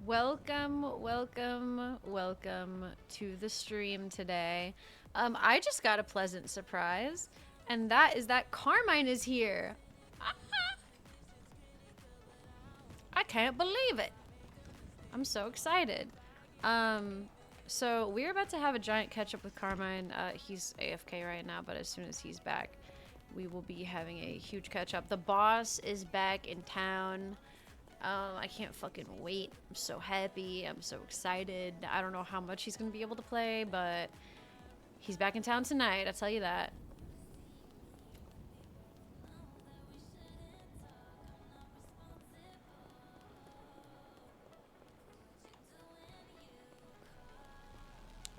Welcome to the stream today. I just got a pleasant surprise, and that is that Carmine is here. I can't believe it. I'm so excited. So we're about to have a giant catch up with Carmine. He's AFK right now, but as soon as he's back, we will be having a huge catch up. The boss is back in town. I can't fucking wait. I'm so happy. I'm so excited. I don't know how much he's gonna be able to play, but he's back in town tonight, I'll tell you that.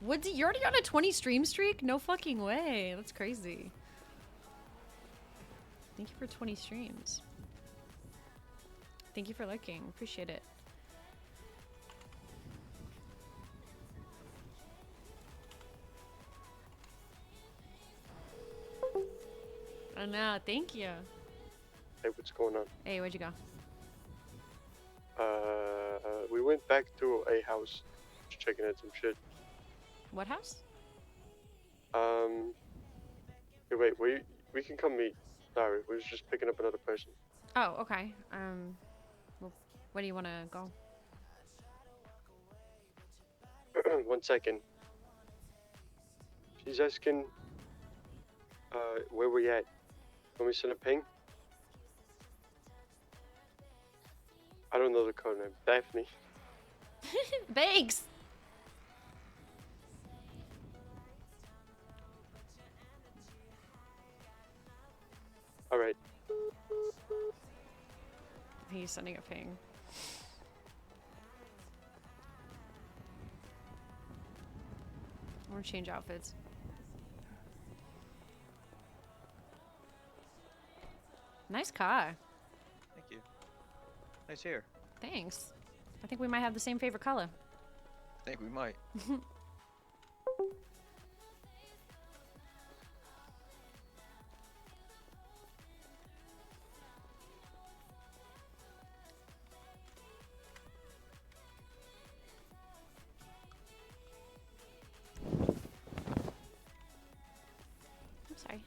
Woodsy, you're already on a 20 stream streak? No fucking way. That's crazy. Thank you for 20 streams. Thank you for liking. Appreciate it. I know. Thank you. Hey, what's going on? Hey, where'd you go? We went back to a house, just checking out some shit. What house? Hey, wait, we can come meet. Sorry, we was just picking up another person. Oh, okay. Well, where do you want to go? 1 second. She's asking, where we at? Can we send a ping? I don't know the code name. Daphne. Thanks! Alright. He's sending a ping. I want to change outfits. Nice car. Thank you. Nice hair. Thanks. I think we might have the same favorite color. I think we might. I'm sorry.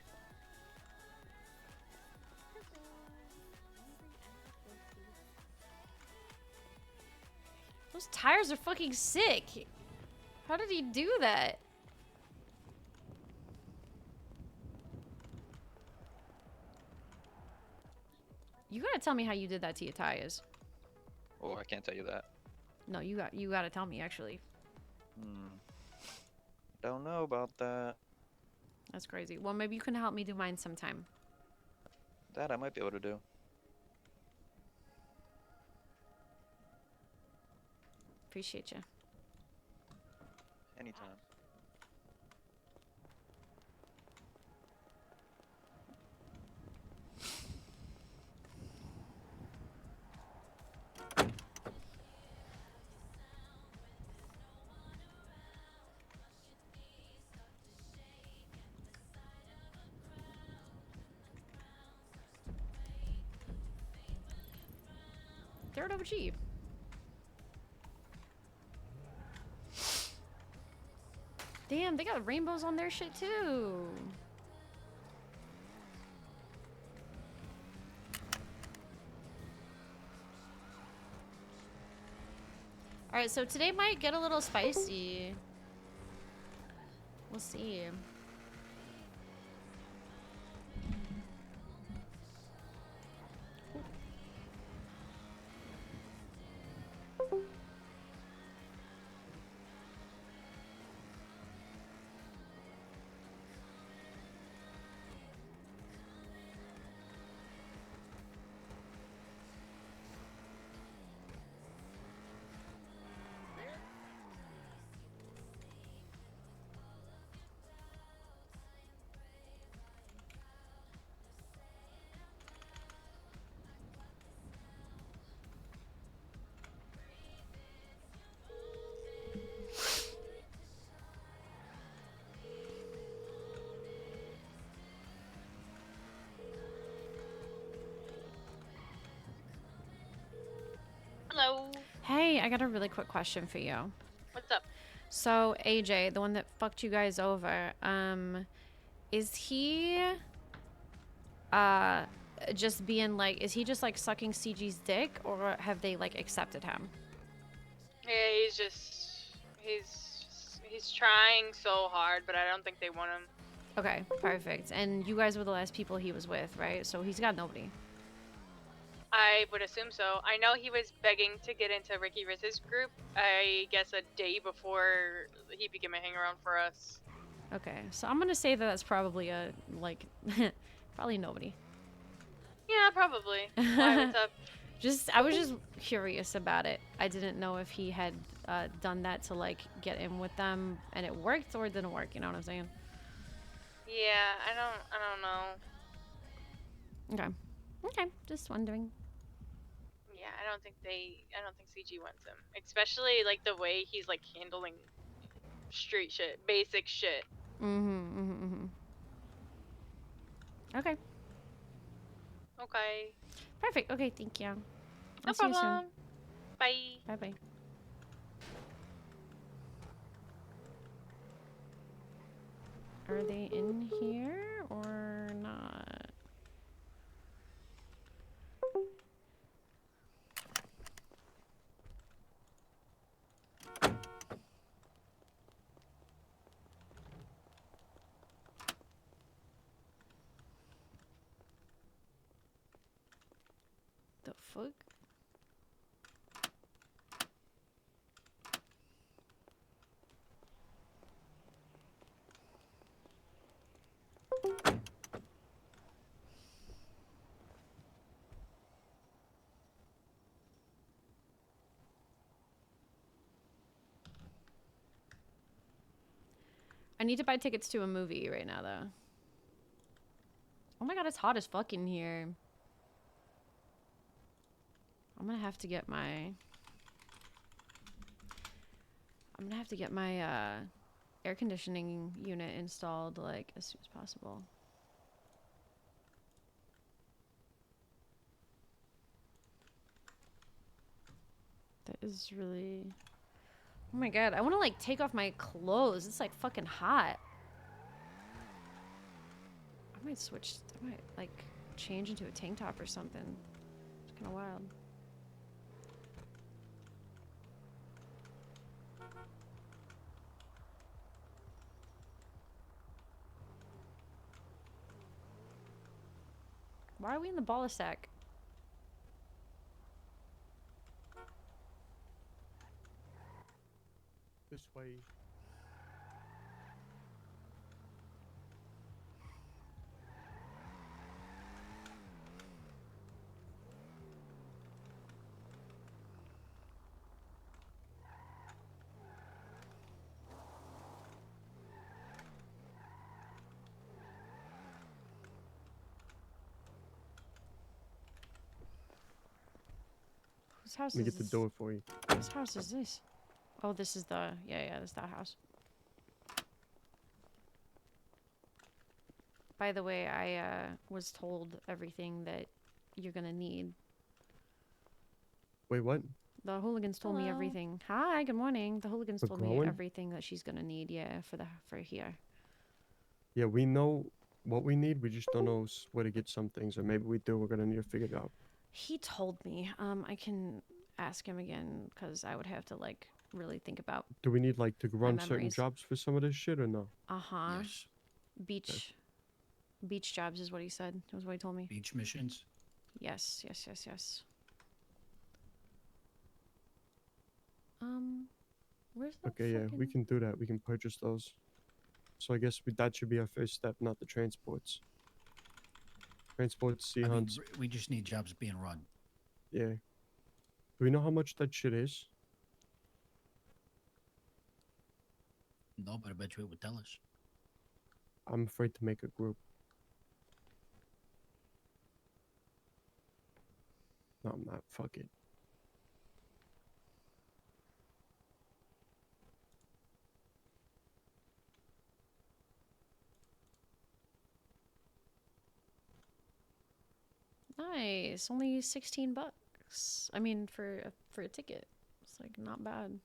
Those tires are fucking sick. How did he do that? You gotta tell me how you did that to your tires. Oh, I can't tell you that. No, you gotta tell me actually. Don't know about that. That's crazy. Well, maybe you can help me do mine sometime. That I might be able to do. Appreciate you. Anytime. Third OG. Damn, they got rainbows on their shit too. Alright, so today might get a little spicy. We'll see. Hey, I got a really quick question for you. What's up? So, AJ, the one that fucked you guys over, is he, uh, just being like, is he just like sucking CG's dick, or have they like accepted him? Yeah, he's trying so hard, but I don't think they want him. Okay, perfect. And you guys were the last people he was with, right? So he's got nobody. I would assume so. I know he was begging to get into Ricky Riz's group, I guess a day before he became a hangaround for us. Okay, so I'm gonna say that that's probably a, like, probably nobody. Yeah, probably. Why, what's up? I was just curious about it. I didn't know if he had done that to like get in with them and it worked or it didn't work. You know what I'm saying? Yeah, I don't know. Okay. Okay. Just wondering. Yeah, I don't think CG wants him. Especially like the way he's like handling street shit, basic shit. Okay. Okay. Perfect. Okay. Thank you. No I'll see you soon. problem. Bye. Bye bye. Are they in here or not? The fuck? I need to buy tickets to a movie right now, though. Oh my god, it's hot as fuck in here. I'm gonna have to get my... air conditioning unit installed, like, as soon as possible. That is really... Oh my god, I want to, like, take off my clothes. It's, like, fucking hot. I might, like, change into a tank top or something. It's kind of wild. Why are we in the ball sack? This way. Whose house Let me is get the this? door for you. Whose house is this? Oh, this is the... Yeah, this is that house. By the way, I was told everything that you're gonna need. Wait, what? The hooligans told me Hello. everything. Hi, good morning. The hooligans For told me growing? everything that she's gonna need, yeah, for here. Yeah, we know what we need. We just don't know where to get some things, or maybe we do. We're gonna need to figure it out. He told me. I can ask him again because I would have to like really think about. Do we need like to run certain memories. jobs for some of this shit or no? Uh-huh. Yes. Beach jobs is what he said. That was what he told me. Beach missions. Yes. Where's the Okay, yeah, we can do that. We can purchase those. So I guess that should be our first step, not the transports. Transports, sea I mean, hunts. we just need jobs being run. Yeah. Do we know how much that shit is? No, but I bet you it would tell us. I'm afraid to make a group. No, I'm not. Fuck it. Nice. Only 16 bucks. I mean, for a ticket. like not bad.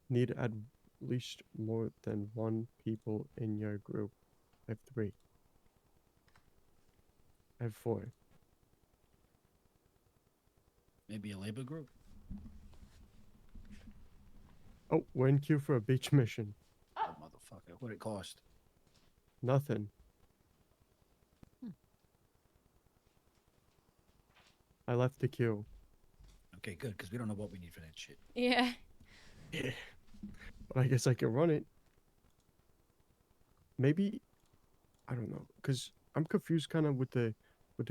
Need at least more than 1 people in your group. I have 3. I have 4. Maybe a labor group? Oh, we're in queue for a beach mission. Oh, motherfucker. What'd it cost? Nothing. I left the queue. Okay, good, because we don't know what we need for that shit. Yeah. Yeah. But I guess I can run it. Maybe, I don't know, because I'm confused kind of with the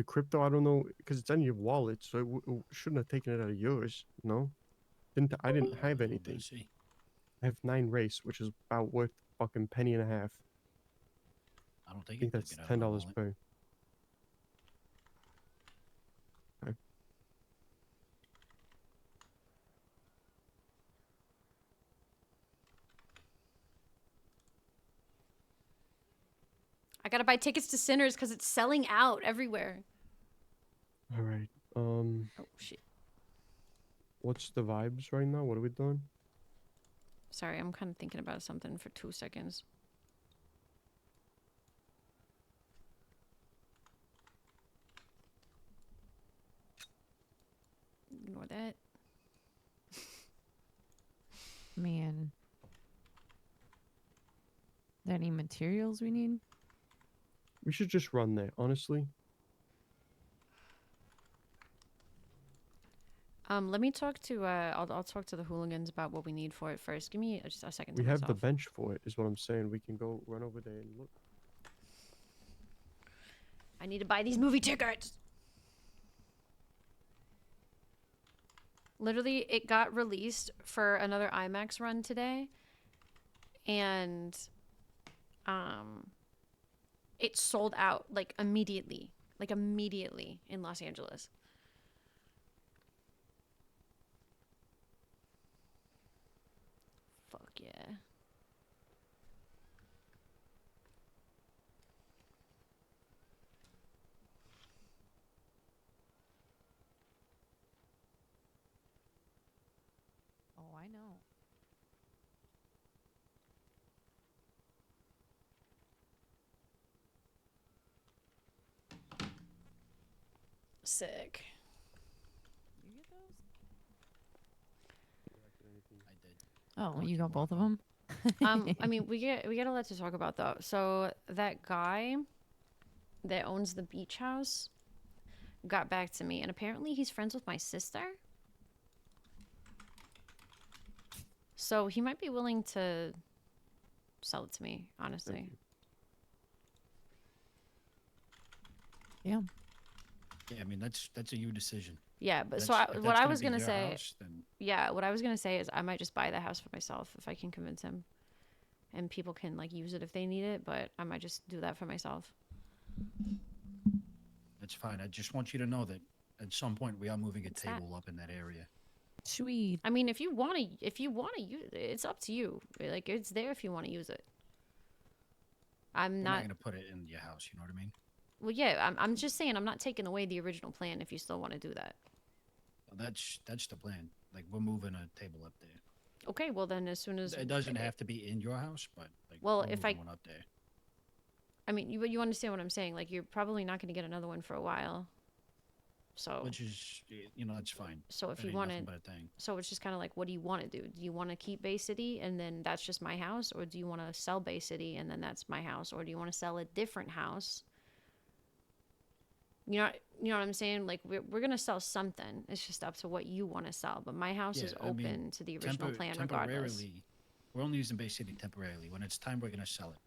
crypto. I don't know, because it's on your wallet, so it shouldn't have taken it out of yours. No, I didn't have anything. Let's see. I have 9 race, which is about worth fucking penny and a half. I don't think I think it that's took it out of my $10 wallet. per. Okay. I gotta buy tickets to Sinners because it's selling out everywhere. All right. Oh shit. What's the vibes right now? What are we doing? Sorry, I'm kind of thinking about something for 2 seconds. Ignore that. Man. There any materials we need? We should just run there, honestly. Let me talk to I'll talk to the hooligans about what we need for it first. Give me just a second to We have the myself. bench for it, is what I'm saying. We can go run over there and look. I need to buy these movie tickets. Literally, it got released for another IMAX run today, and it sold out like immediately in Los Angeles. Fuck yeah. Oh, I know. Sick. You get those? I did. Oh, Talk you to got both of Rocco. them? I mean, we get a lot to talk about though. So that guy that owns the beach house got back to me, and apparently he's friends with my sister. So he might be willing to sell it to me, honestly. Yeah. Yeah, I mean, that's a you decision. Yeah, but so That's- if what that's I was be gonna your say, house, then yeah, what I was gonna say is I might just buy the house for myself if I can convince him, and people can like use it if they need it. But I might just do that for myself. that's fine. I just want you to know that at some point we are moving a What's that? table up in that area. Sweet. I mean, if you wanna use it, it's up to you. Like it's there if you want to use it. I'm We're not. not gonna put it in your house. You know what I mean? Well, yeah, I'm just saying I'm not taking away the original plan if you still want to do that. Well, that's the plan. Like we're moving a table up there. Okay, well then as soon as It doesn't have to be in your house, but like Well, we're if I- moving one up there. I mean, you understand what I'm saying? Like you're probably not going to get another one for a while. So Which is, that's fine. so if That you ain't want nothing to, but a thing. so it's just kind of like, what do you want to do? Do you want to keep Bay City and then that's just my house, or do you want to sell Bay City and then that's my house, or do you want to sell a different house? You know what I'm saying? Like we're gonna sell something. It's just up to what you want to sell. But my house is Yeah, I mean, open to the original plan regardless. Temporarily, we're only using Bay City temporarily. When it's time, we're gonna sell it.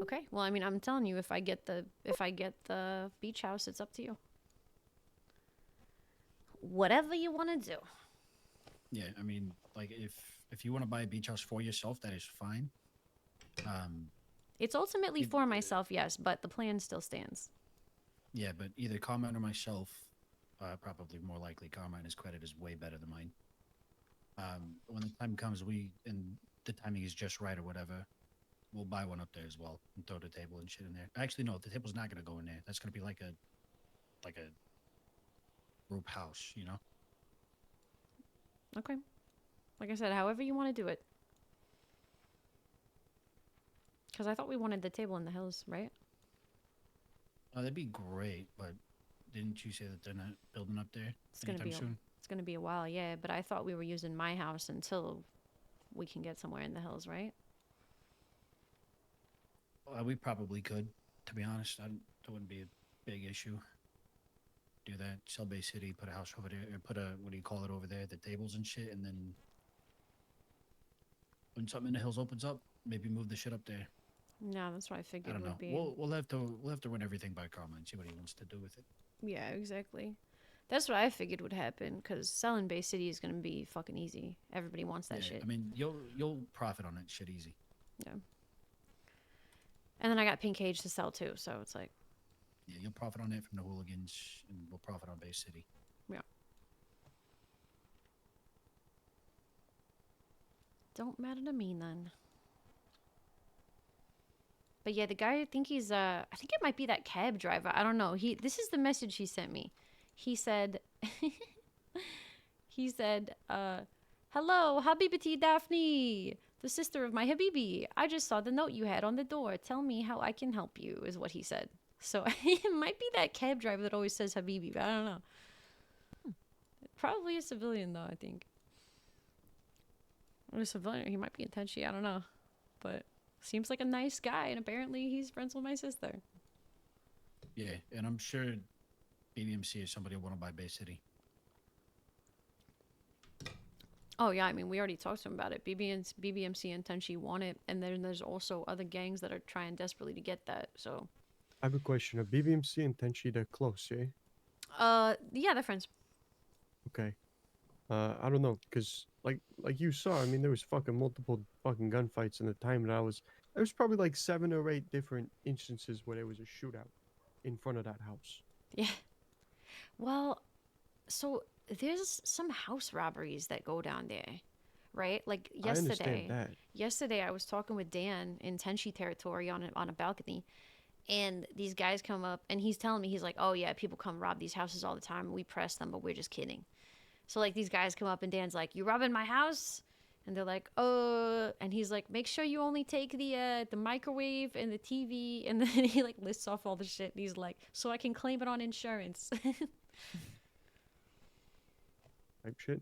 Okay. Well, I mean, I'm telling you, if I get the beach house, it's up to you. Whatever you want to do. Yeah, I mean, like if you want to buy a beach house for yourself, that is fine. It's ultimately It- for myself, yes, but the plan still stands. Yeah, but either Carmine or myself, probably more likely Carmine, his credit is way better than mine. When the time comes, and the timing is just right or whatever, we'll buy one up there as well and throw the table and shit in there. Actually, no, the table's not gonna go in there. That's gonna be like like a group house, you know? Okay. Like I said, however you want to do it. Because I thought we wanted the table in the hills, right? That'd be great, but didn't you say that they're not building up there It's gonna anytime be soon? it's gonna be a while, yeah. But I thought we were using my house until we can get somewhere in the hills, right? We probably could, to be honest. That wouldn't be a big issue. Do that, sell Bay City, put a house over there, or put a, what do you call it over there, the tables and shit, and then when something in the hills opens up, maybe move the shit up there. Yeah, that's what I I figured don't know. would be. We'll have to run everything by Carmine, see what he wants to do with it. Yeah, exactly. That's what I figured would happen. Because selling Bay City is gonna be fucking easy. Everybody wants that Yeah, shit. I mean, you'll profit on that shit easy. And then I got Pink Cage to sell too, so it's like, Yeah, you'll profit on it from the hooligans, and we'll profit on Bay City. don't matter to me then. But yeah, the guy, I think he's I think it might be that cab driver. I don't know. This is the message he sent me. He said he said, "Hello, Habibati Daphne, the sister of my Habibi. I just saw the note you had on the door. Tell me how I can help you," is what he said. So it might be that cab driver that always says Habibi, but I don't know. Probably a civilian though, I think. Or a civilian, he might be intentionally, I don't know. But seems like a nice guy, and apparently he's friends with my sister. Yeah, and I'm sure BBMC is somebody who want to buy Bay City. Oh yeah, I mean we already talked to him about it. BBMC and Tenchi want it, and then there's also other gangs that are trying desperately to get that. So, I have a question. Are BBMC and Tenchi, they're close, yeah? yeah, they're friends. Okay. I don't know, because like you saw, I mean, there was fucking multiple fucking gunfights in the time that I was. There was probably like 7 or 8 different instances where there was a shootout in front of that house. Yeah. Well, so there's some house robberies that go down there, right? Like I understand yesterday. that. Yesterday, I was talking with Dan in Tenchi territory on a balcony, and these guys come up, and he's telling me, he's like, "Oh yeah, people come rob these houses all the time. We press them, but we're just kidding." So like these guys come up, and Dan's like, "You robbing my house?" And they're like, "Oh," and he's like, "Make sure you only take the microwave and the TV," and then he like lists off all the shit. And he's like, "So I can claim it on insurance." Type shit.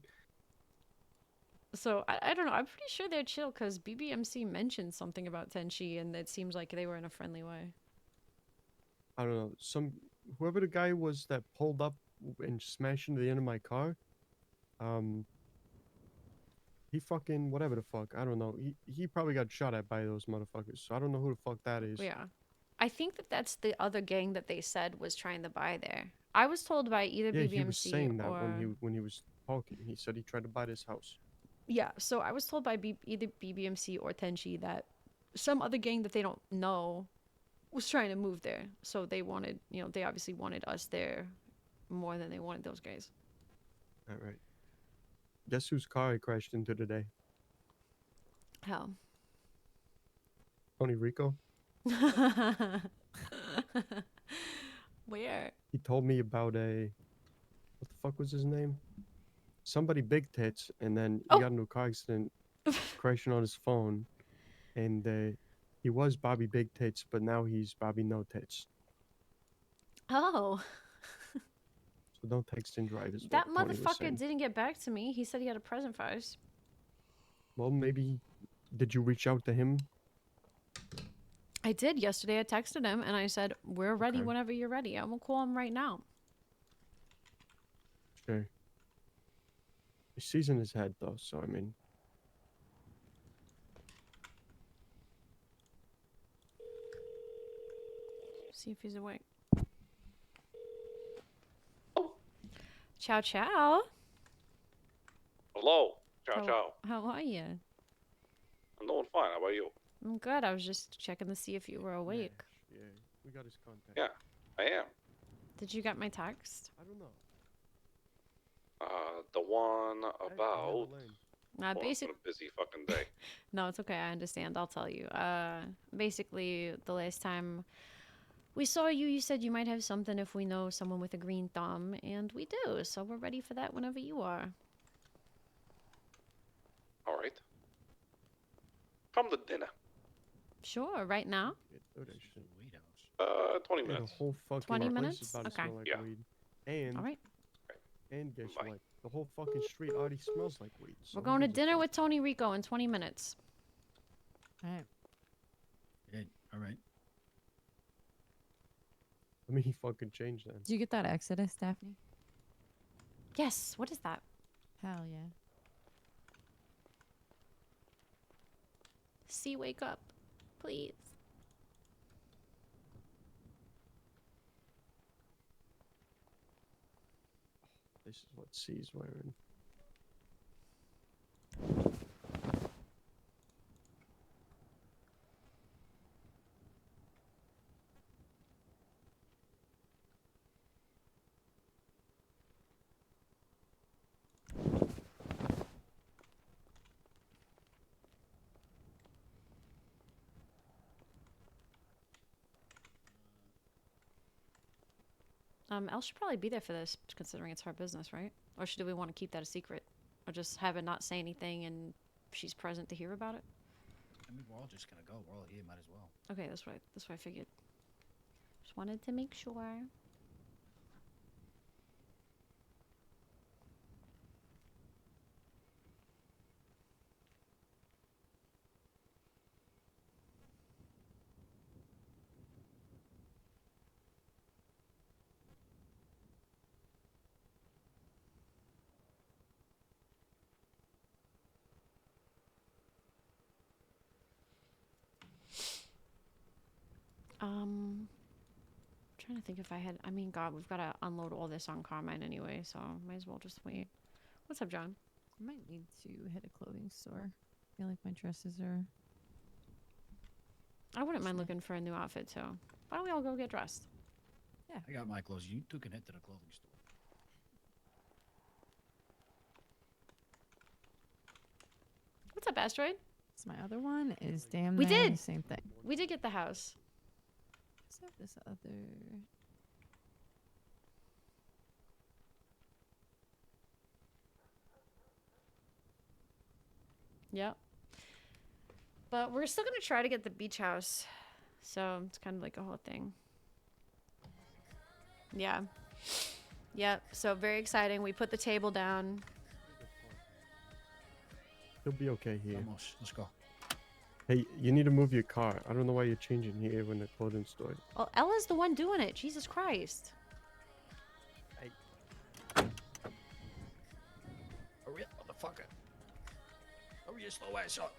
So I don't know. I'm pretty sure they're chill because BBMC mentioned something about Tenchi, and it seems like they were in a friendly way. I don't know. Whoever the guy was that pulled up and smashed into the end of my car, he fucking whatever the fuck. I don't know. He probably got shot at by those motherfuckers. So I don't know who the fuck that is. Yeah. I think that that's the other gang that they said was trying to buy there. I was told by either Yeah, BBMC he was saying that or when he was talking. He said he tried to buy this house. yeah. So I was told by either BBMC or Tenchi that some other gang that they don't know was trying to move there. So they wanted, they obviously wanted us there more than they wanted those guys. All right. Guess whose car I crashed into today? How? Tony Rico. Where? He told me about what the fuck was his name? Somebody big tits, and then he Oh. got into a car accident, crashing on his phone, and he was Bobby Big Tits, but now he's Bobby No Tits. Oh. So don't text and drive. Is That what Tony was motherfucker saying. didn't get back to me. He said he had a present for us. Well, maybe. Did you reach out to him? I did yesterday. I texted him and I said, "We're ready Okay. whenever you're ready. I'm gonna call him right now." Sure. He's in his head though, so I mean. See if he's awake. Ciao, ciao. Hello. Ciao, How- ciao. How are you? I'm doing fine. How about you? I'm good. I was just checking to see if you were awake. Yeah, we got his contact. Yeah. I am. Did you get my text? I don't know. The one I never about. learned. Nah, Well, it's been basic. a busy fucking day. No, it's okay. I understand. I'll tell you. Basically, the last time We saw you. You said you might have something if we know someone with a green thumb, and we do. So we're ready for that whenever you are. All right. Come to dinner. Sure. Right now. Yeah, throw that shit. Weed house. 20 Yeah, the minutes. whole fucking 20 place minutes? is about to Okay. smell like Yeah. weed. And All right. and guess Bye. what? The whole fucking street already smells like weed. So We're who going to gives a dinner fuck? with Tony Rico in 20 minutes. All right. Good. All right. I mean, he fucking changed that. Did you get that Exodus, Daphne? Yes. What is that? Hell yeah. C, wake up, please. This is what C's wearing. Elle should probably be there for this, considering it's her business, right? Or should we want to keep that a secret, or just have her not say anything and she's present to hear about it? I mean, we're all just gonna go. We're all here. Might as well. Okay, that's what I figured. Just wanted to make sure. Trying to think if I had. I mean, God, we've got to unload all this on Carmine anyway, so might as well just wait. What's up, John? I might need to hit a clothing store. I feel like my dresses are. I wouldn't mind looking for a new outfit too. Why don't we all go get dressed? I got my clothes. You two can head to the clothing store. What's up, Asteroid? So my other one is damn We near did! the same thing. We did get the house. Let's have this other. Yep. But we're still gonna try to get the beach house. So it's kind of like a whole thing. Yeah. Yep. So very exciting. We put the table down. He'll be okay here. Almost. Let's go. Hey, you need to move your car. I don't know why you're changing here when the clothing store. Well, Ella's the one doing it. Jesus Christ. Hurry up, motherfucker. Hurry your slow ass up.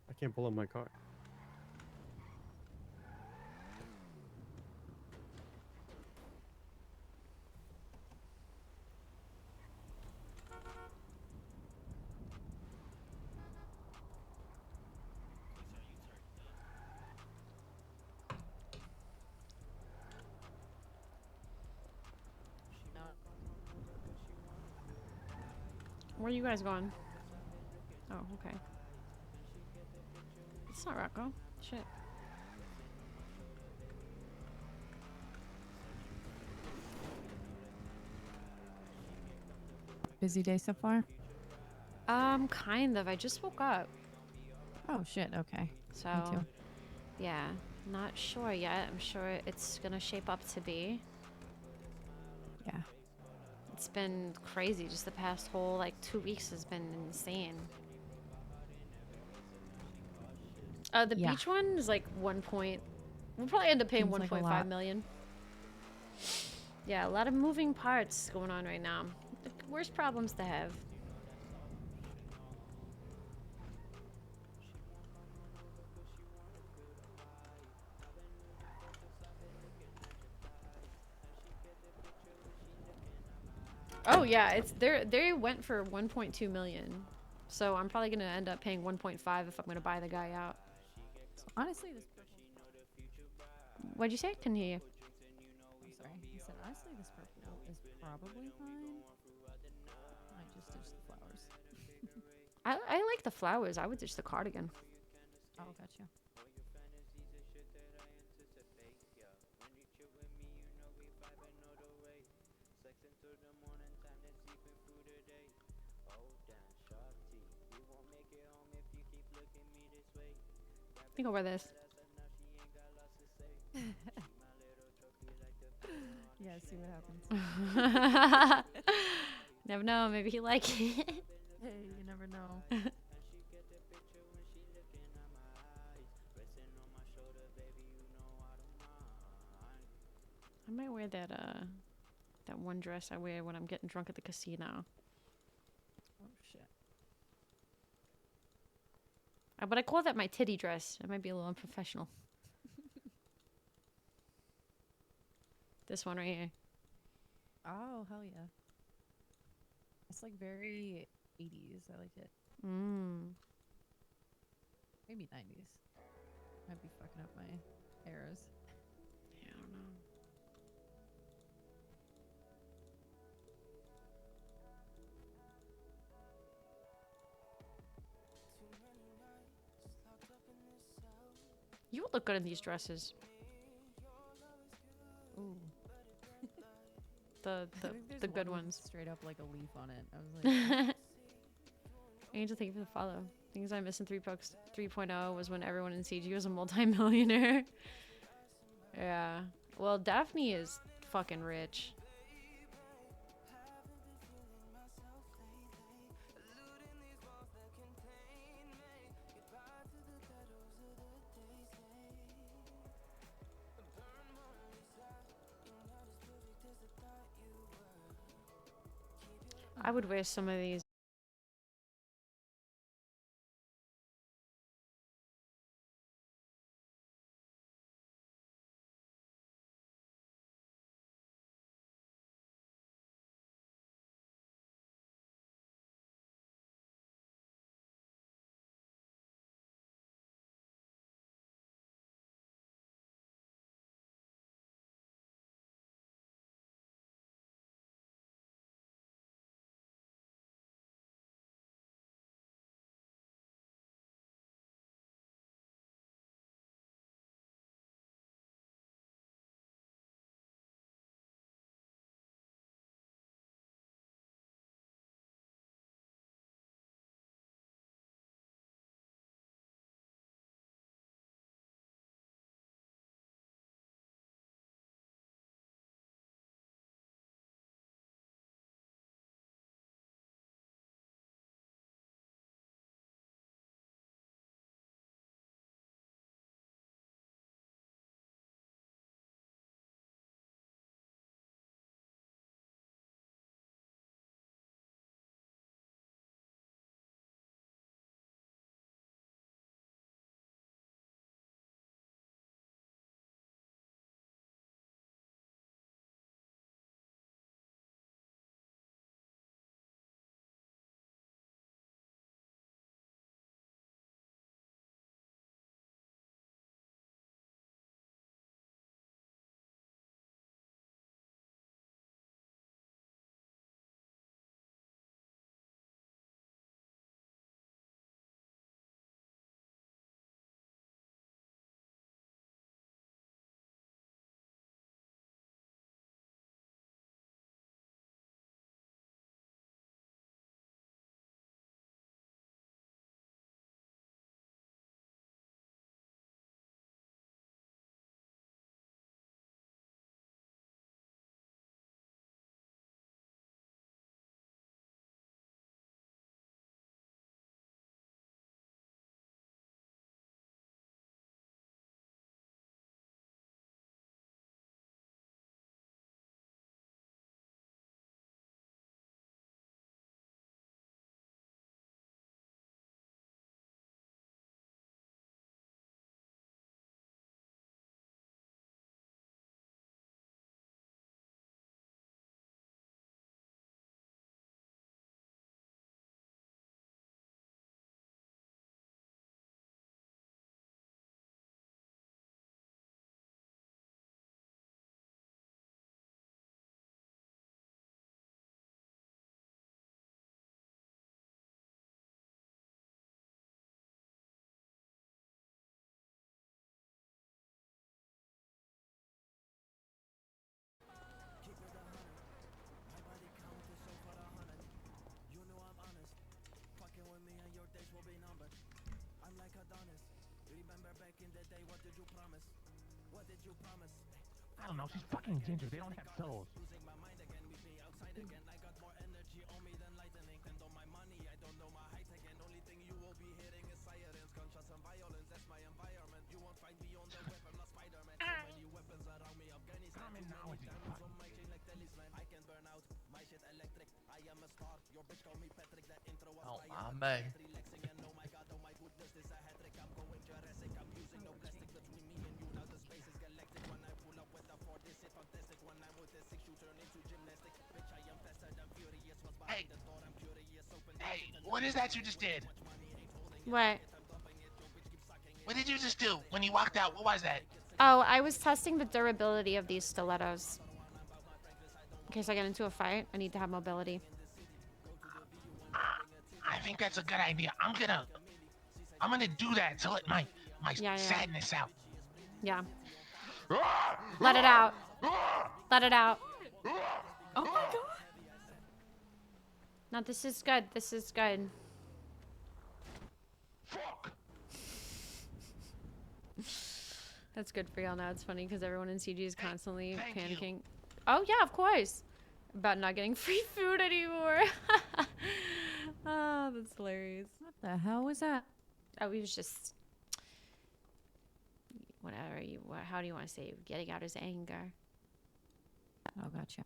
I can't pull up my car. Where are you guys going? Oh, okay. It's not Rocco. Shit. Busy day so far? Kind of. I just woke up. Oh shit, okay. So, Me too. yeah. Not sure yet. I'm sure it's gonna shape up to be. Yeah. It's been crazy. Just the past whole, like, 2 weeks has been insane. The Yeah. beach one is like 1 point. We'll probably end up paying Seems like a 1.5 lot. million. Yeah, a lot of moving parts going on right now. The worst problems to have. Oh yeah, it's they went for 1.2 million. So I'm probably gonna end up paying 1.5 if I'm gonna buy the guy out. So honestly, this purple. What'd you say? Couldn't hear you. I'm sorry. I said honestly, this purple is probably fine. I just ditch the flowers. I like the flowers. I would ditch the cardigan. Oh, gotcha. think I'll wear this. Yeah, see what happens. Never know, maybe he like it. Hey, you never know. I might wear that that one dress I wear when I'm getting drunk at the casino. Oh shit. But I call that my titty dress. It might be a little unprofessional. This one right here. Oh, hell yeah. It's like very 80s. I like it. Mm. Maybe 90s. Might be fucking up my eras. Yeah, I don't know. You would look good in these dresses. Ooh. The I think there's the good one with ones. straight up like a leaf on it. I was like, Angel, thank you for the follow. Things I missed in 3.0 was when everyone in CG was a multi-millionaire. Yeah. Well, Daphne is fucking rich. I would wear some of these. I don't know. She's fucking ginger. They don't have souls. Common knowledge is fucking Oh, my man. Hey, hey, what is that you just did? What? What did you just do when you walked out? What was that? Oh, I was testing the durability of these stilettos. In case I get into a fight, I need to have mobility. I think that's a good idea. I'm gonna do that to let my Yeah. sadness out. Yeah. Let it out. Let it out. Oh my god! No, this is good. This is good. Fuck. That's good for y'all now. It's funny because everyone in CG is constantly thank you. panicking. Oh, yeah, of course. About not getting free food anymore. Oh, that's hilarious. What the hell was that? Oh, he was just... Whatever you... How do you want to say it? Getting out his anger. Oh, gotcha.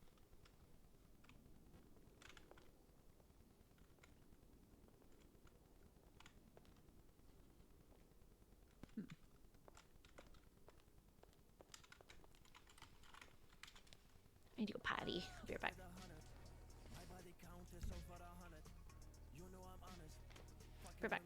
I need to go potty. I'll be right back. Be right back.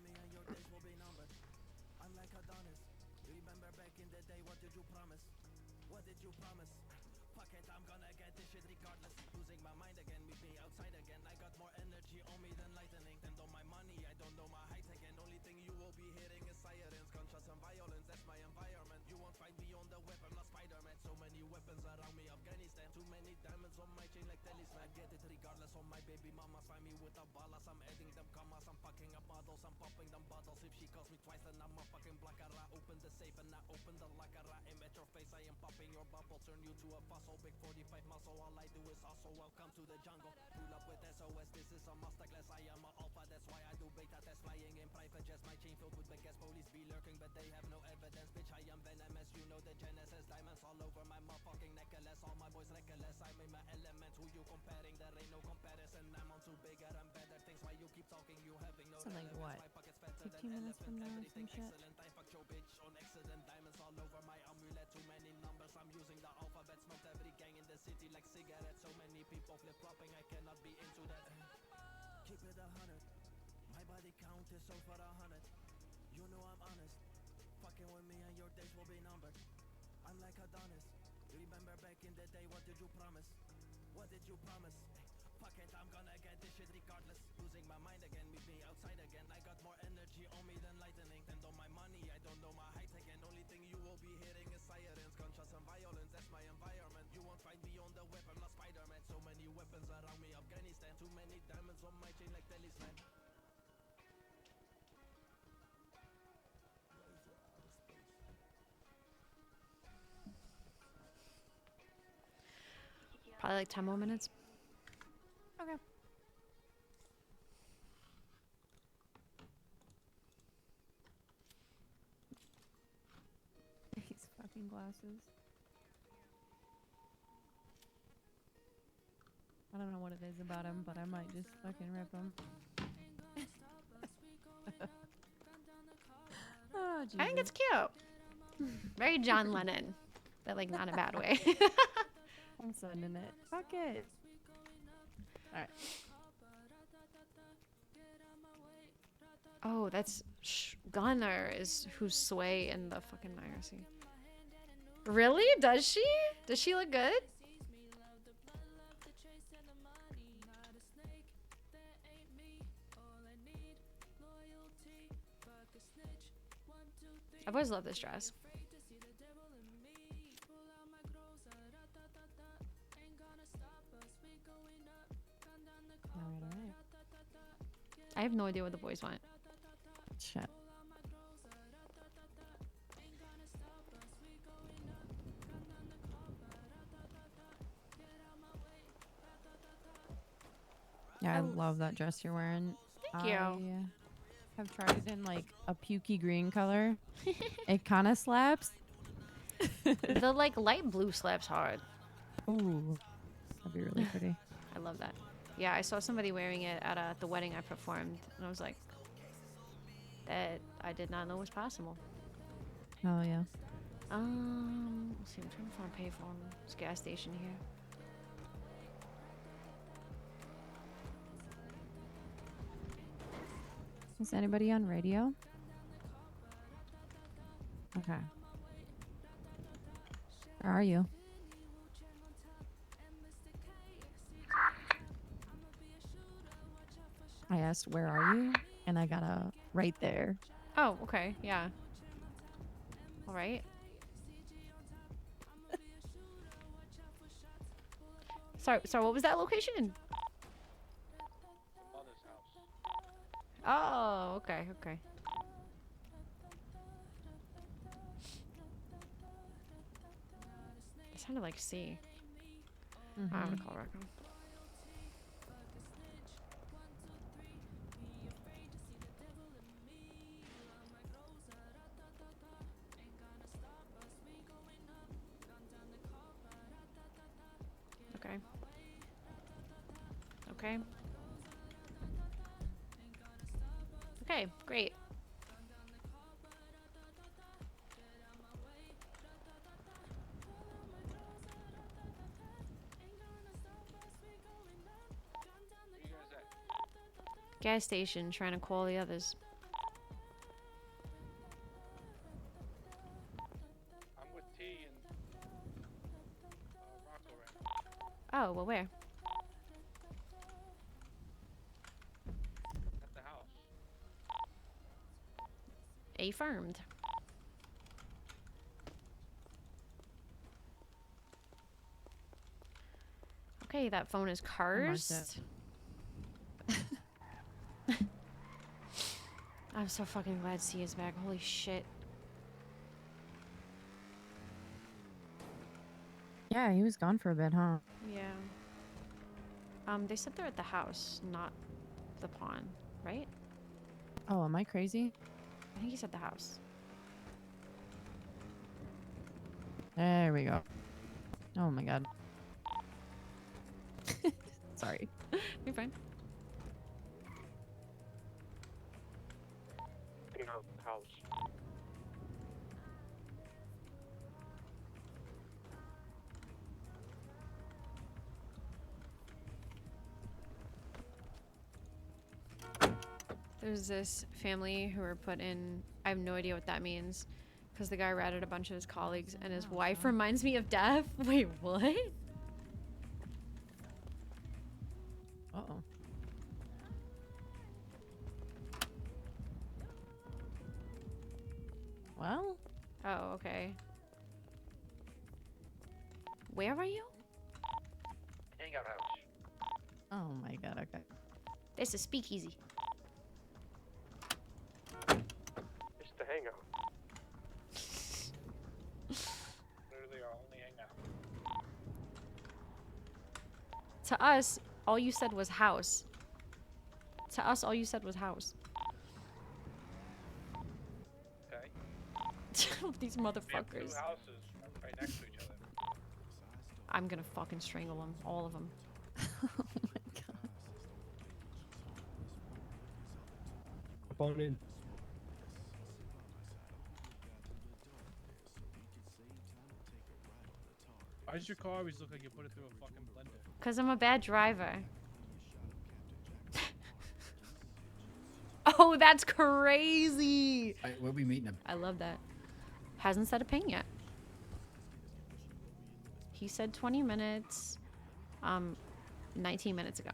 So like what? 15 minutes from now or some shit? Probably like 10 more minutes. Okay. These fucking glasses. I don't know what it is about him, but I might just fucking rip him. Oh, Jesus. I think it's cute. Very John Lennon, but like not in a bad way. I'm sending it. Fuck it. Alright. Oh, that's Gunner is who's Sway in the fucking IRC. Really? Does she? Does she look good? I've always loved this dress. Alright. I have no idea what the boys want. Shit. I love that dress you're wearing. Thank you. I have tried it in like a pukey green color. It kind of slaps. The like light blue slaps hard. Ooh, that'd be really pretty. I love that. Yeah, I saw somebody wearing it at the wedding I performed, and I was like, that I did not know was possible. Oh yeah. Let's see, I'm trying to find a payphone. This gas station here. Is anybody on radio? Okay. Where are you? I asked, where are you? And I got a right there. Oh, okay, yeah. All right. Sorry, what was that location? Mother's house. Oh, okay, okay. It sounded like C. I'm gonna call Rocco. Okay. Okay. Okay, great. Gas station, trying to call the others. I'm with T and Rocco right now. Oh, well, where? At the house. Affirmed. Okay, that phone is cursed. I'm so fucking glad C is back. Holy shit. Yeah, he was gone for a bit, huh? Yeah. They said they're at the house, not the pawn, right? Oh, am I crazy? I think he said the house. There we go. Oh my god. Sorry. You're fine. House. There's this family who were put in. I have no idea what that means, because the guy ratted a bunch of his colleagues, and his wife reminds me of death. Wait, what? Uh-oh. Well? Oh, okay. Where are you? Hangout house. Oh my god, okay. This is speakeasy. It's the hangout. Literally our only hangout. To us, all you said was house. To us, all you said was house. Okay. These We have motherfuckers. 2 houses right next to each other. I'm gonna fucking strangle them, all of them. Oh my god. Up on in. Why does your car always look like you put it through a fucking blender? Because I'm a bad driver. Oh, that's crazy. Where we meeting him? I love that. Hasn't said a ping yet. He said 20 minutes, 19 minutes ago.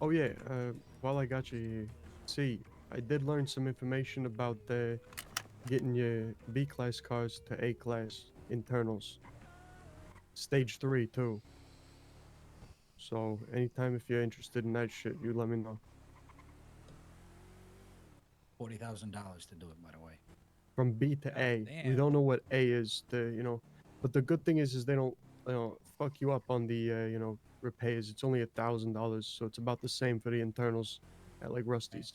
Oh yeah, while I got you here, see, I did learn some information about getting your B-class cars to A-class internals. Stage 3 too. So anytime if you're interested in that shit, you let me know. $40,000 to do it, by the way. from B to God A. We damn. don't know what A is. But the good thing is they don't fuck you up on the repairs. It's only $1,000, so it's about the same for the internals at like Rusty's.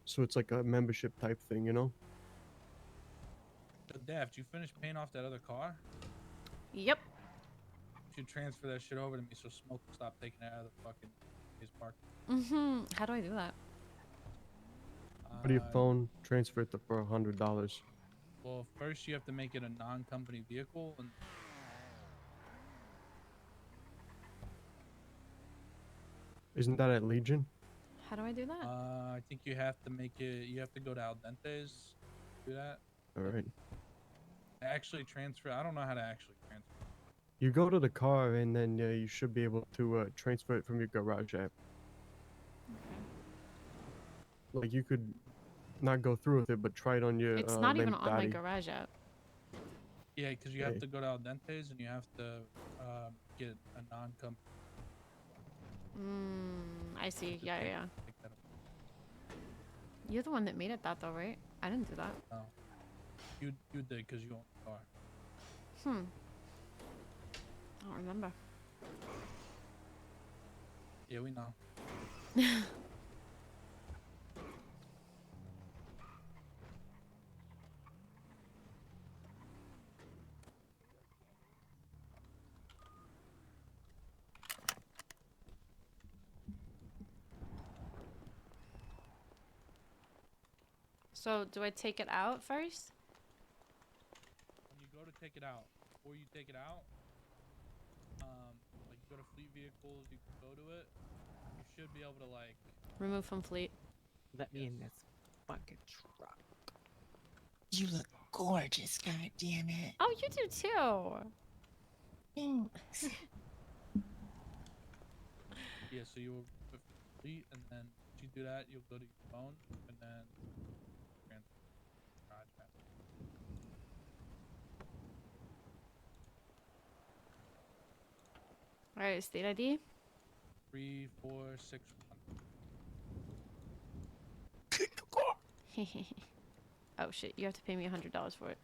So it's like a membership type thing, So, Daph, did you finish paying off that other car? Yep. You should transfer that shit over to me so Smoke will stop taking it out of the fucking his park. How do I do that? Go to your phone, transfer it for $100. Well, first you have to make it a non-company vehicle, and Isn't that at Legion? How do I do that? I think you have to make it. You have to go to Dentes, do that. All right. Actually transfer. I don't know how to actually transfer. You go to the car and then you should be able to transfer it from your garage app. Like you could not go through with it, but try it on your. It's not even Lamp on my Daddy. garage app. Yeah, because you have to go to Dentes and you have to get a non-company. I see. Yeah, take- yeah. take that up. You're the one that made it that though, right? I didn't do that. No, you did because you own the car. I don't remember. Yeah, we know. So, do I take it out first? When you go to take it out, before you take it out, like you go to Fleet Vehicles, you go to it, you should be able to like. Remove from fleet. Let me in this fucking truck. You look gorgeous, god damn it. Oh, you do too. Thanks. Yeah, so you will put Fleet, and then once you do that, you'll go to your phone, and then transfer garage app. All right, state ID. 3461. Oh shit! You have to pay me $100 for it.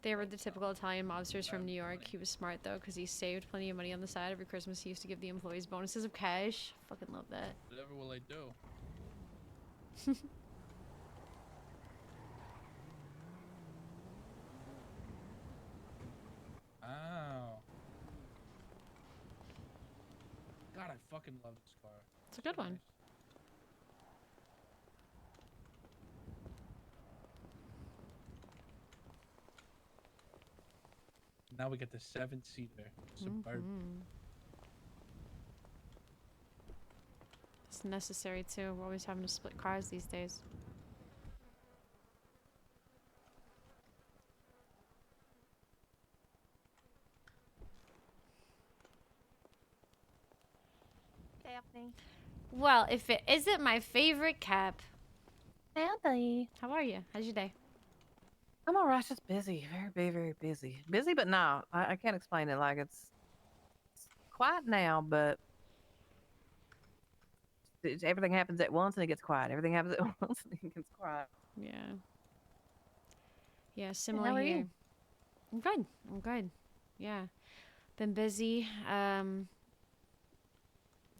They were the typical Italian mobsters from New York. He was smart though, because he saved plenty of money on the side. Every Christmas, he used to give the employees bonuses of cash. Fucking love that. Whatever will I do? Ow. God, I fucking love this car. It's a good one. Now we get the 7-seater Suburban. It's necessary too. We're always having to split cars these days. Daphne. Well, if it isn't my favorite cap. Howdy. How are you? How's your day? I'm alright, just busy. Very, very busy. Busy, but no, I can't explain it. Like, it's quiet now, but everything happens at once and it gets quiet. Everything happens at once and it gets quiet. Yeah. Yeah, similar how are here. you? I'm good. I'm good. Yeah. Been busy. That's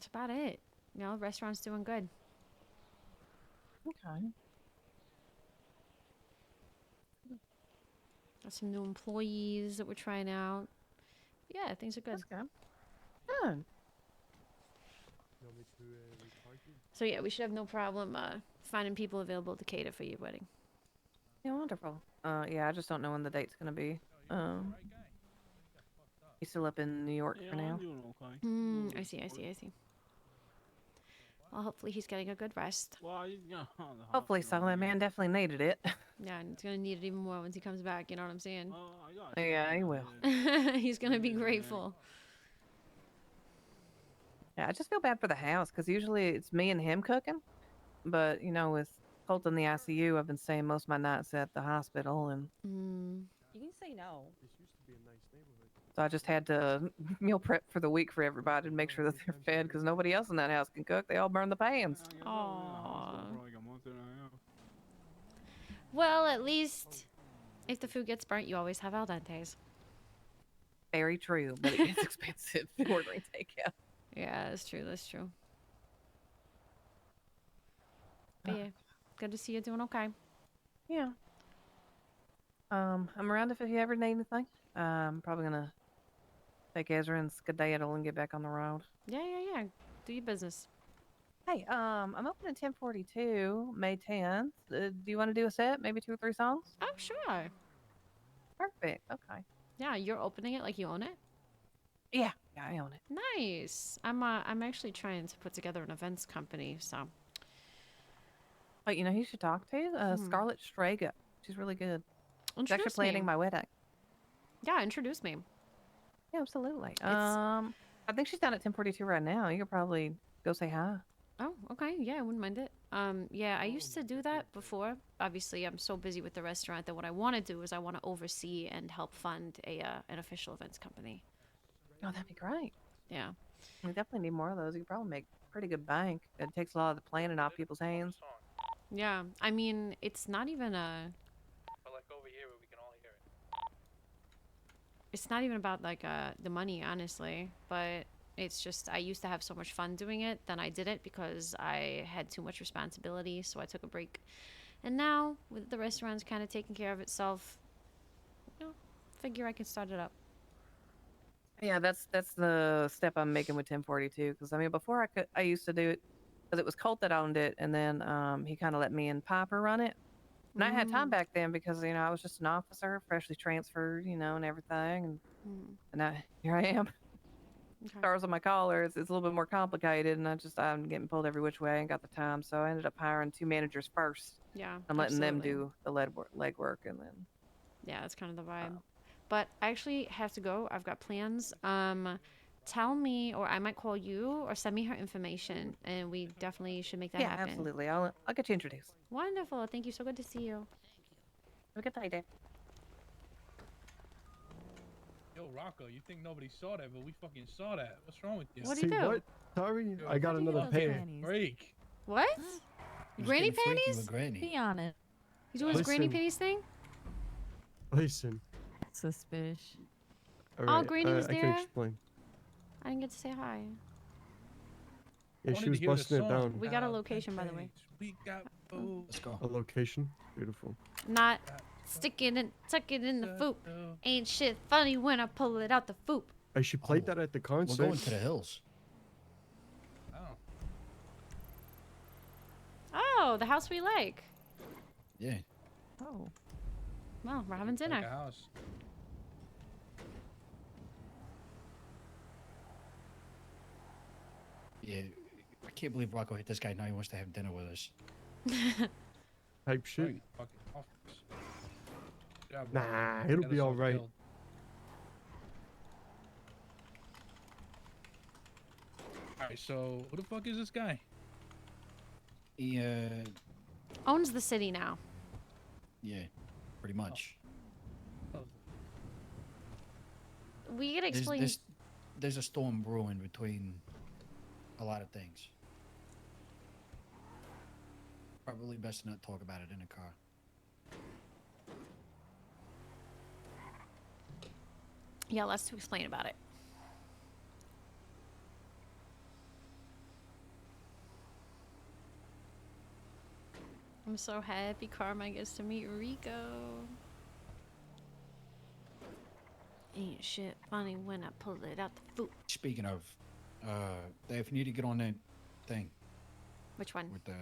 about it. You know, restaurant's doing good. Okay. Got some new employees that we're trying out. Yeah, things are good. That's good. Good. So yeah, we should have no problem finding people available to cater for your wedding. Yeah, wonderful. Yeah, I just don't know when the date's gonna be. He's still up in New York for now. I see. Well, hopefully he's getting a good rest. Hopefully so. That man definitely needed it. Yeah, and he's gonna need it even more once he comes back. You know what I'm saying? Yeah, he will. He's gonna be grateful. Yeah, I just feel bad for the house because usually it's me and him cooking, but you know, with Colt in the ICU, I've been staying most of my nights at the hospital, and You can say no. This used to be a nice neighborhood. So I just had to meal prep for the week for everybody and make sure that they're fed because nobody else in that house can cook. They all burn the pans. Aww. Well, at least if the food gets burnt, you always have al dentes. Very true, but it gets expensive ordering takeout. Yeah, that's true. That's true. But yeah, good to see you doing okay. Yeah. I'm around if you ever need anything. I'm probably gonna take Ezra and skedaddle and get back on the road. Yeah, yeah, yeah. Do your business. Hey, I'm opening 1042 May 10th. Do you want to do a set? Maybe 2 or 3 songs? Oh, sure. Perfect. Okay. Yeah, you're opening it like you own it? Yeah, I own it. Nice. I'm actually trying to put together an events company, so. But you know who you should talk to? Scarlett Strega. She's really good. She's actually planning my wedding. Yeah, introduce me. Yeah, absolutely. I think she's down at 1042 right now. You could probably go say hi. Oh, okay. Yeah, I wouldn't mind it. Yeah, I used to do that before. Obviously, I'm so busy with the restaurant that what I want to do is I want to oversee and help fund an official events company. Oh, that'd be great. Yeah. We definitely need more of those. You could probably make pretty good bank. It takes a lot of the planning off people's hands. Yeah, I mean, it's not even But like over here where we can all hear it. it's not even about like the money, honestly, but it's just I used to have so much fun doing it, then I did it because I had too much responsibility, so I took a break. And now with the restaurants kind of taking care of itself, you know, figure I can start it up. Yeah, that's the step I'm making with 1042. Because I mean, before I used to do it because it was Colt that owned it, and then he kind of let me and Piper run it. And I had time back then because you know I was just an officer, freshly transferred, you know, and everything, and now here I am. Okay. Stars on my collar. It's a little bit more complicated, and I'm getting pulled every which way. I ain't got the time, so I ended up hiring 2 managers first. Yeah, I'm letting them absolutely. do the legwork, and then. Yeah, that's kind of the vibe. But I actually have to go. I've got plans. Tell me, or I might call you, or send me her information, and we definitely should make that happen. Yeah, absolutely. I'll get you introduced. Wonderful. Thank you. So good to see you. Have a good day, Dave. Yo, Rocco, you think nobody saw that, but we fucking saw that. What's wrong with you? What'd he See do? what? Sorry, Yo, I got How'd you another get those pair. panties? Break. What? He's Granny getting freaky panties? with Granny. Be honest. You doing his granny Listen. panties thing? Listen. Suspicious. All Oh, right, Granny was I can there? explain. I didn't get to say hi. Yeah, I she wanted was to hear the busting it song. down. We got a Al location, by the way. Dentes, We got food. Let's go. A location. Beautiful. Not stick it and tuck it in the foop. Ain't shit funny when I pull it out the foop. Hey, she played Oh, that at the We're concert. going to the hills. Oh. Oh, the house we like. Yeah. Oh. Well, we're having Like a dinner. house. Yeah. I can't believe Rocco hit this guy. Now he wants to have dinner with us. Type shit. Right, fucking office. Yeah, bro. Nah, Get it'll us be all all right. killed. Alright, so who the fuck is this guy? He, Owns the city now. yeah, pretty much. Oh, We could explain. There's a storm brewing between a lot of things. Probably best to not talk about it in a car. Yeah, let's explain about it. I'm so happy Carmine gets to meet Rico. Ain't shit funny when I pull it out the foot. Speaking of, Dave, you need to get on that thing Which one? with the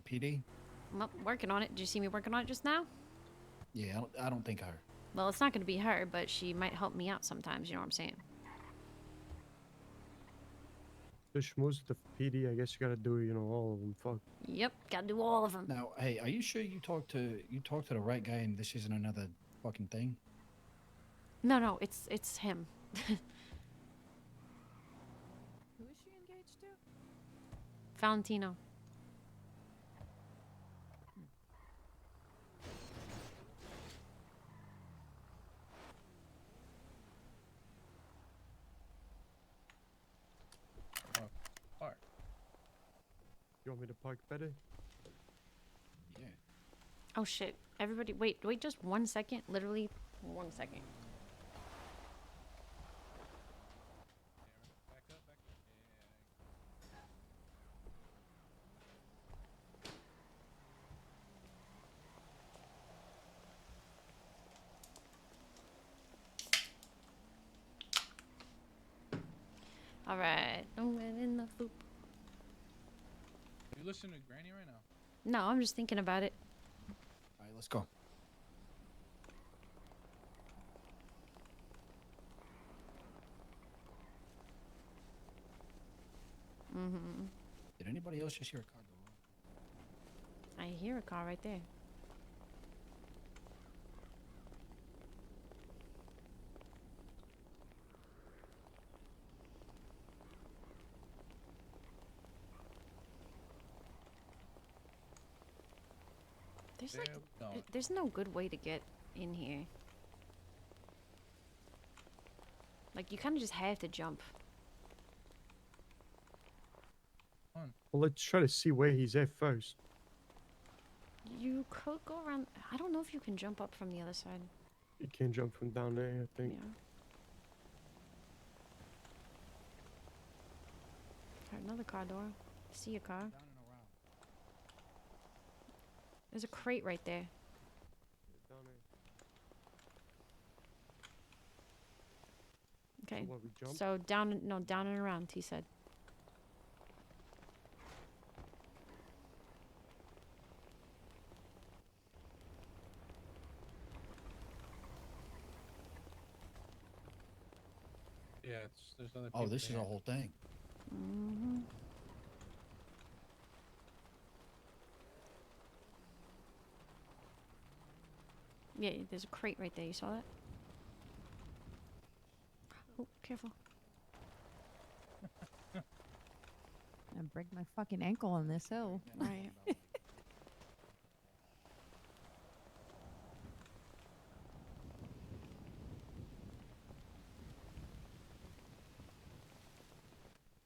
PD. Well, working on it. Did you see me working on it just now? Yeah, I don't think her. Well, it's not going to be her, but she might help me out sometimes. You know what I'm saying? The schmooze with the PD, I guess you gotta do, you know, all of them. Fuck. Yep, gotta do all of them. Now, hey, are you sure you talked to the right guy and this isn't another fucking thing? No, it's him. Who is she engaged to? Valentino. You want me to park better? Yeah. Oh shit. Everybody, wait just 1 second. Literally 1 second. Back up, back up. Alright. I'm in the loop. Are you listening to Granny right now? No, I'm just thinking about it. All right, let's go. Mm-hmm. Did anybody else just hear a car go off? I hear a car right there. There's like, There we go. there's no good way to get in here. Like, you kind of just have to jump. Well, let's try to see where he's at first. You could go around. I don't know if you can jump up from the other side. You can't jump from down there, I Yeah. think. Heard another car door. See a car. Down and around. There's a crate right there. Down there. Okay. So what, we jump? So down, no, down and around, he said. Yeah, there's other. Oh, people this is there. a whole thing. Mm-hmm. Yeah, there's a crate right there. You saw that? Oh, careful. I break my fucking ankle on this hill. Right.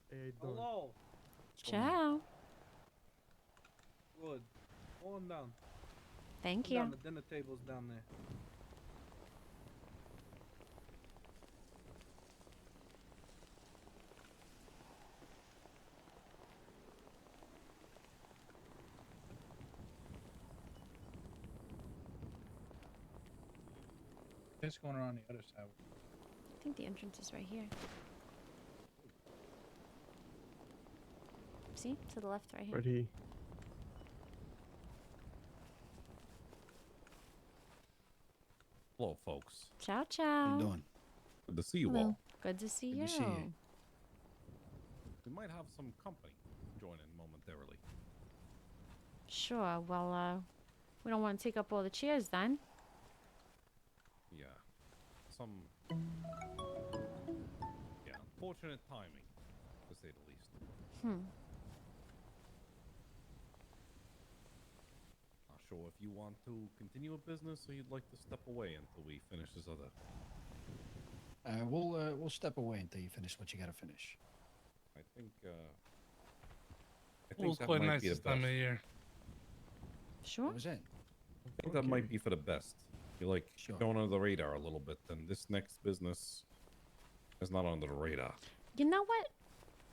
Hey, how you doing? Hello. Ciao. Good. Go on down. Thank Come down, you. the dinner table's down there. It's going around the other side. I think the entrance is right here. See? To the left, right here. Right here. Hello, folks. Ciao, How ciao. you doing? Good to see you Hello. all. Good to see Good you. to see you. We might have some company join in momentarily. Sure. Well, we don't want to take up all the chairs then. Yeah. Some. Yeah, unfortunate timing, to say the least. Hmm. Not sure if you want to continue a business or you'd like to step away until we finish this other. We'll step away until you finish what you gotta finish. I think. I think Pool's that quite might nice be the this time of best. year. Sure. What was that? I think that might be for the best. You're like Sure. going under the radar a little bit, and this next business is not under the radar. You know what?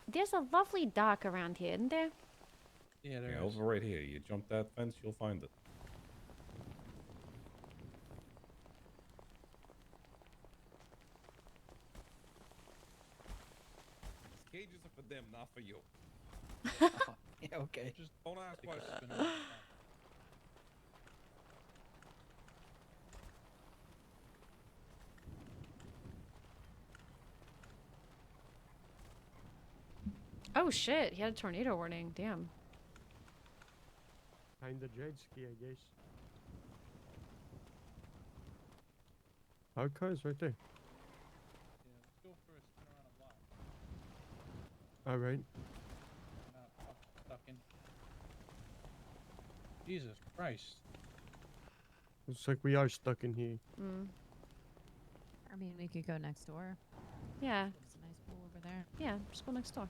There's a lovely dock around here, isn't there? Yeah, there Yeah, is. over right here. You jump that fence, you'll find it. These cages are for them, not for you. Yeah, okay. Just Don't ask take a questions. spin around. Oh shit! He had a tornado warning. Damn. Kinda jet ski, I guess. Our car's right there. Yeah, let's go for a spin around a block. Alright. Not stuck in. Jesus Christ. Looks like we are stuck in here. Mm. I mean, we could go next door. Yeah. There's a nice pool over there. Yeah. Just go next door.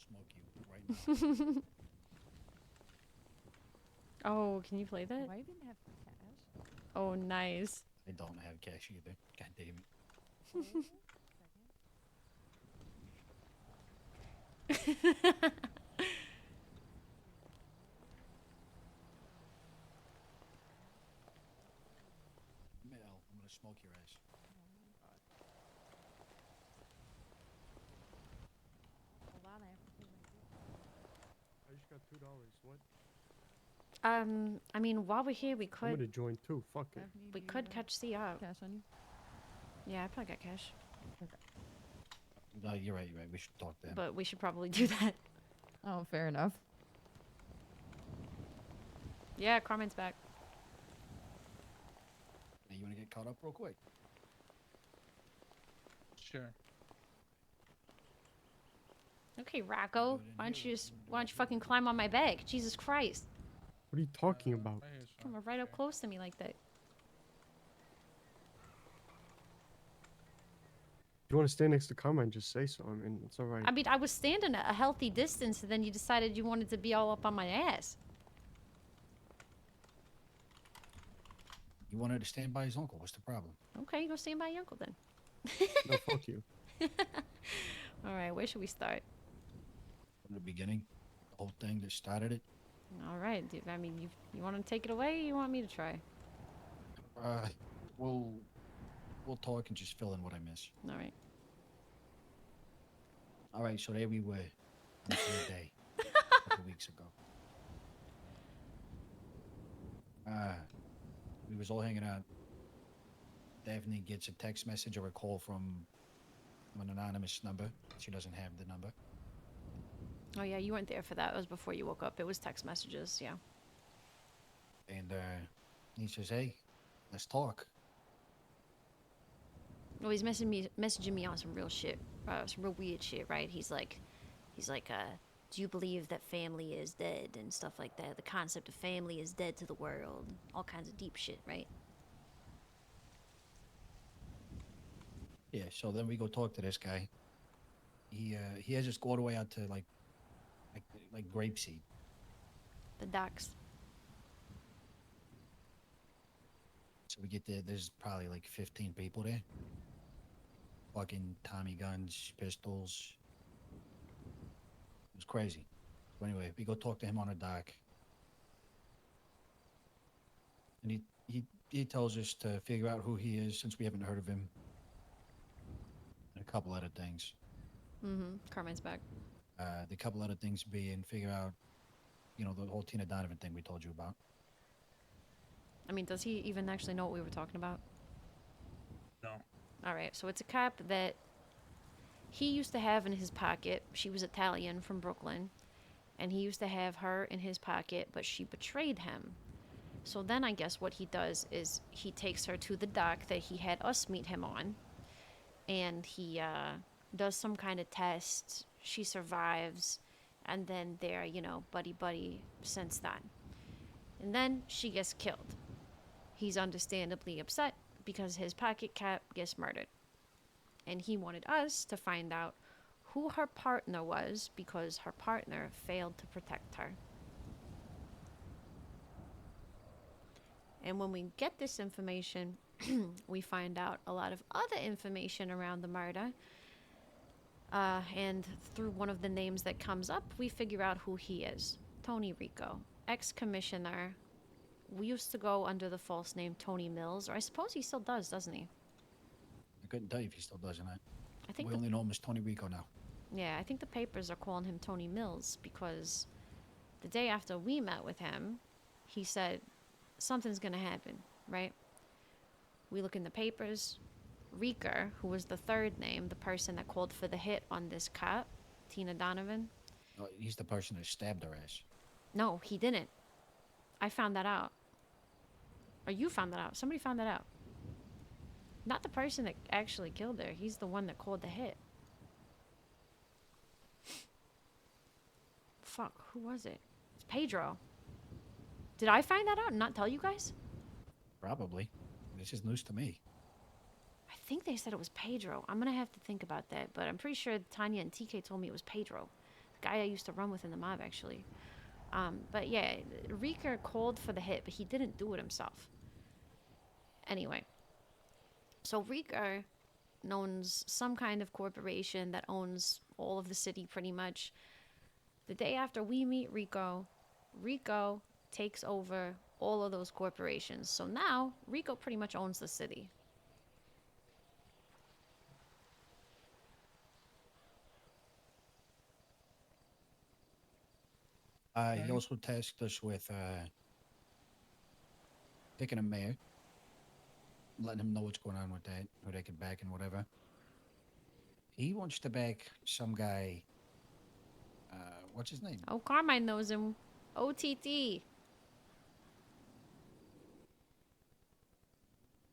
smoke you right now. Oh, can you play that? Why didn't have cash? Oh, nice. I don't have cash either. God damn it. Mel, I'm gonna smoke your ass. Hold on, I have to pay my bill. I just got $2. What? I mean, while we're here, we I'm gonna could join too. Fuck it. Daphne, we do could you catch the up. have cash on you? Yeah, I probably got cash, No, you're right. You're right. We should talk to him. but we should probably do that. Oh, fair enough. Yeah, Carmine's back. Hey, you wanna get caught up real quick? Sure. Okay, Rocco, why don't you fucking climb on my back? Jesus Christ, What are you talking about? Right here's come fine. right up close to me like that. If you want to stand next to Carmine, just say so. I mean, it's all right. I mean, I was standing at a healthy distance, and then you decided you wanted to be all up on my ass. You wanted to stand by his uncle. What's the problem? Okay, go stand by your uncle then. No, fuck you. All right, where should we start? From the beginning, the whole thing that started it. All right, dude, I mean, you want to take it away? Or you want me to try? We'll talk and just fill in what I miss. All right. All right, so there we were on the third day, a couple weeks ago. We was all hanging out. Daphne gets a text message or a call from an anonymous number. She doesn't have the number. Oh yeah, you weren't there for that. It was before you woke up. It was text messages. Yeah. And he says, "Hey, let's talk." Well, he's messaging me on some real shit, some real weird shit, right? He's like, do you believe that family is dead and stuff like that? The concept of family is dead to the world. All kinds of deep shit, right? Yeah. So then we go talk to this guy. He has us go all the way out to like Grapeseed. The docks. So we get there. There's probably like 15 people there. Fucking Tommy guns, pistols. It was crazy. So anyway, we go talk to him on a dock. And he tells us to figure out who he is since we haven't heard of him. And a couple other things. Mm-hmm. Carmine's back. The couple other things being figure out, the whole Tina Donovan thing we told you about. I mean, does he even actually know what we were talking about? No. All right, so it's a cop that he used to have in his pocket. She was Italian from Brooklyn, and he used to have her in his pocket, but she betrayed him. So then I guess what he does is he takes her to the dock that he had us meet him on, and he does some kind of test. She survives, and then they're, buddy-buddy since then. And then she gets killed. He's understandably upset because his pocket cap gets murdered. And he wanted us to find out who her partner was because her partner failed to protect her. And when we get this information, we find out a lot of other information around the murder. And through one of the names that comes up, we figure out who he is. Tony Rico, ex-commissioner. We used to go under the false name Tony Mills, or I suppose he still does, doesn't he? I couldn't tell you if he still does or not. I think we only know him as Tony Rico now. Yeah, I think the papers are calling him Tony Mills because the day after we met with him, he said, something's gonna happen, right? We look in the papers. Rika, who was the third name, the person that called for the hit on this cop, Tina Donovan. Oh, he's the person that stabbed her ass. No, he didn't. I found that out. Or you found that out. Somebody found that out. Not the person that actually killed her. He's the one that called the hit. Fuck, who was it? It's Pedro. Did I find that out and not tell you guys? Probably. This is news to me. I think they said it was Pedro. I'm gonna have to think about that, but I'm pretty sure Tanya and TK told me it was Pedro. guy I used to run with in the mob, actually. But yeah, Rico called for the hit, but he didn't do it himself. Anyway, so Rico owns some kind of corporation that owns all of the city pretty much. The day after we meet Rico, Rico takes over all of those corporations. So now Rico pretty much owns the city. He also tasked us with picking a mayor, letting him know what's going on with that, who they could back and whatever. He wants to back some guy. What's his name? Oh, Carmine knows him. OTT.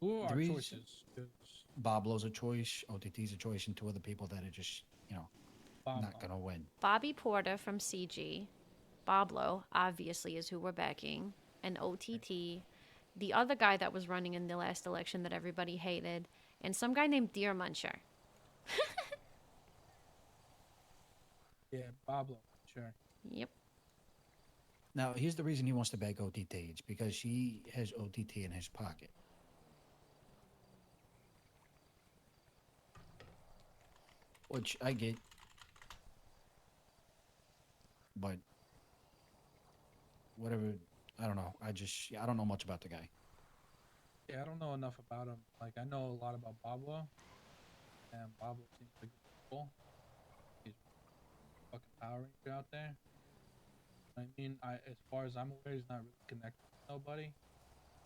Who are our Three- choices? 'Cause Pablo's a choice, OTT's a choice, and two other people that are just, not gonna win. Bobby Porter from CG. Pablo, obviously, is who we're backing. And OTT. The other guy that was running in the last election that everybody hated. And some guy named Deer Muncher. Yeah, Pablo, sure. Yep. Now, here's the reason he wants to back OTT. It's because he has OTT in his pocket. Which I get. But whatever, I don't know. I don't know much about the guy. Yeah, I don't know enough about him. Like, I know a lot about Pablo, and Pablo seems like a cool. He's a fucking Power Ranger out there. I mean, as far as I'm aware, he's not really connected with nobody.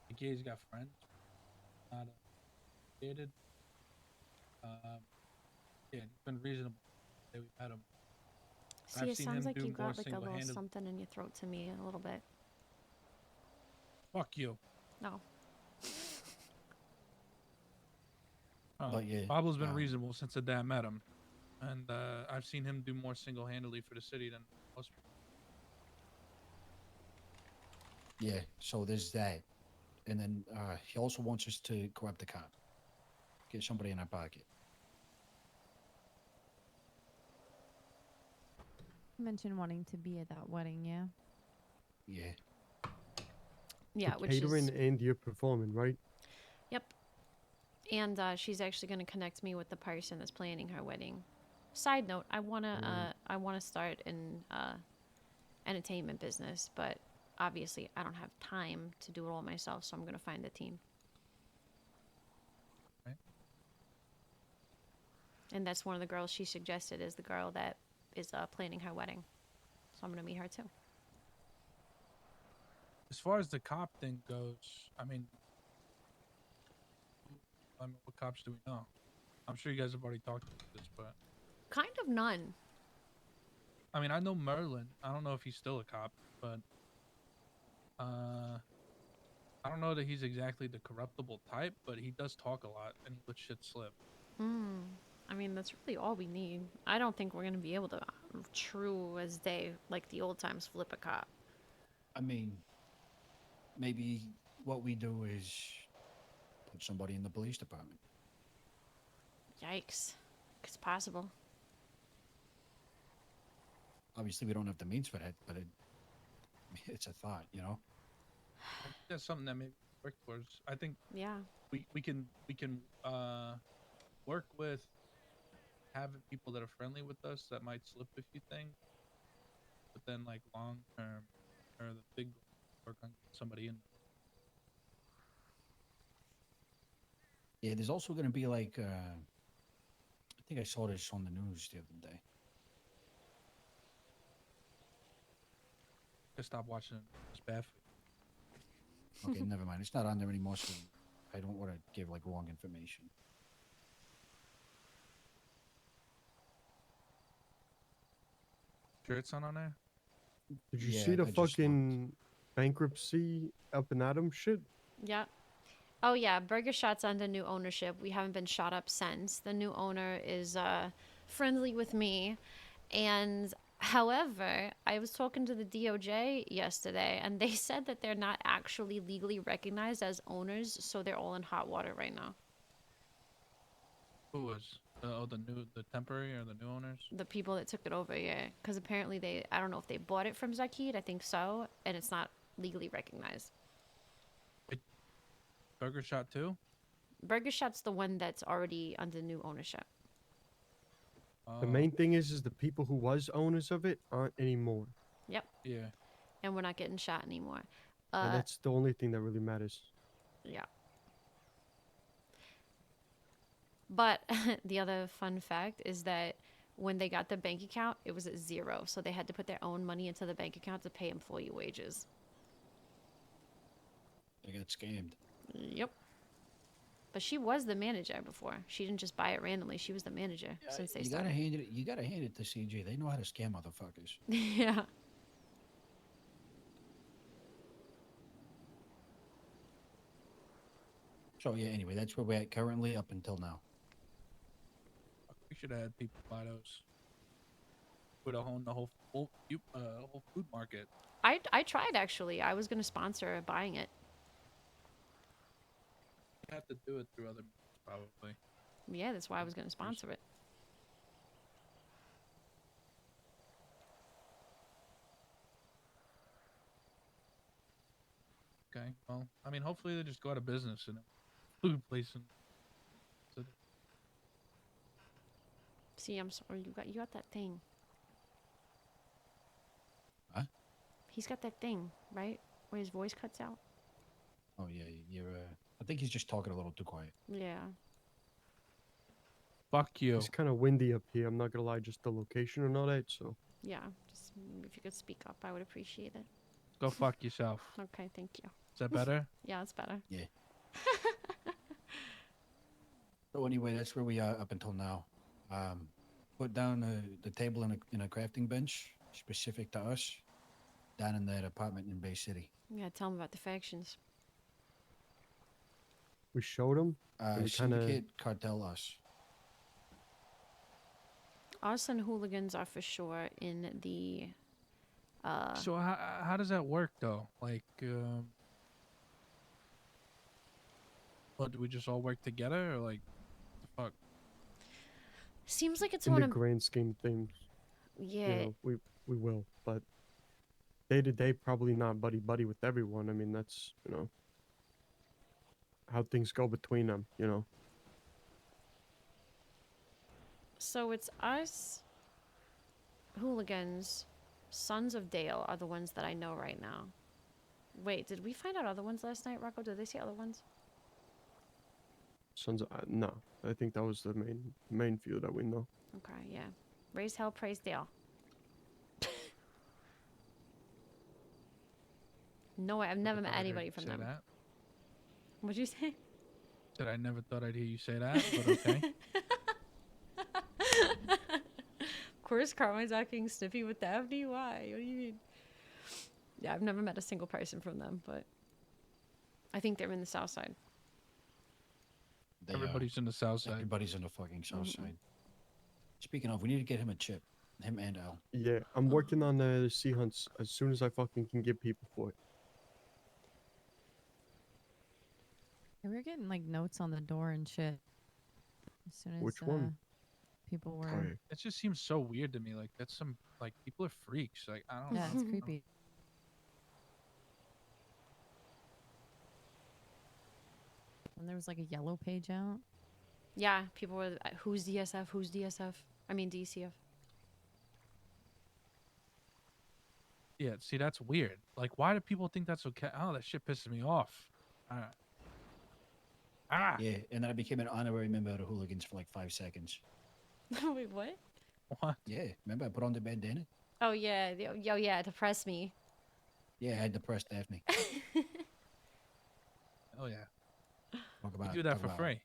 Like, yeah, he's got friends, not dated. Yeah, he's been reasonable. That we met him. See, I've it seen sounds him like do you more got like a little single-handed- something in your throat to me a little bit. Fuck you. No. But yeah, Pablo's been reasonable since the day I met him, and I've seen him do more single-handedly for the city than most people. Yeah, so there's that. And then he also wants us to corrupt the cop. Get somebody in our pocket. You mentioned wanting to be at that wedding, yeah? Yeah. Yeah, The which catering is... and you're performing, right? Yep. And she's actually going to connect me with the person that's planning her wedding. Side note, I wanna start an entertainment business, but obviously I don't have time to do it all myself, so I'm gonna find a team. Right. And that's one of the girls she suggested is the girl that is planning her wedding. So I'm gonna meet her too. As far as the cop thing goes, I mean, what cops do we know? I'm sure you guys have already talked about this, but Kind of none. I mean, I know Merlin. I don't know if he's still a cop, but I don't know that he's exactly the corruptible type, but he does talk a lot and he lets shit slip. I mean, that's really all we need. I don't think we're gonna be able to, true as day, like the old times, flip a cop. I mean, maybe what we do is put somebody in the police department. Yikes. It's possible. Obviously, we don't have the means for that, but it's a thought, you know? I think that's something that maybe we work towards. I think Yeah. we can work with having people that are friendly with us that might slip a few things, but then like long term or the big work on somebody in. Yeah, there's also going to be like, I think I saw this on the news the other day. Just stop watching it. It's bad for you. Okay, never mind. It's not on there anymore, so I don't want to give like wrong information. Sure, it's not on there. Did you Yeah, see the I just looked. fucking bankruptcy up and Adam shit? Yeah. Oh yeah, Burger Shot's under new ownership. We haven't been shot up since. The new owner is friendly with me, and however, I was talking to the DOJ yesterday, and they said that they're not actually legally recognized as owners, so they're all in hot water right now. Who was? The temporary or the new owners. The people that took it over, yeah. Because apparently I don't know if they bought it from Zakid, I think so, and it's not legally recognized. Burger Shot too. Burger Shot's the one that's already under new ownership. The main thing is the people who was owners of it aren't anymore. Yep. Yeah. And we're not getting shot anymore. And that's the only thing that really matters. Yeah. But the other fun fact is that when they got the bank account, it was at 0. So they had to put their own money into the bank account to pay employee wages. They got scammed. Yep. But she was the manager before. She didn't just buy it randomly. She was the manager since they You started. gotta hand it to CJ. They know how to scam motherfuckers. Yeah. So yeah, anyway, that's where we're at currently up until now. We should have had people buy those. Would have owned the whole food market. I tried actually. I was gonna sponsor buying it. You have to do it through other means, probably. Yeah, that's why I was gonna sponsor it. Okay. Well, I mean, hopefully they just go out of business and food place and. See, I'm sorry. You got that thing. Huh? He's got that thing, right? Where his voice cuts out. Oh yeah, you're. I think he's just talking a little too quiet. Yeah. Fuck you. It's kind of windy up here. I'm not gonna lie, just the location and all that. So. Yeah. Just if you could speak up, I would appreciate it. Go fuck yourself. Okay, thank you. Is that better? Yeah, it's better. Yeah. So anyway, that's where we are up until now. Put down the table in a crafting bench specific to us down in that apartment in Bay City. Yeah, tell him about the factions. We showed him. We Syndicate, cartel, us. Us and hooligans are for sure in the. So how does that work though? Like, what, do we just all work together or like, the fuck? Seems like it's in one the of. grand scheme of things. Yeah. You know, we will, but day to day, probably not buddy with everyone. I mean, that's how things go between them. So it's us, hooligans, Sons of Dale are the ones that I know right now. Wait, did we find out other ones last night, Rocco? Did they see other ones? Sons of no, I think that was the main few that we know. Okay, yeah. Raise hell, praise Dale. No way, I've never met anybody from them. That. What'd you say? Said I never thought I'd hear you say that, but okay. Of course, Carmine's acting snippy with Daphne. Why? What do you mean? Yeah, I've never met a single person from them, but I think they're in the South Side. Everybody's in the South Side. Everybody's in the fucking South Side. Speaking of, we need to get him a chip. Him and Al. Yeah, I'm working on the sea hunts as soon as I fucking can get people for it. Yeah, we were getting like notes on the door and shit. As soon as Which one? People were. Sorry. It just seems so weird to me. Like that's some like people are freaks. Like I don't know. Yeah, it's creepy. And there was like a yellow page out. Yeah, people were, who's DSF? Who's DSF? I mean, DCF. Yeah, see, that's weird. Like, why do people think that's okay? Oh, that shit pisses me off. Yeah, and then I became an honorary member of the hooligans for like 5 seconds. Wait, what? What? Yeah, remember I put on the bandana? Oh, yeah. Yo, yeah, to press me. Yeah, I had to press Daphne. Oh, yeah. Talk You about, do that talk for about- free.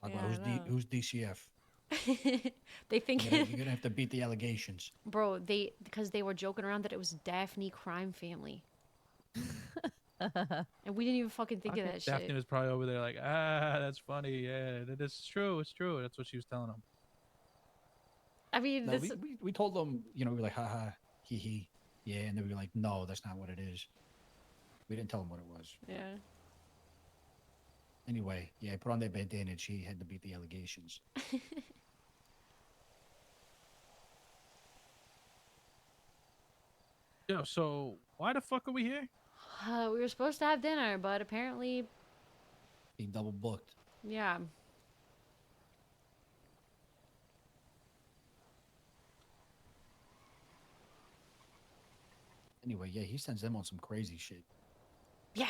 Talk Yeah, about I who's DCF. They think You're gonna have to beat the allegations. Bro, because they were joking around that it was Daphne crime family. And we didn't even fucking think of that Daphne shit. was probably over there like, that's funny. Yeah, it's true. It's true. That's what she was telling him. I mean, No, this... we told them, we were like, haha, hee hee. Yeah, and they were like, no, that's not what it is. We didn't tell them what it was. Yeah. Anyway, yeah, I put on that bandana and she had to beat the allegations. Yo, so why the fuck are we here? We were supposed to have dinner, but apparently, He double booked. yeah. Anyway, yeah, he sends them on some crazy shit. Yeah.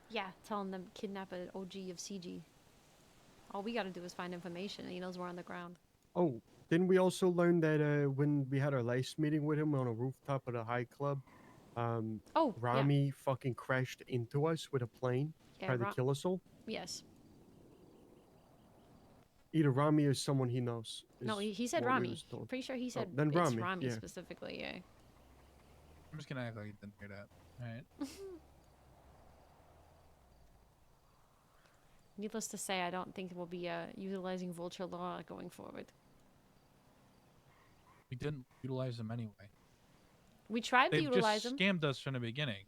Yeah, telling them kidnap an OG of CG. All we gotta do is find information, and he knows we're on the ground. Oh, didn't we also learn that when we had our last meeting with him on a rooftop at a high club, Oh, yeah. Rami fucking crashed into us with a plane, Yeah, tried to kill us all? Yes. Either Rami or someone he knows. No, is he said what we Rami. was told. Pretty sure he said then it's Rami, Rami yeah. specifically, yeah. I'm just gonna act like you didn't hear that. Alright. Needless to say, I don't think we'll be utilizing vulture law going forward. We didn't utilize them anyway. We tried to They've utilize just them. scammed us from the beginning.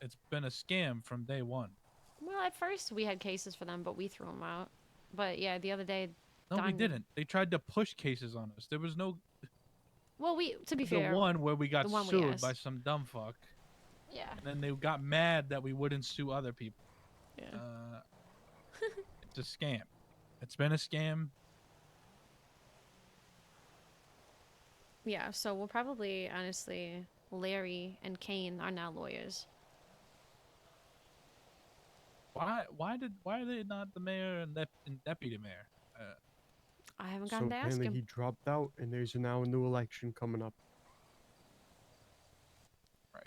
It's been a scam from day one. Well, at first we had cases for them, but we threw them out. But yeah, the other day. No, we Don- didn't. They tried to push cases on us. There was no. Well, to be The fair. one where we got the one we sued asked. by some dumb fuck. Yeah. And then they got mad that we wouldn't sue other people. Yeah. It's a scam. It's been a scam. Yeah, so we'll probably, honestly, Larry and Kane are now lawyers. Why are they not the mayor and deputy mayor? I haven't So gotten to ask apparently him. he dropped out, and there's now a new election coming up. Right.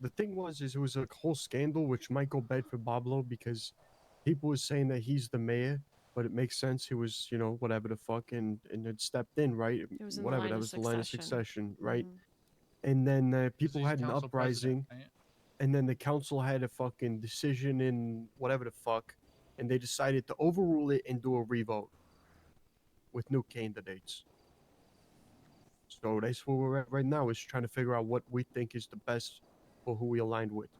The thing was, it was a whole scandal which might go bad for Pablo because people were saying that he's the mayor, but it makes sense. He was, whatever the fuck, and had stepped in, right? It was in the Whatever, line that of was the line of succession. succession, right? Mhm. And then 'Cause people he's had an council president, uprising, right? and then the council had a fucking decision in whatever the fuck, and they decided to overrule it and do a revote with new candidates. So that's where we're at right now, is trying to figure out what we think is the best for who we aligned with.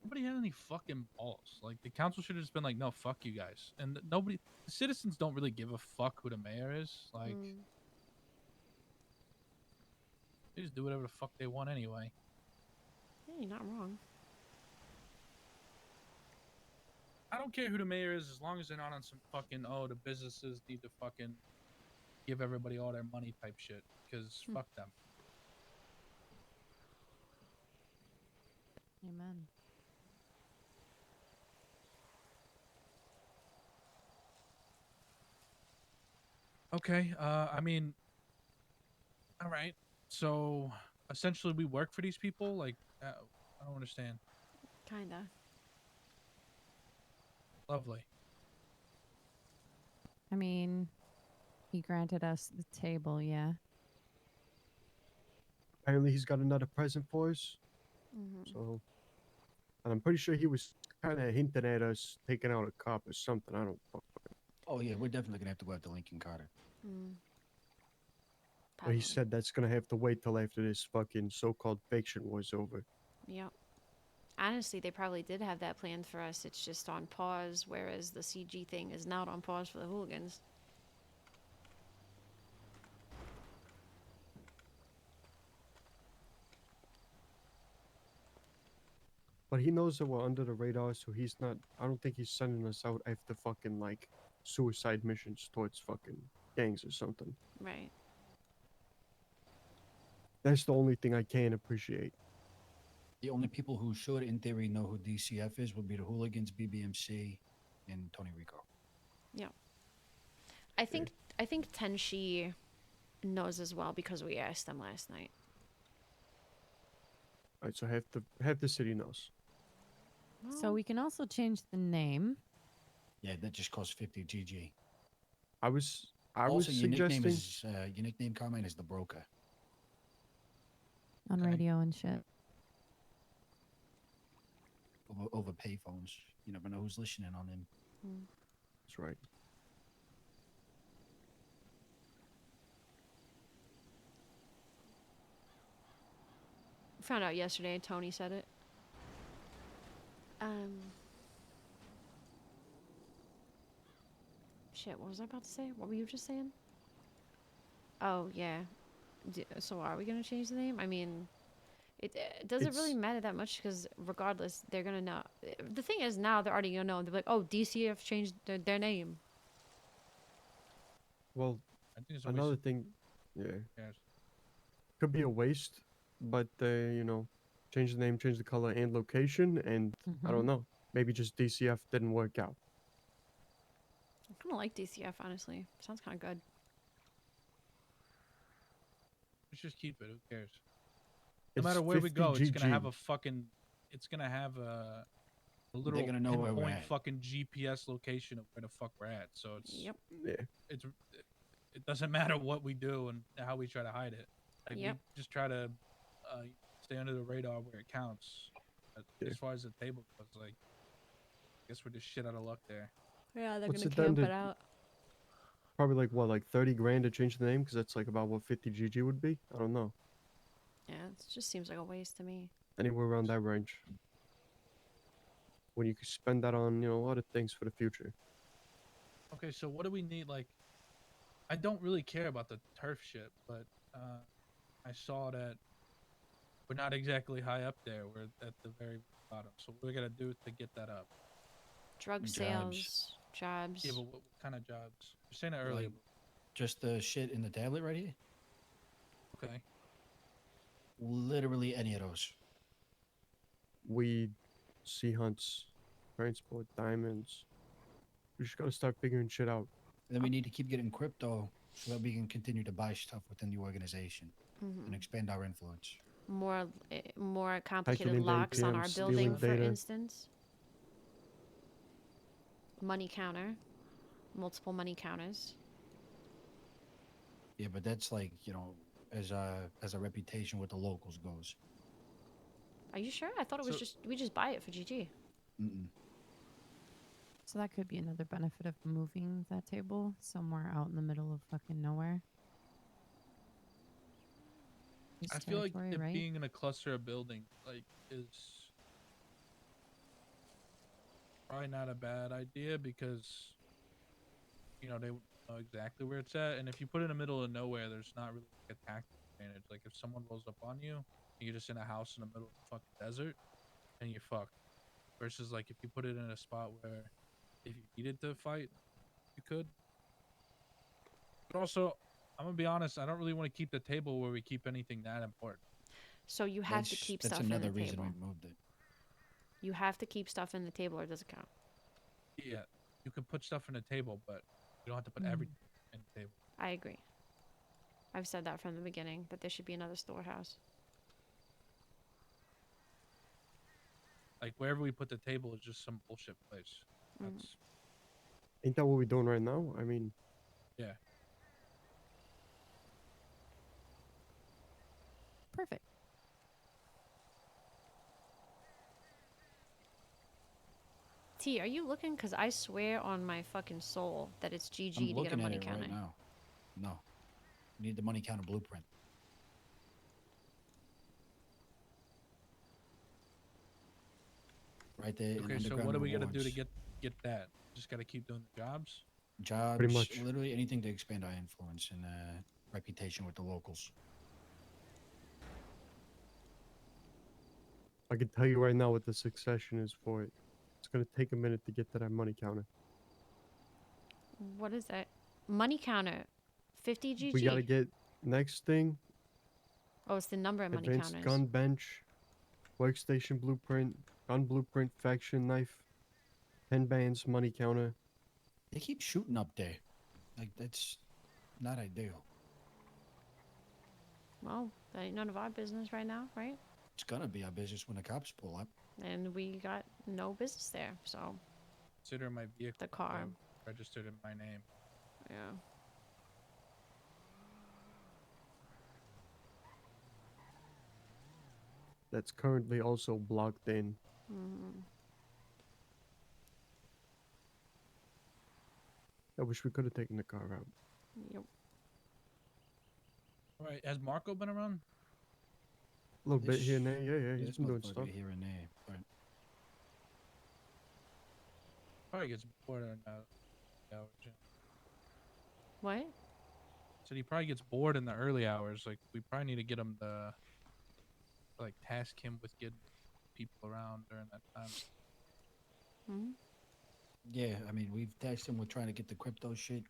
Nobody had any fucking balls. Like, the council should have just been like, no, fuck you guys. And the citizens don't really give a fuck who the mayor is. Like, they just do whatever the fuck they want anyway. Yeah, you're not wrong. I don't care who the mayor is as long as they're not on some fucking, the businesses need to fucking give everybody all their money type shit. Because fuck them. Amen. Okay, I mean, all right. So, essentially, we work for these people? Like, I don't understand. Kinda. Lovely. I mean, he granted us the table, yeah. Apparently he's got another present for us. Mhm. So, and I'm pretty sure he was kind of hinting at us taking out a cop or something. I don't fuck. Oh yeah, we're definitely gonna have to go after Lincoln Carter. But he said that's gonna have to wait till after this fucking so-called fiction was over. Yep. Honestly, they probably did have that planned for us. It's just on pause, whereas the CG thing is not on pause for the hooligans. But he knows that we're under the radar, so he's not. I don't think he's sending us out after fucking like suicide missions towards fucking gangs or something. Right. That's the only thing I can appreciate. The only people who should, in theory, know who DCF is would be the hooligans, BBMC, and Tony Rico. Yeah. I think Tenshi knows as well because we asked them last night. Alright, so half the city knows. So we can also change the name. Yeah, that just costs 50 GG. I was Also, your suggesting. nickname is your nickname, Carmine, is the broker. On radio and shit. Over payphones. You never know who's listening on them. That's right. Found out yesterday. Tony said it. Shit, what was I about to say? What were you just saying? Oh, yeah. So are we going to change the name? I mean, It doesn't really It's- matter that much because regardless, they're gonna know. The thing is, now they're already gonna know. They're like, oh, DCF changed their name. Well, I think it's a waste another of thing, yeah, cares. could be a waste, but they, change the name, change the color and location, and I don't know, maybe just DCF didn't work out. I kind of like DCF, honestly. Sounds kind of good. Let's just keep it. Who cares? No It's matter where we 50 go, it's gonna have GG. a fucking. It's gonna have a little They're gonna know where we're pinpoint at. fucking GPS location of where the fuck we're at. So it's Yep. Yeah. it doesn't matter what we do and how we try to hide it. Like Yep. we just try to stay under the radar where it counts. Yeah. As far as the table goes, like, I guess we're just shit out of luck there. Yeah, they're What's gonna it done camp it to- out. Probably like what, like 30 grand to change the name, because that's like about what 50 GG would be. I don't know, Yeah, it just seems like a waste to me. anywhere around that range. When you could spend that on, a lot of things for the future. Okay, so what do we need? Like, I don't really care about the turf shit, but I saw that we're not exactly high up there. We're at the very bottom. So what we gotta do to get that up? Drug Jobs. sales, jobs. Yeah, but what kind of jobs? You're saying it earlier. Like, just the shit in the tablet right here. Okay. Literally any of those. Weed, sea hunts, transport, diamonds. We just gotta start figuring shit out. And then we need to keep getting crypto so that we can continue to buy stuff within the organization and expand our influence. More complicated into locks on our ATMs, building, stealing for data. instance. Money counter. Multiple money counters. Yeah, but that's like, as a reputation with the locals goes. Are you sure? I thought it was we just buy it for GG. Mm-mm. So that could be another benefit of moving that table somewhere out in the middle of fucking nowhere. I feel like Territory, it right? being in a cluster of buildings is probably not a bad idea because they know exactly where it's at, and if you put it in the middle of nowhere, there's not really like a tactical advantage. Like if someone rolls up on you, and you're just in a house in the middle of the fucking desert, and you're fucked. Versus like if you put it in a spot where if you needed to fight, you could. But also, I'm gonna be honest, I don't really want to keep the table where we keep anything that important. So you have to keep stuff in the That's another reason table. we moved it. You have to keep stuff in the table or does it count? Yeah, you can put stuff in the table, but you don't have to put everything in the table. I agree. I've said that from the beginning, that there should be another storehouse. Like wherever we put the table is just some bullshit place. That's Ain't that what we're doing right now? I mean, yeah. Perfect. T, are you looking? Because I swear on my fucking soul that it's GG I'm to get a looking at money it counter. right now. No. We need the money counter blueprint. Right there. in Okay, so underground what are we gonna do to rewards. get that? Just gotta keep doing the jobs. Jobs, much. literally anything to expand our influence and reputation with the locals. I can tell you right now what the succession is for it. It's gonna take a minute to get to that money counter. What is that? Money counter. 50 GG. We gotta get next thing. Oh, it's the number of money Advanced counters. gun bench, workstation blueprint, gun blueprint, faction knife, 10 bands, money counter. They keep shooting up there. Like, that's not ideal. Well, that ain't none of our business right now, right? It's gonna be our business when the cops pull up. And we got no business there, so Consider my vehicle the car. registered in my name. Yeah. That's currently also blocked in. I wish we could have taken the car out. Yep. All right, has Marco been around? A little bit here and there. Yeah, he's This been doing motherfucker stuff. here and there. But Probably gets bored in the hours. Yeah. What? Said he probably gets bored in the early hours. Like we probably need to get him to like task him with getting people around during that time. Hmm? Yeah, I mean, we've tasked him with trying to get the crypto shit.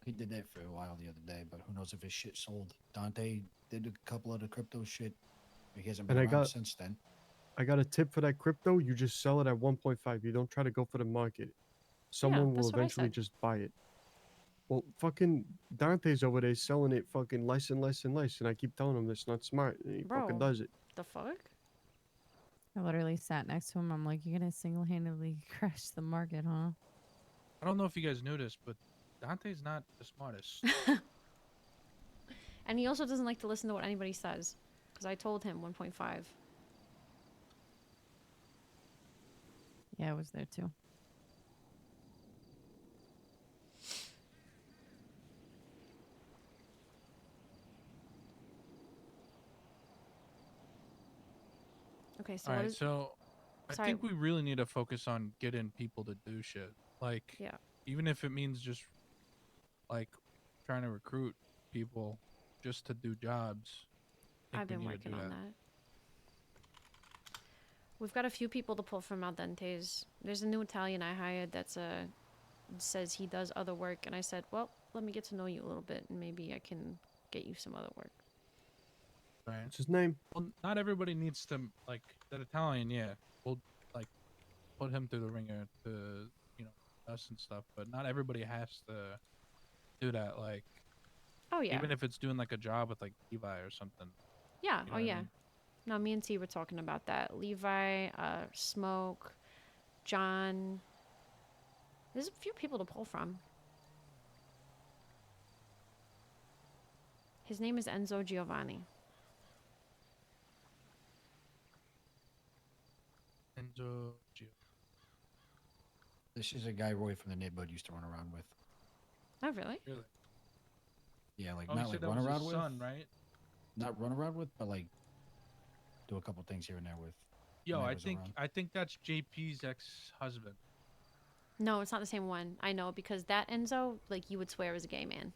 He did that for a while the other day, but who knows if his shit sold. Dante did a couple of the crypto shit. He hasn't been And around since then. I got a tip for that crypto. You just sell it at 1.5. You don't try to go for the market. Someone will that's what I eventually said. just buy it. Well, fucking Dante's over there selling it fucking less and less and less, and I keep telling him that's not smart, and he fucking Bro, does it. the fuck? I literally sat next to him. I'm like, you're gonna single-handedly crash the market, huh? I don't know if you guys knew this, but Dante's not the smartest. And he also doesn't like to listen to what anybody says. Because I told him 1.5. Yeah, I was there too. Okay, so All what right, is... so I Sorry. think we really need to focus on getting people to do shit. Like, Yeah. even if it means just like trying to recruit people just to do jobs. I think I've been we need to working do on that. We've got a few people to pull from Al Dentes. There's a new Italian I hired that's says he does other work, and I said, well, let me get to know you a little bit, and maybe I can get you some other work. Right. What's his name? Well, not everybody needs to like that Italian. Yeah, we'll like put him through the ringer to us and stuff. But not everybody has to do that. Like, Oh, yeah. even if it's doing like a job with like Levi or something. Yeah, You know oh what I yeah. mean? No, me and T were talking about that. Levi, Smoke, John. There's a few people to pull from. His name is Enzo Giovanni. Enzo. This is a guy Roy from the neighborhood used to run around with. Oh, really? Really? Yeah, like Oh, not you like said that run was around his with. son, right? Not run around with, but like do a couple things here and there with. Yo, when I was think around. that's JP's ex-husband. No, it's not the same one. I know, because that Enzo, like, you would swear is a gay man.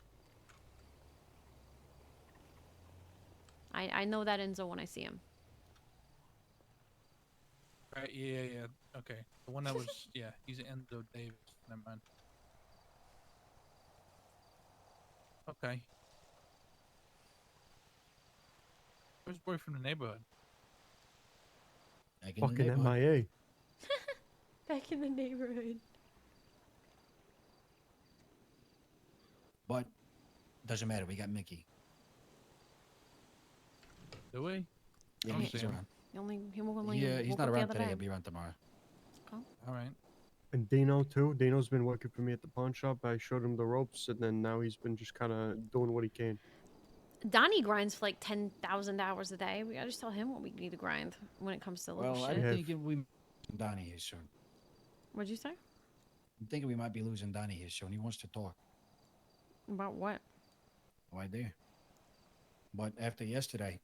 I know that Enzo when I see him. Right? Yeah. Okay, the one that was yeah, he's Enzo Davis. Never mind. Okay. Where's boy from the neighborhood? Back in the Fucking neighborhood. MIA. Back in the neighborhood. But doesn't matter. We got Mickey. Do we? Yeah, I don't Mickey's see him. around. He only Yeah, he's woke not up the around other today. day. He'll be around tomorrow. All right. And Dino too. Dino's been working for me at the pawn shop. I showed him the ropes, and then now he's been just kind of doing what he can. Donnie grinds for like 10,000 hours a day. We gotta just tell him what we need to grind when it comes to little Well, shit. I'm thinking we Donnie here soon. What'd you say? I'm thinking we might be losing Donnie here soon. He wants to talk. About what? No idea. But after yesterday,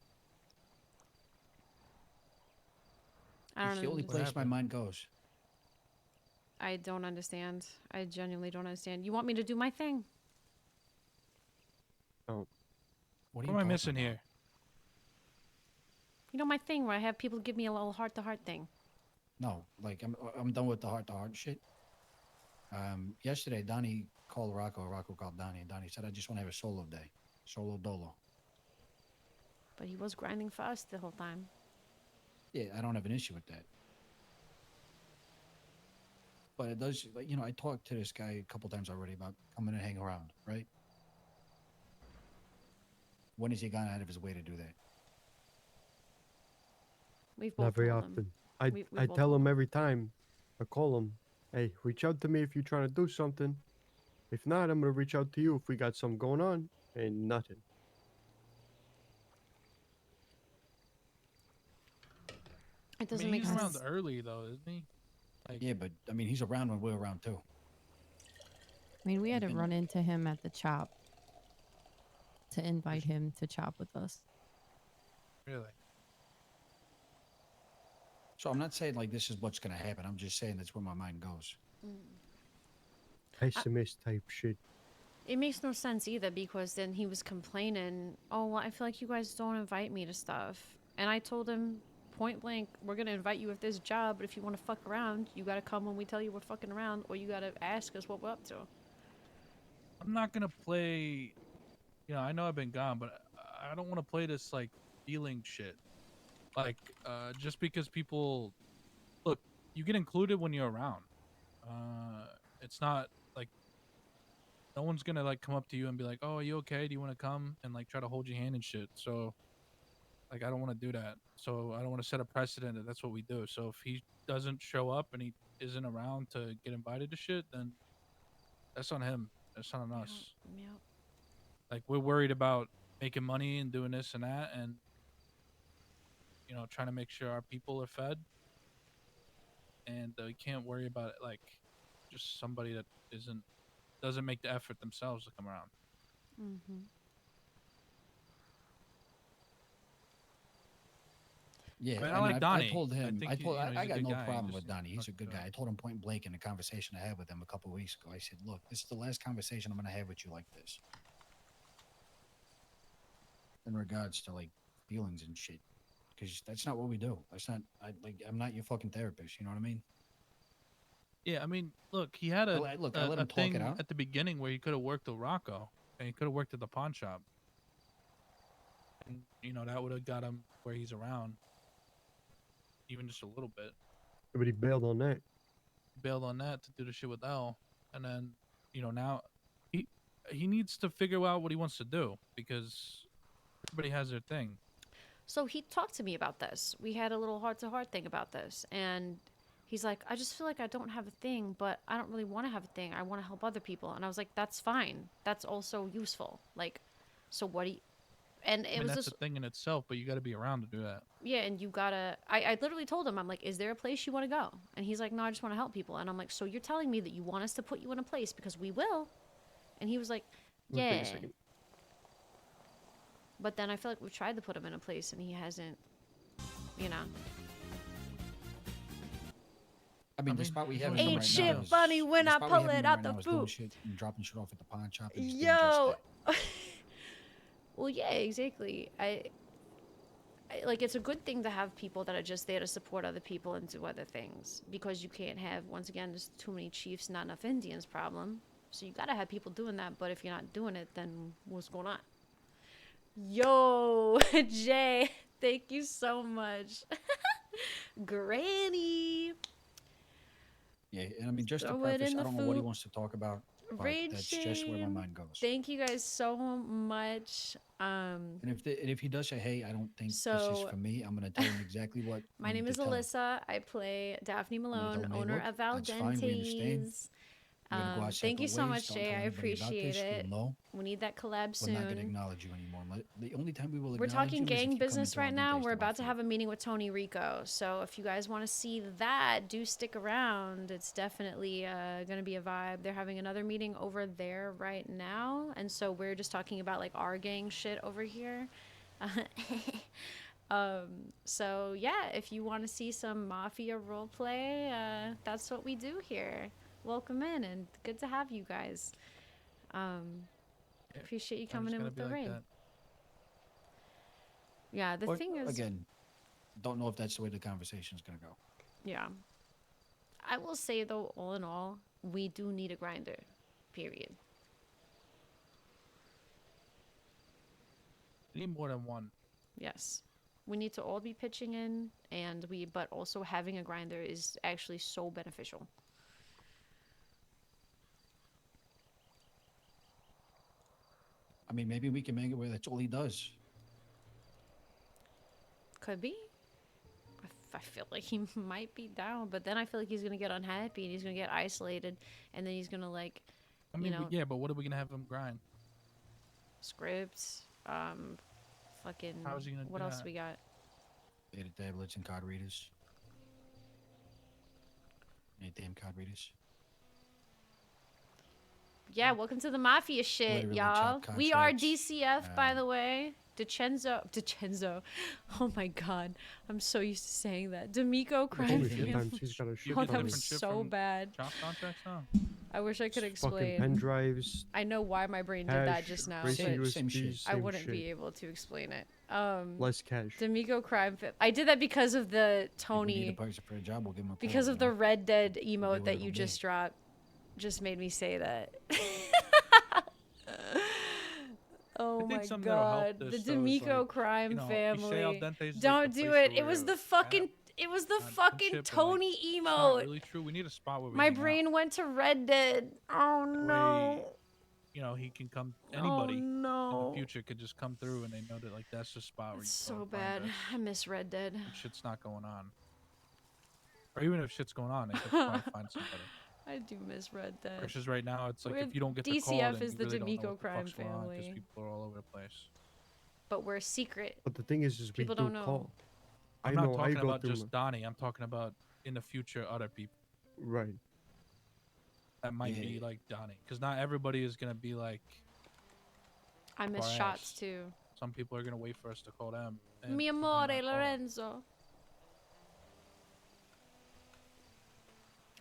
I it's don't the only understand. place my mind goes. I don't understand. I genuinely don't understand. You want me to do my thing? Oh. What am I missing here? You know my thing where I have people give me a little heart-to-heart thing. No, like I'm done with the heart-to-heart shit. Yesterday, Donnie called Rocco. Rocco called Donnie, and Donnie said, "I just want to have a solo day, solo dolo." But he was grinding for us the whole time. Yeah, I don't have an issue with that. But it does, like, I talked to this guy a couple times already about coming and hang around, right? When has he gone out of his way to do that? We've both Not very told him. often. We've I both tell told him every time. I call him. Hey, reach out to me if you're trying to do something. If not, I'm gonna reach out to you if we got something going on. Ain't nothing. It doesn't I mean, make he's sense. around early though, isn't he? Like, Yeah, but I mean, he's around when we're around too. I mean, we had to run into him at the chop to invite him to chop with us. Really? So I'm not saying like this is what's gonna happen. I'm just saying that's where my mind goes. Pessimist type shit. It makes no sense either because then he was complaining, oh, well, I feel like you guys don't invite me to stuff. And I told him point blank, we're gonna invite you with this job, but if you want to fuck around, you gotta come when we tell you we're fucking around, or you gotta ask us what we're up to. I'm not gonna play. You know, I know I've been gone, but I don't want to play this like feeling shit. Like, just because people look, you get included when you're around. It's not like no one's gonna like come up to you and be like, "Oh, are you okay? Do you want to come?" and like try to hold your hand and shit. So, like, I don't want to do that. So I don't want to set a precedent that that's what we do. So if he doesn't show up and he isn't around to get invited to shit, then that's on him. That's not on us. Yep. Like, we're worried about making money and doing this and that, and you know, trying to make sure our people are fed. And we can't worry about it like just somebody that doesn't make the effort themselves to come around. Mm-hmm. Yeah, I I like mean, Donnie. I told him. think I he- told. you know, I he's a got good no guy. He problem just with needs to Donnie. He's a fuck good it guy. up. I told him point blank in a conversation I had with him a couple of weeks ago. I said, "Look, this is the last conversation I'm going to have with you like this, in regards to like feelings and shit, because that's not what we do. That's not. I'm not your fucking therapist. You know what I mean? Yeah, I mean, look, he had I a let a him talk thing it out. at the beginning where he could have worked with Rocco, and he could have worked at the pawn shop, and you know that would have got him where he's around, even just a little bit. But he bailed on that. Bailed on that to do the shit with L, and then you know now he needs to figure out what he wants to do because everybody has their thing. So he talked to me about this. We had a little heart-to-heart thing about this, and he's like, I just feel like I don't have a thing, but I don't really want to have a thing. I want to help other people. And I was like, that's fine. That's also useful. Like, so what do you... And I it mean, was that's just... a thing in itself, but you got to be around to do that. Yeah, and you gotta... I literally told him, I'm like, is there a place you want to go? And he's like, no, I just want to help people. And I'm like, so you're telling me that you want us to put you in a place because we will? And he was like, Wait yeah. a second. But then I feel like we've tried to put him in a place and he hasn't, you know. I mean, the spot we have him Ain't right shit now is, funny when the I spot we pull have him it in out right the now is doing boot. shit and dropping shit off at the pawn shop. And he's doing just Yo. that. Well, yeah, exactly. I like, it's a good thing to have people that are just there to support other people and do other things, because you can't have, once again, there's too many chiefs, not enough Indians problem. So you gotta have people doing that, but if you're not doing it, then what's going on? Yo, Jay, thank you so much. Granny. Yeah, and I mean, just to Throw it preface, in I the don't know what he food. wants to talk about, but Raid that's just where my shame. mind goes. Thank you guys so much. And if he does say, "Hey, I don't think this is So- for me," I'm gonna tell him exactly what. My I need name to is tell him. Alyssa. I play Daphne tell Malone, him, "Hey, owner look, of Val that's fine, we understand. Dentes. We're gonna go our Thank you separate so ways. much, Don't Jay. tell I anybody about appreciate this. it. We'll know. We need that collab We're not gonna soon. acknowledge you anymore. The only time we will We're acknowledge talking you is if gang you come business into our right now. Dentes We're to about to offer have a meeting with Tony Rico. So if you guys want to see that, do stick around. It's definitely going to be a vibe. They're having another meeting over there right now. And so we're just talking about like our gang shit over here. So yeah, if you want to see some mafia roleplay, that's what we do here. Welcome in, and good to have you guys. Appreciate you coming in with the raid. Yeah, the But thing is, again, don't know if that's the way the conversation is gonna go. yeah, I will say though, all in all, we do need a grinder. Period. We need more than one. Yes. We need to all be pitching in, but also having a grinder is actually so beneficial. I mean, maybe we can make it where that's all he does. Could be. I feel like he might be down, but then I feel like he's gonna get unhappy and he's gonna get isolated, and then he's gonna like, I mean, you know, yeah, but what are we gonna have him grind? scripts, fucking. How is he gonna what do else that? we got? Data tablets and card readers. Any damn card readers. Yeah, welcome to the mafia shit, Literally y'all. chop We are contracts, DCF, by the way. DiCenzo. Oh my god. I'm so used to saying that. D'Amico Holy crime shit, fam. times he's got a shit Oh, ton that of was shit so from bad. Chop contracts now? I wish I could Fucking explain. pen drives. I know why my brain did that hash, just now, racing but USBs, same shit. I same wouldn't shit. be able to explain it. Less cash. D'Amico crime. I did that because of the If we need a Tony. person for a job, we'll give him a call, Because you of the know? Red Dead Could be emote what that it'll you be. just dropped. Just made me say that. Oh I think my something that'll help god. this, The though, is, D'Amico like, crime you know, we say Al family. Dentes is, like, Don't the do place it. to It was wear the cap fucking it was the and fucking shit, but, like, Tony it's not emote. really true. We need a spot where we My hang out. brain went to Red Dead. Oh That no. way, you know, he can come. Oh Anybody in no. the future could just come through, and they know that like that's the spot where you It's go so and find bad. us I miss Red Dead. when shit's not going on. Or even if shit's going on, they could probably find somebody. I do miss Red Dead. Versus right now, it's like We're if you don't get the call, DCF then is you the really don't know D'Amico what the crime fuck's going on because family. people are all over the place. But we're secret. But the thing is we People do don't know. call. I'm I not know I talking go about through just Donnie. I'm talking about in the future other people right. that might be like Donnie, because not everybody is gonna be like. I miss our shots ass. too. Some people are gonna wait for us to call them. and Mi we might amore, not call 'em. Lorenzo.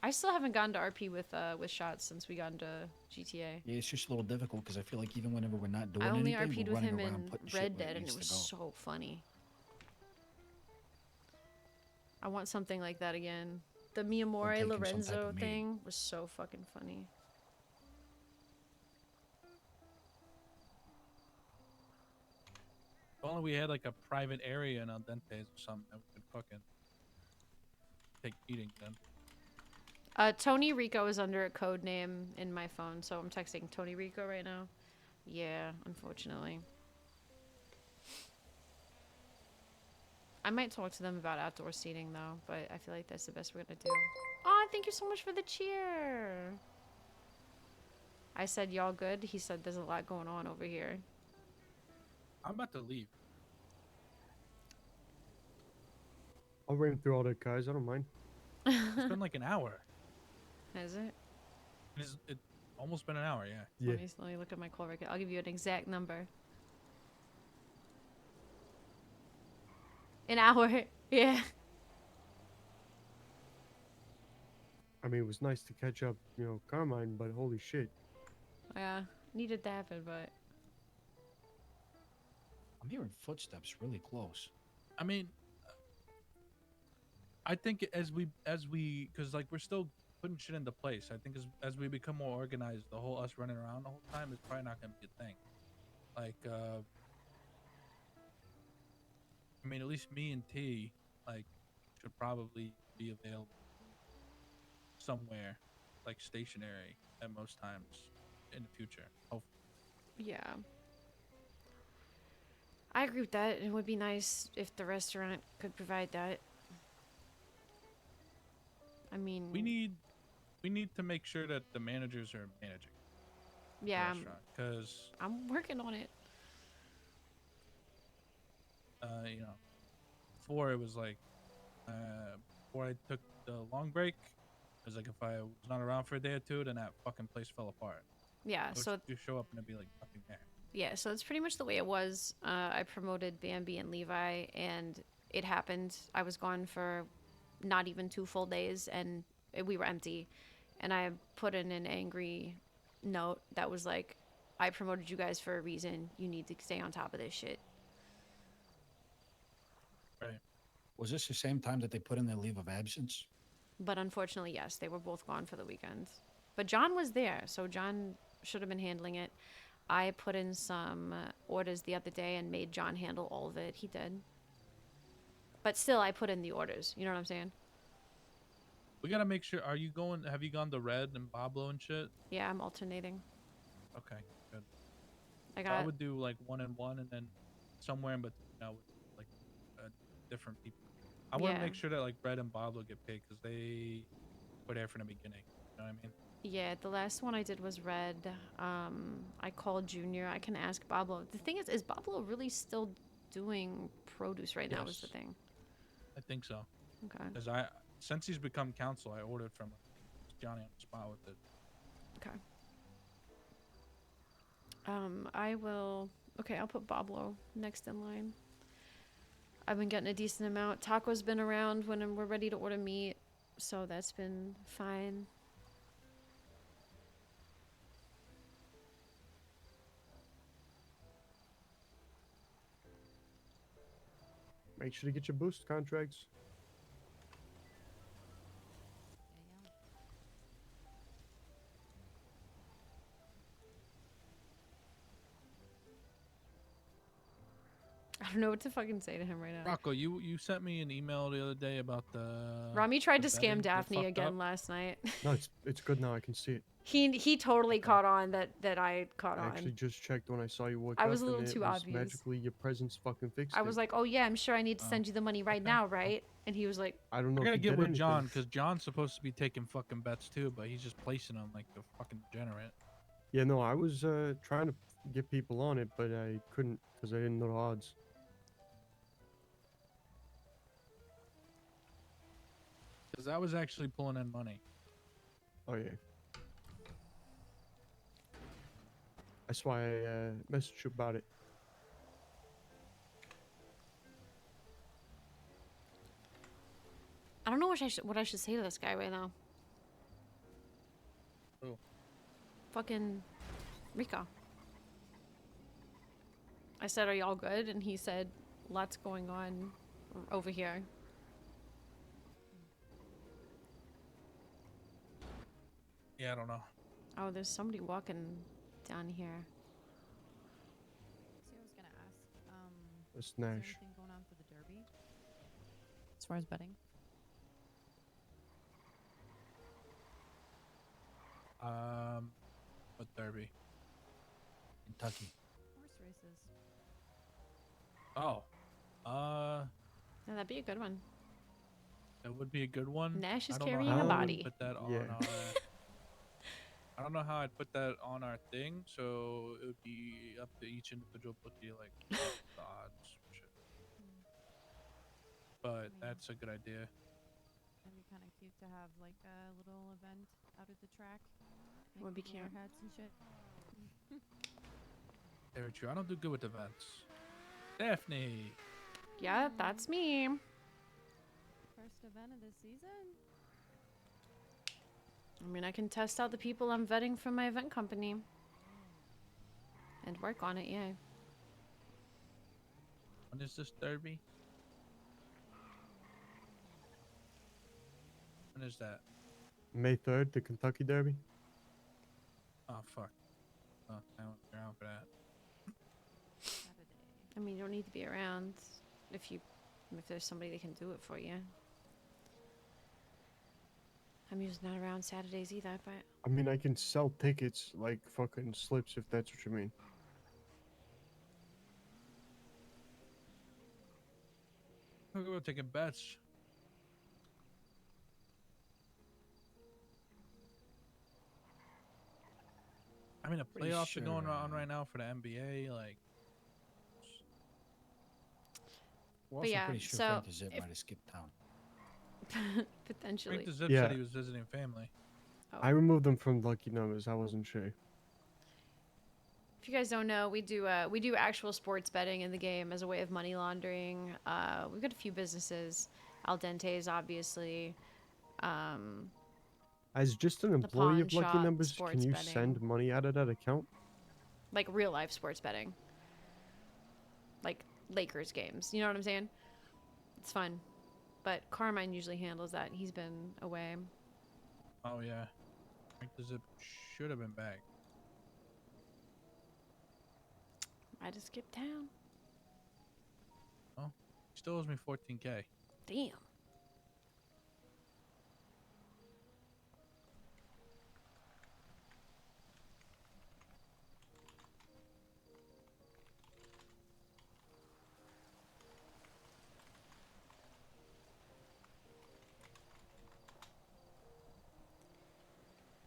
I still haven't gotten to RP with shots since we got into GTA. Yeah, it's just a little difficult because I feel like even whenever we're not doing I only anything, RP'd we're with running him around in putting shit Red where Dead, and needs it was to go. so funny. I want something like that again. The Mi Amore taking some type Lorenzo of meeting. thing was so fucking funny. If only we had like a private area in Al Dentes or something that we could fucking take meetings in. Tony Rico is under a code name in my phone, so I'm texting Tony Rico right now. Yeah, unfortunately. I might talk to them about outdoor seating though, but I feel like that's the best we're gonna do. Oh, thank you so much for the cheer. I said y'all good. He said there's a lot going on over here. I'm about to leave. I'll ram through all the cars. I don't mind. It's been like an hour. Is it? It's almost been an hour, yeah. Yeah. Let me look at my call record. I'll give you an exact number. An hour. Yeah. I mean, it was nice to catch up, you know, Carmine, but holy shit. Yeah. Needed to happen, but I'm hearing footsteps really close. I mean, I think as we, because like we're still putting shit into place. I think as we become more organized, the whole us running around the whole time is probably not gonna be a thing. Like, I mean, at least me and T, like, should probably be available somewhere, like stationary at most times in the future. Hopefully. yeah. I agree with that. It would be nice if the restaurant could provide that. I mean, We need to make sure that the managers are managing the yeah, restaurant, because I'm working on it. you know, before it was like, before I took the long break, it was like if I was not around for a day or two, then that fucking place fell apart. Yeah, so you show up and it'd be like nothing there. yeah, so it's pretty much the way it was. I promoted Bambi and Levi, and it happened. I was gone for not even 2 full days, and we were empty. And I put in an angry note that was like, I promoted you guys for a reason. You need to stay on top of this shit. Right. Was this the same time that they put in their leave of absence? But unfortunately, yes, they were both gone for the weekend. But John was there, so John should have been handling it. I put in some orders the other day and made John handle all of it. He did. But still, I put in the orders. You know what I'm saying? We gotta make sure. Are you going? Have you gone to Red and Pablo and shit? Yeah, I'm alternating. Okay, good. I So got. I would do like 1 and 1, and then somewhere in between, like different people. I want to Yeah. make sure that like Red and Pablo get paid because they were there from the beginning. You know what I mean? Yeah, the last one I did was Red. I called Junior. I can ask Pablo. The thing is Pablo really still doing produce right now? Is the Yes. thing. I think so. Okay. Because since he's become counsel, I ordered from Johnny on the spot with it. Okay. I will. Okay, I'll put Pablo next in line. I've been getting a decent amount. Taco's been around when we're ready to order meat, so that's been fine. make sure to get your boost contracts. Yeah. I don't know what to fucking say to him right now. Rocco, you sent me an email the other day about the. Rami tried the to betting scam get Daphne fucked again up. last night. No, it's good now. I can see it. He totally caught on that I caught I on. actually just checked when I saw you walk I up, was a and little then too it was obvious. magically your presence fucking fixed I it. was like, oh yeah, I'm sure I need to Oh, send you the money right okay. now, right? And he was like, I don't know I if gotta you get did with anything. John because John's supposed to be taking fucking bets too, but he's just placing them like a fucking degenerate. Yeah, no, I was trying to get people on it, but I couldn't because I didn't know the odds. Because I was actually pulling in money. Oh yeah. That's why I messaged you about it. I don't know what I should say to this guy right now. Who? Fucking Rico. I said, are y'all good? And he said, lots going on over here. Yeah, I don't know. Oh, there's somebody walking down here. See, I was gonna ask. That's Is there Nash. anything going on for the derby? As far as betting? What derby? Kentucky. Horse races. Oh, Yeah, that'd be a good one. that would be a good one. Nash is I don't know carrying how a I would body. Put that on Yeah. our. I don't know how I'd put that on our thing, so it would be up to each individual bookie, like the odds and shit. But that's a good idea. That'd be kind of cute to have like a little event out at the track. Would be cooler cute. hats and shit. Very true. I don't do good with events. Daphne. Yeah, that's me. First event of the season. I mean, I can test out the people I'm vetting from my event company. And work on it, yeah. When is this derby? When is that? May 3rd, the Kentucky Derby. Oh fuck. Oh, I won't be around for that. Saturday. I mean, you don't need to be around if there's somebody that can do it for you. I'm usually not around Saturdays either, but I mean, I can sell tickets like fucking slips if that's what you mean. We're taking bets. I mean, the Pretty playoffs are going sure, on right now for the NBA. Like, We're But also yeah, pretty sure so Frank the Zip if- might have skipped town. potentially. Frank the Zip Yeah. said he was visiting family. I removed them from lucky numbers. I wasn't sure. If you guys don't know, we do actual sports betting in the game as a way of money laundering. We've got a few businesses, Al Dentes, obviously. As just an The employee pawn of Lucky shop, Numbers, sports can you betting. send money out of that account? Like real life sports betting. Like Lakers games. You know what I'm saying? It's fun. But Carmine usually handles that. He's been away. Oh yeah, Frank the Zip should have been back. I just skipped town. Oh, he still owes me 14K. Damn.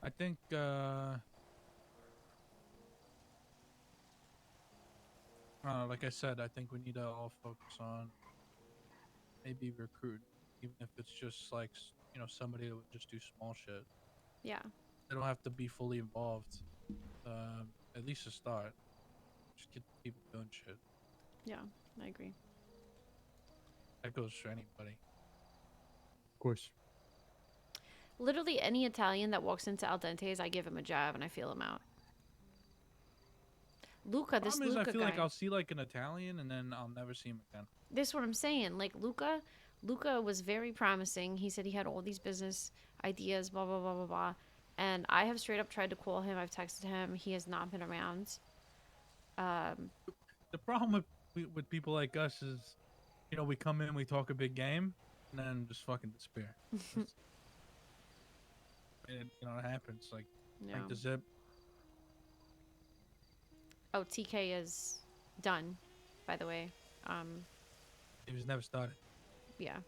I think like I said, I think we need to all focus on maybe recruit, even if it's just like somebody that would just do small shit. Yeah. They don't have to be fully involved. At least to start, just get people doing shit. Yeah, I agree. That goes for anybody. Of course. Literally any Italian that walks into Al Dente's, I give him a job and I feel him out. Luca, this Problem is, I Luca feel guy. like I'll see like an Italian and then I'll never see him again. This is what I'm saying. Like Luca was very promising. He said he had all these business ideas, blah blah blah blah blah. And I have straight up tried to call him. I've texted him. He has not been around. The problem with people like us is, you know, we come in, we talk a big game, and then just fucking despair. It happens. Like, Yeah. the zip. Oh, TK is done, by the way. It was never started. Yeah.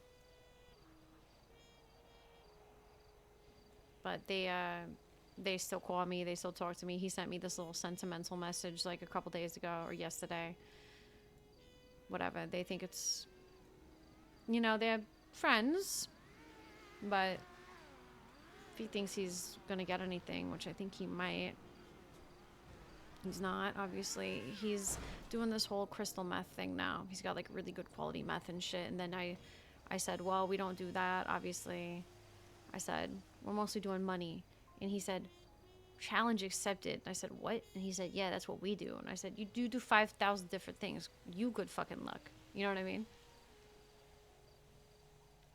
But they still call me. They still talk to me. He sent me this little sentimental message like a couple days ago or yesterday. Whatever. They think it's, you know, they're friends. But if he thinks he's gonna get anything, which I think he might, he's not. Obviously, he's doing this whole crystal meth thing now. He's got like really good quality meth and shit. And then I said, well, we don't do that. Obviously, I said we're mostly doing money. And he said, challenge accepted. And I said, what? And he said, yeah, that's what we do. And I said, you do 5,000 different things. You good fucking luck. You know what I mean?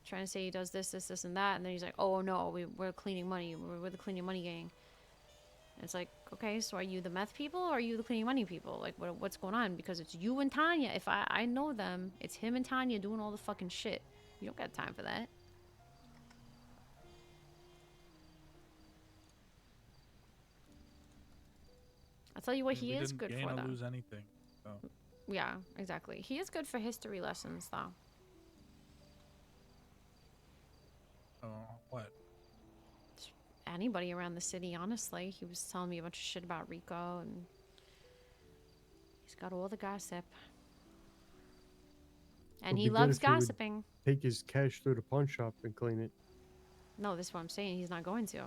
Trying to say he does this, and that. And then he's like, oh, no, we're cleaning money. We're the cleaning money gang. And it's like, okay, so are you the meth people or are you the cleaning money people? Like, what's going on? Because it's you and Tanya. If I know them, it's him and Tanya doing all the fucking shit. You don't got time for that. I'll tell you what he is good for, though. Lose anything. So. Yeah, exactly. He is good for history lessons, though. What? Anybody around the city, honestly. He was telling me a bunch of shit about Rico, and he's got all the gossip. And he loves gossiping. Take his cash through the pawn shop and clean it. No, this is what I'm saying. He's not going to.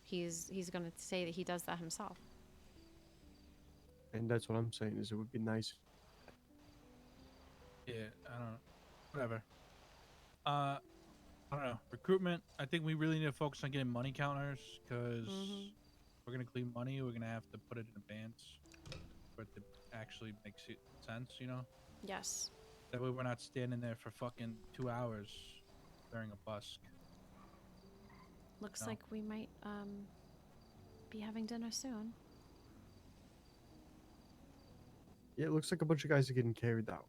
He's going to say that he does that himself. And that's what I'm saying, is it would be nice. Yeah, I don't know. Whatever. I don't know. Recruitment, I think we really need to focus on getting money counters, because we're going to clean money, we're going to have to put it in advance for it to actually make sense, you know? Yes. That way we're not standing there for fucking 2 hours during a busk. Looks like we might be having dinner soon. Yeah, it looks like a bunch of guys are getting carried out.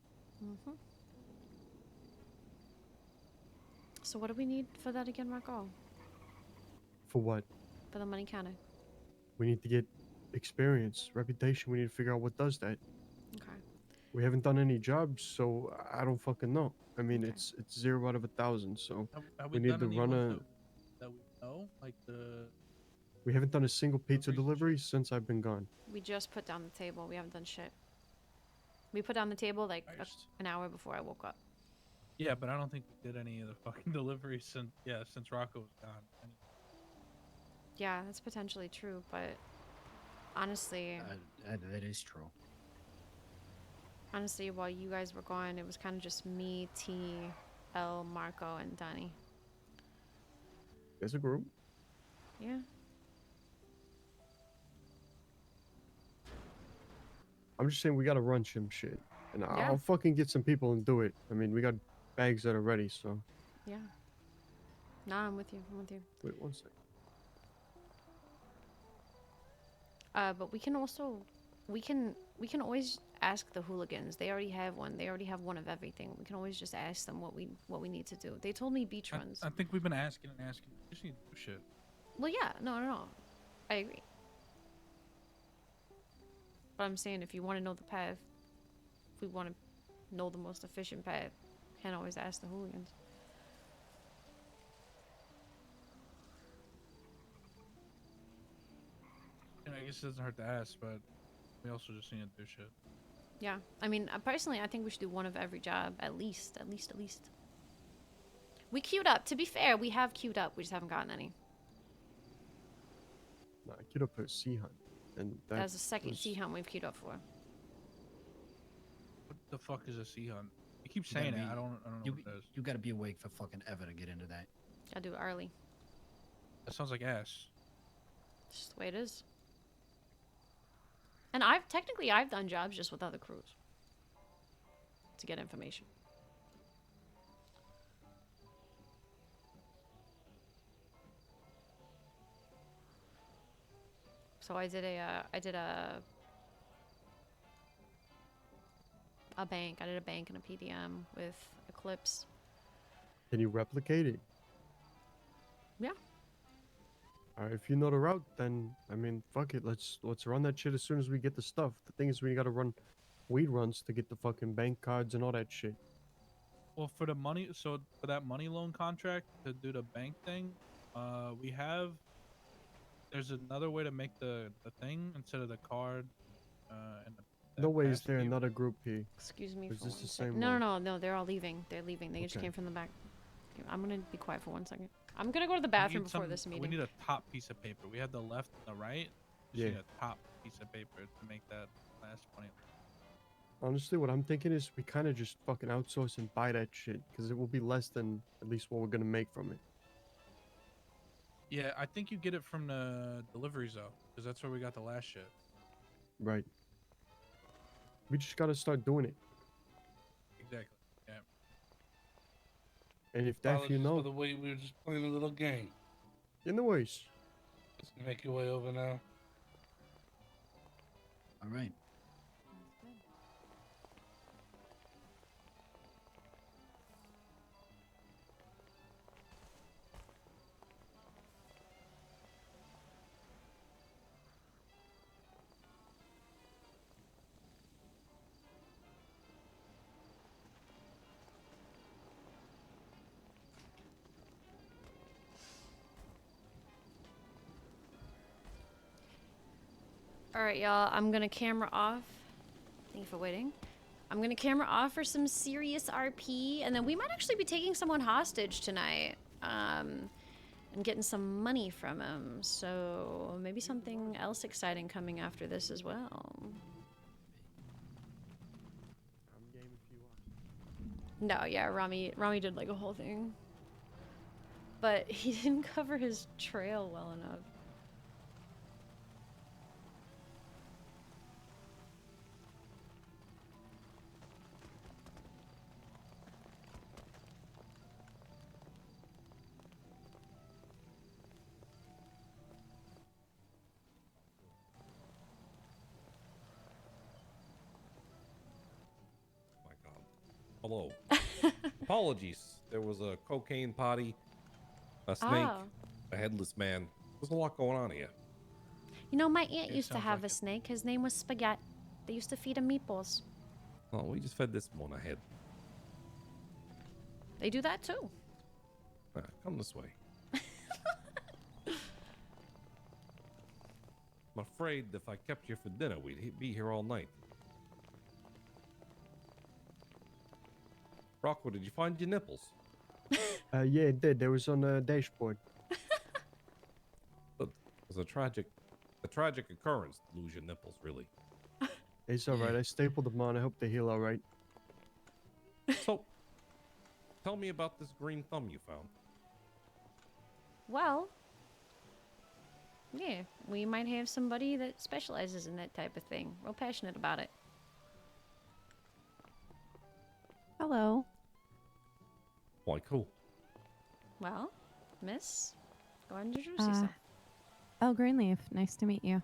So what do we need for that again, Rocco? For what? For the money counter. We need to get experience, reputation. We need to figure out what does that. Okay. We haven't done any jobs, so I don't fucking know. I mean, it's 0 out of 1,000, so Have we need to done any run ones a... that we know? Like the... We haven't done a single pizza delivery since I've been gone. We just put down the table. We haven't done shit. We put down the table like an hour before I woke up. Yeah, but I don't think we did any of the fucking deliveries since Rocco was gone. Yeah, that's potentially true, but honestly... that is true. Honestly, while you guys were gone, it was kind of just me, T, L, Marco, and Donnie. As a group? Yeah. I'm just saying we gotta run some shit. And Yeah. I'll fucking get some people and do it. I mean, we got bags that are ready, so... Yeah. Nah, I'm with you. I'm with you. Wait, one sec. But we can also... We can always ask the hooligans. They already have one. They already have one of everything. We can always just ask them what we need to do. They told me beach runs. I think we've been asking and asking. We just need to do shit. Well, yeah. No. I agree. But I'm saying if you want to know the path, if we want to know the most efficient path, can always ask the hooligans. And I guess it doesn't hurt to ask, but we also just need to do shit. Yeah. I mean, personally, I think we should do one of every job, at least. We queued up. To be fair, we have queued up. We just haven't gotten any. Nah, I queued up for a sea hunt. And That's the second sea hunt we've queued up for. What the fuck is a sea hunt? You keep saying it. I don't know what it is. You gotta be awake for fucking ever to get into that. I do it early. That sounds like ass. It's just the way it is. And technically I've done jobs just with other crews to get information. So I did a bank. I did a bank and a PDM with Eclipse. Can you replicate it? Yeah. Alright, if you know the route, then I mean, fuck it. Let's run that shit as soon as we get the stuff. The thing is, we gotta run weed runs to get the fucking bank cards and all that shit. Well, for the money, so for that money loan contract to do the bank thing, we have. There's another way to make the thing instead of the card, and the, No that way is pass there key. another group here. Excuse me Or is for this one the second. same No, one? no, no, no. They're all leaving. They're leaving. They just Okay. came from the back. Okay, I'm gonna be quiet for 1 second. I'm gonna go to the We bathroom need before some- this meeting. We need a top piece of paper. We have the left and the right. Just Yeah. need a top piece of paper to make that last money. Honestly, what I'm thinking is we kind of just fucking outsource and buy that shit because it will be less than at least what we're gonna make from it. Yeah, I think you get it from the deliveries though, because that's where we got the last shit. Right. We just gotta start doing it. Exactly. Yeah. And if Daphne, you Apologies for know, the way we were just playing a little game. in the ways. Just make your way over now. All right. Alright, y'all. I'm gonna camera off. Thank you for waiting. I'm gonna camera off for some serious RP, and then we might actually be taking someone hostage tonight. And getting some money from him. So maybe something else exciting coming after this as well. I'm game if you are. No, yeah, Rami did like a whole thing. But he didn't cover his trail well enough. My God. Hello. Apologies. There was a cocaine potty, a snake, Oh. a headless man. There's a lot going on here. You know, my aunt It used to sounds have like a it. snake. His name was Spaghetti. They used to feed him meatballs. Oh, we just fed this one ahead. They do that too. Come this way. I'm afraid if I kept you for dinner, we'd be here all night. Rocco, did you find your nipples? Yeah, it did. They was on the dashboard. It was a tragic occurrence to lose your nipples, really. It's alright. Yeah. I stapled them on. I hope they heal alright. So, tell me about this green thumb you found. Well, yeah, we might have somebody that specializes in that type of thing. Real passionate about it. Hello. Why, cool. Well, miss, go ahead and introduce yourself. Oh, Greenleaf. Nice to meet you.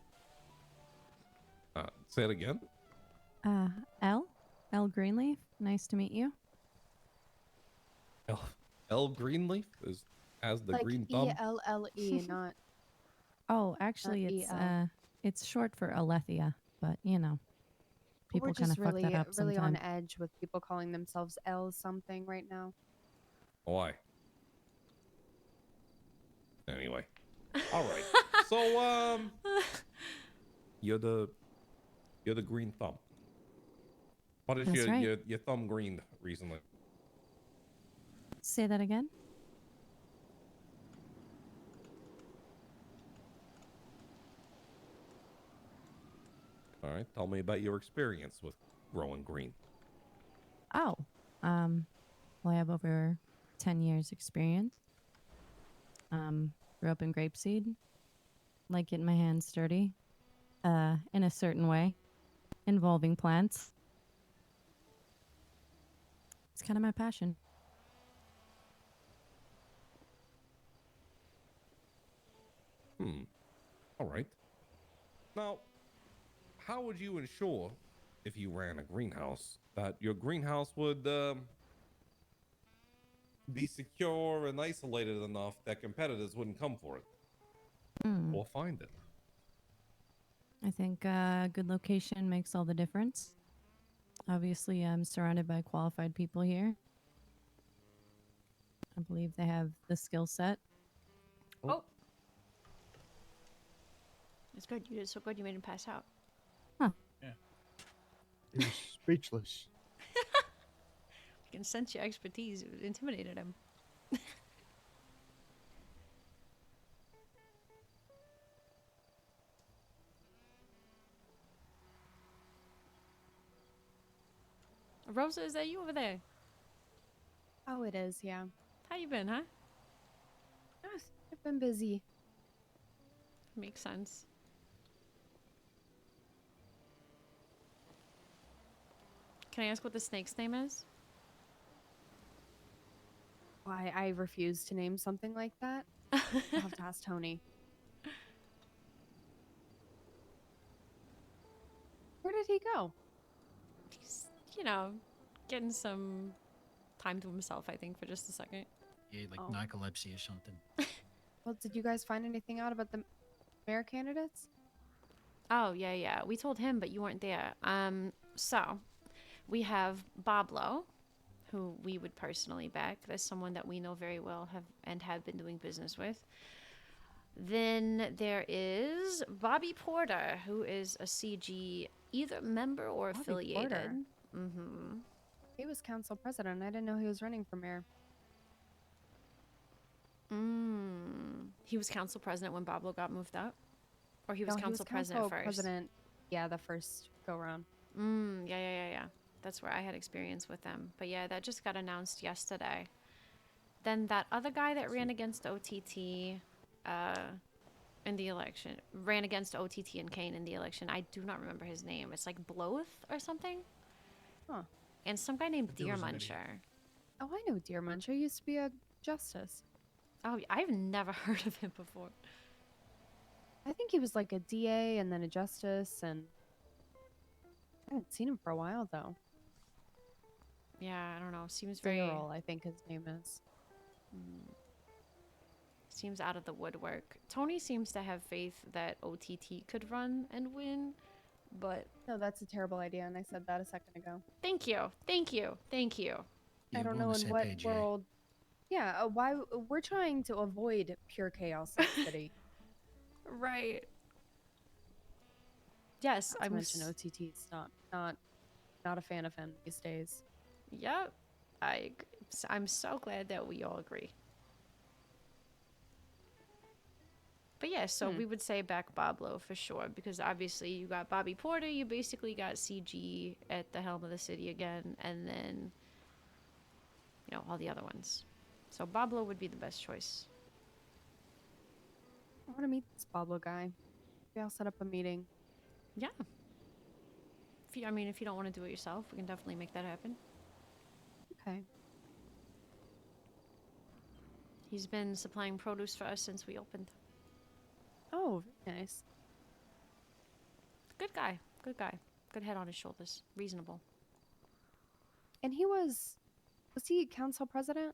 Say it again. L Greenleaf. Nice to meet you. L Greenleaf has the green thumb. E-L-L-E, not Oh, actually, it's short for Alethea, but you know, people we're kind just of fuck really, that up really on sometimes. edge with people calling themselves L something right now. Why? Anyway. All right. So, you're the green thumb. What is That's right. your thumb greened recently? Say that again. All right. Tell me about your experience with growing green. Oh, well, I have over 10 years experience. Grew up in grapeseed. Like getting my hands dirty. in a certain way involving plants. It's kind of my passion. All right. Now, how would you ensure, if you ran a greenhouse, that your greenhouse would be secure and isolated enough that competitors wouldn't come for it or find it? I think good location makes all the difference. Obviously, I'm surrounded by qualified people here. I believe they have the skill set. Oh. It's good. You did so good. You made him pass out. Huh. Yeah. He was speechless. I can sense your expertise. It intimidated him. Rosa, is that you over there? Oh, it is, yeah. How you been, huh? I've been busy. Makes sense. Can I ask what the snake's name is? Why I refuse to name something like that. I'll have to ask Tony. Where did he go? He's, you know, getting some time to himself, I think, for just a second. Yeah, like Oh. narcolepsy or something. Well, did you guys find anything out about the mayor candidates? Oh, yeah. We told him, but you weren't there. So, we have Bablo, who we would personally back. That's someone that we know very well have been doing business with. Then there is Bobby Porter, who is a CG either member or Bobby affiliated. Porter? Mm-hmm. He was council president. I didn't know he was running for mayor. He was council president when Bablo got moved up? Or he was No, council president first? President, yeah, the first go round. Yeah. That's where I had experience with them. But yeah, that just got announced yesterday. Then that other guy that ran against OTT in the election, ran against OTT and Kane in the election. I do not remember his name. It's like Bloth or something. Huh. And some guy named There Deer was an idiot. Muncher. Oh, I know Deer Muncher. He used to be a justice. Oh, I've never heard of him before. I think he was like a DA and then a justice, and I haven't seen him for a while though. Yeah, I don't know. Seems very... Daryl, I think his name is. Seems out of the woodwork. Tony seems to have faith that OTT could run and win, but... No, that's a terrible idea, and I said that a second ago. Thank you. I don't know in what world... Yeah, why... We're trying to avoid pure chaos in the city. Right. Yes, I mention OTT's not a fan of him these days. Yep. I'm so glad that we all agree. But yeah, so we would say back Bablo for sure, because obviously you got Bobby Porter, you basically got CG at the helm of the city again, and then, you know, all the other ones. So Bablo would be the best choice. I want to meet this Pablo guy. Maybe I'll set up a meeting. Yeah. If you don't want to do it yourself, we can definitely make that happen. Okay. He's been supplying produce for us since we opened. Oh, very nice. Good guy. Good head on his shoulders. Reasonable. And was he council president?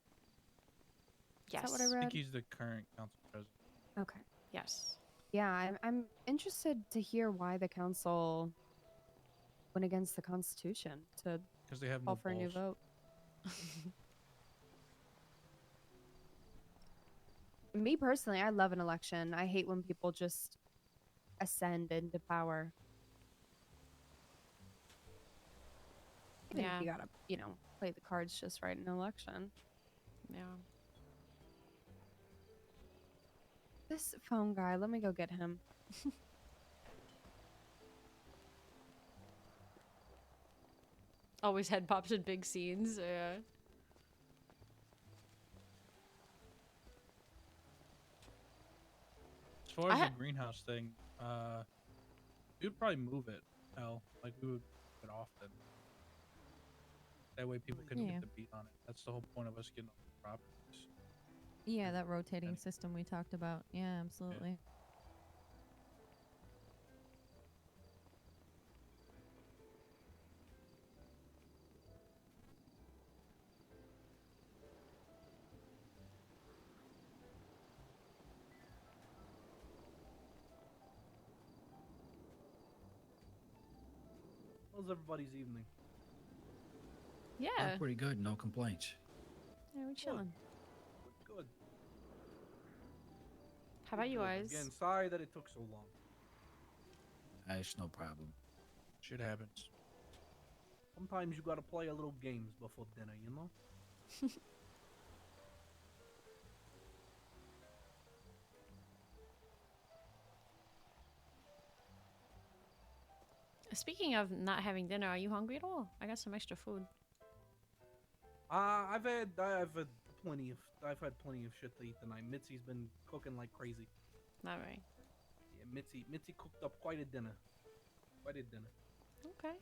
Yes. Is that what I I read? think he's the current council president. Okay. Yes. Yeah, I'm interested to hear why the council went against the Constitution to Because they have call no for a new balls. vote. Me personally, I love an election. I hate when people just ascend into power. Even if you gotta, play the cards just right in an election. Yeah. This phone guy, let me go get him. Always head pops in big scenes. Yeah. As far as the greenhouse thing, We'd probably move it. Hell, like we would move it often. That way people couldn't Yeah. get the beat on it. That's the whole point of us getting on the properties. Yeah, that rotating system we talked about. Yeah, absolutely. How's everybody's evening? Yeah. Pretty good. No complaints. Yeah, we're chilling. Good. How about you Good. guys? Again, sorry that it took so long. It's no problem. Shit happens. Sometimes you gotta play a little games before dinner, you know? Speaking of not having dinner, are you hungry at all? I got some extra food. I've had plenty of shit to eat tonight. Mitzi's been cooking like crazy. All right. Yeah, Mitzi cooked up quite a dinner. Okay. But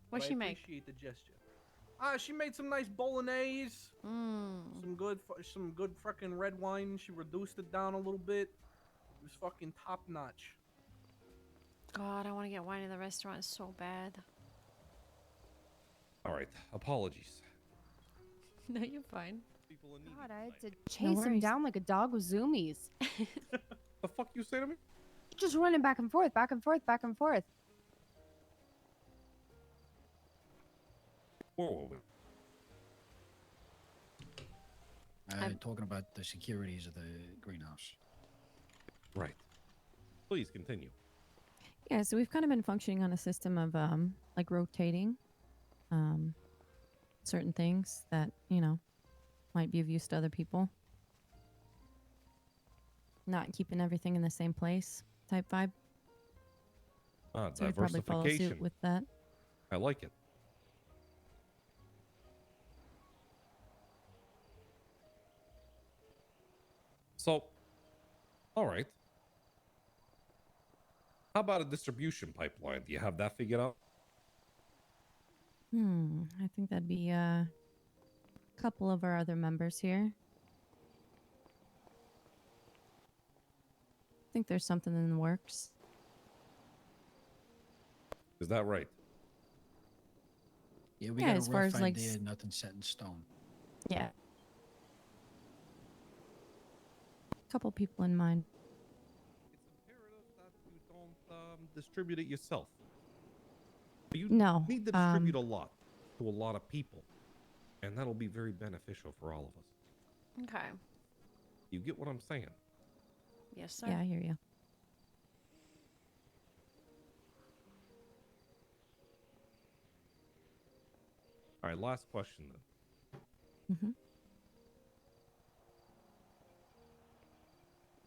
What'd she I make? appreciate the gesture. She made some nice bolognese. Some good fucking red wine. She reduced it down a little bit. It was fucking top notch. God, I want to get wine in the restaurant so bad. All right, apologies. No, you're fine. God, I had to chase him worries. down like a dog with zoomies. The fuck you say to me? Just running back and forth, back and forth, back and forth. Where were we? Talking about the securities of the greenhouse. Right. Please continue. Yeah, so we've kind of been functioning on a system of like rotating certain things that, you know, might be of use to other people. Not keeping everything in the same place type vibe. So we'd probably follow suit Diversification. with that. I like it. So, all right. How about a distribution pipeline? Do you have that figured out? I think that'd be a couple of our other members here. I think there's something in the works. Is that right? Yeah, we Yeah, got as a far rough as, like, idea, nothing set in stone. Yeah. Couple people in mind. You don't distribute it yourself. You No, need to distribute a lot to a lot of people, and that'll be very beneficial for all of us. Okay. You get what I'm saying? Yes, sir. Yeah, I hear you. All right, last question then. Mm-hmm.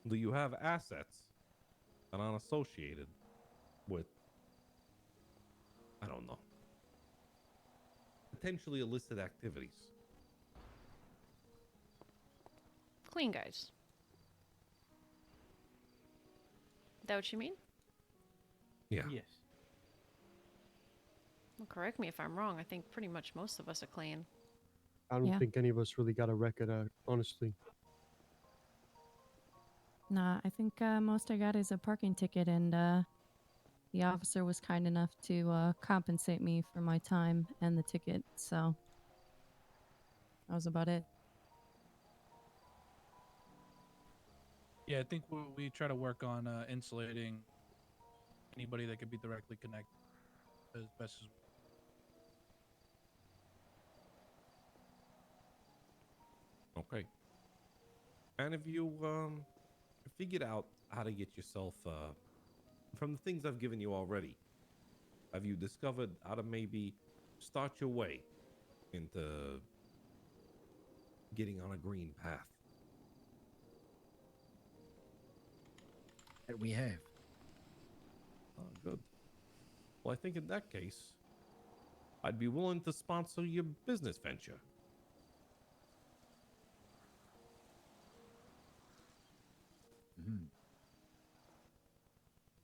Do you have assets that aren't associated with, I don't know, potentially illicit activities? Clean guys. That what you mean? Yeah. Yes. Well, correct me if I'm wrong. I think pretty much most of us are clean. I don't Yeah. think any of us really got a record, honestly. Nah, I think most I got is a parking ticket, and the officer was kind enough to compensate me for my time and the ticket, so that was about it. Yeah, I think we try to work on insulating anybody that could be directly connected as best as. Okay. And if you figured out how to get yourself from the things I've given you already, have you discovered how to maybe start your way into getting on a green path? That we have. Oh, good. Well, I think in that case, I'd be willing to sponsor your business venture.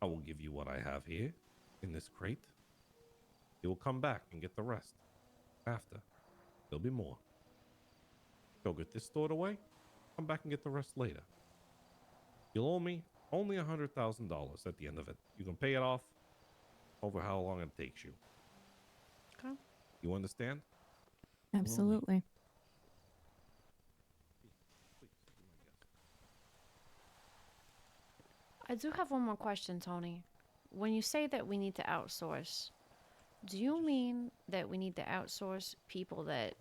I will give you what I have here. in this crate. You will come back and get the rest. After. There'll be more. Go get this stored away. Come back and get the rest later. You'll owe me only $100,000 at the end of it. You can pay it off over how long it takes you. Okay. You understand? Absolutely. I do have one more question, Tony. When you say that we need to outsource, do you mean that we need to outsource people that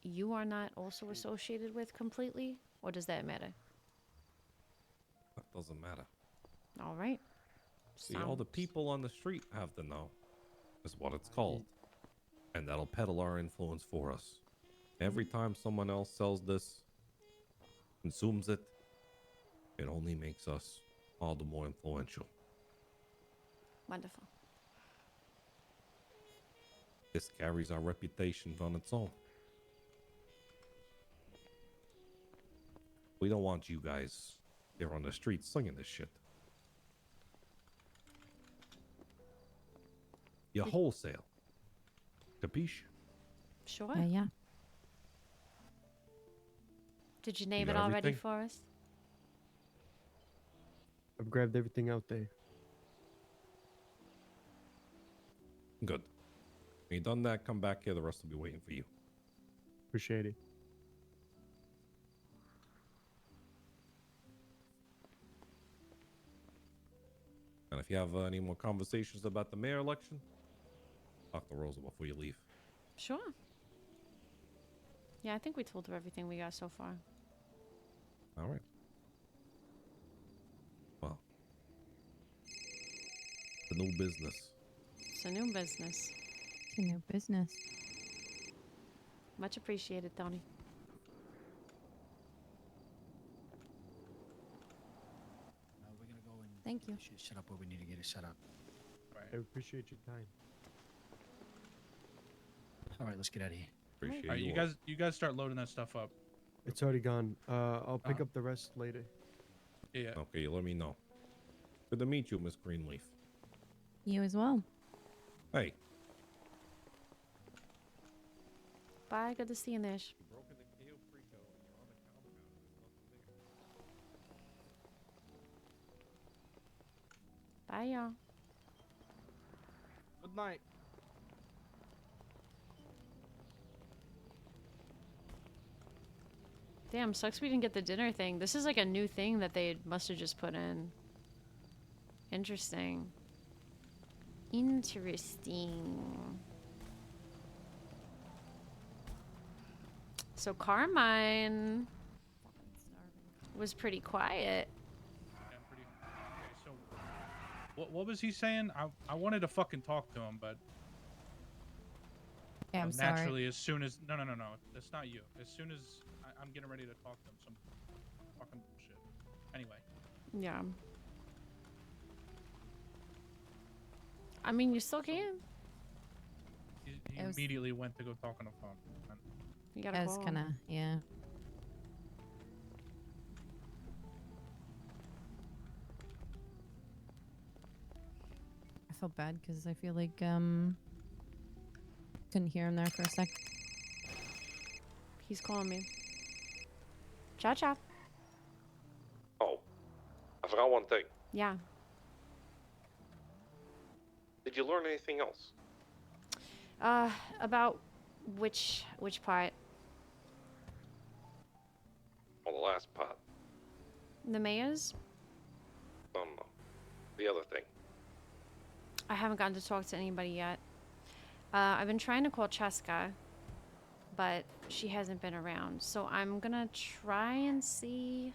you are not also associated with completely? Or does that matter? That doesn't matter. All right. See, all the people on the street have to know is what it's called. And that'll peddle our influence for us. Every time someone else sells this, consumes it, it only makes us all the more influential. Wonderful. This carries our reputation on its own. We don't want you guys there on the street slinging this shit. You wholesale. Capiche? Sure. Yeah. Did you name got it already everything? for us? I've grabbed everything out there. Good. When you done that, come back here. The rest will be waiting for you. Appreciate it. And if you have any more conversations about the mayor election, talk to Rosa before you leave. Sure. Yeah, I think we told her everything we got so far. All right. Well, the new business. It's a new business. It's a new business. Much appreciated, Tony. We're gonna go and Thank you. shut up where we need to get it shut up. I appreciate your time. All right, let's get out of here. Appreciate All right, you guys start loading that stuff up. It's already gone. I'll pick up the rest later. Yeah. Okay, you let me know. Good to meet you, Miss Greenleaf. You as well. Hey. Bye. Good to see you, Nish. Bye, y'all. Good night. Damn, sucks we didn't get the dinner thing. This is like a new thing that they must have just put in. Interesting. Interesting. So Carmine was pretty quiet. Okay, so what was he saying? I wanted to fucking talk to him, but Yeah, I'm sorry. naturally, as soon as no, that's not you. As soon as I'm getting ready to talk to him, some fucking bullshit. Anyway. Yeah. I mean, you still can. He It was- immediately went to go talk on the phone. You gotta I was call kind him. of, yeah. I felt bad because I feel like, couldn't hear him there for a sec. He's calling me. Ciao, ciao. Oh, I forgot one thing. Yeah. Did you learn anything else? About which part? Well, the last part. The mayor's? No. The other thing. I haven't gotten to talk to anybody yet. I've been trying to call Cheska, but she hasn't been around. So I'm gonna try and see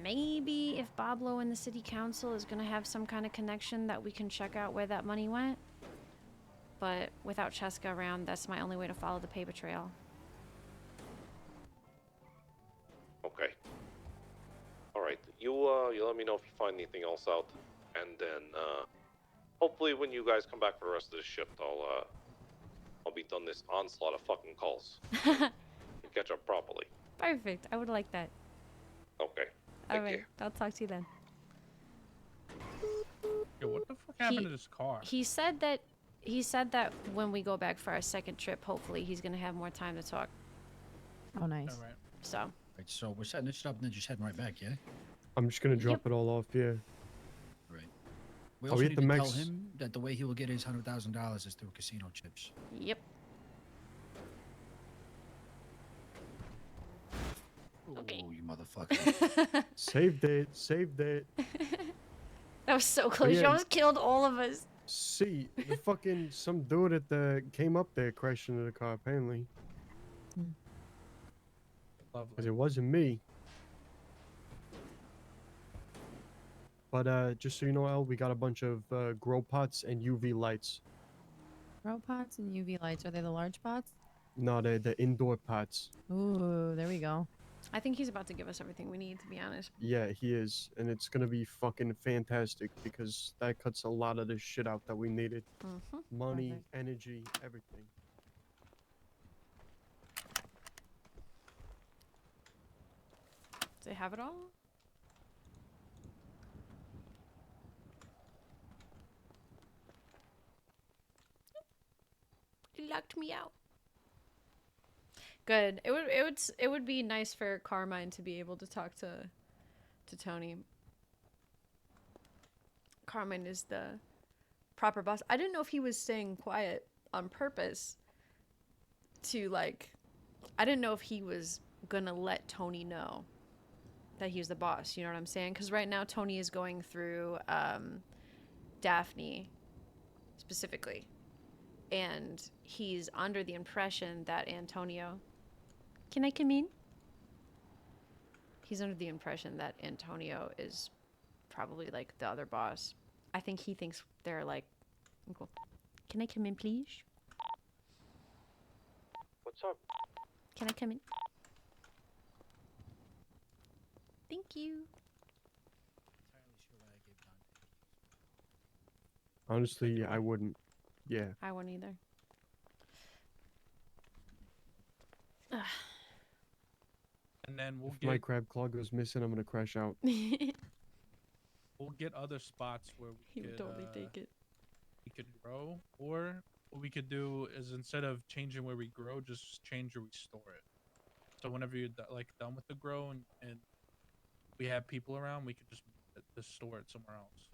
maybe if Pablo in the city council is gonna have some kind of connection that we can check out where that money went. But without Cheska around, that's my only way to follow the paper trail. Okay. All right. You let me know if you find anything else out, and then hopefully when you guys come back for the rest of this shift, I'll be done this onslaught of fucking calls. And catch up properly. Perfect. I would like that. Okay. All right. I'll talk to you then. Yo, what the the fuck happened to this car? He said that when we go back for our second trip, hopefully he's gonna have more time to talk. Oh, nice. All right. So. Right, so we're setting this up and then just heading right back, yeah? I'm just gonna drop it all off here. Right. We Are also we at need the to max? tell him that the way he will get his $100,000 is through casino chips. Yep. Okay. Oh, you motherfucker. Saved it. Saved it. That was so close. You yeah. almost killed all of us. See, the fucking some dude at the came up there crashed into the car apparently. Because it wasn't me. But just so you know, El, we got a bunch of grow pots and UV lights. Grow pots and UV lights. Are they the large pots? No, they're the indoor pots. Ooh, there we go. I think he's about to give us everything we need, to be honest. Yeah, he is. And it's gonna be fucking fantastic because that cuts a lot of the shit out that we needed. Money, Perfect. energy, everything. Do they have it all? He locked me out. Good. It would be nice for Carmine to be able to talk to Tony. Carmine is the proper boss. I didn't know if he was staying quiet on purpose to like I didn't know if he was gonna let Tony know that he was the boss, you know what I'm saying? Because right now Tony is going through Daphne specifically. And he's under the impression that Antonio... Can I come in? He's under the impression that Antonio is probably like the other boss. I think he thinks they're like... Cool. Can I come in, please? What's up? Can I come in? Thank you. Honestly, I wouldn't. Yeah. I won't either. And then we'll If my get crab claw goes missing, I'm gonna crash out. we'll get other spots where we He would could totally take it. we could grow, or what we could do is instead of changing where we grow, just change where we store it. So whenever you're like done with the grow and we have people around, we could just store it somewhere else.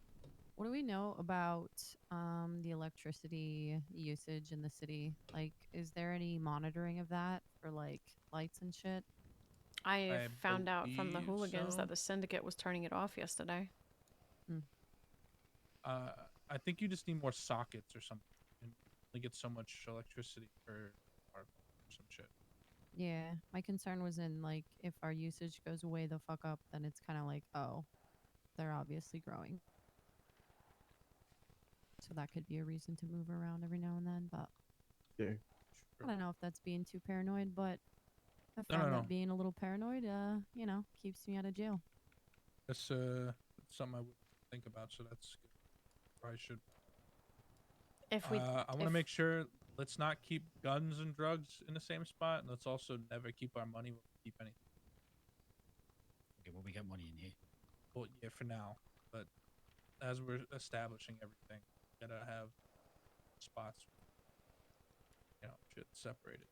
What do we know about the electricity usage in the city? Like, is there any monitoring of that for like lights and shit? I found out from the believe hooligans so. that the syndicate was turning it off yesterday. I think you just need more sockets or something. And only get so much electricity per or some shit. Yeah, my concern was in like if our usage goes way the fuck up, then it's kind of like, oh, they're obviously growing. So that could be a reason to move around every now and then, but Yeah. I don't know if that's being too paranoid, but I No, found no, that no. being a little paranoid, you know, keeps me out of jail. That's something I would think about. So that's good. Probably should. If we, I want to make sure. Let's not keep guns and drugs in the same spot, and let's also never keep our money where we keep anything. Okay, well, we got money in here. Well, yeah, for now. But as we're establishing everything, gotta have spots, you know, shit separated.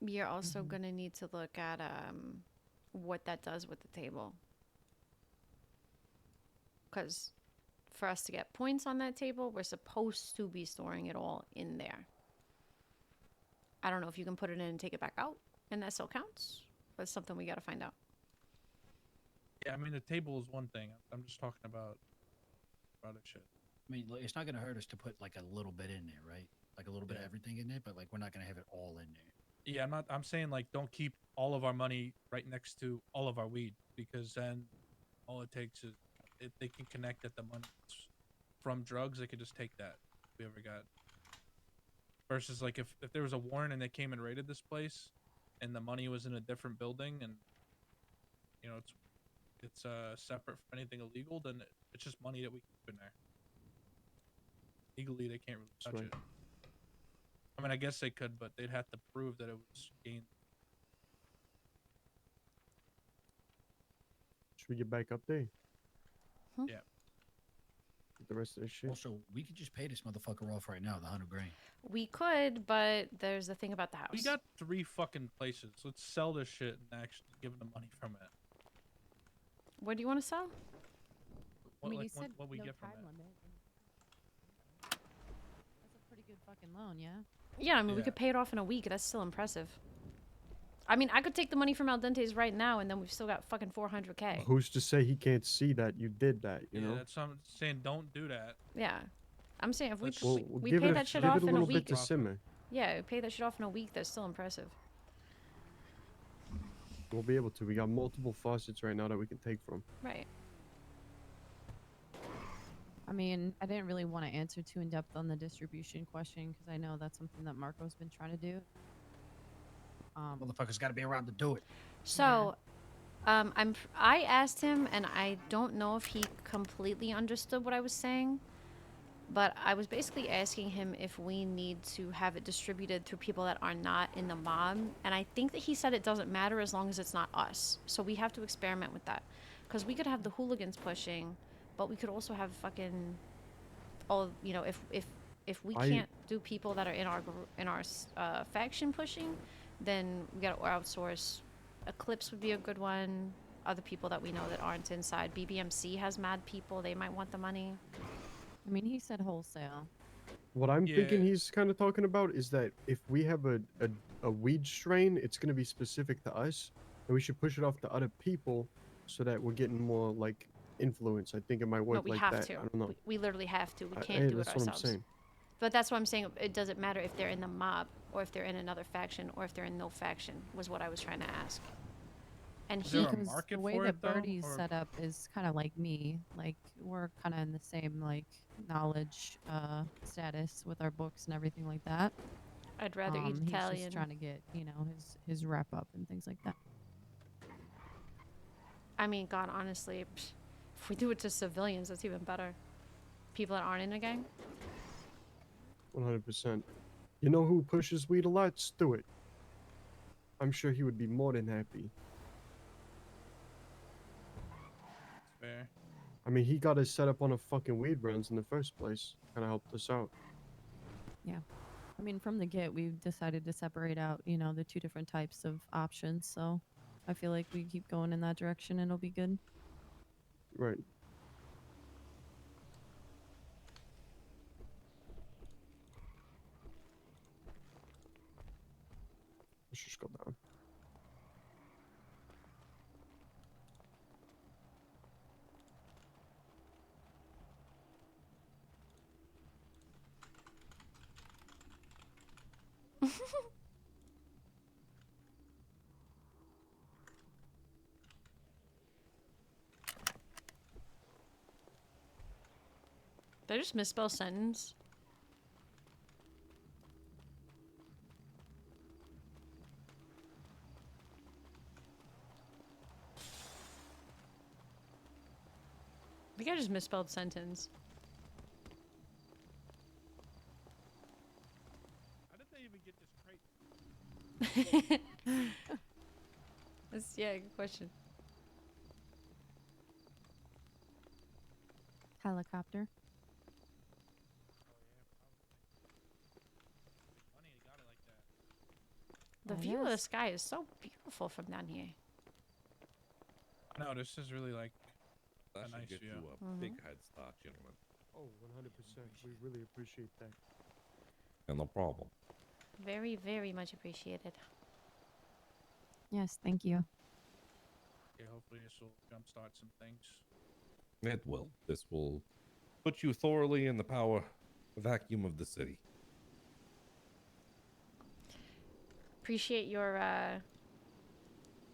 You're also gonna need to look at what that does with the table. Because for us to get points on that table, we're supposed to be storing it all in there. I don't know if you can put it in and take it back out, and that still counts. But it's something we gotta find out. Yeah, I mean the table is one thing. I'm just talking about other shit. I mean, it's not going to hurt us to put like a little bit in there, right? Like a little bit of everything in there, but like we're not going to have it all in there. Yeah, I'm saying like don't keep all of our money right next to all of our weed, because then all it takes is they can connect that the money from drugs. They could just take that if we ever got. Versus like if there was a warrant and they came and raided this place, and the money was in a different building, and you know it's separate from anything illegal, then it's just money that we keep in there. Legally, they can't really touch it. I mean, I guess they could, but they'd have to prove that it was gained. Should we get back up there? Yeah. with the rest of this shit. Also, we could just pay this motherfucker off right now, the 100 grand. We could, but there's the thing about the house. We got 3 fucking places. Let's sell this shit and actually give them the money from it. What do you want to sell? What, I mean, like, you said what we no get from time it. limit. That's a pretty good fucking loan, yeah? Yeah, I mean, we Yeah. could pay it off in a week. That's still impressive. I mean, I could take the money from Dentes right now, and then we've still got fucking 400K. Who's to say he can't see that you did that? You Yeah, know. that's what I'm saying. Don't do that. Yeah. I'm saying if we, Let's- Well, we give pay it that shit give off it a in a little week. bit to simmer. Yeah, we pay that shit off in a week. That's still impressive. We'll be able to. We got multiple faucets right now that we can take from. Right. I mean, I didn't really want to answer too in depth on the distribution question because I know that's something that Marco's been trying to do. Motherfucker's got to be around to do it. So, I asked him, and I don't know if he completely understood what I was saying, but I was basically asking him if we need to have it distributed through people that are not in the mob, and I think that he said it doesn't matter as long as it's not us. So we have to experiment with that, because we could have the hooligans pushing, but we could also have fucking all, you know, if we can't do people that are in our faction pushing, then we gotta outsource. Eclipse would be a good one. Other people that we know that aren't inside. BBMC has mad people. They might want the money. I mean, he said wholesale. What I'm thinking he's kind of talking about is that if we have a weed strain, it's going to be specific to us, and we should push it off to other people so that we're getting more like influence. I think it might work No, we like have that. to. I don't know. We literally have to. We can't Hey, do it that's what I'm ourselves. saying. But that's what I'm saying. It doesn't matter if they're in the mob or if they're in another faction or if they're in no faction. Was what I was trying to ask. And Is there he a Because market the way for that it, though, Birdie's or- set up is kind of like me. Like, we're kind of in the same, like, knowledge status with our books and everything like that. I'd rather eat He's Italian. just trying to get, you know, his wrap up and things like that. I mean, God, honestly, if we do it to civilians, that's even better. People that aren't in a gang. 100%. You know who pushes weed a lot? Stuart. I'm sure he would be more than happy. Fair. I mean, he got us set up on a fucking weed runs in the first place. Kind of helped us out. Yeah. I mean, from the get, we've decided to separate out, you know, the two different types of options. So I feel like we keep going in that direction and it'll be good. Right. Let's just go down. Did I just misspell sentence? I think I just misspelled sentence. How did they even get this crate? That's, yeah, good question. Helicopter. The Oh, view of the yes. sky is so beautiful from down here. No, this is really like That a should nice get view. you a big head start, gentlemen. Oh, 100%. We really appreciate that. And no problem. Very, very much appreciated. Yes, thank you. Okay, hopefully this will jumpstart some things. It will. This will put you thoroughly in the power vacuum of the city. Appreciate your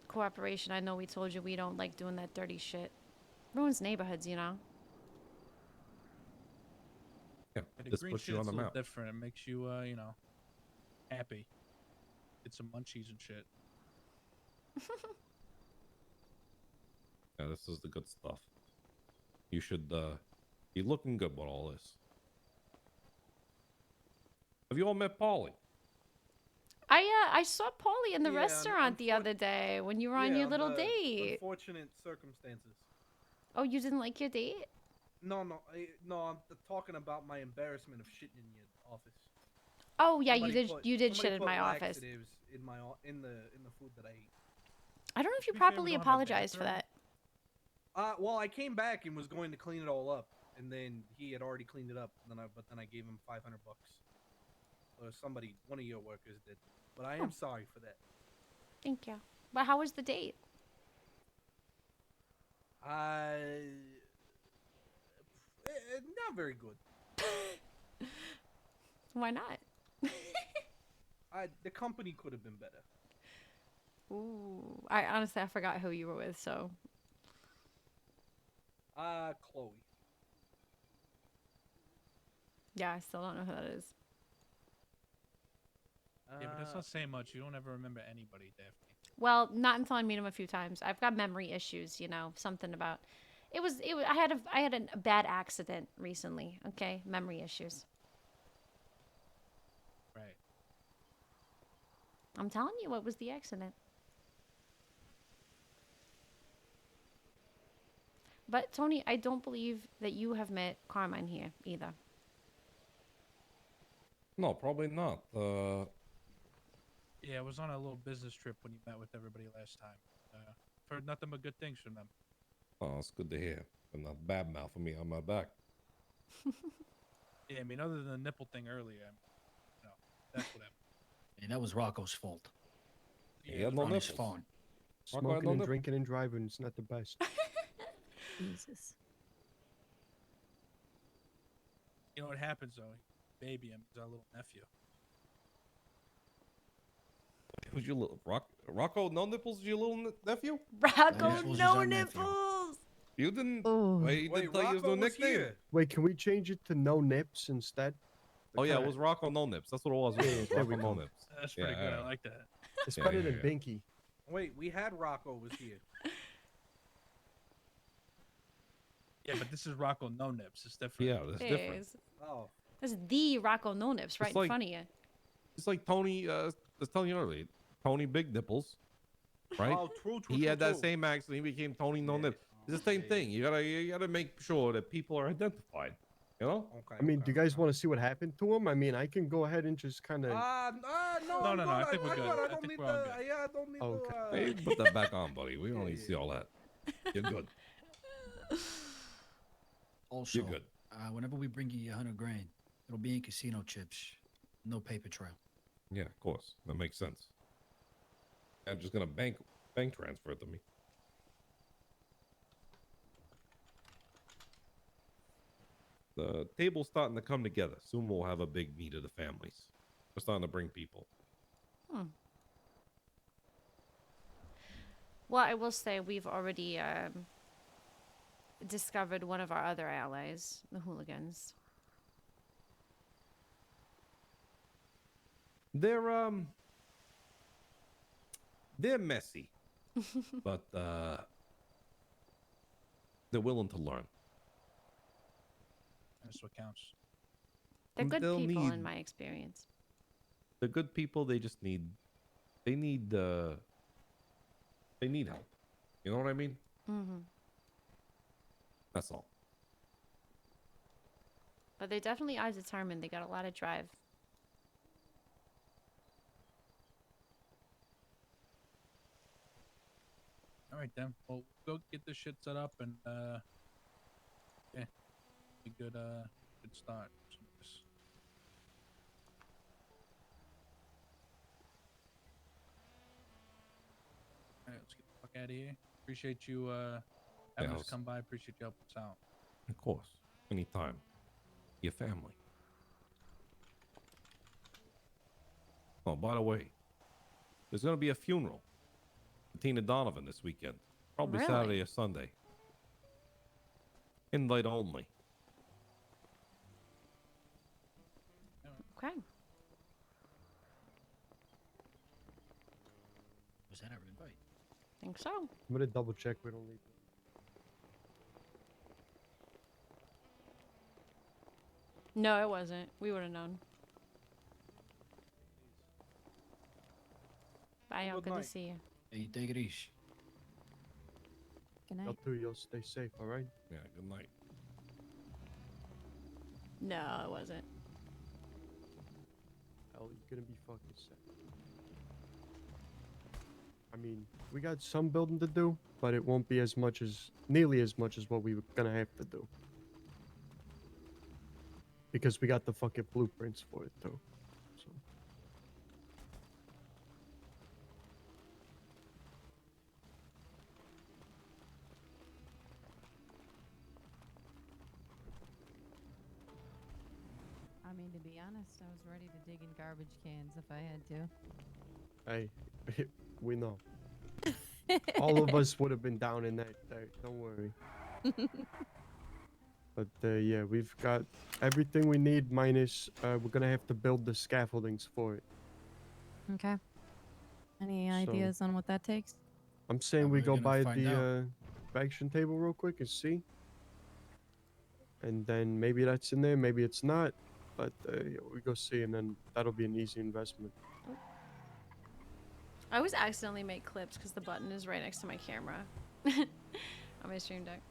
cooperation. I know we told you we don't like doing that dirty shit. Ruins neighborhoods, you know. Yeah, Yeah, the this green puts you shit's on the a little map. different. It makes you, you know, happy. Get some munchies and shit. Yeah, this is the good stuff. You should be looking good with all this. Have you all met Polly? I saw Paulie in the Yeah, restaurant the other day when you were on Yeah, your little under date. Unfortunate circumstances. Oh, you didn't like your date? No, no, I'm talking about my embarrassment of shitting in your office. Oh yeah, Somebody you did somebody shit in put my office. laxatives in in the food that I ate. I don't know if you be fair, we properly don't have a apologized for that. Well, I came back and was going to clean it all up, and then he had already cleaned it up. But then I gave him $500. Or somebody, one of your workers did. But I am sorry for that. Thank you. But how was the date? Not very good. Why not? The company could have been better. Ooh, I honestly I forgot who you were with. So. Chloe. Yeah, I still don't know who that is. Yeah, but that's not saying much. You don't ever remember anybody, Daphne. Well, not until I meet him a few times. I've got memory issues, you know. Something about it was. I had a bad accident recently. Okay, memory issues. Right. I'm telling you, what was the accident? But Tony, I don't believe that you have met Carmine here either. No, probably not. Yeah, I was on a little business trip when you met with everybody last time. Heard nothing but good things from them. Oh, it's good to hear. And not bad mouthing me on my back. Yeah, I mean, other than the nipple thing earlier, no, that's what happened. Hey, that was Rocco's fault. He had no on his nipples. phone. Rocco had Smoking no and nipples. drinking and driving is not the best. Jesus. You know what happens though? Baby him is our little nephew. Who's your little Rocco? No nipples? Is your little nephew? Rocco, no nipples. You didn't. Oh. Wait, he didn't tell you his new nickname. Wait, can we change it to no nips instead? Oh yeah, it was Rocco No Nips. That's what it was. Yeah, It was there we Rocco No go. Nips. That's pretty Yeah, good. yeah. I like that. It's Yeah, better yeah, than yeah. Binky. Wait, we had Rocco was here. Yeah, but this is Rocco No Nips. It's different. Yeah, that's different. Oh. This is the Rocco No Nips right It's in like- front of you. It's like Tony. I was telling you earlier. Tony Big Nipples, right? Oh, true, He had that same accent. He became Tony No Nips. It's the same thing. You gotta make sure that people are identified. You know? I mean, do you guys want to see what happened to him? I mean, I can go ahead and just kind of. No, No, I'm no, good. I think we're I'm good. good. I I don't think need we're all the. good. Yeah, I don't need Okay. Hey, you can put that back on, buddy. We don't need to see all that. You're good. Also, You're good. Whenever we bring you 100 grand, it'll be in casino chips. No paper trail. Yeah, of course. That makes sense. I'm just gonna bank transfer it to me. The table's starting to come together. Soon we'll have a big meet of the families. We're starting to bring people. Well, I will say we've already discovered one of our other allies, the hooligans. They're messy, but they're willing to learn. That's what counts. They're good They'll people need- in my experience. They're good people. They just need help. You know what I mean? Mm-hmm. That's all. But they definitely are determined. They got a lot of drive. All right then. Well, go get this shit set up and yeah, be good. Good start. All right, let's get the fuck out of here. Appreciate you having us come by. Appreciate you helping us out. Of course. Anytime. Your family. Oh, by the way, there's going to be a funeral for Tina Donovan this weekend. Probably Really? Saturday or Sunday. Invite only. Okay. Was that our invite? Think so. I'm gonna double check. We don't leave. No, it wasn't. We would have known. Bye, y'all. Good Good to night. see you. Hey, take it easy. Good night. Y'all too. You'll stay safe. All right. Yeah. Good night. No, it wasn't. Hell, you're gonna be fucking sick. I mean, we got some building to do, but it won't be nearly as much as what we were gonna have to do. Because we got the fucking blueprints for it too. So. I mean, to be honest, I was ready to dig in garbage cans if I had to. Hey, we know. All of us would have been down in that dirt. Don't worry. But yeah, we've got everything we need minus we're gonna have to build the scaffoldings for it. Okay. Any So- ideas on what that takes? I'm saying Oh, we we're go gonna by find the action table real quick and see. And then maybe that's in there, maybe it's not. But yeah, we go see, and then that'll be an easy investment. I always accidentally make clips because the button is right next to my camera on my stream deck.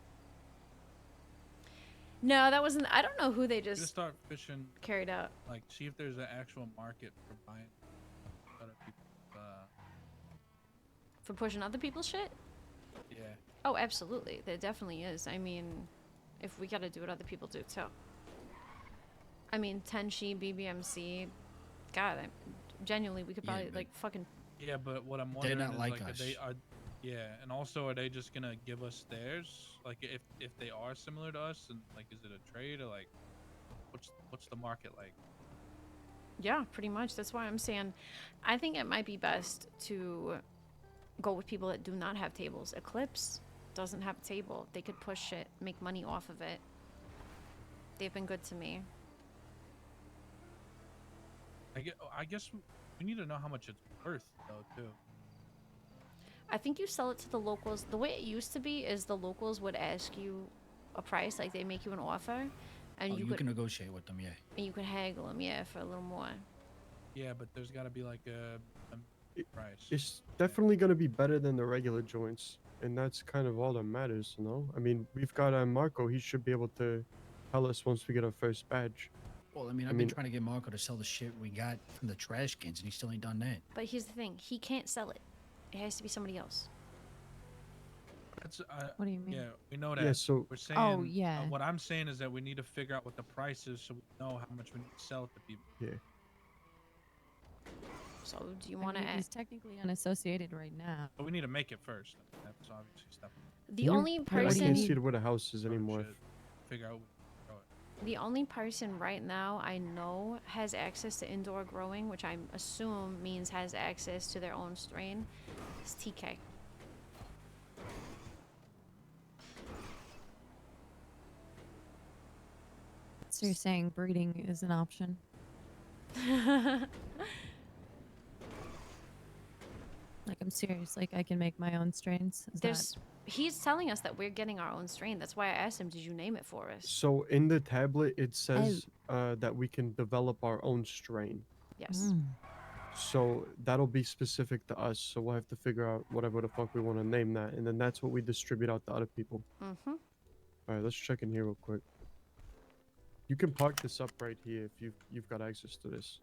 No, that wasn't. I don't know who they Just just start fishing. carried out. Like, see if there's an actual market for buying other people's. For pushing other people's shit? Yeah. Oh, absolutely. There definitely is. I mean, if we gotta do it, other people do too. I mean, Tenshi, BBMC, God, genuinely, we could Yeah, probably but- like fucking. Yeah, but what I'm They're wondering not is like like, us. yeah, and also are they just gonna give us theirs? Like, if they are similar to us, and like, is it a trade or like, what's the market like? Yeah, pretty much. That's why I'm saying, I think it might be best to go with people that do not have tables. Eclipse doesn't have a table. They could push it, make money off of it. They've been good to me. I guess we need to know how much it's worth though too. I think you sell it to the locals. The way it used to be is the locals would ask you a price, like they make you an offer, and Oh, you you could can negotiate with them, yeah. and you could haggle them, yeah, for a little more. Yeah, but there's got to be like a price. It's definitely gonna be better than the regular joints, and that's kind of all that matters, you know. I mean, we've got Marco. He should be able to tell us once we get our first badge. Well, I mean, I've been trying to get Marco to sell the shit we got from the trash cans, and he still ain't done that. But here's the thing: he can't sell it. It has to be somebody else. That's, What do you mean? Yeah, we know that. Yeah, so- we're saying. Oh, yeah. What I'm saying is that we need to figure out what the price is, so we know how much we need to sell it to people. Yeah. So do you I want to mean, he's technically unassociated right now. But we need to make it first. That's obviously step. The only I person. can't see where the house is anymore. Figure out. The only person right now I know has access to indoor growing, which I assume means has access to their own strain, is TK. So you're saying breeding is an option? Like, I'm serious. Like, I can make my own strains. Is There's he's telling us that we're getting our own strain. That's why I asked him, did you name it for us? So in the tablet, it says that we can develop our own strain. Yes. So that'll be specific to us. So we'll have to figure out whatever the fuck we want to name that, and then that's what we distribute out to other people. Mm-hmm. All right, let's check in here real quick. You can park this up right here if you've got access to this.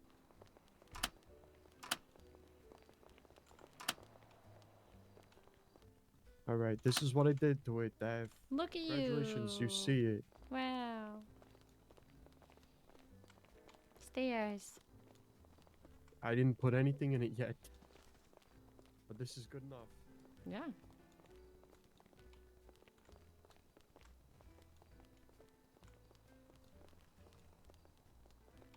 All right, this is what I did to it, Dav. Look at you. Congratulations, you see it. Wow. Stairs. I didn't put anything in it yet, but this is good enough. Yeah.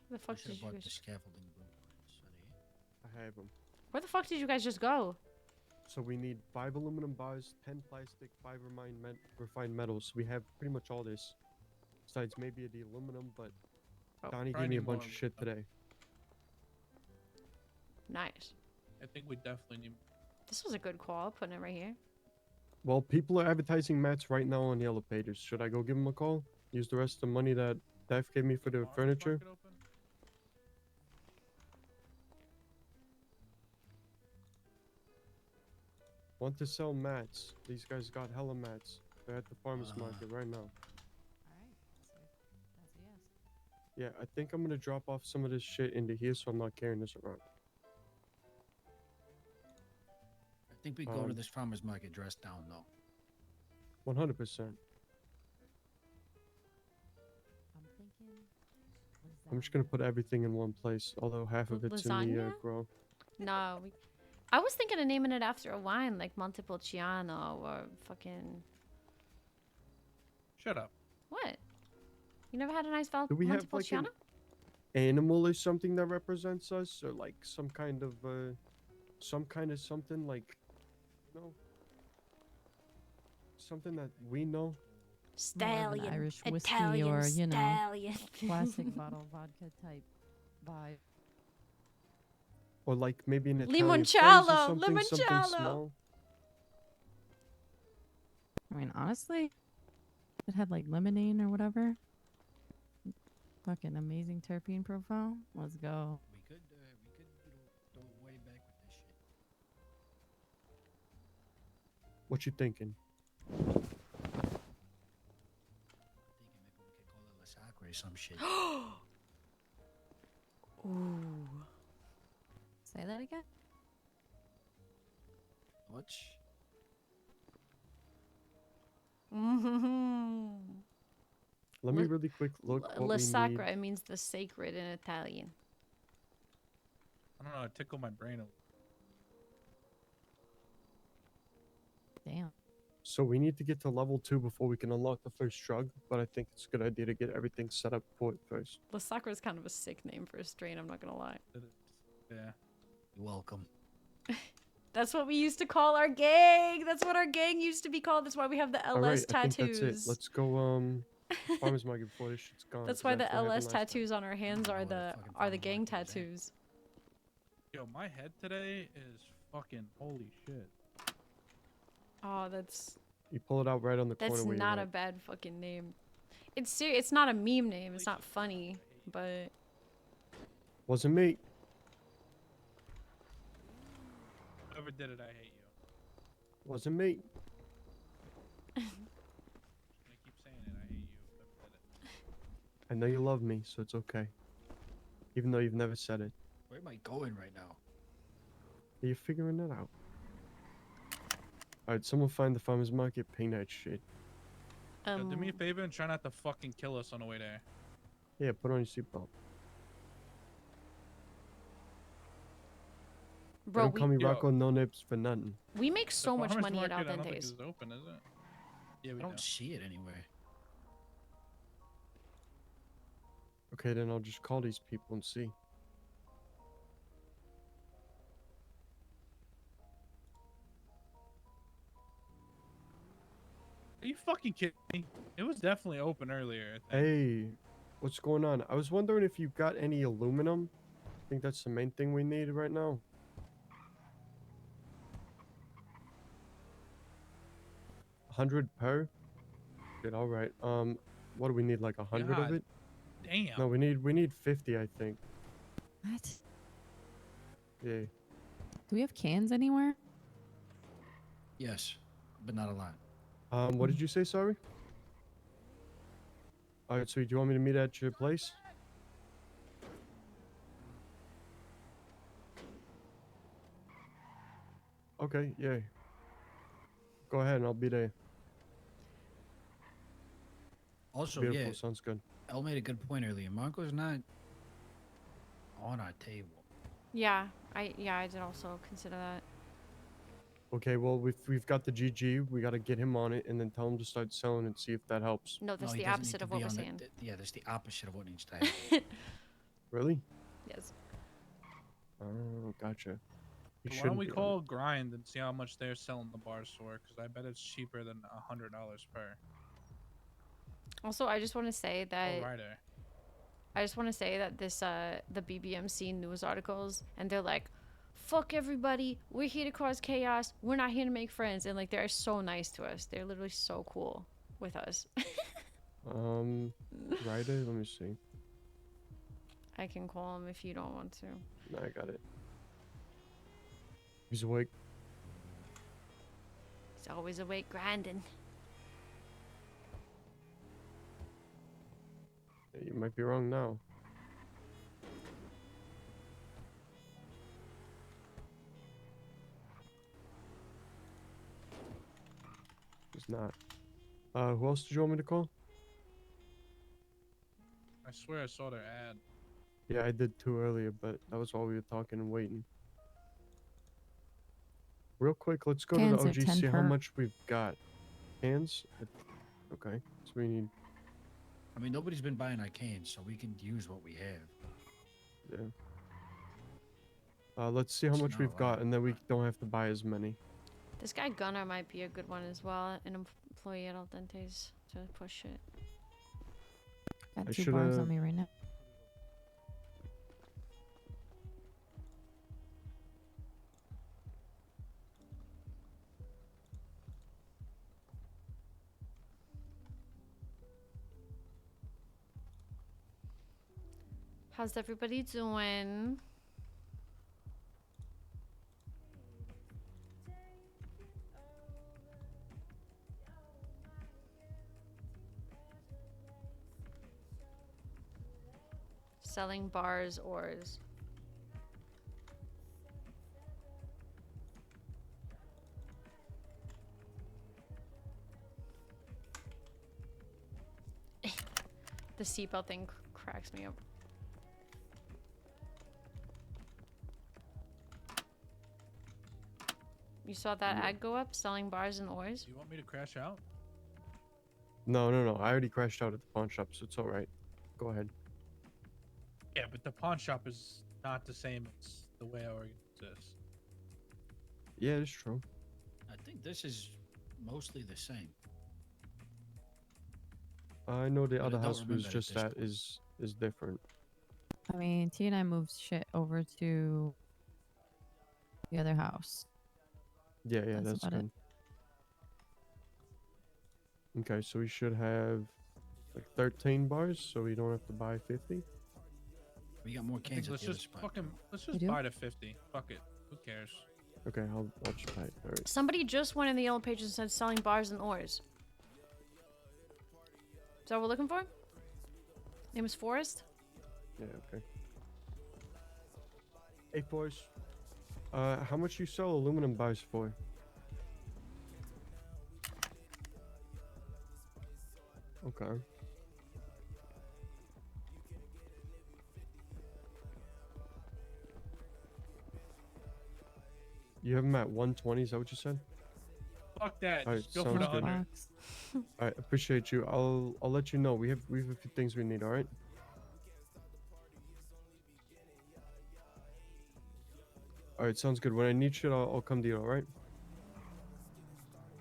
Where the fuck should did have you bought guys? the scaffolding blueprints. Are they? I have them. Where the fuck did you guys just go? So we need 5 aluminum bars, 10 plastic, 5 refined metals. We have pretty much all this. Besides maybe the aluminum, but Donnie probably gave me a need bunch more of shit today. Nice. I think we definitely need. This was a good call, putting it right here. Well, people are advertising mats right now on Yellow Pages. Should I go give them a call? Use the rest of the money that Daph gave me for the furniture? Want to sell mats. These guys got hella mats. They're at the farmer's market right now. Yeah, I think I'm gonna drop off some of this shit into here so I'm not carrying this around. I think we go to this farmer's market dressed down, though. 100%. I'm thinking. I'm just gonna put everything in one place, although half of it's in the Lasagna? grow. No, I was thinking of naming it after a wine like Montepulciano or fucking. Shut up. What? You never had a nice Do we have like Montepulciano? an animal or something that represents us, or like some kind of something like, no, something that we know? Stallion. Irish whiskey Italian or, stallion. classic bottle vodka type vibe. Or like maybe an Limoncello, Italian phrase or something limoncello. small. I mean, honestly, it had like lemonade or whatever. Fucking amazing terpene profile. Let's go. We could go way back with this shit. What you thinking? Thinking maybe we could call it La Sacre or some shit. Ooh. Say that again. Watch. Let me really quick look what La we Sacra need. means the sacred in Italian. I don't know. It tickled my brain. Damn. So we need to get to level 2 before we can unlock the first drug, but I think it's a good idea to get everything set up for it first. La Sacra is kind of a sick name for a strain, I'm not gonna lie. Yeah. You're welcome. That's what we used to call our gang. That's what our gang used to be called. That's why we have the LS Alright, I think tattoos. that's it. Let's go farmer's market before this shit's gone. That's 'cause why I the have to have LS a nice- tattoos on our hands are the gang tattoos. Yo, my head today is fucking holy shit. Oh, that's You pull it out right on the corner that's where not you're a at. bad fucking name. It's not a meme name. It's not funny, but Wasn't me. Whoever did it, I hate you. Wasn't me. I keep saying it, I hate you. Whoever did it. I know you love me, so it's okay. Even though you've never said it. Where am I going right now? You're figuring that out. Alright, someone find the farmer's market, ping that shit. Yo, do me a favor and try not to fucking kill us on the way there. Yeah, put on your seatbelt. Bro, Don't call me Yo. Rocco no nips for nothing. we make so much farmer's money at market, Al I don't think Dentes. is open, is it? Yeah, we I don't see it anywhere. Okay, then I'll just call these people and see. Are you fucking kidding me? It was definitely open earlier. I think. Hey, what's going on? I was wondering if you got any aluminum. I think that's the main thing we need right now. 100 per? Good, alright. What do we need, like 100 of God it? Damn. No, we need 50, I think. What? Yeah. Do we have cans anywhere? Yes, but not a lot. What did you say, sorry? Alright, so do you want me to meet at your place? Okay, yeah. Go ahead and I'll be there. Also, Beautiful, yeah, sounds good. Elle made a good point earlier. Marco's not on our table. Yeah, I did also consider that. Okay, well we've got the GG. We got to get him on it and then tell him to start selling and see if that helps. No, that's he the doesn't opposite need to of what be we're on the- saying. yeah, that's the opposite of what needs to happen. Really? Yes. Oh, gotcha. He Why don't shouldn't we be on call Grind and see how much they're selling the bars for? Because I bet it's cheaper than $100 per. Also, I just want to say that rider. I just want to say that this the BBMC news articles, and they're like, fuck everybody, we're here to cause chaos, we're not here to make friends, and like they're so nice to us. They're literally so cool with us. Ryder, let me see. I can call him if you don't want to. No, I got it. He's awake. He's always awake grinding. You might be wrong now. not. Who else did you want me to call? I swear I saw their ad. Yeah, I did too earlier, but that was while we were talking and waiting. Real quick, let's go Cans to are the 10 OG, see how per. much we've got. Cans? Okay, so we need... I mean, nobody's been buying our cans, so we can use what we have. Yeah. Let's see how It's much not we've got, right. and then we don't have to buy as many. This guy Gunnar might be a good one as well, an employee at Al Dente's to push it. Got I 2 bars shoulda- on me right now. How's everybody doing? Selling bars, ores. The seatbelt thing cracks me up. You saw that ad go up, selling bars and ores? Do you want me to crash out? No, no, no. I already crashed out at the pawn shop, so it's alright. Go ahead. Yeah, but the pawn shop is not the same as the way our exists. Yeah, it's true. I think this is mostly the same. I know the But I other don't house was remember at just this that is different. I mean, T and I moved shit over to the other house. Yeah, yeah, That's that's about good. Okay, so we should have like 13 bars, so we don't have to buy 50. We got more I think cans at let's the other just spot. fucking let's You just do? buy the 50. Fuck it. Who cares? Okay, I'll just buy it. Alright. Somebody just went in the yellow pages and said selling bars and ores. Is that what we're looking for? Name is Forrest? Yeah, okay. Hey, boys. How much you sell aluminum bars for? Okay. You have them at 120, is that what you said? Fuck that. Alright, Just go for sounds the good. 100. Alright, appreciate you. I'll let you know. We have a few things we need, alright? Alright, sounds good. When I need shit, I'll come to you, alright?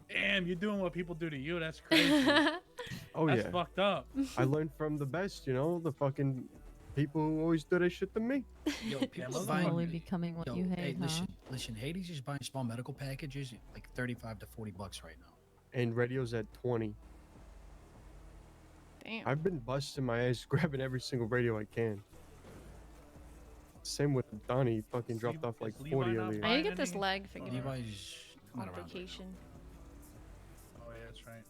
Damn, you're doing what people do to you. That's crazy. Oh, That's yeah. fucked up. I learned from the best, you know? The fucking people who always do that shit to me. Yo, people Slowly buying. becoming what Yo, you hate, hey, huh? listen. Hades is buying small medical packages at like 35 to 40 bucks right now. And radio's at 20. Damn. I've been busting my ass grabbing every single radio I can. Same with Donnie. He fucking dropped off like 40 earlier. I need to get this leg figured out. Levi's not around right Complication. Oh yeah, that's right.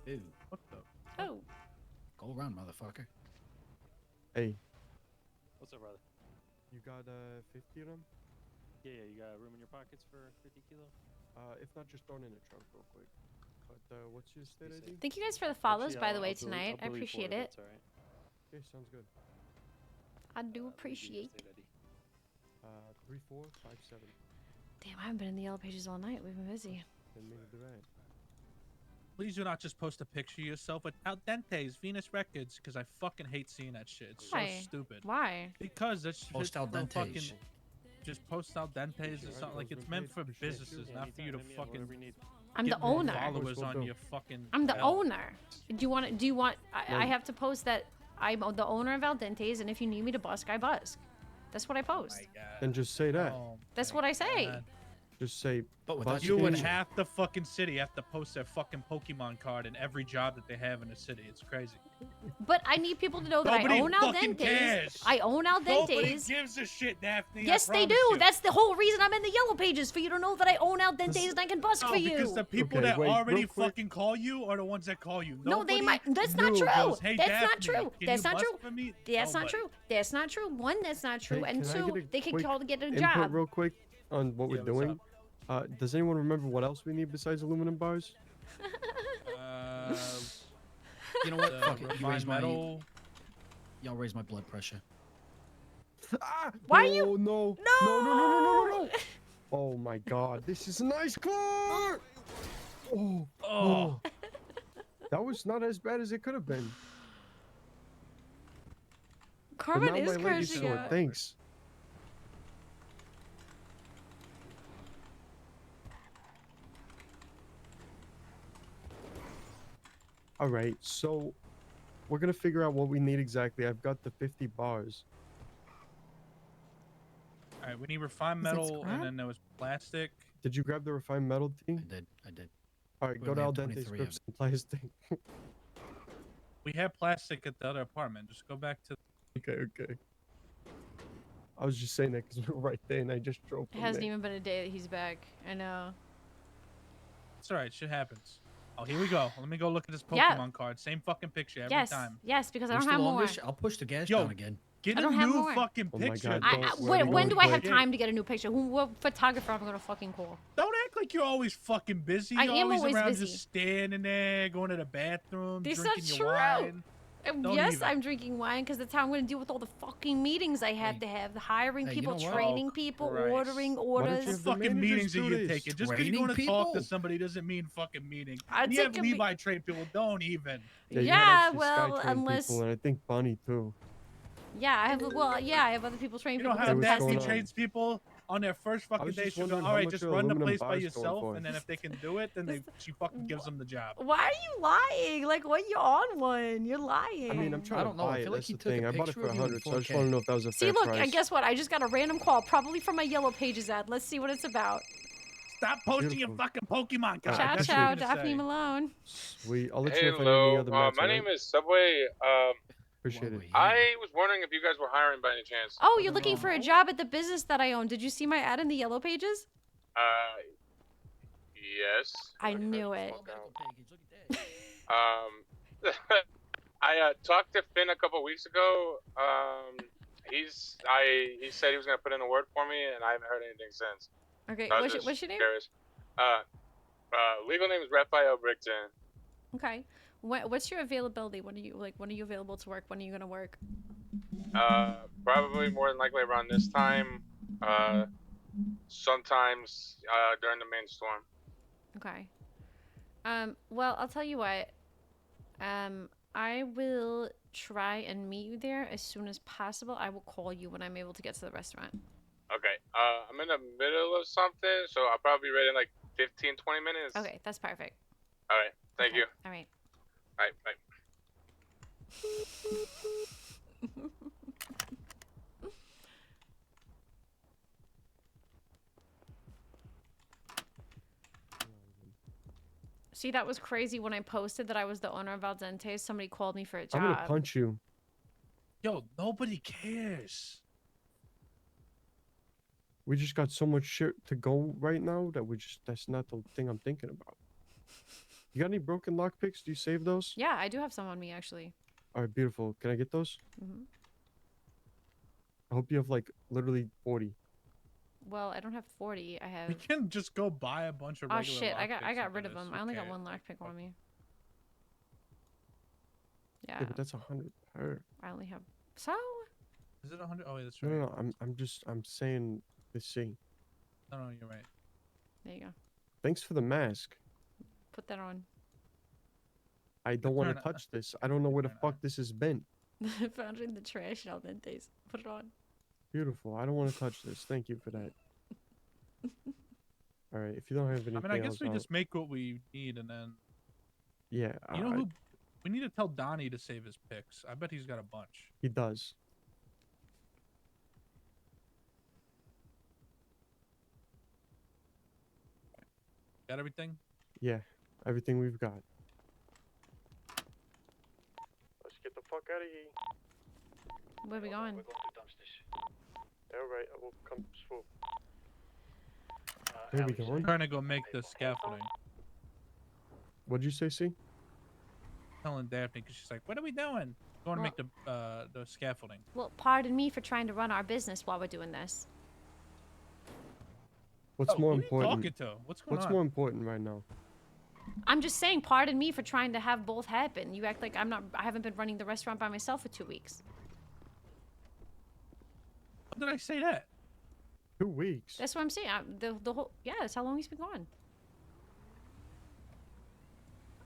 Ew. What the? Oh. Go around, motherfucker. Hey, What's up, brother? you got 50 of them? Yeah, you got room in your pockets for 50 kilo? If not, just throw it in the trunk real quick. But what's your state ID? Thank you guys for the follows, Actually, by the way, I'll bill- tonight. I I'll bill you for appreciate if it. that's all right. Okay, sounds good. I do Let me give you the appreciate. state ID. 3457. Damn, I haven't been in the yellow pages all night. We've been busy. Then maybe do that. Please do not just post a picture of yourself with Al Dentes, Venus Records, because I fucking hate seeing that shit. It's Why? so stupid. Why? Because that's Post just Al for Dentes. fucking. Just post Al Dentes or something. Like it's meant for businesses, not for you to Anytime, fucking. whatever you need. I'm the get more owner. Followers We'll on do. your fucking. I'm the hell. owner. Do you want? Do you want? I No. have to post that I'm the owner of Al Dente's, and if you need me to busk, I busk. That's what I post. My God. Then just say that. Oh, That's my what I say. God. Just say. But without busking. You and half the fucking city have to post their fucking Pokemon card in every job that they have in the city. It's crazy. But I need people to know that Nobody I own Al fucking Dente's. cares. I own Al Nobody Dente's. gives a shit, Daphne. Yes, I they do. promise you. That's the whole reason I'm in the yellow pages, for you to know that I own Al Dente's and I can busk No, for you. because the people Okay, that wait, already real quick. fucking call you are the ones that call you. No, they Nobody might. That's not new true. goes, "Hey, That's not Daphne, true. can That's you not bust true. for me?" That's not Nobody. true. That's not true. One, that's not true. Hey, And can I two, get a they can quick call to get a input job. real quick on what Yeah, we're what's doing. up? Does anyone remember what else we need besides aluminum bars? You know what? The Fuck it. You refined raise my, metal. y'all raise my blood pressure. Why oh, you? No. No! No. Oh my god, this is a nice car! Oh. That was not as bad as it could have been. Carmine but now is my leg is crashing sore. out. Thanks. All right, so we're gonna figure out what we need exactly. I've got the 50 bars. All right, we need refined Is it metal, scrap? and then there was plastic. Did you grab the refined metal thing? I did. All right, We go to only Al have Dente's, 23 grab of it. some plastic. We had plastic at the other apartment. Just go back to. Okay. I was just saying that because we're right there, and I just drove It from hasn't there. even been a day that he's back. I know. It's alright. Shit happens. Oh, here we go. Let me go look at this Pokemon Yeah. card. Same fucking picture every Yes, time. yes, because I We don't have still on more. this? I'll push the gas Yo, down again. Get I a don't have new more. fucking Oh my picture. God, When do I have Shit. time to get a new picture? What photographer am I gonna fucking call? Don't act like you're always fucking busy. I You're am always around busy. just standing there, going to the bathroom, This is drinking not your true. wine. Don't Yes, even. I'm drinking wine because that's how I'm going to deal with all the fucking meetings I have to have. Hiring hey, you people, know what? training Oh, people, Christ. ordering Why don't orders. you What have the fucking managers meetings are do you this? taking? Just because you're Training going to talk to people? somebody doesn't mean fucking meeting. I And you have take a me- Levi train people. Don't even. Yeah, you had Yeah, actually well, SkyTrain unless people, and I think Bonnie too. yeah, I have I have other people training You know people. how Hey, what's because Daphne going on? trains people on their first I fucking was day? just She'll go, wondering all how right, much just are run the aluminum place by bars going yourself, for? and then if they can do it, then she fucking gives them the job. Why are you lying? Like, what? You're on one. You're lying. I mean, I'm trying to don't know, I buy it. feel like That's he the took a thing. I bought it picture for of you in 100, so I just 4K. want to know if that was a See, fair look, price. and guess what? I just got a random call, probably from my Yellow Pages ad. Let's see what it's about. Stop posting your Beautiful. fucking Pokemon card. Ciao, That's ciao, what I'm Daphne say. Malone. Sweet. I'll let you know if I need Hello, any other mats. my alright? name is Subway. Appreciate it. I was wondering if you guys were hiring by any chance. Oh, you're looking for a job at the business that I own. Did you see my ad in the Yellow Pages? Yes. I knew it. I talked to Finn a couple weeks ago. He said he was gonna put in a word for me, and I haven't heard anything since. Okay, So I was what's your name? curious. Legal name is Raphael Brickton. Okay. What's your availability? When are you available to work? When are you gonna work? Probably more than likely around this time. Sometimes during the main storm. Okay. Well, I'll tell you what. I will try and meet you there as soon as possible. I will call you when I'm able to get to the restaurant. Okay. I'm in the middle of something, so I'll probably be ready in like 15, 20 minutes. Okay, that's perfect. All right. Thank you. All right. All right. Bye. See, that was crazy when I posted that I was the owner of Al Dentes. Somebody called me for a job. I'm gonna punch you. Yo, nobody cares. We just got so much shit to go right now that that's not the thing I'm thinking about. You got any broken lockpicks? Do you save those? Yeah, I do have some on me, actually. All right, beautiful. Can I get those? Hmm. I hope you have like literally 40. Well, I don't have 40. I have... We can just go buy a bunch of Oh, regular shit. I lockpicks got after rid of this. them. I only got Okay. one lockpick on me. Yeah. Yeah, but that's 100 per. I only have... So? Is it 100? Oh, wait, that's No, right. no, I'm saying the C. No, you're right. There you go. Thanks for the mask. Put that on. I don't want to Turn- touch this. I don't know where the fuck this has been. I found it in the trash, Al Dentes. Put it on. Beautiful. I don't want to touch this. Thank you for that. All right. If you don't have anything I mean, I guess else, we I'll- just make what we need, and then Yeah. you know who? We need to tell Donnie to save his picks. I bet he's got a bunch. He does. Got everything? Yeah. Everything we've got. Let's get the fuck out of here. Where are we going? All right. I will come swoop. Where are we going? Trying to go make the scaffolding. What'd you say, C? Telling Daphne because she's like, "What are we doing?" Going to make the scaffolding. Well, pardon me for trying to run our business while we're doing this. What's Oh, more who are you important? talking to? What's going What's on? more important right now? I'm just saying, pardon me for trying to have both happen. You act like I haven't been running the restaurant by myself for 2 weeks. When did I say that? 2 weeks. That's what I'm saying. The whole, yeah, that's how long he's been gone.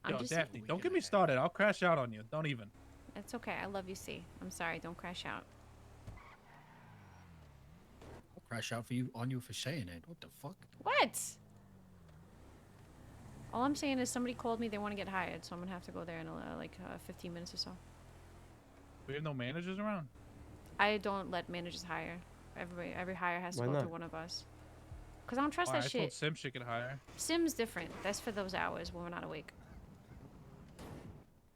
Yo, Daphne, don't get me started. I'll crash out on you. Don't even. It's okay. I love you, C. I'm sorry. Don't crash out. I'll crash out on you for saying it. What the fuck? What? All I'm saying is somebody called me. They want to get hired, so I'm gonna have to go there in 15 minutes or so. We have no managers around. I don't let managers hire. Every hire has to Why go not? through one of us. Cause I don't trust Why, that I shit. told Sim she could hire. Sim's different. That's for those hours when we're not awake.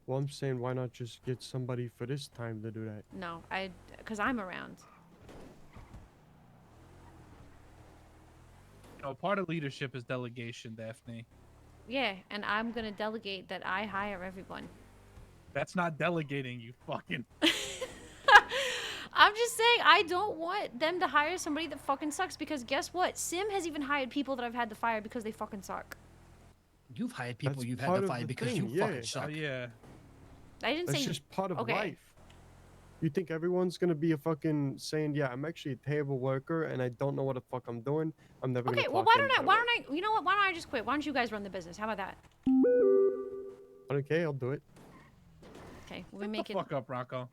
Well, I'm saying why not just get somebody for this time to do that? No, cause I'm around. You know, part of leadership is delegation, Daphne. Yeah, and I'm gonna delegate that I hire everyone. That's not delegating, you fucking. I'm just saying I don't want them to hire somebody that fucking sucks because guess what? Sim has even hired people that I've had to fire because they fucking suck. You've hired people That's you've had part to of fire the because thing, you yeah. fucking suck. Oh, yeah. I didn't That's say just part of okay. life. You think everyone's gonna be a fucking saying, yeah, I'm actually a terrible worker and I don't know what the fuck I'm doing. I'm never Okay, gonna well clock why in don't I right why away." don't I you know what? Why don't I just quit? Why don't you guys run the business? How about that? Okay, I'll do it. Okay, we'll be Shut making the fuck up, Rocco.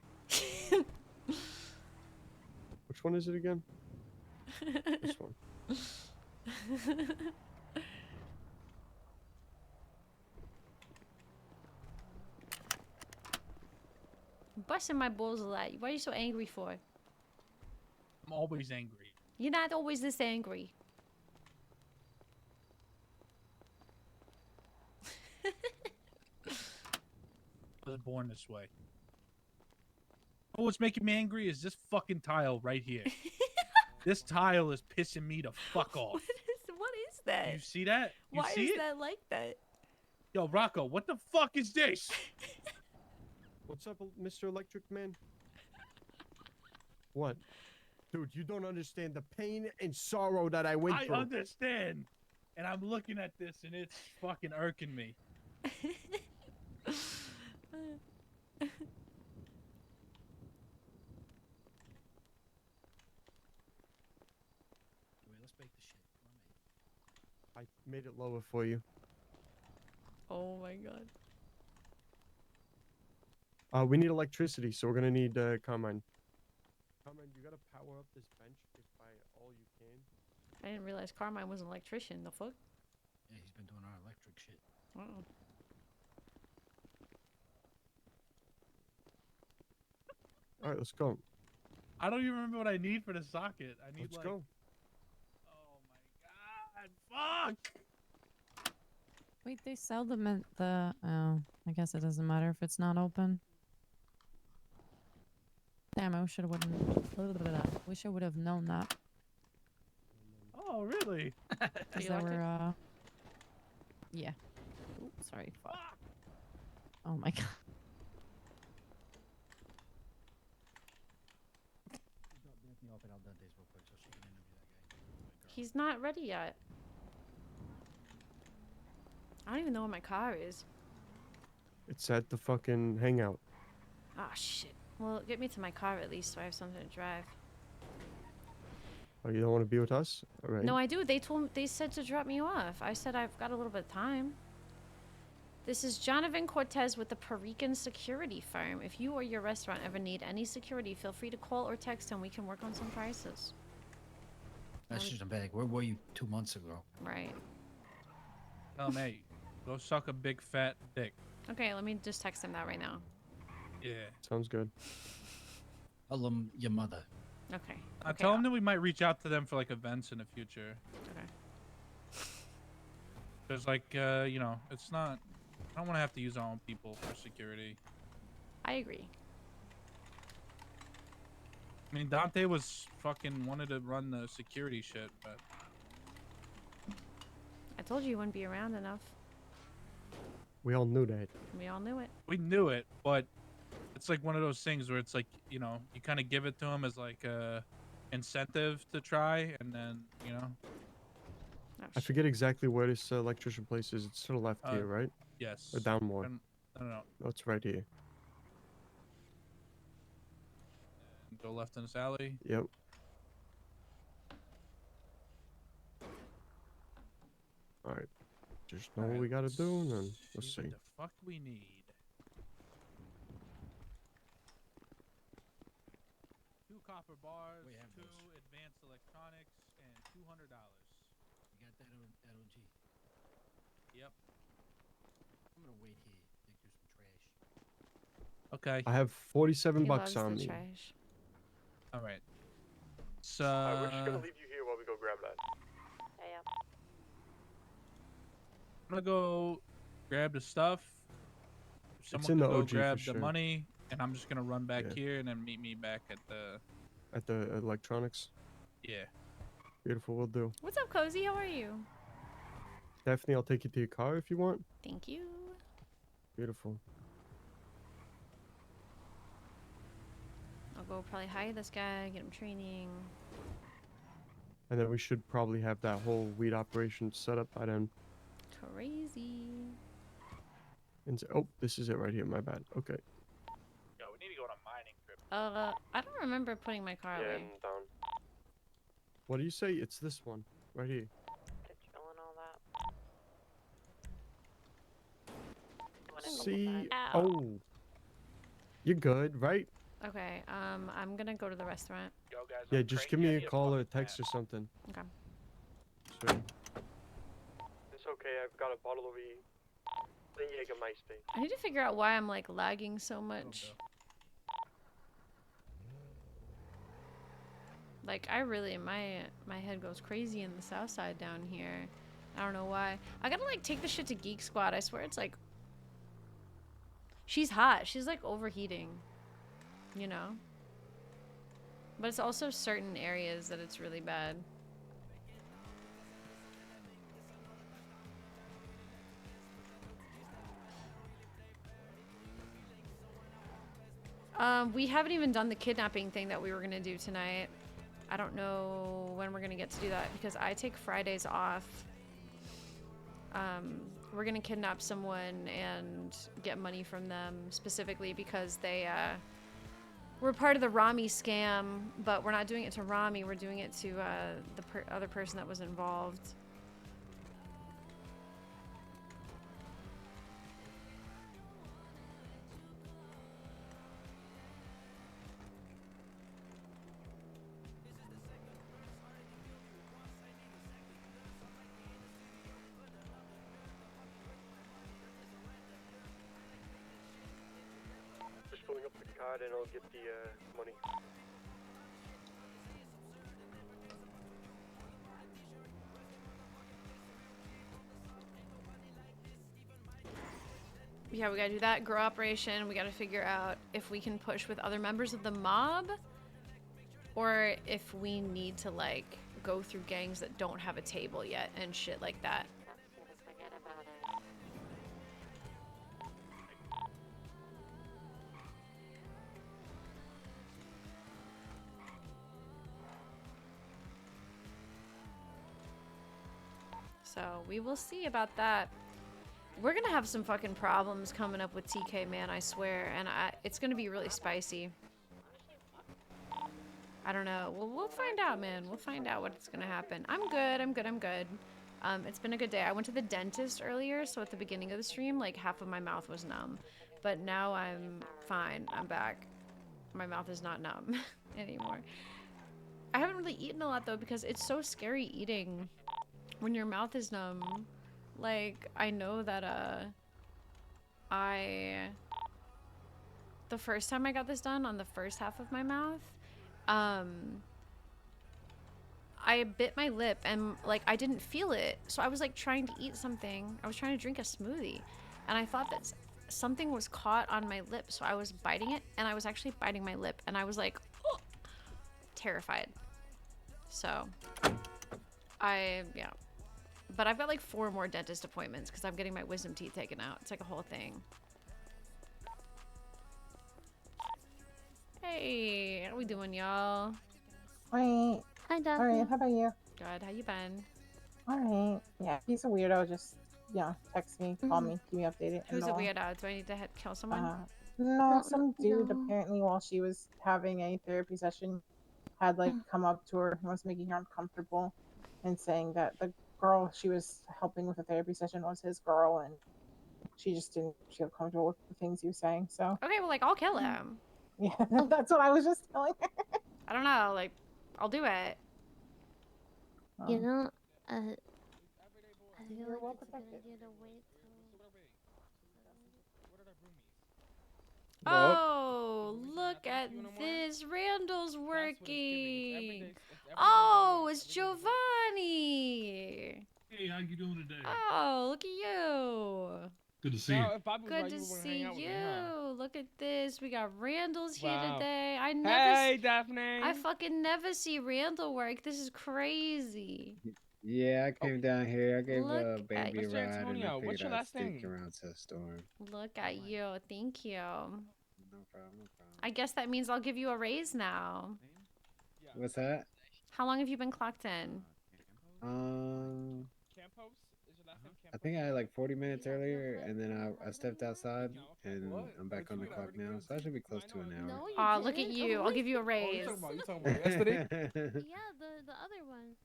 Which one is it again? This one. busting my balls a lot. What are you so angry for? I'm always angry. You're not always this angry. I was born this way. Oh, what's making me angry is this fucking tile right here. This tile is pissing me the fuck off. What is that? You see that? You Why see is it? that like that? Yo, Rocco, what the fuck is this? What's up, Mr. Electric Man? What? Dude, you don't understand the pain and sorrow that I went through. I understand. And I'm looking at this and it's fucking irking me. Let's break the shit. I made it lower for you. Oh my god. We need electricity, so we're gonna need Carmine. Carmine, you gotta power up this bench if by all you can. I didn't realize Carmine was an electrician. The fuck? Yeah, he's been doing our electric shit. Oh. All right, let's go. I don't even remember what I need for the socket. I need Let's like. go. Oh my god! Fuck! Wait, they sell them at the. Oh, I guess it doesn't matter if it's not open. Damn, I wish I would have. Wish I would have known that. Oh really? Because they were. Yeah. Ooh, sorry. Fuck. Oh my god. Daphne off at Al Dente's real quick so she can interview that guy. He's not ready yet. I don't even know where my car is. It's at the fucking hangout. Ah, shit. Well, get me to my car at least so I have something to drive. Oh, you don't want to be with us? All right. No, I do. They said to drop me off. I said I've got a little bit of time. This is Jonathan Cortez with the Puerto Rican security firm. If you or your restaurant ever need any security, feel free to call or text and we can work on some prices. That's just a bag. Where were you 2 months ago? Right. Tell him, hey, go suck a big fat dick. Okay, let me just text him that right now. Yeah. Sounds good. Tell them your mother. Okay. Tell him that we might reach out to them for like events in the future. Okay. There's like, you know, it's not. I don't want to have to use our own people for security. I agree. I mean, Dante was fucking wanted to run the security shit, but I told you wouldn't be around enough. We all knew that. We all knew it. we knew it. But it's like one of those things where it's like, you know, you kind of give it to him as like a incentive to try, and then, you know. I forget exactly where this electrician place is. It's to the left here, right? Yes. Or down more? No. No, it's right here. And go left in this alley. Yep. All right. Just know what we gotta do, and then we'll see. What the fuck we need? Two copper bars, two advanced electronics, and $200. You got that at OG? Yep. I'm gonna wait here. Dig through some trash. Okay. I have 47 He bucks loves on the me. trash. All right. So. we're just gonna leave you here while we go grab that. Yeah. I'm gonna go grab the stuff. Someone in can the go OG for grab the sure. money, and I'm just gonna run back Yeah. here and then meet me back at the. At the electronics. Yeah. Beautiful, we'll do. What's up, Cozy? How are you? Daphne, I'll take you to your car if you want. Thank you. Beautiful. I'll go probably hire this guy, get him training. And then we should probably have that whole weed operation set up by then. Crazy. And oh, this is it right here. My bad. Okay. Yo, we need to go on a mining trip. I don't remember putting my car away. down. What do you say? It's this one right here. See? Ow. Oh. You're good, right? Okay, I'm gonna go to the restaurant. Yo, guys, Yeah, just give me a call or a text or something. Okay. Sweet. It's okay. I've got a bottle of the Jägermeister. I need to figure out why I'm like lagging so much. Like I really, my head goes crazy in the south side down here. I don't know why. I gotta like take the shit to Geek Squad. I swear it's like, she's hot. She's like overheating, you know? But it's also certain areas that it's really bad. We haven't even done the kidnapping thing that we were gonna do tonight. I don't know when we're gonna get to do that because I take Fridays off. We're gonna kidnap someone and get money from them specifically because they were part of the Rami scam, but we're not doing it to Rami. We're doing it to the other person that was involved. Just filling up the card and I'll get the money. Yeah, we gotta do that. Grow operation. We gotta figure out if we can push with other members of the mob or if we need to like go through gangs that don't have a table yet and shit like that. So we will see about that. We're gonna have some fucking problems coming up with TK, man, I swear, and it's gonna be really spicy. I don't know. We'll find out, man. We'll find out what's gonna happen. I'm good. I'm good. I'm good. It's been a good day. I went to the dentist earlier, so at the beginning of the stream, like half of my mouth was numb, but now I'm fine. I'm back. My mouth is not numb anymore. I haven't really eaten a lot though because it's so scary eating when your mouth is numb. Like, I know that, the first time I got this done on the first half of my mouth, I bit my lip and, like, I didn't feel it. So I was, like, trying to eat something. I was trying to drink a smoothie. And I thought that something was caught on my lip. So I was biting it, and I was actually biting my lip. And I was, like, oh, terrified. So, yeah. But I've got like 4 more dentist appointments because I'm getting my wisdom teeth taken out. It's like a whole thing. Hey, how we doing, y'all? Alright. Hi, Alright, how about you? Good. How you been? Alright. Yeah, he's a weirdo. Just, text me, call me, keep me updated. Who's and a all. weirdo? Do I need to kill someone? No, some dude apparently while she was having a therapy session had come up to her and was making her uncomfortable and saying that the girl she was helping with the therapy session was his girl and she just didn't feel comfortable with the things he was saying. So Okay, well, I'll kill him. yeah, that's what I was just telling her. I don't know, I'll do it. You know, I feel You're well like it's a good idea to wait Oh, look at this. Randall's working. Oh, it's Giovanni. Hey, how you doing today? Oh, look at you. Good to see you. Good to see you. Look at this. We got Randall's here Wow. today. I Daphne. fucking never see Randall work. This is crazy. Yeah, I came down here. I gave Look a at- baby a Mr. ride, and I Antonio, what's figured your I'd last stick name? around to the storm. Look at you. Thank you. No problem, no problem. I guess that means I'll give you a raise now. What's that? How long have you been clocked in? I think I had like 40 minutes earlier, and then I stepped outside, and I'm back on the clock now, so I should be close to an hour. Aw, look at you. I'll give you a raise. You talking about yesterday? Yeah, the other one.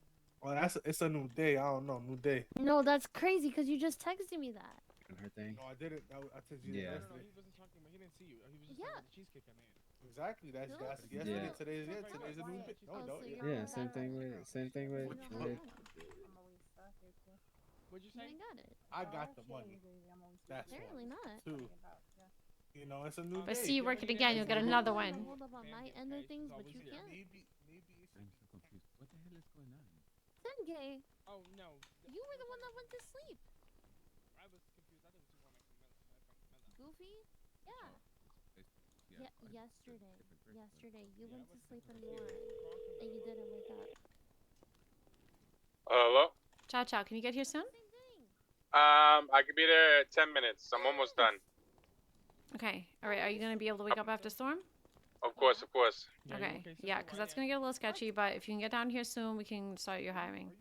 Well, it's a new day. I don't know, new day. No, that's crazy because you just texted me that. Her thing. No, I didn't. I texted you Yeah. yesterday. No, he wasn't talking about. He didn't see you. He was just Yeah. talking about the cheesecake I made. Exactly. That's Yeah. yesterday. Yeah. Today's a new day. No, no. Yeah, same thing with What'd you I say? got it. I got the money. That's Apparently why. not. Two. You know, it's a new But day. see you work it again, you'll get another one. Hold up on my end of things, but you can't. I'm so confused. What the hell is going on? 10K. Oh no. You were the one that went to sleep. I was confused. I thought it was Goofy? Yeah. Yesterday, you went to sleep and more, and you didn't wake up. Hello? Ciao, ciao. Can you get here soon? I could be there in 10 minutes. I'm almost done. Okay. All right. Are you going to be able to wake up after storm? Of course, of course. Okay. Yeah, because that's going to get a little sketchy, but if you can get down here soon, we can start your hiring.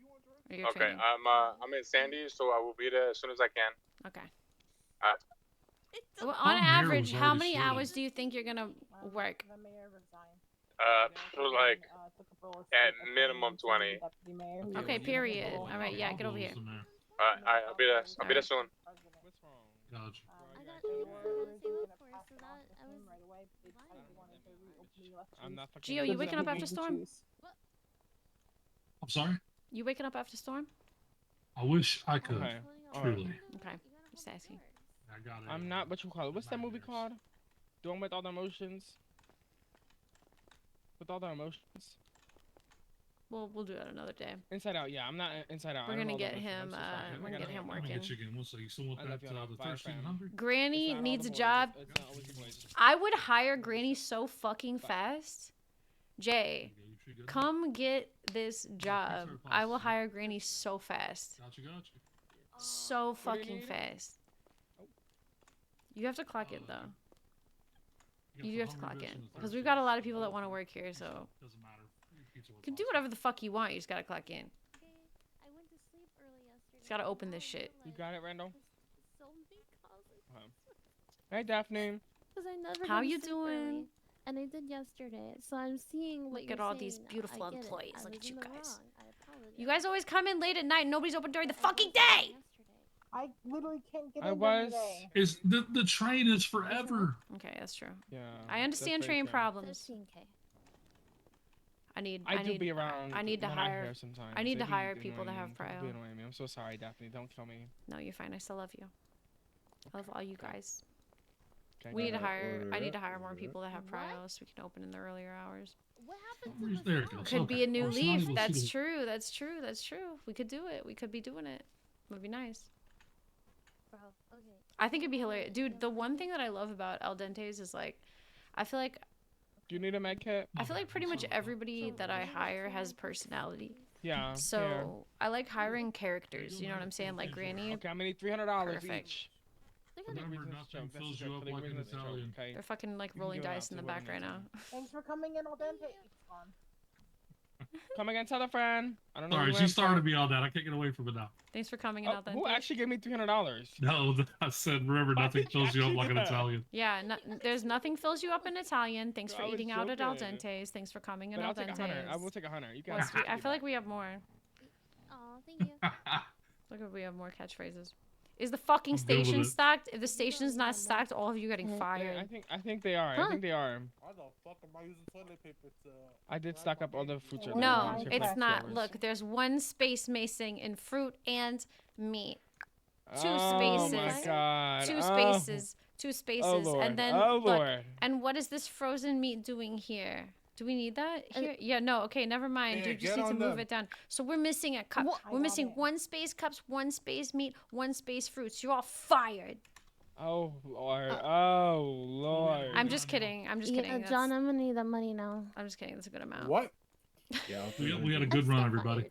Or your Okay, training. I'm in Sandy, so I will be there as soon as I can. Okay. Uh, Well, on average, how many hours do you think you're going to work? The mayor resigned. Like at minimum 20. Okay, period. All right, yeah, get over here. Alright, I'll be there. I'll be there soon. Gotcha. I got you for so that I was I'm not fucking. Gio, you waking up after storm? I'm sorry? You waking up after storm? I wish I could. Okay. Truly. Okay, just asking. I got it. I'm not. What you call it? What's that movie called? Doing with all the emotions. With all the emotions. We'll do that another day. Inside Out. Yeah, I'm not Inside Out. We're I don't gonna know all get the him. emotions. I'm so sorry. We're gonna get him Let me working. get you again. One second. You still want I that love you, the thirsty and hungry? Granny It's not all needs the a boys, job. It's not always the boys. I would hire Granny so fucking fast. Jay, come get this job. I will hire Granny so fast. Gotcha. So fucking fast. You have to clock in though. You do have to clock in because we've got a lot of people that want to work here, so Doesn't matter. you can do whatever the fuck you want. You just gotta clock in. I went to sleep early yesterday. Just gotta open this shit. You got it, Randall? So many calls. Hey, Daphne. Because I never How go to you sleep doing? early, and I did yesterday, so I'm seeing what Look you're at all these saying now. beautiful I get it. employees. I Look was at you in the guys. wrong. I apologize. You guys always come in late at night and nobody's open during the fucking day. I literally can't get I in was. today. Is the train is forever. Okay, that's true. Yeah. I understand that's very train true. problems. 15K. I need be around. I need to when hire. I'm here sometimes. I need It to be hire people that annoying have me. It be prio. annoying me. I'm so sorry, Daphne. Don't kill me. No, you're fine. I still love you. I love all you guys. Okay, We need to go ahead. hire. I need to hire more people that have prio so we can open in the earlier hours. What happened to There it goes. Could be a new Well, leaf. Sonny will That's see true. That's true. That's true. We could do it. We could be doing it. Would be nice. Bro, okay. I think it'd be hilarious, dude. The one thing that I love about El Dentes is like, I feel like Do you need a med kit? pretty much everybody that I hire has personality. Yeah. So I like hiring characters. You know what I'm saying? Like Granny. Okay, I'm gonna need $300 Perfect. each. Remember, nothing fills you up like an Italian. They're fucking like rolling dice in the back right now. Thanks for coming in, al dente. It's gone. Come again, tell a friend. I don't know. Sorry, who she I'm started for. me on that. I can't get away from it now. Thanks for coming in, Oh, Authentic. who actually gave me $300? No, I said, remember, nothing fills you up like an that? Italian. Yeah, there's nothing fills you up in Italian. Thanks for I was eating out at Al joking. Dentes. Thanks for coming in But Al I'll take Dentes. 100. I will take 100. You can. Well, sweet. I feel like we have more. Oh, thank you. Look if we have more catchphrases. Is the fucking I'm good with station it. stacked? If the station's not stacked, all of you getting fired. I think they are. I think they are. Why the fuck am I using toilet paper to? I did stock up all the fruits. and No, vegetables here for it's like not. 2 hours. Look, there's one space missing in fruit and meat. Two Oh spaces. my God. Two Oh. spaces. Two spaces. Lord. And then Oh, look, Lord. and what is this frozen meat doing here? Do we need that here? Yeah, no. Okay, never mind. Yeah, You just get need to on move them. it down. So we're missing a cup. We're missing one space cups, one space meat, one space fruits. You're all fired. Oh Lord. Oh Lord. I'm just kidding. I'm just kidding. Yeah, That's- John, I'm gonna need that money now. I'm just kidding. That's a good amount. What? Yeah, We had a good run, everybody.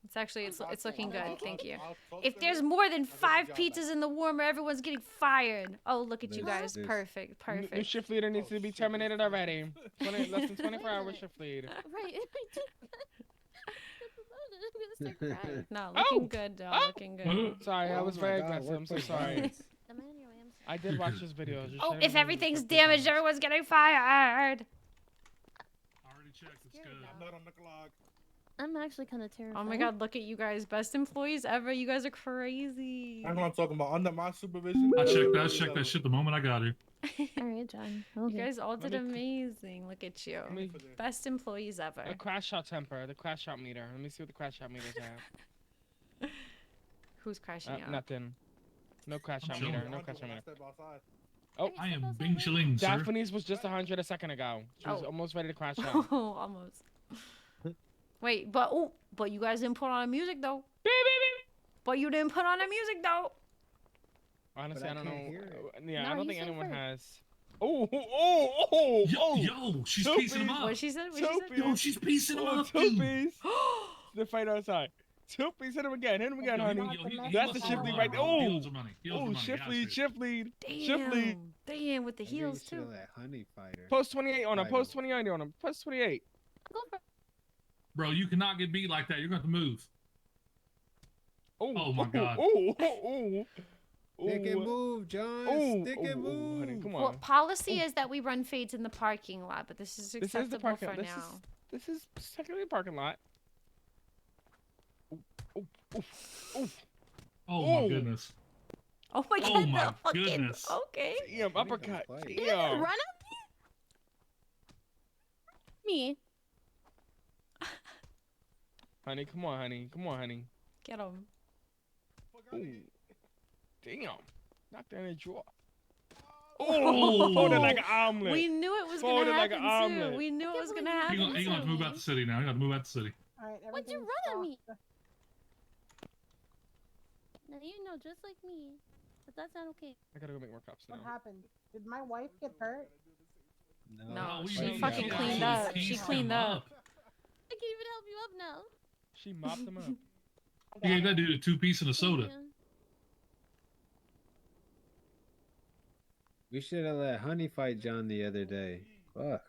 It's actually it's looking good. Thank you. If there's more than 5 pizzas in the warmer, everyone's getting fired. Oh, look at you guys. Perfect. New Perfect. shift leader needs to be terminated already. Less than 24 hours shift lead. Right. No, looking good, dog. Looking good. Sorry, I Oh was my very God, aggressive. I'm so workplace sorry. violence. I did watch this video. Just Oh, shut if it everything's down. damaged, everyone's getting fired. Already checked. It's good. I'm not on the clock. I'm actually kind of terrified. Oh my god, look at you guys. Best employees ever. You guys are crazy. That's what I'm talking about. Under my supervision. I checked that shit the moment I got here. All right, John. You Okay. guys all did Let me- amazing. Look at you. Best employees ever. The crash shot temper. The crash shot meter. Let me see what the crash shot meter's at. Who's crashing out? Nothing. No crash shot chilling. meter. No crash shot meter. Oh, I am Bing Chilling, sir. Daphne's was just 100 a second ago. She was Oh. almost ready to crash out. Oh, almost. Wait, but you guys didn't put on the music though. But you didn't put on the music though. Honestly, I don't know. Yeah, No, I don't you think said anyone first. has. Oh! Yo, she's piecing him up. What she said? What she said? Yo, she's piecing him up, Two dude. piece. The fight outside. Two piece. Hit him again. Hit him again, Yo, honey. he That's the must shift have lead won, right there. bro. He Oh! owes the money. He owes the Oh, money. shift He has lead. to. Shift lead. Shift Damn. lead. Damn, with the Maybe heels we should too. let Honey fighter. Post 28 on him. Fight Post 28 on him. Post 28. Bro, you cannot get beat like that. You're going to have to move. Oh my God. Oh! Stick and move, John. Stick and move. Honey, come Well, on. policy is that we run fades in the parking lot, but this is This is the acceptable parking. for This now. is technically a parking lot. Oh my goodness. Oh my god, Oh my no, fucking- goodness. Okay. Damn, uppercut. You didn't Damn. run up me. Honey, come on, honey. Come on, honey. Get him. Ooh. Damn. Knocked that in the jaw. Oh. Folded like an omelet. We knew it was Folded gonna like happen an too. omelet. We knew it was gonna He's happen. going to have to move out the city now. He's got to move out the city. All right, Why'd you everything's run at me? off. Now you know, just like me. But that's not okay. I gotta go make more cups now. What happened? Did my wife get hurt? No, we she need fucking to cleaned actually up. She piece cleaned him up. I can't even help you up now. She mopped him up. He gave that dude a 2-piece and a soda. We should have let Honey fight John the other day. Fuck.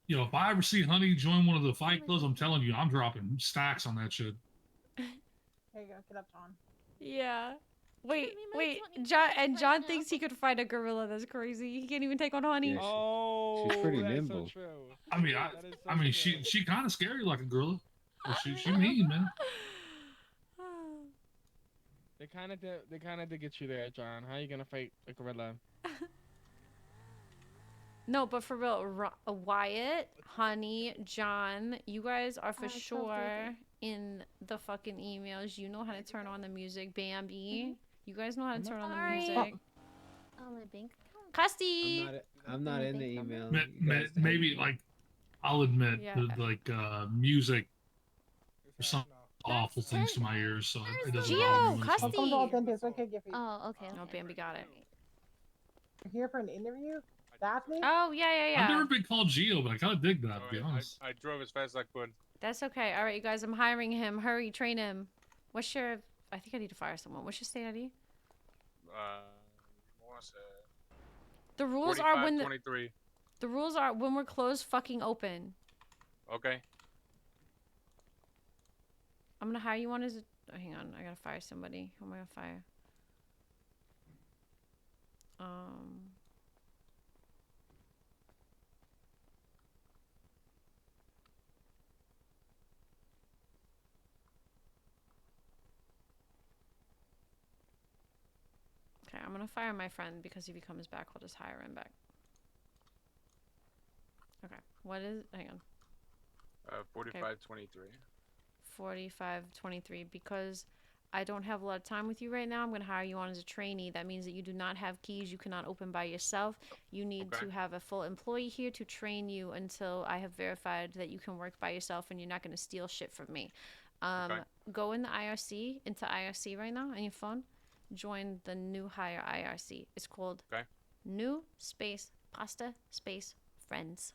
Yo, if I ever see Honey join one of the fight clubs, I'm telling you, I'm dropping stacks on that shit. There you go. Get up, John. Yeah. Wait. John thinks he could fight a gorilla. That's crazy. He can't even take on Honey. Yeah, Oh, she's pretty that's nimble. So true. I mean, That is so I mean, true. she kind of scary like a gorilla. But she mean, man. They kind of did get you there, John. How you gonna fight a gorilla? No, but for real, Wyatt, Honey, John, you guys are for sure in the fucking emails. You know how to turn on the music. Bambi, you guys know how to turn on the Sorry. music. Oh, my bank account. Custy. I'm not in the email. Maybe like I'll admit Yeah. that like music or some awful things to my ears, so it doesn't Gio, bother me when it's Custy. on. Welcome to Authentic. What can I get for you? Oh, okay. Oh, Bambi got it. You're here for an interview? Daphne? Oh, yeah. I've never been called Geo, but I kind of dig that, to be honest. I drove as fast as I could. That's okay. All right, you guys, I'm hiring him. Hurry, train him. What's your... I think I need to fire someone. What's your state ID? What's The rules are when 23. the rules are when we're closed, fucking open. Okay. I'm gonna hire you on as a. Oh, hang on, I gotta fire somebody. Who am I gonna fire? Okay, I'm gonna fire my friend because if he comes back, I'll just hire him back. Okay, what is? Hang on. 4523. 4523. Because I don't have a lot of time with you right now, I'm gonna hire you on as a trainee. That means that you do not have keys. You cannot open by yourself. You need to have a full employee here to train you until I have verified that you can work by yourself and you're not gonna steal shit from me. Go in the IRC, into IRC right now on your phone. Join the new hire IRC. It's called New Space Pasta Space Friends.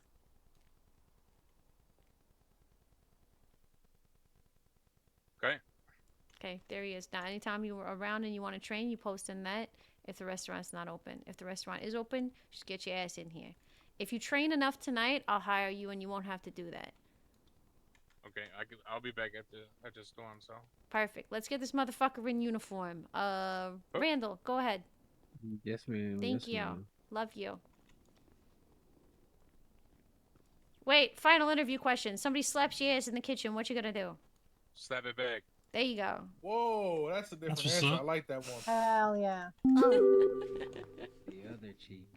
Okay. Okay, there he is. Now, anytime you are around and you want to train, you post in that if the restaurant's not open. If the restaurant is open, just get your ass in here. If you train enough tonight, I'll hire you and you won't have to do that. Okay, I'll be back at the storm, so. Perfect. Let's get this motherfucker in uniform. Randall, go ahead. Yes, ma'am. Thank yes, you. ma'am. Love you. Wait, final interview question. Somebody slaps your ass in the kitchen. What you gonna do? Slap it back. There you go. Whoa, that's a different what's answer. up. I like that one. Hell yeah. The other cheek.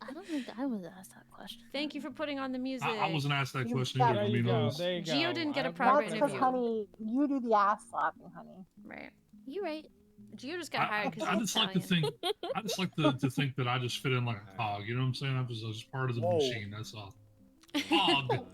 I don't think I was asked that question. Thank you for putting on the music. I wasn't asked that You question got either. it. I mean, There you go. Gio didn't get a proper That's because, interview. honey, you do the ass slapping, honey. Right. You right. Gio just got hired because I just like to think. I just like to think that I just fit in like a cog. You know what I'm saying? I'm just part of the machine. That's all. Cog.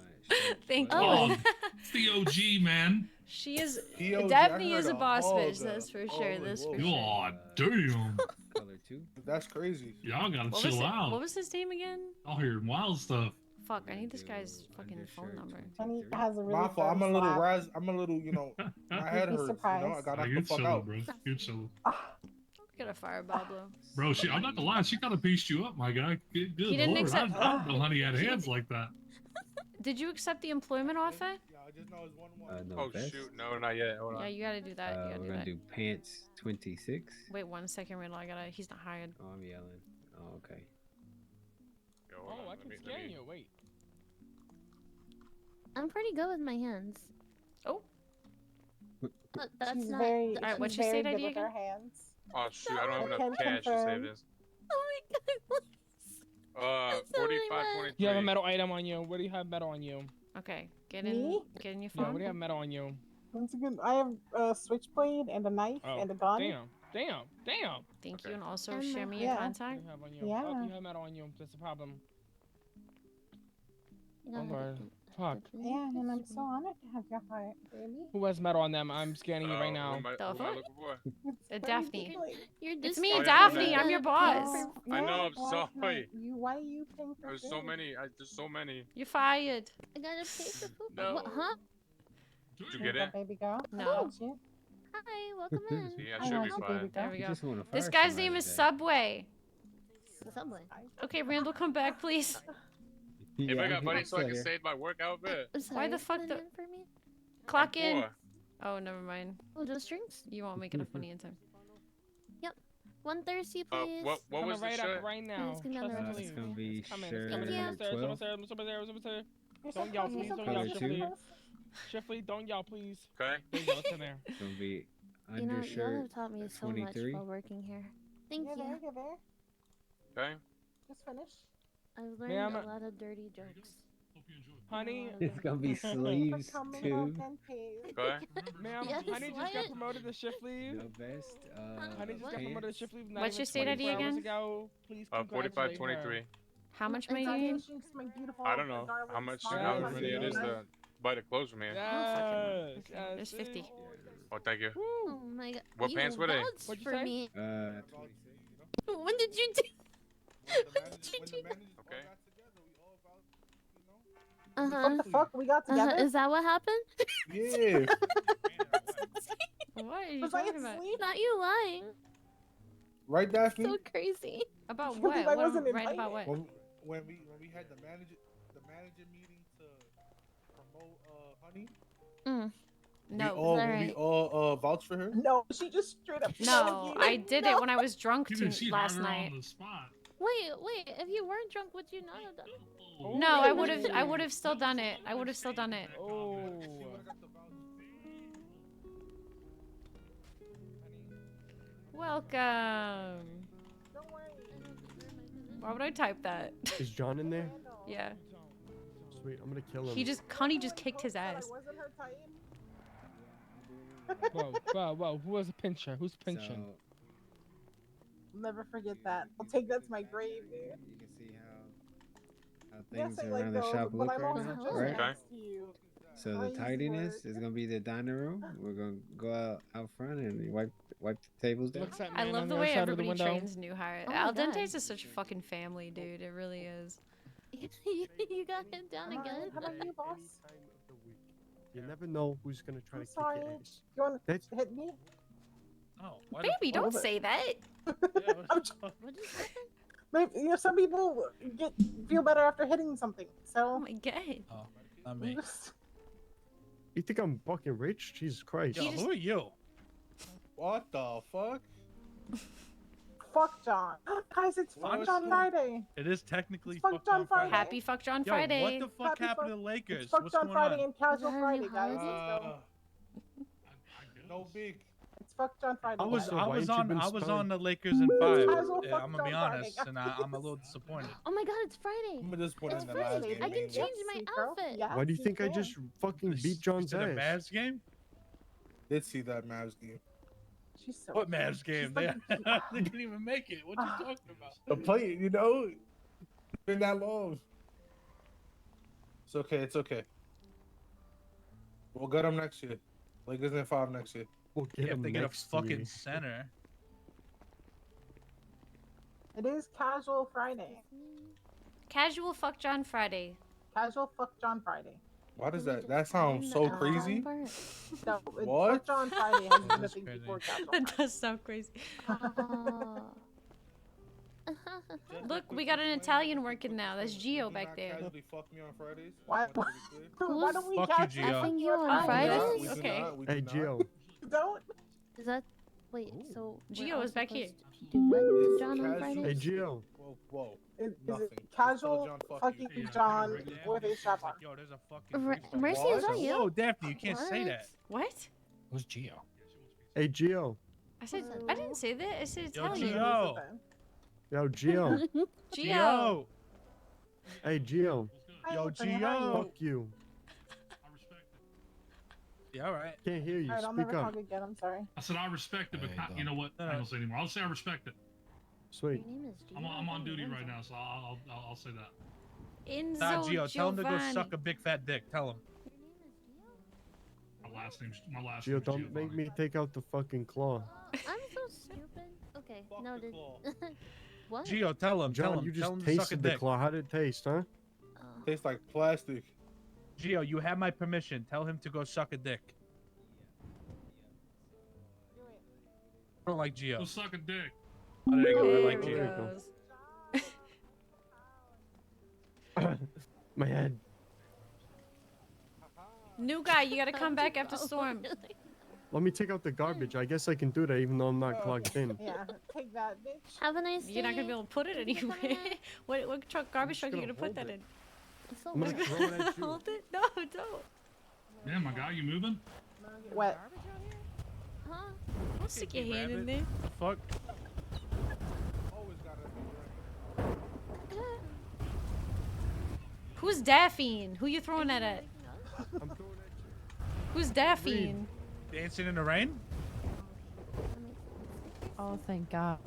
Thank Cog. you. It's the OG, man. She is. POG, Daphne I is a heard a boss hog, bitch. That's for sure. That's for sure. God damn. Color 2. That's crazy. Y'all gotta What chill was out. What was his name again? Y'all hearing wild stuff. Fuck, I need this guy's fucking phone number. Honey has a really My fault. I'm a firm little slap. I'm a little, you know, my head You'd be hurts. You know, I surprised. got Oh, knocked you're the fuck chilling, out. bro. You're chilling. Gotta fire Pablo. Bro, I'm not gonna lie. She kind of pieced you up, my guy. Good He didn't lord. accept- I don't know honey had hands like that. Did you accept the employment offer? No Oh vest. shoot, no, not yet. Hold on. Yeah, you gotta do that. You gotta We're do gonna that. do pants 26. Wait 1 second, Randall. He's not hired. Oh, I'm yelling. Oh, okay. Yo, hold Oh, on, I let can me- scan you. Wait. I'm pretty good with my hands. Oh. But that's She's not. very, Alright, she's what's your very state good ID with her again? hands. Oh shoot, I don't have I enough can cash to confirm. save this. Oh my god. 4523. You have a metal item on you. What do you have metal on you? Okay, get Me? in your Yeah, phone. what do you have metal on you? Once again, I have a switchblade and a knife Oh, and a gun. damn. Thank you, and also And share me your yeah. What do contact. you have on you? Yeah. Oh, you have metal on you. That's a problem. You know, Oh lord. Fuck. Yeah, and I'm so honored to have your heart, baby. Who has metal on them? I'm scanning you right now. Who am I The looking for? Daphne. You're It's just me, Oh, yeah, Daphne. okay. I'm your boss. I know, Yeah, I'm why not? sorry. Why are you paying for There's food? so many. There's so many. You're fired. I gotta pay for food. No. What? Huh? Did you Here get you it? go, baby girl. I No. got you. Hi, welcome in. See, I I should got be you, fine. baby There girl. we You go. just wanna This fire guy's somebody name is today. Subway. The subway. Okay, Randall, come back, please. If Yeah, I got money so I still can here. save my work outfit. I'm sorry, the what's fuck the the- name for me? Clock I'm in. poor. Oh, never mind. Oh, just drinks? You won't make enough money in time. Yep. 1 thirsty, please. What Coming was the right shit? up right now. Please come down Trust there. me. It's gonna be It's coming. sure It's coming. Yeah. Upstairs, 12. upstairs, upstairs. You're so Don't yell, close, you're please. so Don't close, yell, you're so Color Shipley. close. Shipley, don't yell, please. Okay. Don't yell. It's in there. It's gonna be You know, y'all undershirt have taught me so much 23. while working here. Thank You're you. there, you're there. Okay. Just finish. I've learned Ma'am, a lot of dirty jokes. Honey. It's gonna be Thank you sleeves for coming too. up and pay. Okay. Ma'am, Yes, Honey just got what? promoted to shift lead. No vest. Honey just got Pants. promoted to shift lead. not What's even your state ID 24 hours again? ago. Please 4523. congratulate her. How much money do you need? Congratulations, my beautiful I don't know darling how much smart how ass much it is baby. to buy the clothes from here. Yes. Okay, yes, there's 50. sis. Oh, thank you. Oh my god. What you pants were they? vouched What'd you for say? me. 26. When did you do? When did you do? Okay. Uh-huh. What the fuck? We got together? Is that what happened? Yeah. What are you Was I talking about? asleep? Not you lying. Right, Daphne? So crazy. About Because what? I What wasn't right about invited. what? When we had the manager meeting to Honey? No. We all vouch for her? No, she just straight up. No, I did it when I was drunk Even she last hired her night. on the spot. Wait, if you weren't drunk, would you not have done it? No, I would have still done it. I would have still done it. Oh. Welcome. Why would I type that? Is John in there? Yeah. Sweet, I'm gonna kill him. Connie just kicked his ass. Whoa. Who was a pincher? Who's pinching? I'll never forget that. I'll take that to my grave, dude. You can see how Yes, things I like around the those, shop but look I'm right also now, just right? next to you. So the Crazy tidiness work. is gonna be the dining room. We're gonna go out front and wipe the tables down. I love the way everybody trains new hire. Oh my Al God. Dentes is such a fucking family, dude. It really is. You got him down again. How about you, boss? You never know who's gonna try to kick Sorry. your ass. You want That's to hit me? Oh, Baby, don't say that. Maybe, you know, some people feel better after hitting something. So. Oh my god. Oh, not me. You think I'm fucking rich? Jesus Christ. Yo, who are you? What the fuck? Fuck John. Guys, it's Fuck John Friday. It is technically It's Fuck John Friday. Happy Fuck John Yo, Friday. what the fuck Happy happened fuck- to the Lakers? It's Fuck What's John going Friday on? and Casual Friday, guys. Let's go. No big. It's Fuck John Friday. I was guys. on the Lakers in 5. Casual Yeah, Fuck I'm gonna be John Friday, honest, and I'm a little disappointed. Oh my God, it's Friday. I'm disappointed It's in the last Friday. game. I can change my Yes, girl. outfit. Yes, Why do you think I can. just fucking beat John's You ass? did a Mavs game? Did see that Mavs game. She's so What cute. Mavs game? She's They, like- they didn't even make it. What you talking about? The play, you know, it's been that long. It's okay. It's okay. We'll get them next year. Lakers in 5 next year. We'll Yeah, if they get a fucking center. It is Casual Friday. Casual Fuck John Friday. Casual Fuck John Friday. Why does that sound so crazy? No, it's What? Fuck John Friday has been a thing before Casual That does sound crazy. Look, we got an Italian working now. That's Gio back there. Casually fuck me on Fridays. Why don't we Fuck you, casually Gio. Effing you on Oh, Fridays? We do Okay. not, we do Hey, not. Gio. Don't. Is that wait? So we're Gio all is back here. supposed to Do what to It's John on casual. Friday? Hey, Gio. Whoa. Is Nothing. it Just tell casual John, fuck fucking you. John with a strap on? Yo, there's a fucking. Mercy, is that you? Whoa, Daphne, you can't say that. What? Who's Gio? Hey, Gio. I said I didn't say that. I said Yo, Italian. Gio. Yo, Gio. Gio. Hey, Gio. Yo, Anthony, how are you? Gio. Fuck you. Yeah, all right. Can't hear you. Alright, I'll Speak never up. talk again. I'm sorry. I said I respect it, but you know what? I don't say anymore. I'll say I respect it. Sweet. I'm on duty right now, so I'll say that. Enzo Nah, Gio, tell him to go Giovanni. suck a big fat dick. Tell him. My last name's Gio, don't make me take out the fucking claw. I'm so stupid. Okay, noted. What? Gio, tell him. John, tell him. you tell just him to suck a tasted the dick. claw. How did it taste, huh? Tastes like plastic. Gio, you have my permission. Tell him to go suck a dick. I don't like Gio. Go suck a dick. Oh, there you go. I There like he Gio. goes. My head. New guy, you gotta come back after storm. Let me take out the garbage. I guess I can do that even though I'm not clogged in. Yeah, take that, bitch. Have a nice day. You're not gonna be able to put it anywhere. what truck, garbage truck, are you gonna put that in? It's so I'm gonna wet. throw it at you. Hold it? No, don't. Yeah, my guy, you moving? Wet. Huh? Don't stick your hand in there. The fuck? Who's Daphne? Who you throwing that at? I'm throwing at you. Who's Daphne? Dancing in the rain? Oh, thank God.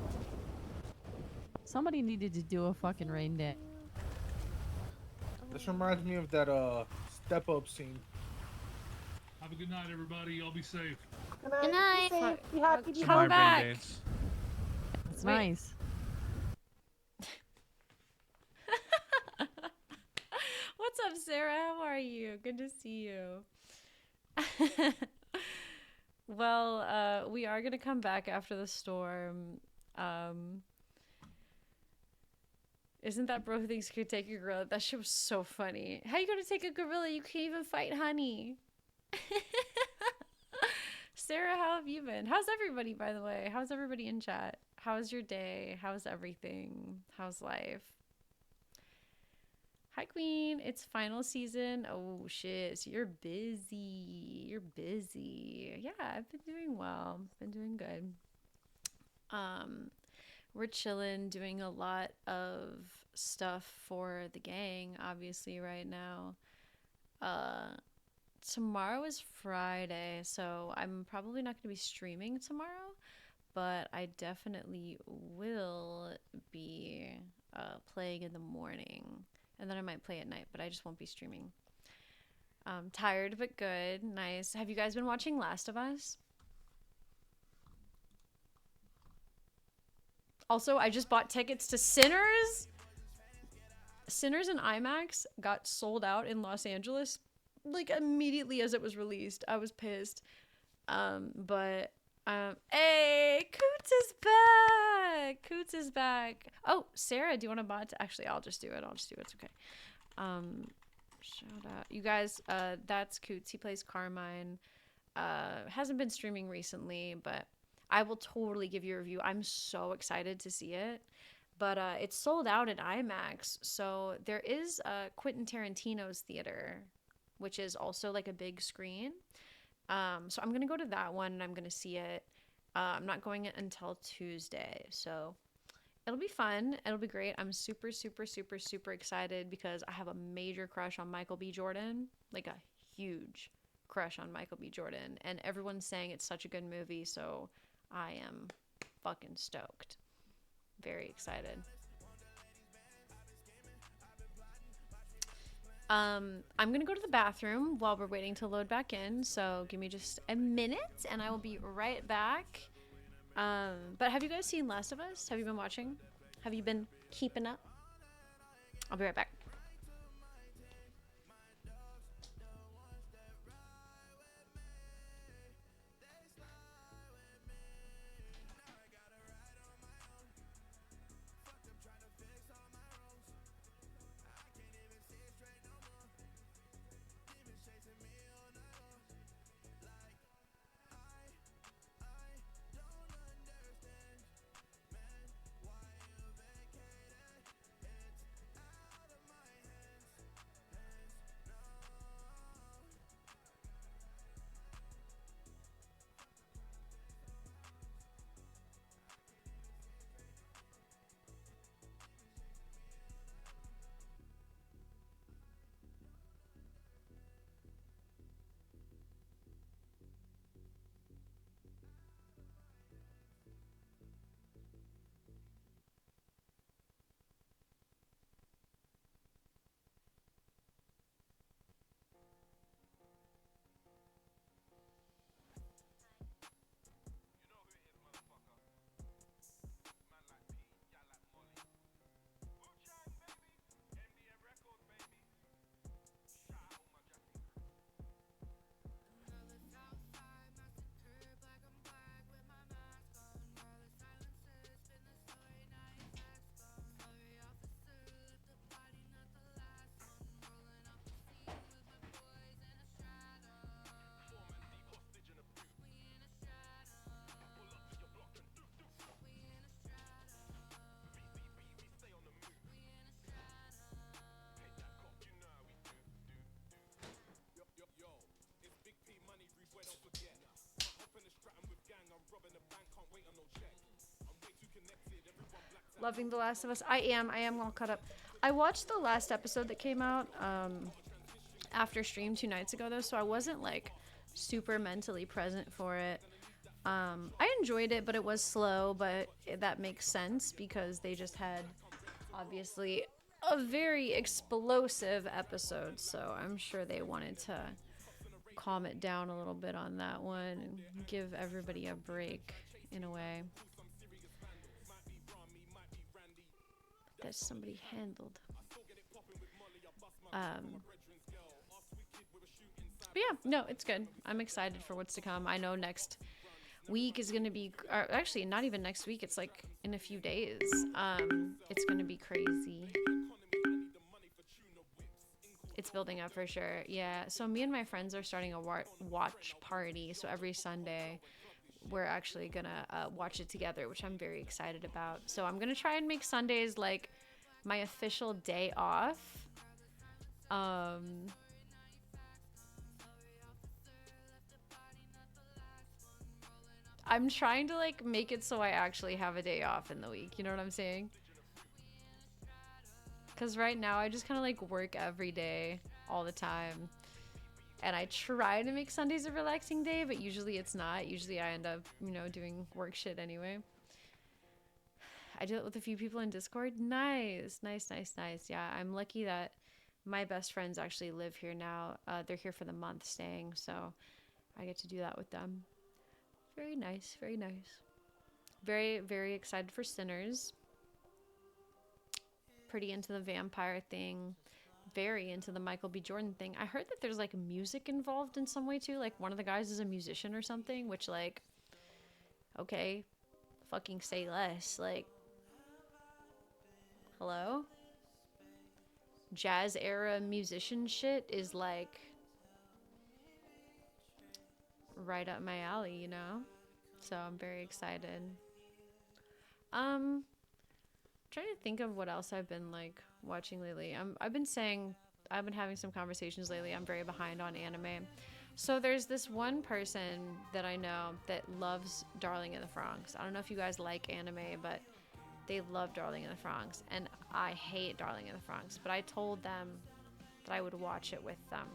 Somebody needed to do a fucking rain dance. This reminds me of that step up scene. Have a good night, everybody. Y'all be safe. Good night. Be safe. Be happy. Be Come healthy. back. It's Wait. nice. What's up, Sarah? How are you? Good to see you. Well, we are gonna come back after the storm. Isn't that bro who thinks you could take a gorilla? That shit was so funny. How you gonna take a gorilla? You can't even fight honey. Sarah, how have you been? How's everybody, by the way? How's everybody in chat? How's your day? How's everything? How's life? Hi, Queen. It's final season. Oh, shit. So you're busy. You're busy. Yeah, I've been doing well. Been doing good. We're chilling, doing a lot of stuff for the gang, obviously, right now. Tomorrow is Friday, so I'm probably not going to be streaming tomorrow, but I definitely will be playing in the morning, and then I might play at night, but I just won't be streaming. Tired but good. Nice. Have you guys been watching Last of Us? Also, I just bought tickets to Sinners. Sinners in IMAX got sold out in Los Angeles like immediately as it was released. I was pissed. Hey, Coots is back. Coots is back. Oh, Sarah, do you want a bot? Actually, I'll just do it. It's okay. Shout out. You guys, that's Coots. He plays Carmine. Hasn't been streaming recently, but I will totally give you a review. I'm so excited to see it. But it's sold out at IMAX. So there is Quentin Tarantino's theater, which is also like a big screen. So I'm going to go to that one and I'm going to see it. I'm not going it until Tuesday. So it'll be fun. It'll be great. I'm super, super, super, super excited because I have a major crush on Michael B. Jordan. Like a huge crush on Michael B. Jordan. And everyone's saying it's such a good movie. So I am fucking stoked. Very excited. I'm gonna go to the bathroom while we're waiting to load back in, so give me just a minute and I will be right back. But have you guys seen Last of Us? Have you been watching? Have you been keeping up? I'll be right back. Loving The Last of Us. I am all caught up. I watched the last episode that came out after stream 2 nights ago though, so I wasn't like super mentally present for it. I enjoyed it, but it was slow, but that makes sense because they just had obviously a very explosive episode, so I'm sure they wanted to calm it down a little bit on that one and give everybody a break in a way. That somebody handled. But yeah, no, it's good. I'm excited for what's to come. I know next week is gonna be, or actually not even next week. It's like in a few days. It's gonna be crazy. It's building up for sure. Yeah. So me and my friends are starting a watch party. So every Sunday, we're actually gonna watch it together, which I'm very excited about. So I'm gonna try and make Sundays like my official day off. I'm trying to like make it so I actually have a day off in the week. You know what I'm saying? Because right now I just kind of like work every day all the time. And I try to make Sundays a relaxing day, but usually it's not. Usually I end up, you know, doing work shit anyway. I do it with a few people in Discord. Nice. Yeah, I'm lucky that my best friends actually live here now. They're here for the month staying, so I get to do that with them. Very nice. Very, very excited for Sinners. Pretty into the vampire thing. Very into the Michael B. Jordan thing. I heard that there's like music involved in some way too. Like one of the guys is a musician or something, which like, okay, fucking say less. Like, hello? Jazz era musician shit is like right up my alley, you know? So I'm very excited. Trying to think of what else I've been like watching lately. I've been having some conversations lately. I'm very behind on anime. So there's this one person that I know that loves Darling in the Franxx. I don't know if you guys like anime, but they love Darling in the Franxx, and I hate Darling in the Franxx, but I told them that I would watch it with them.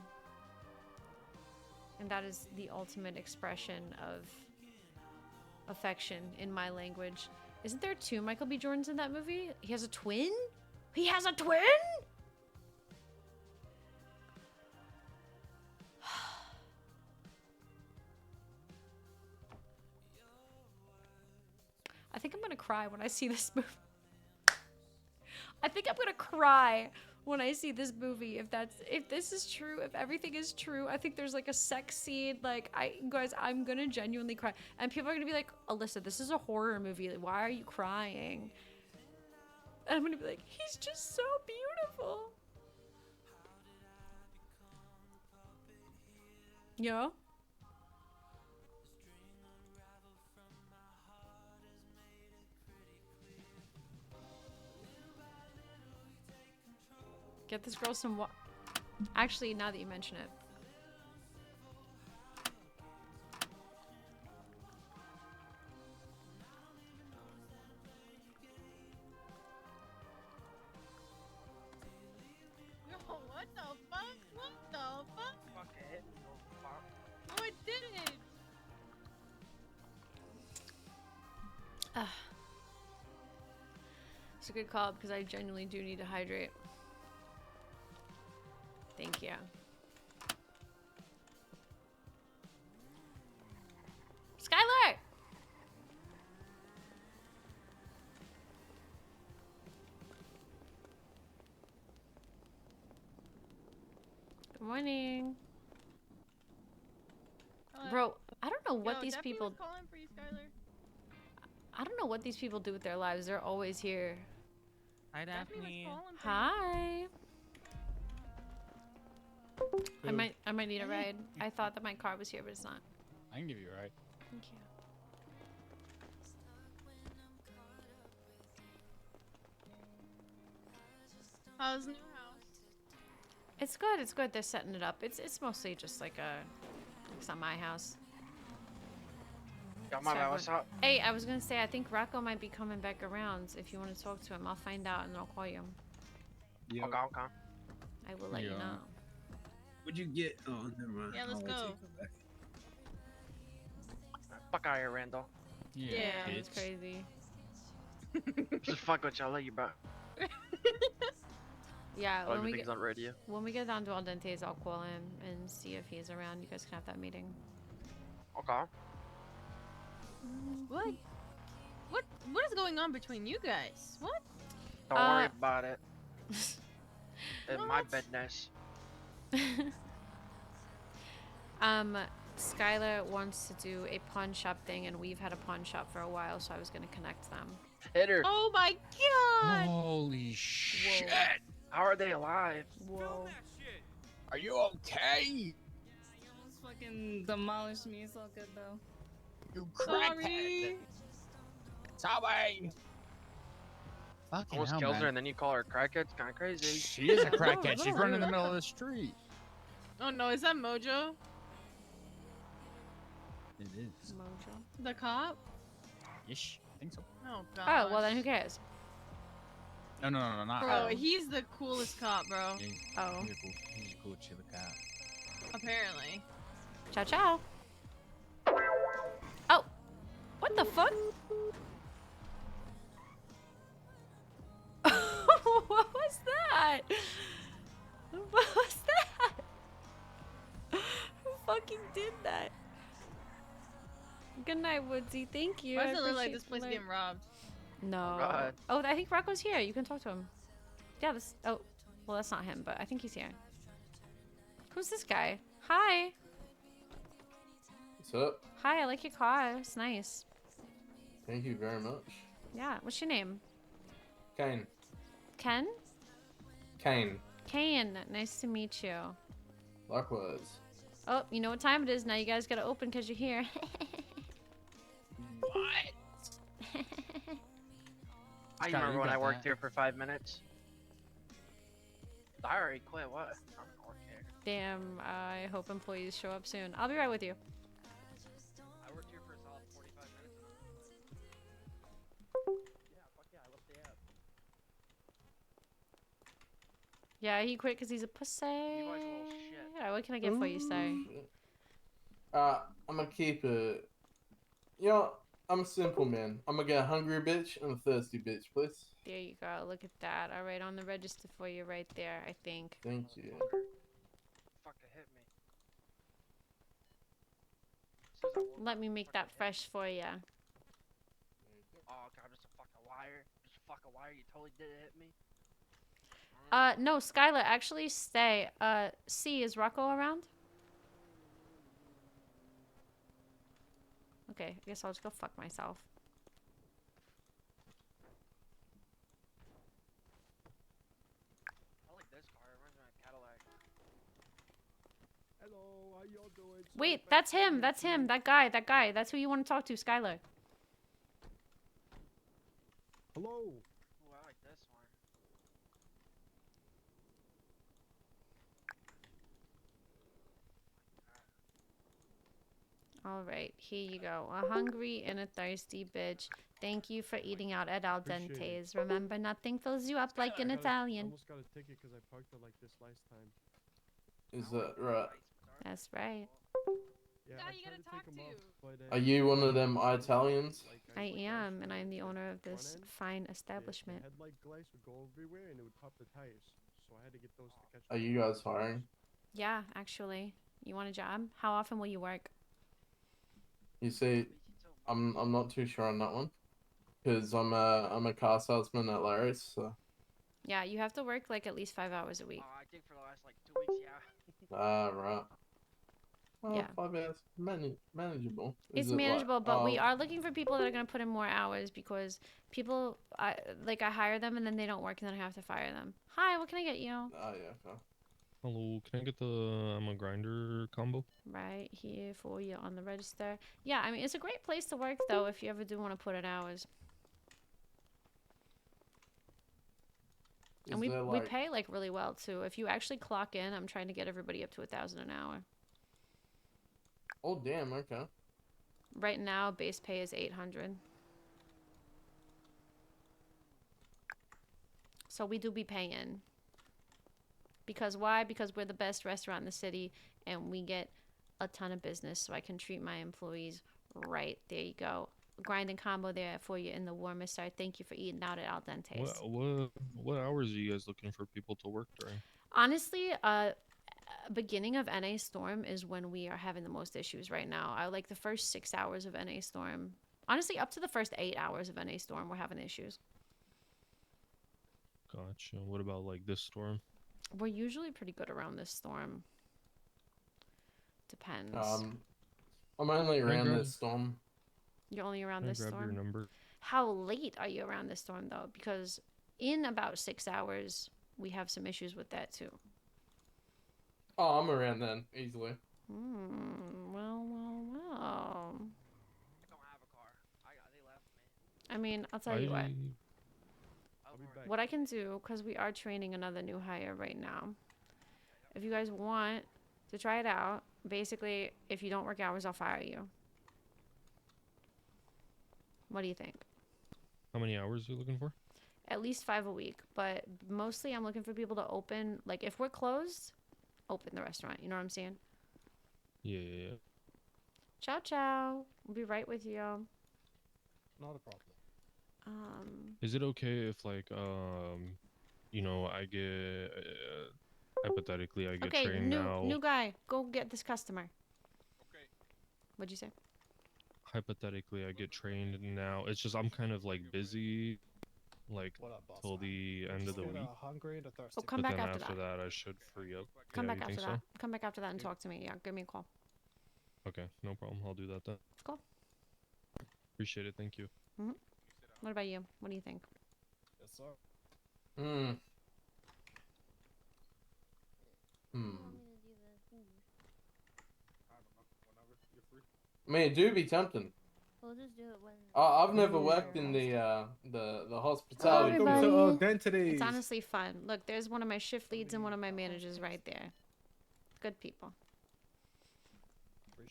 And that is the ultimate expression of affection in my language. Isn't there 2 Michael B. Jordans in that movie? He has a twin? He has a twin? I think I'm gonna cry when I see this movie. I think I'm gonna cry when I see this movie. If this is true, if everything is true, I think there's like a sex scene. Like, guys, I'm gonna genuinely cry. And people are gonna be like, Alyssa, this is a horror movie. Like, why are you crying? And I'm gonna be like, he's just so beautiful. You know? Get this girl some Actually, now that you mention it. Yo, what the fuck? What the fuck? Fuck it. No, it didn't. It's a good call because I genuinely do need to hydrate. Thank you. Skylar! Good morning. Hello. Bro, I don't know what Yo, these Daphne people... was calling for you, Skylar. I don't know what these people do with their lives. They're always here. Hi, Daphne was Daphne. calling for Hi. I might need a ride. I thought that my car was here, but it's not. I can give you a ride. Thank you. How's new house? It's good. It's good. They're setting it up. It's mostly just like it's not my house. Yo, my bad, what's up? Hey, I was gonna say I think Rocco might be coming back around. If you want to talk to him, I'll find out and I'll call you. Okay, okay. I will let you know. What'd you get? Oh, never mind. Yeah, let's I'll go. take it back. Fuck out of here, Randall. Yeah, it's crazy. Just fuck with you, I'll let you back. Yeah, Oh, when we everything's get on radio. when we get down to Dentes, I'll call him and see if he's around. You guys can have that meeting. Okay. What? What is going on between you guys? What? Don't worry about it. In my What? business. Skylar wants to do a pawn shop thing, and we've had a pawn shop for a while, so I was gonna connect them. Hit her. Oh my god! Holy shit! How are they alive? Whoa. Are you okay? You almost fucking demolished me. It's all good though. You Sorry. Sorry. Fucking Almost hell, kills man. her, and then you call her crackhead. It's kind of crazy. She is a crackhead. She's running in the middle of the street. Oh no, is that Mojo? It is. Mojo. The cop? Ish. I think so. Oh god. Oh, well then who cares? No, not Bro, her. he's the coolest cop, bro. Yeah, Oh. He's a cool chiller cop. Apparently. Ciao, ciao. Oh, what the fuck? What was that? What was that? Who fucking did that? Good night, Woodsy. Thank you. Why I does it look like appreciate this the place light. getting robbed? No. God. Oh, I think Rocco's here. You can talk to him. Yeah, this. Oh, well, that's not him, but I think he's here. Who's this guy? Hi. What's up? Hi, I like your car. It's nice. Thank you very much. Yeah. What's your name? Kane. Ken? Kane. Kane. Nice to meet you. Likewise. Oh, you know what time it is now. You guys gotta open because you're here. What? I Scott, remember you when got I worked that. here for 5 minutes. I already quit. What? I don't work here. Damn, I hope employees show up soon. I'll be right with you. I worked here for a solid 45 minutes. Yeah, fuck yeah, I love the app. Yeah, he quit because he's a pussy. Levi's a little shit. Yeah, what can I get for you, sir? I'm gonna keep it. You know, I'm a simple man. I'm gonna get a hungry bitch and a thirsty bitch, please. There you go. Look at that. All right, on the register for you right there, I think. Thank you. Fucking hit me. Let me make that fresh for you. Oh god, just a fucking wire. Just a fucking wire. You totally did hit me. No, Skylar, actually stay. C, is Rocco around? Okay, I guess I'll just go fuck myself. I like this car. It reminds me of a Cadillac. Hello, how y'all doing? Wait, that's him. That's him. That guy. That guy. That's who you want to talk to, Skylar. Hello. Ooh, I like this one. All right, here you go. A hungry and a thirsty bitch. Thank you for eating out at Al Appreciate it. Dente's. Remember, nothing fills you up like an I Italian. almost got a ticket because I parked it like this last time. Is that right? That's right. Yeah, I tried to take 'em off, but, Are you one of them Italians? I am, and I'm the owner of this fine The establishment. headlight glass would go everywhere and it would pop the tires. So I had to get those to catch. Are you guys hiring? Yeah, actually. You want a job? How often will you work? You see, I'm not too sure on that one, because I'm a car salesman at Larry's. So. Yeah, you have to work like at least 5 hours a week. I think for the last like 2 weeks, yeah. Right. Well, Yeah. 5 hours, manageable. It's Is it like- manageable, but we oh, are looking for people that are going to put in more hours because people, I hire them and then they don't work and then I have to fire them. Hi, what can I get you? Oh yeah. Okay. Hello, can I get the I'm a grinder combo? Right here for you on the register. Yeah, I mean, it's a great place to work though if you ever do want to put in hours. And Is we there, we like- pay like really well too. If you actually clock in, I'm trying to get everybody up to 1,000 an hour. Oh damn. Okay. Right now, base pay is 800. So we do be paying. Because why? Because we're the best restaurant in the city and we get a ton of business so I can treat my employees right. There you go. Grind and combo there for you in the warmest start. Thank you for eating out at Al Dente's. What hours are you guys looking for people to work during? Honestly, beginning of NA Storm is when we are having the most issues right now. I like the first 6 hours of NA Storm. Honestly, up to the first 8 hours of NA Storm, we're having issues. Gotcha. What about like this storm? We're usually pretty good around this storm. Depends. I'm only Can I around grab- this storm. You're only around Can I this grab your storm? number? How late are you around this storm, though? Because in about 6 hours, we have some issues with that, too. Oh, I'm around then, easily. Well. I don't have a car. They left me. I mean, I'll tell you what. I'll be back. What I can do, because we are training another new hire right now. If you guys want to try it out, basically, if you don't work hours, I'll fire you. What do you think? How many hours are you looking for? At least 5 a week, but mostly I'm looking for people to open, like if we're closed, open the restaurant. You know what I'm saying? Yeah. Ciao, ciao. We'll be right with you. Not a problem. Is it okay if like you know, I get hypothetically I get Okay, trained now? new guy, go get this customer. Okay. What'd you say? Hypothetically, I get trained now. It's just I'm kind of like busy, like What up, boss? till the end of the Just get, week. hungry and thirsty. Oh, come But back then after that. I should free up. Come Yeah, back you after think that. so? Come back after that and talk to me. Yeah, give me a call. Okay, no problem. I'll do that then. Cool. Appreciate it. Thank you. What about you? What do you think? Yes, sir. I mean, it do be tempting. We'll just do it when. I've never worked in the hospitality. Hello, field. everybody. It's honestly fun. Look, there's one of my shift leads and one of my managers right there. Good people.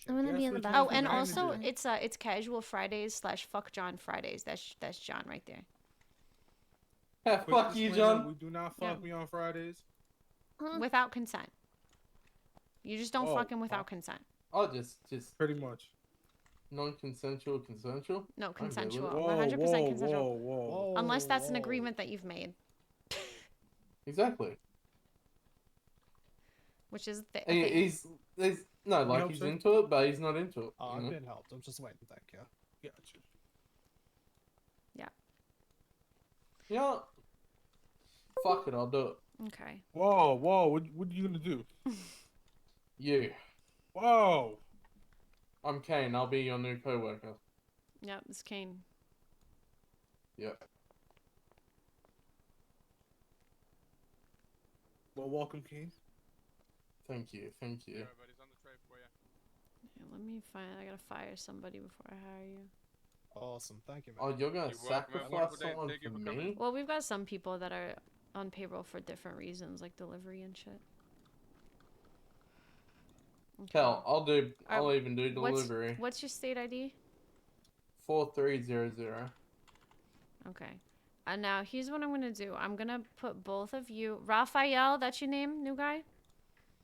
I'm gonna be in the back. Oh, and also it's casual Fridays / fuck John Fridays. That's John right there. Yeah, Quick fuck you, disclaimer, John. We do not fuck me on Fridays. Without consent. You just don't Oh, fuck him without consent. Oh, just pretty much. Non-consensual, consensual. No, I'm good with consensual. it. 100% consensual. Whoa. Unless that's an agreement that you've made, Exactly. which is the He's no, like help, he's sir? into it, but he's not into it. Oh, you I've know? been helped. I'm just waiting. Thank you. Gotcha. Yeah. Fuck it, I'll do it. Okay. Whoa. What are you gonna do? You. Whoa. I'm Kane. I'll be your new co-worker. Yep, it's Kane. Yep. Well, welcome, King. Thank you. Yeah, let me find. I gotta fire somebody before I hire you. Awesome. Thank you, man. Oh, you're gonna You're welcome. Have a sacrifice wonderful day. someone Thank you for for coming. me? Well, we've got some people that are on payroll for different reasons, like delivery and shit. Hell, I'll Alright, even do delivery. What's your state ID? 4300. Okay. And now here's what I'm gonna do. I'm gonna put both of you. Raphael, that's your name, new guy?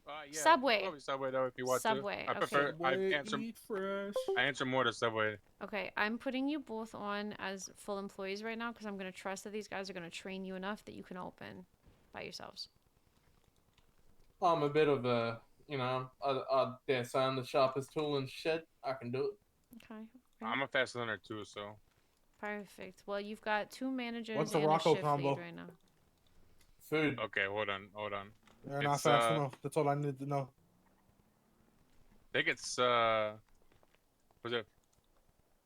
Yeah, Subway. Probably Subway though if you want Subway, to. I okay. prefer. Subway, eat fresh. I answer more to Subway. Okay, I'm putting you both on as full employees right now because I'm gonna trust that these guys are gonna train you enough that you can open by yourselves. I'm a bit of a, I dare say I'm the sharpest tool in shed. I can do it. Okay. I'm a fast learner too, so. Perfect. Well, you've got 2 managers What's the and Rocco a shift combo? lead right now. Food. Okay, hold on. They're not fast enough. That's all I need to know. I think it's was it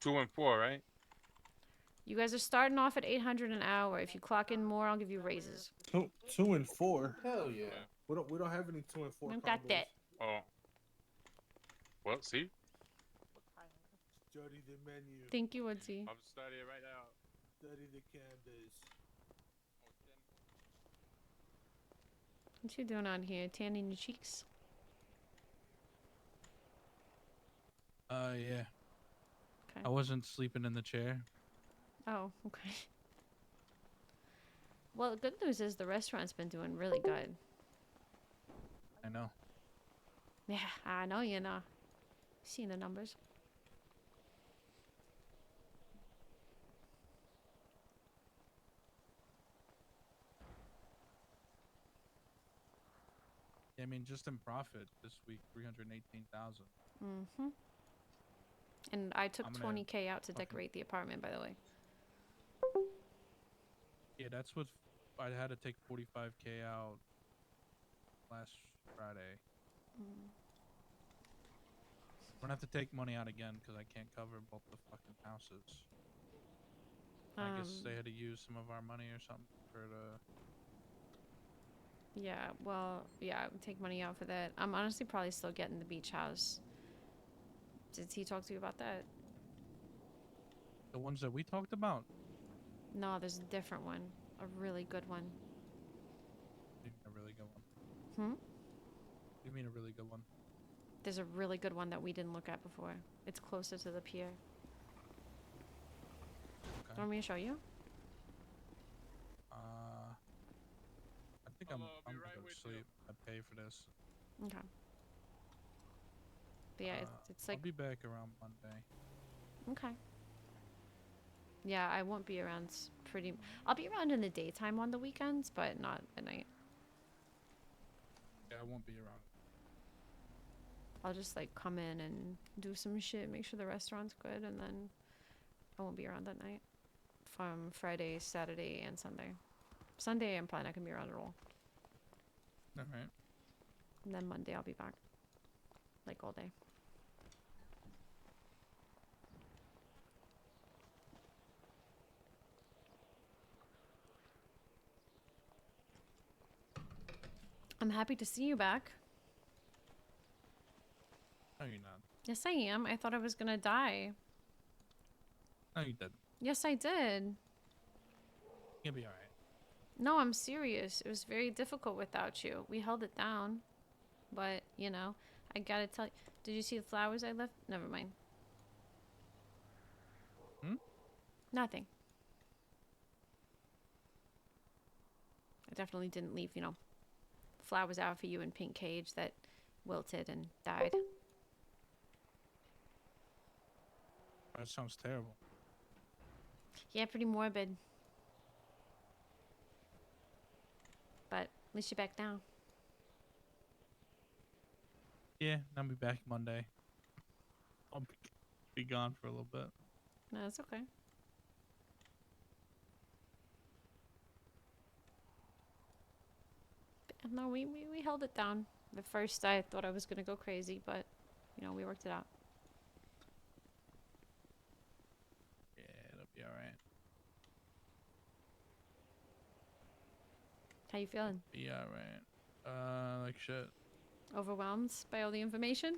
2 and 4, right? You guys are starting off at 800 an hour. If you clock in more, I'll give you raises. 2 and 4. Hell yeah. We don't have any 2 and 4. We don't got that. Oh. Well, see. Study the menu. Thank you, Woodsy. I'm studying right now. Study the canvas. What you doing on here? Tanning your cheeks? Yeah. Okay. I wasn't sleeping in the chair. Oh, okay. Well, the good news is the restaurant's been doing really good. I know. Yeah, I know you know. Seen the numbers. I mean, just in profit this week, 318,000. Mm-hmm. And I took I'm gonna 20K out to fucking- decorate the apartment, by the way. Yeah, that's what I had to take 45K out last Friday. gonna have to take money out again because I can't cover both the fucking houses. I guess they had to use some of our money or something for the. Yeah, well, yeah, I would take money out for that. I'm honestly probably still getting the beach house. Did he talk to you about that? The ones that we talked about. No, there's a different one. A really good one. A really good one. Hmm? You mean a really good one? There's a really good one that we didn't look at before. It's closer to the pier. Okay. Want me to show you? I think I'm gonna go to sleep. I pay for this. Okay. But yeah, it's like... I'll be back around Monday. Okay. Yeah, I won't be around I'll be around in the daytime on the weekends, but not at night. Yeah, I won't be around. I'll just like come in and do some shit, make sure the restaurant's good, and then I won't be around that night. From Friday, Saturday, and Sunday. Sunday, I'm probably not gonna be around at all. Alright. And then Monday, I'll be back. Like all day. I'm happy to see you back. No, you're not. Yes, I am. I thought I was gonna die. No, you didn't. Yes, I did. You'll be alright. No, I'm serious. It was very difficult without you. We held it down. But, you know, I gotta tell you. Did you see the flowers I left? Never mind. Hmm? Nothing. I definitely didn't leave, you know, flowers out for you in pink cage that wilted and died. That sounds terrible. Yeah, pretty morbid. But at least you're back now. Yeah, I'll be back Monday. I'll be gone for a little bit. No, it's okay. But no, we held it down. At first, I thought I was gonna go crazy, but, you know, we worked it out. Yeah, it'll be alright. How you feeling? Be alright. Like shit. Overwhelmed by all the information?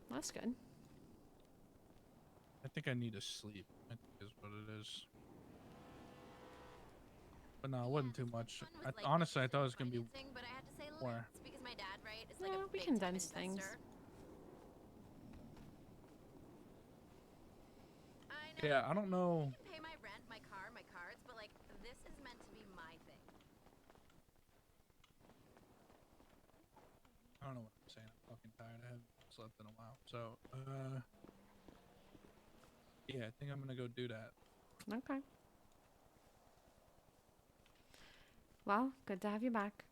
That's good. I think I need to sleep. I think is what it is. But no, it wasn't too much. Honestly, I thought it was gonna be more. It's because my dad, right, is Yeah, like a we big condense time things. investor. Yeah, I don't know. I can pay my rent, my car, my cards, but like this is meant to be my thing. I don't know what I'm saying. I'm fucking tired. I haven't slept in a while. So, yeah, I think I'm gonna go do that. Okay. Well, good to have you back.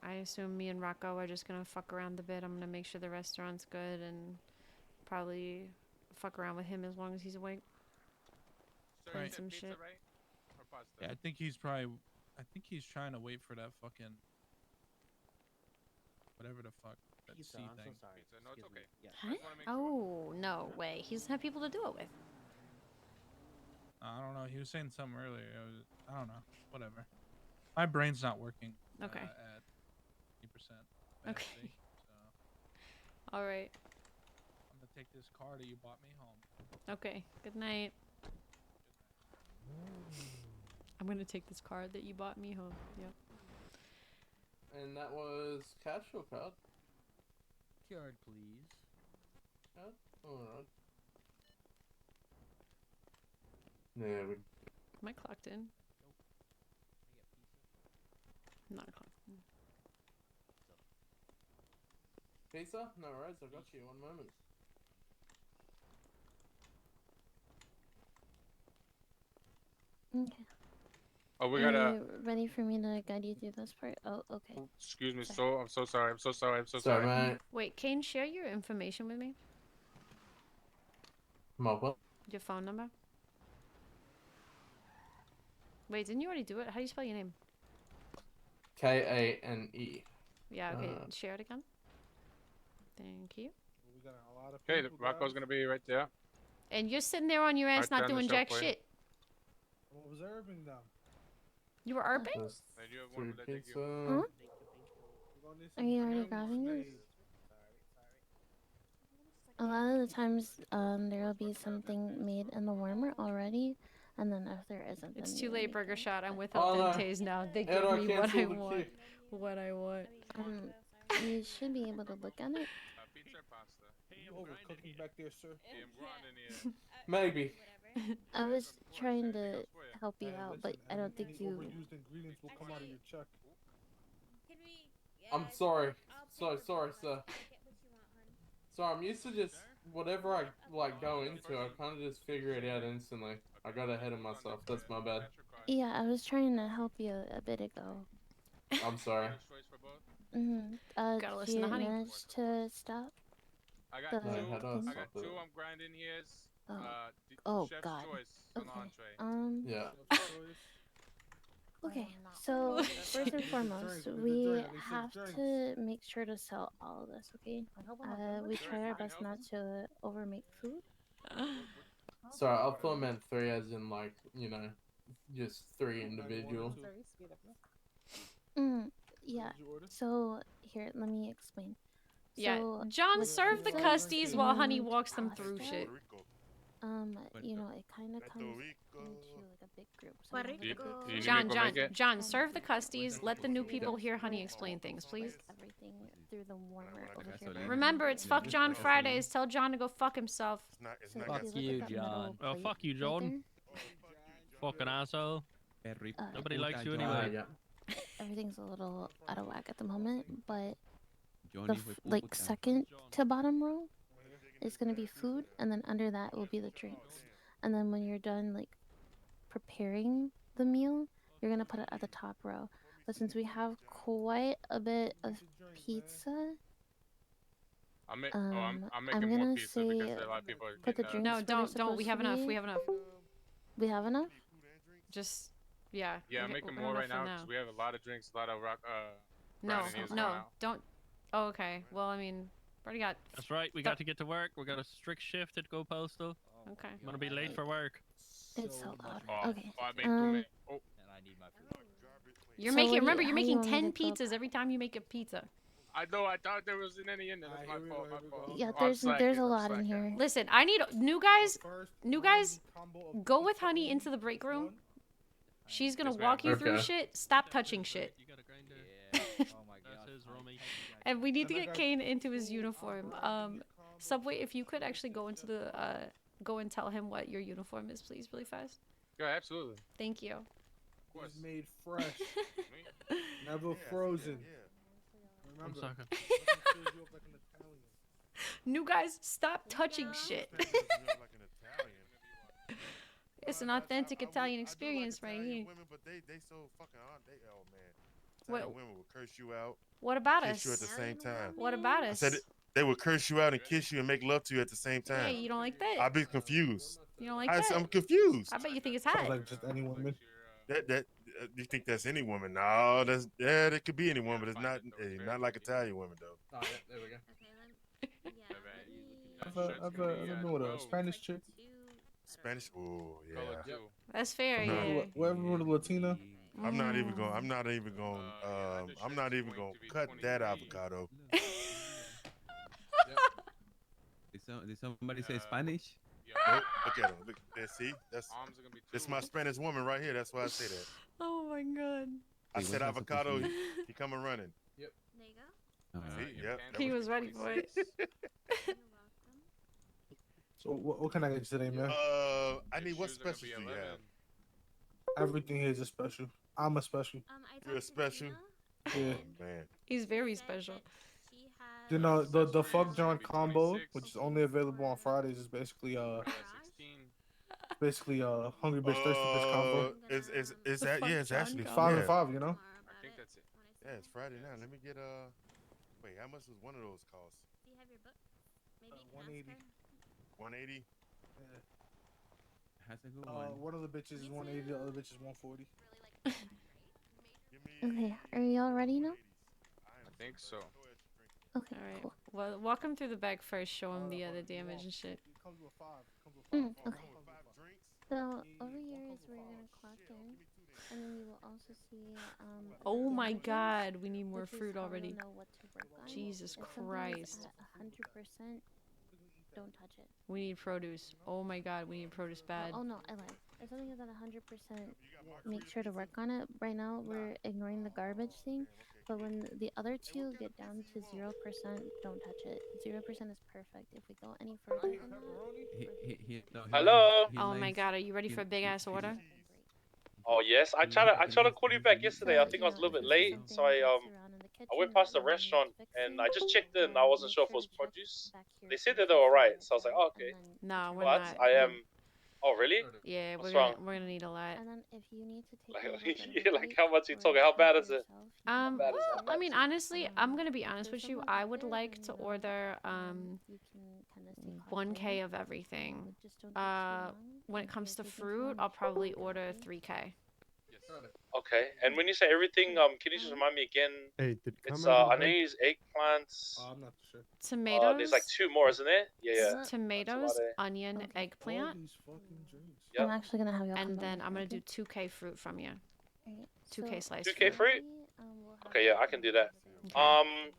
I assume me and Rocco are just gonna fuck around a bit. I'm gonna make sure the restaurant's good and probably fuck around with him as long as he's awake. So Right. you said Some pizza, shit. right? Or pasta? Yeah, I think he's trying to wait for that fucking whatever the fuck that Pizza, C I'm so thing. sorry. Pizza. No, it's Excuse me. okay. Yeah. I Huh? just wanna make sure. Oh, no way. He doesn't have people to do it with. I don't know. He was saying something earlier. I don't know. Whatever. My brain's not working. Okay. At 50%. Okay. battery, So All right. I'm gonna take this car that you bought me home. Okay. Good night. I'm gonna take this card that you bought me home. Yep. And that was cash or card? Card, please. Card? Alright. There we Am I clocked in? I'm not clocked in. Pizza? No worries, I got you. 1 moment. Okay. Oh, we Are gotta. you ready for me to guide you through this part? Oh, okay. Excuse me. Sorry. I'm so sorry. I'm so sorry. I'm so Sorry, sorry. mate. Wait, Kane, share your information with me. My what? Your phone number. Wait, didn't you already do it? How do you spell your name? Kane. Yeah, okay. Share it again. Thank you. We got a lot of Okay, people, Rocco's guys. gonna be right there. And you're sitting there on your ass Right there not on the doing shelf jack for you. shit. I'm observing them. You were ARPing? And you have one that take you. Huh? Are you already grabbing yours? A lot of the times, there will be something made in the warmer already, and then if there isn't, It's then too you late, make Burger it. Shot. I'm with Oh, no. Dentes now. They How give do I me what cancel I the want. key? What I want. You should be able to look at it. Pizza or pasta? You overcooking back there, sir? Yeah, I'm grinding here. Maybe. I was trying to help you Hey, out, listen, but I don't think any you. overused ingredients will come out of your check. I'm sorry. Sorry, sir. Sorry, I'm used to just whatever I like go into, I kind of just figure it out instantly. I got ahead of myself. That's my bad. Yeah, I was trying to help you a bit ago. I'm sorry. Gotta Did listen you to Honey. manage to stop? I got the two. thing? I got two. I'm grinding here. Oh, Chef's God. choice Okay. on entree. Yeah. Okay, so first and foremost, we have to make sure to sell all of this, okay? We try our best not to overmake food. Sorry, I thought I meant three as in like, you know, just three individual. Yeah, so here, let me explain. Yeah, So, John, with serve the pizza custies while Honey and walks them through pasta, shit. you know, it kind of comes into like a big group. So Do you need me John, to John, make it? John, serve the custies. Let the new people hear Honey explain things, please. Everything through the warmer over here. Remember, it's Fuck John Fridays. Tell John to go fuck himself. So if Fuck you look you, at that John. middle Oh, plate fuck you, right John. there, Fucking asshole. Nobody likes you John. anyway. Yeah. everything's a little out of whack at the moment, but the Johnny like second to bottom row is gonna be food, and then under that will be the drinks. And then when you're done like preparing the meal, you're gonna put it at the top row. But since we have quite a bit of pizza, I'm making I'm more gonna pizza say because a lot of people are put the getting drinks No, where they're don't. We supposed have to enough. be. We have enough. We have enough. Just, yeah. Yeah, I'm we- making we're more enough right for now because we have a lot of drinks, a lot of rock. No, grinding news no, going out. don't. Oh, okay. Well, I mean, already got. That's right. We got to get to work. We got a strict shift at Go Postal. Okay. I'm gonna be late for work. It's so loud. Oh, Okay. I made too many. Oh. And I need my food. You're So making. what do you- Remember, you're how do you making want me 10 to fill- pizzas every time you make a pizza. I know. I thought there wasn't any in there. That's my fault. My fault. Yeah, Oh, I'm there's slacking, a I'm lot in slacking. here. Listen, I need new guys. New guys, go with Honey into the break room. She's gonna Yes, ma'am. walk you through Okay. shit. Stop touching shit. You got a grinder? Oh my god. That's his Romy. And we need to get Kane into his uniform. Subway, if you could actually go into the go and tell him what your uniform is, please, really fast. Yeah, absolutely. Thank you. It's made fresh, never frozen. Remember, sucking. nothing fills you up like an Italian. New guys, stop touching shit. It's an authentic Italian experience right here. Women, but they so fucking aren't they? Oh man, What- Italian women will curse you out. What about kiss us? you at the same time. What about I us? said they would curse you out and kiss you and make love to you at the same time. Hey, you don't like that? I'd be confused. You don't like I'm that? confused. I bet you think it's hot. Like just any woman. That you think that's any woman? No, that's that could be any woman, but it's not not like Italian women though. Oh, yeah, there we go. I've been with a Spanish chick. Spanish? Oh yeah. That's fair, No. yeah. Whoever with a Latina. I'm not even going. I'm not even going. I'm not even going to cut that avocado. Did somebody say Spanish? Nope. Look at him. Look there. See, that's my Spanish woman right here. That's why I say that. Oh my god. I Wait, said what's that supposed avocado. to He coming running. Yep. There you go. See? Yep. that He was ready for it. So what can I get you today, man? I need what special do you have? Everything here is a special. I'm a special. You're a special. Yeah. Man. He's very special. You know the fuck John combo, which is only available on Fridays, is basically hungry bitch thirsty bitch combo. Is that yeah? It's actually 5 and 5, you know. I think that's it. Yeah, it's Friday now. Let me get Wait, how much does one of those cost? Do you have your book? Maybe you can 180. ask her. 180. Has a good one. One of the bitches is 180, the other bitch is 140. Okay, are y'all ready now? I think so. Okay, All right. cool. Well, walk him through the back first. Show him the damage and shit. Comes with 5. Comes with 5. Okay. So over here is where you're gonna clock in, and then you will also see Oh my damages, God, we need more which is fruit how already. you'll know what to work on. Jesus If something Christ. is at 100%, don't touch it. We need produce. Oh my God, we need produce bad. Oh no, I lied. If something is at 100%, make sure to work on it. Right now, we're ignoring the garbage thing, but when the other two get down to 0%, don't touch it. 0% is perfect. If we go any further than that, Hello. Oh my God, are you ready for a big ass order? Oh yes, I tried to call you back yesterday. I think I was a little bit late, so I went past the restaurant and I just checked in. I wasn't sure if it was produce. They said that they were alright, so I was like, oh, okay. No, we're But not. I am. Oh really? Yeah, What's we're wrong? gonna need a lot. and then if you need to take Like, a little bit of yeah, a like break how much you or talking? How bad is it? Well, bad is it? How I bad mean, is it? honestly, I'm gonna be honest with you. someone I up would there, like then to you know, order you can kind of stay 1K of everything. Just don't take too long. When it comes to fruit, I'll probably order 3K. Okay, and when you say everything, can you just remind me again? Hey, did It's Carmine I get know back? you use eggplants. I'm not sure. Tomatoes. There's like 2 more, isn't there? Yeah. Tomatoes, Tomato. onion, eggplant. I'm actually gonna have y'all come And back then with I'm me, gonna okay? do 2K fruit from you. Alright, 2K so slice 2K fruit. fruit? Okay, yeah, I can do that. Okay.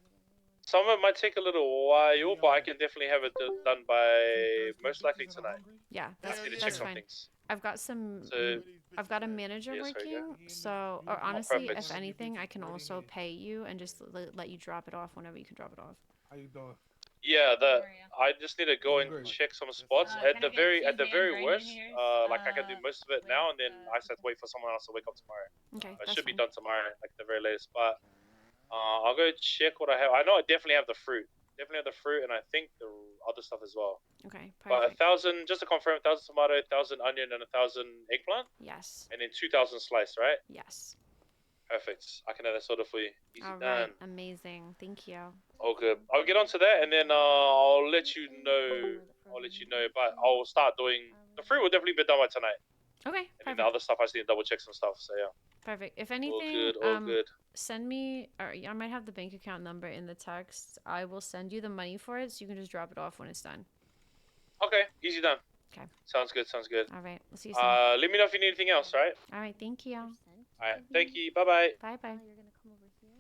Some of it might take a little while, but I can definitely have it done by most likely tonight. Yeah, I that's need to check that's some fine. things. I've got some. So, I've got a manager yes, there you go. working, so or honestly, perfect. if anything, I can also pay you and just let you drop it off whenever you can drop it off. How you doing? Yeah, I just need to go and check some spots. At the very worst, like I can do most of it now, and then I just have to wait for someone else to wake up tomorrow. Okay, It that's should be fine. done tomorrow, like the very latest. But I'll go check what I have. I know I definitely have the fruit. Definitely have the fruit, and I think the other stuff as well. Okay, But perfect. 1,000, just to confirm, 1,000 tomato, 1,000 onion, and 1,000 eggplant. Yes. And then 2,000 slice, right? Yes. Perfect. I can have that sorted for you. Easy All done. right, amazing. Thank you. All good. I'll get onto that, and then I'll let you know. But I'll start doing the fruit will definitely be done by tonight. Okay, And then the other stuff I just need to double check some stuff. So yeah. Perfect. If All anything, good. All good. send me, or I might have the bank account number in the text. I will send you the money for it, so you can just drop it off when it's done. Okay, easy done. Okay. Sounds good. Sounds good. All right. We'll see you soon. Let me know if you need anything else. All right. All right. Thank you. All right. Thank you. Bye bye. Bye bye. You're gonna come over here.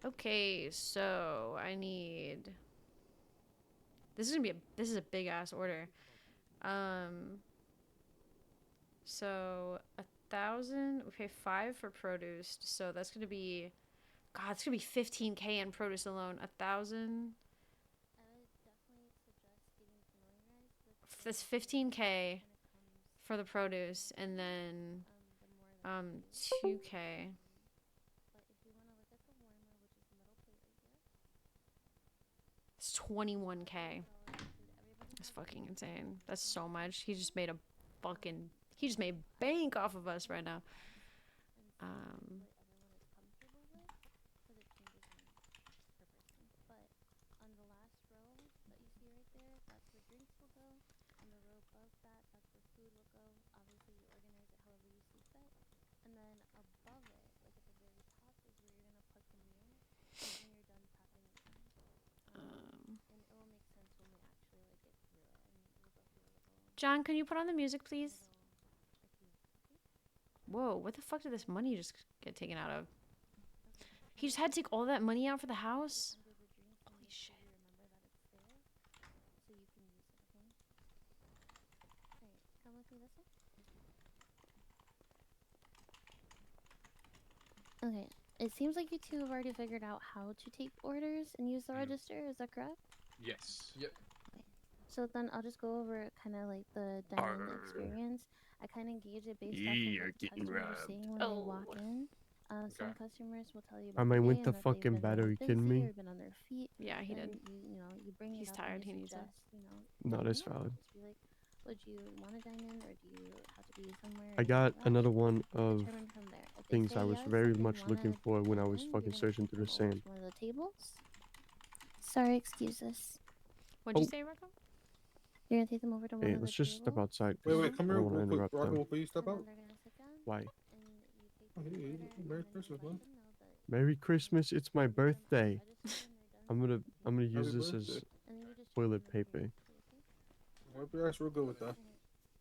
Okay, so I need. This is a big ass order. So 1,000. We pay 5 for produce, so that's gonna be. God, it's gonna be 15K in produce alone. 1,000. That's 15K for the produce, and then 2K. It's 21K. That's fucking insane. That's so much. He just made bank off of us right now. John, can you put on the music, please? Whoa, what the fuck did this money just get taken out of? He just had to take all that money out for the house? Holy shit. Okay, it seems like you two have already figured out how to take orders and use the register, is that correct? Yes. Yep. So then I'll just go over kind of like the dining experience. I kind of gauge it based off of You're what the getting customers are robbed. saying when they walk in. Some customers will tell you I about might the went day the and that they've fucking been bed. Are really you kidding busy me? or been on their feet. Yeah, he Then did. You bring He's it up tired, and you he needs it. suggest, No, that's let me know. valid. Just be like, would you want to dine in or do you have to be somewhere? I got rush? another one of Determine from there. If they things say I was yes, very that they much looking wanna for when I dine was in, fucking you're gonna searching through the come over sand. to one of the tables. Sorry, excuse us. What'd you say, Rocco? You're gonna take them over to one Hey, of let's the just step tables? outside. Wait, 'cause come I here don't want to real quick, interrupt Rocco, them. before you step out. Why? Oh, Merry Christmas, man. Merry Christmas! It's my birthday. I'm gonna use Happy this birthday. as toilet paper. Wipe your ass real good with that.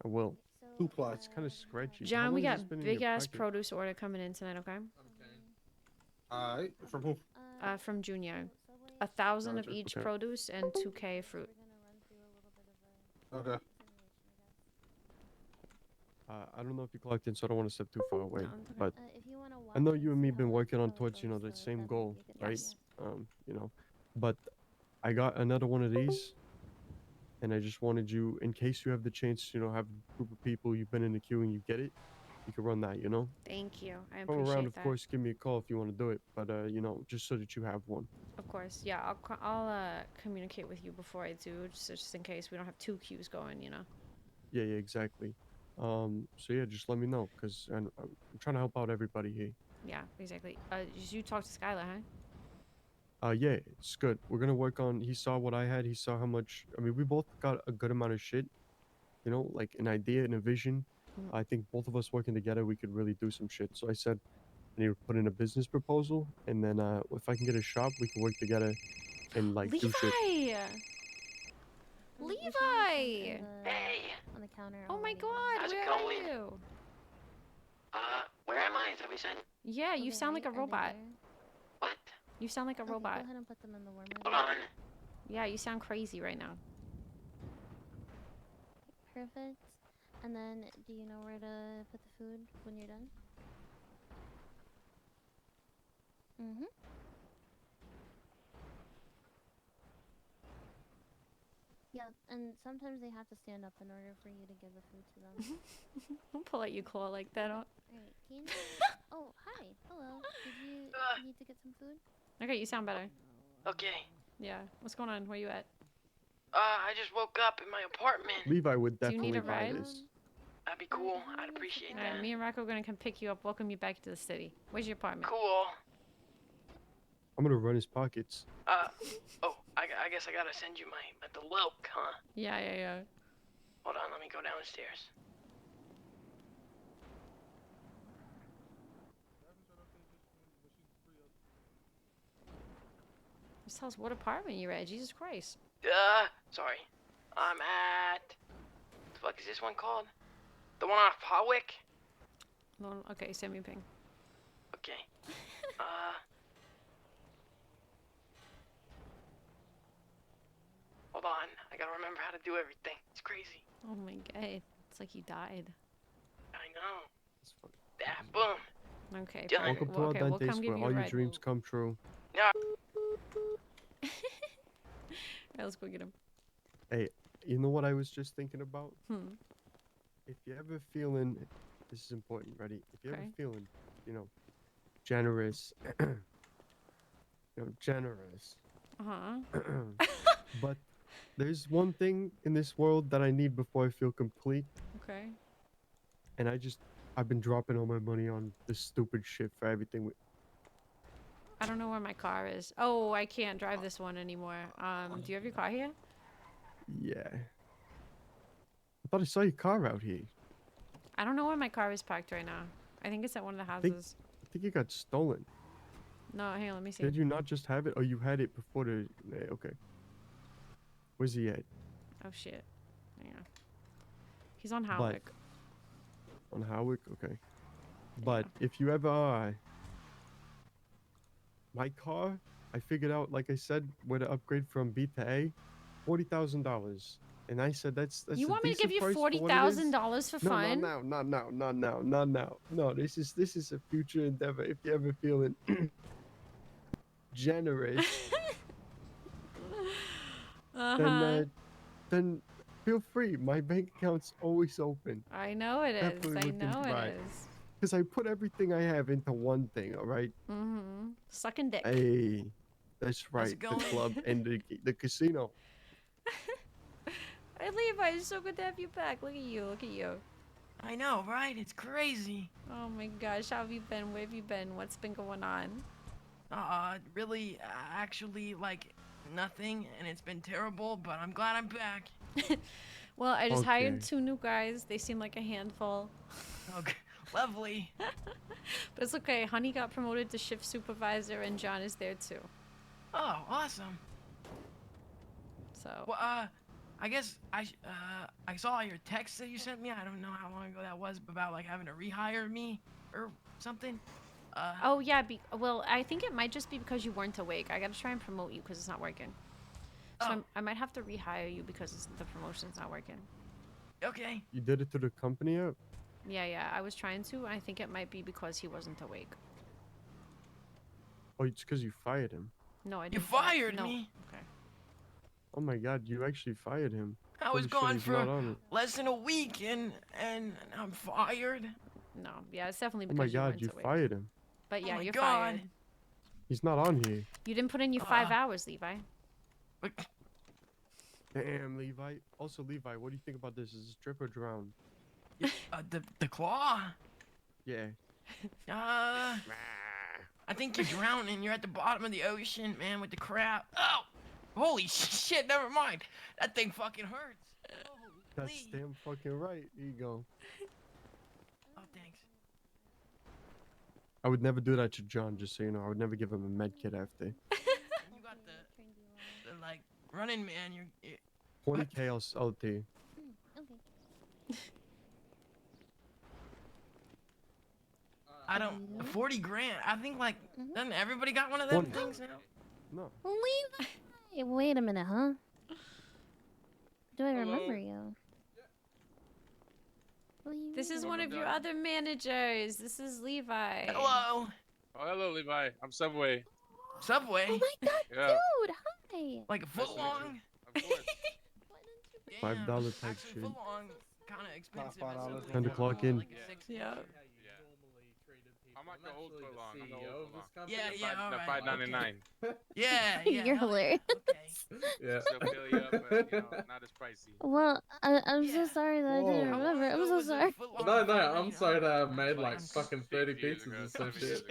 I will. 2 ply. It's kind of scratchy. How John, we long has got this been in big your ass pocket? produce order coming in tonight, okay? Alright, from who? From Junior. 1,000 of Gotcha. each Okay. produce and 2K fruit. Okay. I don't know if you clocked in, so I don't want to step too far away. No, it's okay. But If you wanna I know watch you and and me see how been it working on goes, towards, you know, the so same that'd goal, be a good right? Yes. You know, but I got another one of these, and I just wanted you, in case you have the chance, you know, have a group of people you've been in the queue and you get it, you can run that, you know. Thank you. I Come appreciate around, of that. course, give me a call if you want to do it, but you know, just so that you have one. Of course, yeah. I'll communicate with you before I do, just in case we don't have 2 queues going, you know. Yeah, exactly. So yeah, just let me know, cause I'm trying to help out everybody here. Yeah, exactly. You talk to Skylar, huh? Yeah, it's good. We're gonna work on. He saw what I had. He saw how much. I mean, we both got a good amount of shit. You know, like an idea and a vision. Mm. I think both of us working together, we could really do some shit. So I said, I need to put in a business proposal, and then if I can get a shop, we can work together and like do shit. Levi! Levi! Hey! On the counter. Oh my already. god, How's it where are going? you? Where am I? Is that what you said? Yeah, you Okay, sound like a are they robot. there? What? You sound like a Okay, robot. Go ahead and put them in the warmer. Hold then. on. Yeah, you sound crazy right now. Perfect. And then, do you know where to put the food when you're done? Mm-hmm. Yeah, and sometimes they have to stand up in order for you to give the food to them. Don't pull out your claw like that. Alright, Candy? Oh, hi. Hello. Did you need to get some food? Okay, you sound better. Okay. Yeah. What's going on? Where you at? I just woke up in my apartment. Levi would Do you need definitely a buy ride? this. That'd be cool. I'd appreciate Alright, that. me and Rocco are gonna come pick you up, welcome you back to the city. Where's your apartment? Cool. I'm gonna run his pockets. Oh, I guess I gotta send you my deloc, huh? Yeah. Hold on, let me go downstairs. Just tell us what apartment you're at, Jesus Christ. Sorry. I'm at... What the fuck is this one called? The one off Hawick? Well, okay, send me a ping. Okay. Hold on. I gotta remember how to do everything. It's crazy. Oh my god. It's like you died. I know. Yeah, boom. Okay, Done. Welcome to well, our okay, we'll Dentes, come give where you all a your ride. dreams come true. Yeah. Alright, let's go get him. Hey, you know what I was just thinking about? Hmm. If you're ever feeling, this is important, ready? If you're ever Okay. feeling, you know, generous, generous. Uh-huh. But there's one thing in this world that I need before I feel complete, Okay. and I've been dropping all my money on this stupid shit for everything. I don't know where my car is. Oh, I can't drive this one anymore. Do you have your car here? Yeah. I thought I saw your car out here. I don't know where my car is parked right now. I think it's at one of the I think houses. it got stolen. No, hang on, let me see. Did you not just have it? Oh, you had it before the... Okay. Where's he at? Oh shit. Hang on. He's on But- Howick. On Howick? Okay. But if you ever... my car, I figured out, like I said, where to upgrade from B to A, $40,000. And I said that's You a want me to give decent you price for what it is. $40,000 for fun? No, not now. No, this is a future endeavor. If you're ever feeling generous, then feel free. My bank account's always open. I know it is. Definitely I looking know to buy. it is. Because I put everything I have into one thing, all right? Mm-hmm. Sucking dick. Hey, that's right. it The going? club and the casino. Hey, Levi, it's so good to have you back. Look at you. Look at you. I know, right? It's crazy. Oh my gosh, how have you been? Where have you been? What's been going on? Really, actually, like, nothing, and it's been terrible, but I'm glad I'm back. Well, I just hired Okay. 2 new guys. They seem like a handful. Okay, lovely. But it's okay. Honey got promoted to shift supervisor, and John is there too. Oh, awesome. So. Well, I guess I saw your text that you sent me. I don't know how long ago that was about like having to rehire me or something. Oh yeah. Well, I think it might just be because you weren't awake. I gotta try and promote you because it's not working. So I might have to rehire you because the promotion's not working. Okay. You did it through the company app? Yeah. I was trying to. I think it might be because he wasn't awake. Oh, it's because you fired him. No, I You didn't. fired no. me. Okay. Oh my God, you actually fired him. I was Holy shit, gone he's for not on it. less than a week, and I'm fired. No. Yeah, it's definitely Oh because my you God, weren't you awake. fired him. But yeah, my you're God. fired. He's not on here. You didn't put in your 5 hours, Levi. Damn, Levi. Also, Levi, what do you think about this? Is this drip or drown? The claw. Yeah. I think you're drowning. You're at the bottom of the ocean, man, with the crab. Oh, holy shit! Never mind. That thing fucking hurts. That's damn fucking right. Here you go. Oh, thanks. I would never do that to John, just so you know. I would never give him a med kit after. You got the like running man. You're 20K, I'll sell it to you. Okay. I don't 40 grand. I think like doesn't everybody got one of them things now? No. Levi! Wait a minute, huh? Do I remember you? This is one of your other managers. This is Levi. Hello. Oh, hello, Levi. I'm Subway. Subway. Oh my God, Yeah. dude! Hi. Like a foot long. $5 type shit. Foot long, kind of expensive. $5. Time to clock in. Yeah. I'm like the old foot long. I'm the CEO old of foot this long. company? Yeah, The alright. $5.99. Yeah. You're hilarious. Yeah. Still fill you up, but you know, not as pricey. Well, I'm so sorry that I didn't Whoa. remember. I'm so sorry. No, I'm sorry that I made like fucking 30 pizzas and some shit.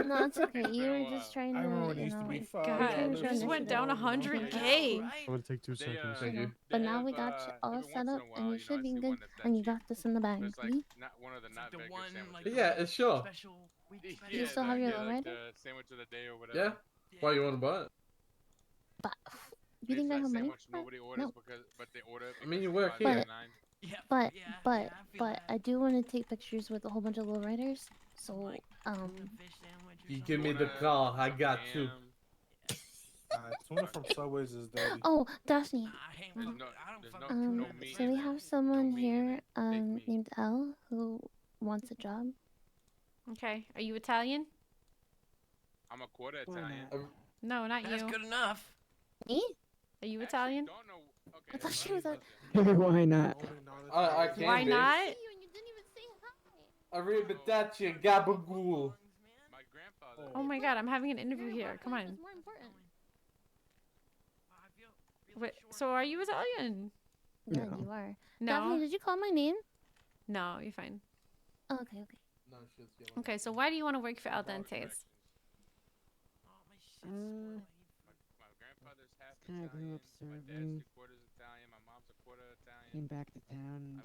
No, it's okay. You were just trying to, you know, like, God, you just went down 100K. I'm gonna take 2 seconds. Thank you. But now we got you all set up, and you should be good. And you got this in the bag. It's like See? not one of the not vegan sandwiches. Yeah, it's sure. Do you still have your like lowrider? the sandwich of the day or whatever. Yeah. Why you want to buy it? But you think I have money? Nobody orders No. but they order it. I mean, you because work it's here. $5.99. But I do want to take pictures with a whole bunch of lowriders. So You give me the call. I got you. Tuna from Subways is dirty. Oh, Daphne. no meat So we have someone here named Elle who wants a job. Okay. Are you Italian? I'm a quarter Italian. No, not That's you. good enough. Me? Are you Italian? I thought she was a. Why not? I can't Why be. not? Arrivederci, gabagool. Oh my God, I'm having an interview here. Come on. Wait, so are you Italian? Yeah, No. you are. No. Daphne, did you call my name? No, you're fine. Oh, okay. Okay, so why do you want to work for Al Dentes? Kind of grew up serving. Came back to town.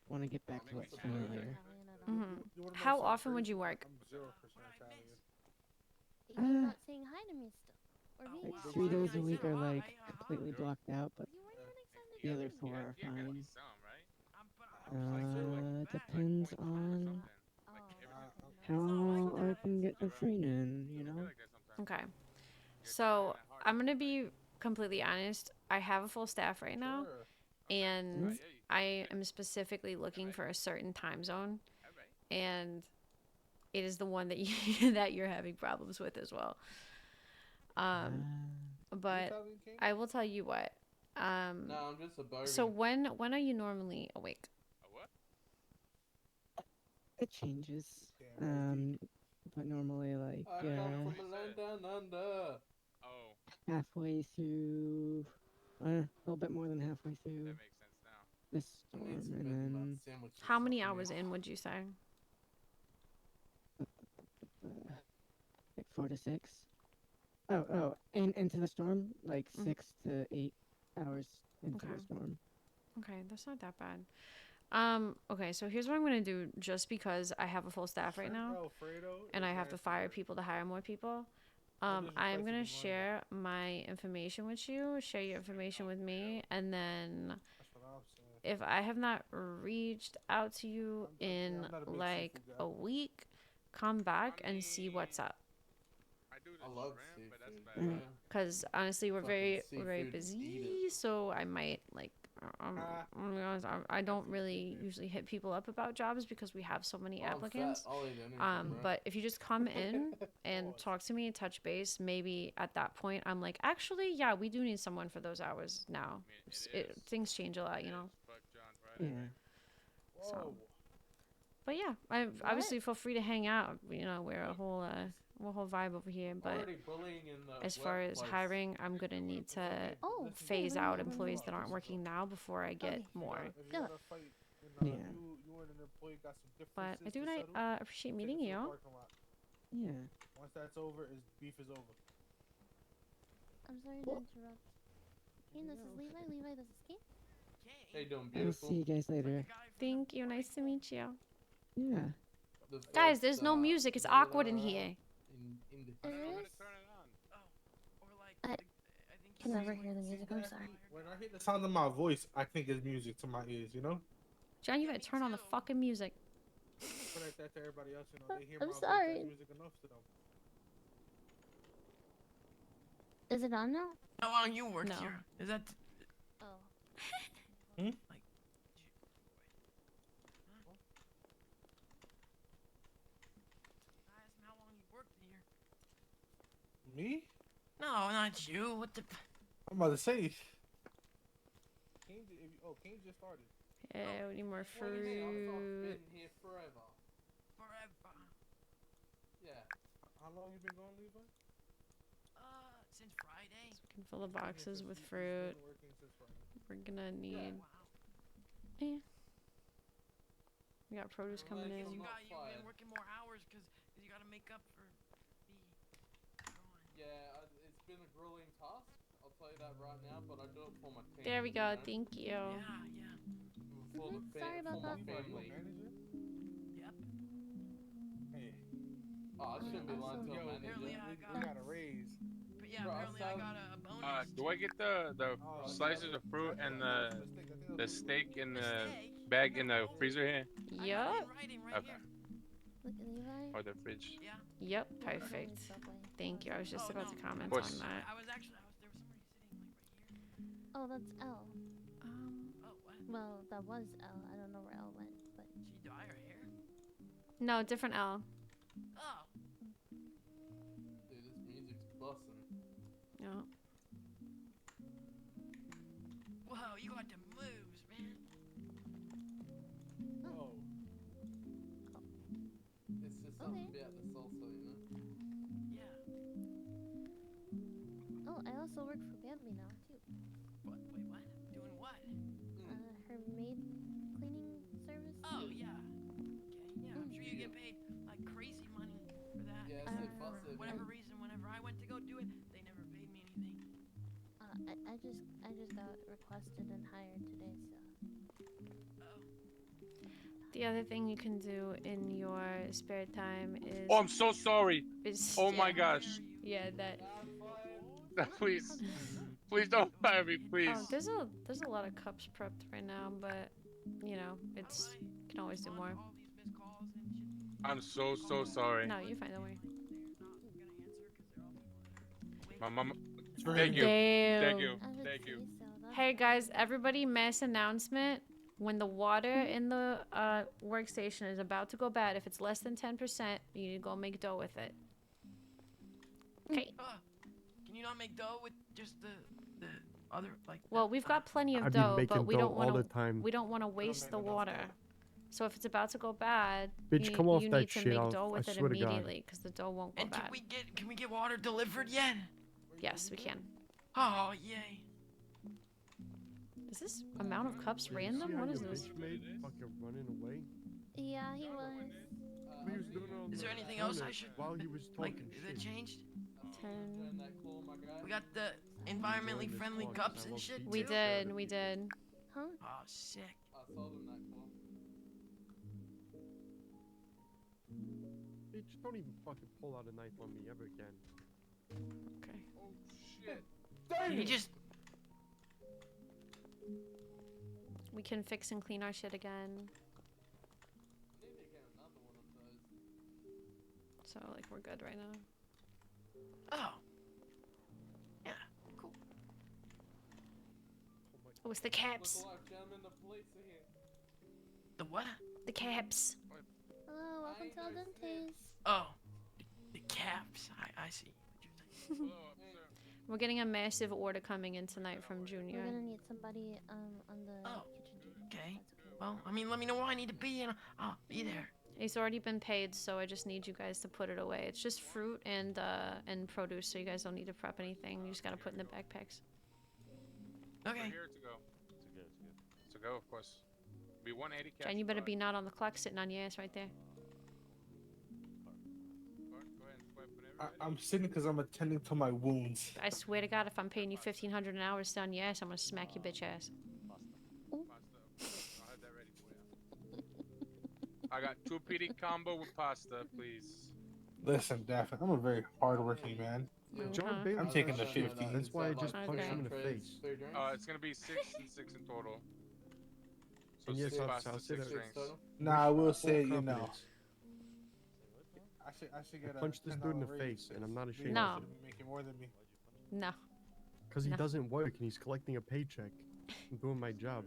Want to get back to what's familiar. How often would you work? You're not saying hi to me still. Or me. Like 3 days a week are like completely blocked out, but the other 4 are fine. Depends on how I can get the training, you know? Okay. So I'm going to be completely honest. I have a full staff right now, and I am specifically looking for a certain time zone, and it is the one that that you're having problems with as well. But I will tell you what. No, I'm just a bargain. So when are you normally awake? It changes. But normally like I come from a land down under. halfway through, a little bit more than halfway through this storm, and then How many hours in would you say? like 4 to 6. And into the storm, like Mm. 6 to 8 hours into Okay. the storm. Okay, that's not that bad. Okay, so here's what I'm gonna do just because I have a full staff right now and I have to fire people to hire more people. I'm gonna share my information with you, share your information with me, and then if I have not reached out to you in like a week, come back and see what's up. I love seafood. Man. Because honestly, we're Fucking very seafood, busy, eat it. so I might like. I'm gonna be honest, I don't really usually hit people up about jobs because we have so many I'm fat, applicants. I'll eat anything, bro. But if you just come in and talk to me, touch base, maybe at that point I'm like, actually, yeah, we do need someone for those hours now. Things change a lot, you know. Yeah. So, but yeah, I obviously feel free to hang out. You know, we're a whole vibe over here. But Already bullying in the as far as workplace. hiring, I'm gonna need to phase out employees that aren't working now before I get more. Yeah. But I do appreciate meeting you. Yeah. Once that's over, beef is over. I'm sorry to interrupt. Hey, this is Levi. Levi, this is Kate. Hey, doing I'll beautiful. see you guys later. Thank you. Nice to meet you. Yeah. Guys, there's no music. It's awkward in here. I can never hear the music. I'm sorry. When I hear the sound of my voice, I think it's music to my ears, you know? John, you better turn on the fucking music. Put that to everybody else, you know? They hear my I'm voice, sorry. that's music enough to them. Is it on now? How long you worked No. here? Is that? Oh. Like. How long you worked here? Me? No, not you. What the? I'm about to say. Kane just started. Yeah, we need more What do you mean? I've fruit. been here forever. Forever. Yeah. How long you been going, Levi? Since Friday. We can fill the boxes with fruit. We're gonna need. Yeah. We got produce coming in. You've been working more hours because you got to make up for the. Yeah, it's been a grueling task. I'll tell you that right now, but I do it for my team. There we you go. know? Thank you. Yeah. For the Sorry about for my that. family. Yep. Hey. Oh, I shouldn't be lying to a manager. Apparently I got a raise. But yeah, Bro, apparently I got a bonus. Do I get the slices of fruit and the steak in the bag in the freezer here? Yup. Okay. Look, Levi. Or the fridge. Yeah. Yep. Perfect. Thank you. I was just about to comment Of course. on that. I was there was somebody sitting like right here. Oh, that's L. Oh, what? Well, that was L. I don't know where L went, but. She dye her hair? No, different L. Oh. Dude, this music's busting. Yeah. Whoa, you got the moves, man. Oh. It's just something about the salsa, you know? Yeah. Oh, I also work for Bambi now too. What? Wait, what? Doing what? Her maid cleaning service. Oh, yeah. Okay, yeah. I'm sure you get paid like crazy money for that. Yeah, And it's for busted. whatever reason, whenever I went to go do it, they never paid me anything. I just got requested and hired today, so. The other thing you can do in your spare time is. Oh, I'm so sorry. Oh my yeah. gosh. Yeah, that. Please, please don't fire me, please. There's a lot of cups prepped right now, but you know it's you can always do more. I'm so sorry. No, you're fine. Don't worry. My mama. Damn. Thank you. Thank you. Thank you. Hey guys, everybody! Mass announcement. When the water in the workstation is about to go bad, if it's less than 10%, you need to go make dough with it. Okay. Can you not make dough with just the other like? Well, we've got plenty of I've been dough, making but we dough don't want all the time. We don't want to waste the water. So if it's about to go bad, Bitch, you, come off you that need to shit, make I'll- dough I with it swear to God. immediately because the dough won't go And bad. can we get water delivered yet? Yes, we can. Oh yay! Is this amount of cups random? What is this? Fucking running away. Yeah, he was. He was doing it on Is the there anything else I counter should while he was like talking that shit. changed? 10. We got the environmentally friendly cups and shit We too. did, we did. Huh? Oh, sick. I sold him that claw. Bitch, don't even fucking pull out a knife on me ever again. Okay. Oh shit. You just We can fix and clean our shit again. Need to get another one of those. So, like, we're good right now. Oh. Yeah, cool. Oh, it's the caps. Look alive, gentlemen, the police are here. The what? The caps. Hello, welcome to Al Dentes. Oh. The caps. I see. We're getting a massive order coming in tonight from We're Junior. gonna need somebody on the kitchen duty. Okay. Well, I mean, let me know where I need to be and I'll be there. It's already been paid, so I just need you guys to put it away. It's just fruit and produce, so you guys don't need to prep anything. You just gotta put in the backpacks. Okay. We're here to go. To go, of course. Be 180 cash. Jen, you better be not on the clock sitting on your ass right there. I'm sitting because I'm attending to my wounds. I swear to God, if I'm paying you $1,500 an hour to sit on your ass, I'm gonna smack your bitch ass. I got 2 PD combo with pasta, please. Listen, Daphne, I'm a very hardworking man. John Bailey I'm taking the does shit. 50. That's why I just Okay. punched him in the face. It's gonna be 6 and 6 in total. So And yes, 6 officer, pasta, I'll say 6 that. drinks. Nah, I will Full say, you know. confidence. I should get I a punched this dude in the $10 raise face, and I'm not because ashamed No. of it. you're making more than me. No. Because he No. doesn't work and he's collecting a paycheck. I'm doing my job.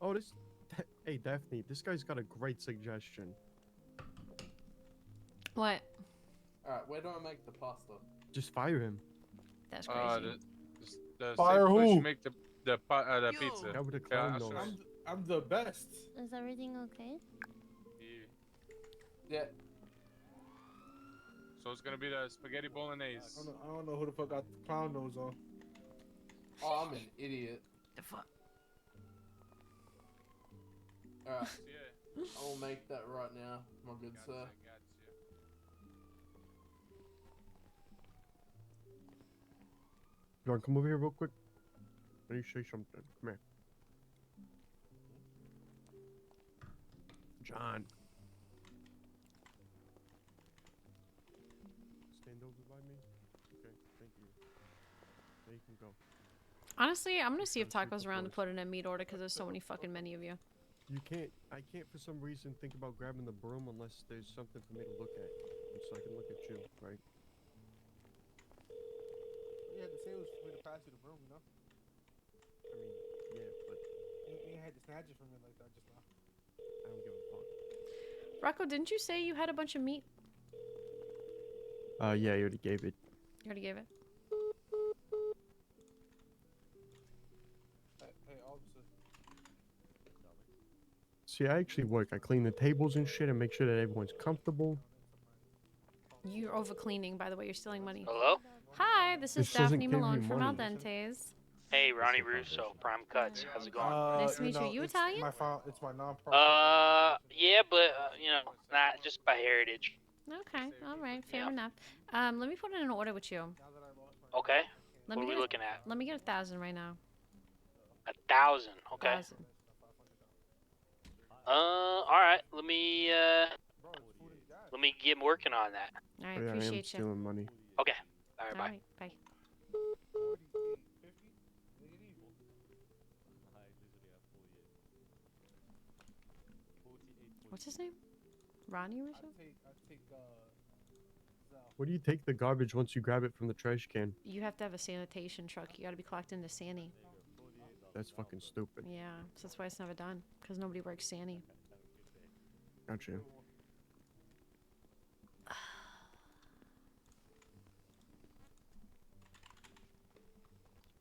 Oh, hey, Daphne, this guy's got a great suggestion. What? Alright, where do I make the pasta? Just fire him. That's crazy. The Fire same place who? you make the pizza. Guy with a Yeah, clown I'll nose. show you. I'm the best. Is everything okay? Yeah. So it's gonna be the spaghetti bolognese. I don't know who the fuck got the clown nose on. Oh, I'm an idiot. The fuck? Alright. Yeah. I will make that right now, my good sir. John, come over here real quick. Let me show you something. Come here. John. Stand over by me. Okay, thank you. There you can go. Honestly, I'm gonna see if Taco's around to put in a meat order because there's so many fucking many of you. I can't for some reason think about grabbing the broom unless there's something for me to look at. So I can look at you, right? You had to say it was for me to pass you the broom, you know? I mean, yeah, but You had to snatch it from me like that just now. I don't give a fuck. Rocco, didn't you say you had a bunch of meat? Yeah, you already gave it. You already gave it. Hey, officer. See, I actually work. I clean the tables and shit and make sure that everyone's comfortable. You're over cleaning, by the way. You're stealing money. Hello? Hi, this is This doesn't Daphne give you Malone from Al money. Dentes. Hey, Ronnie Russo, Prime Cuts. How's it going? Nice to meet you. You Italian? It's my non-profit. Yeah, but you know, not just by heritage. Okay, all right, fair enough. Let me put in an order with you. Okay. Let What me are we get looking at? Let me get 1,000 right now. 1,000. Okay. 1,000. All right. Let me get working on that. All right, Oh, yeah, I am appreciate you. stealing money. Okay. All right. All Bye. right, bye. What's his name? Ronnie Russo? Where do you take the garbage once you grab it from the trash can? You have to have a sanitation truck. You gotta be clocked into Sani. That's fucking stupid. Yeah, so that's why it's never done. Because nobody works Sani. Gotcha.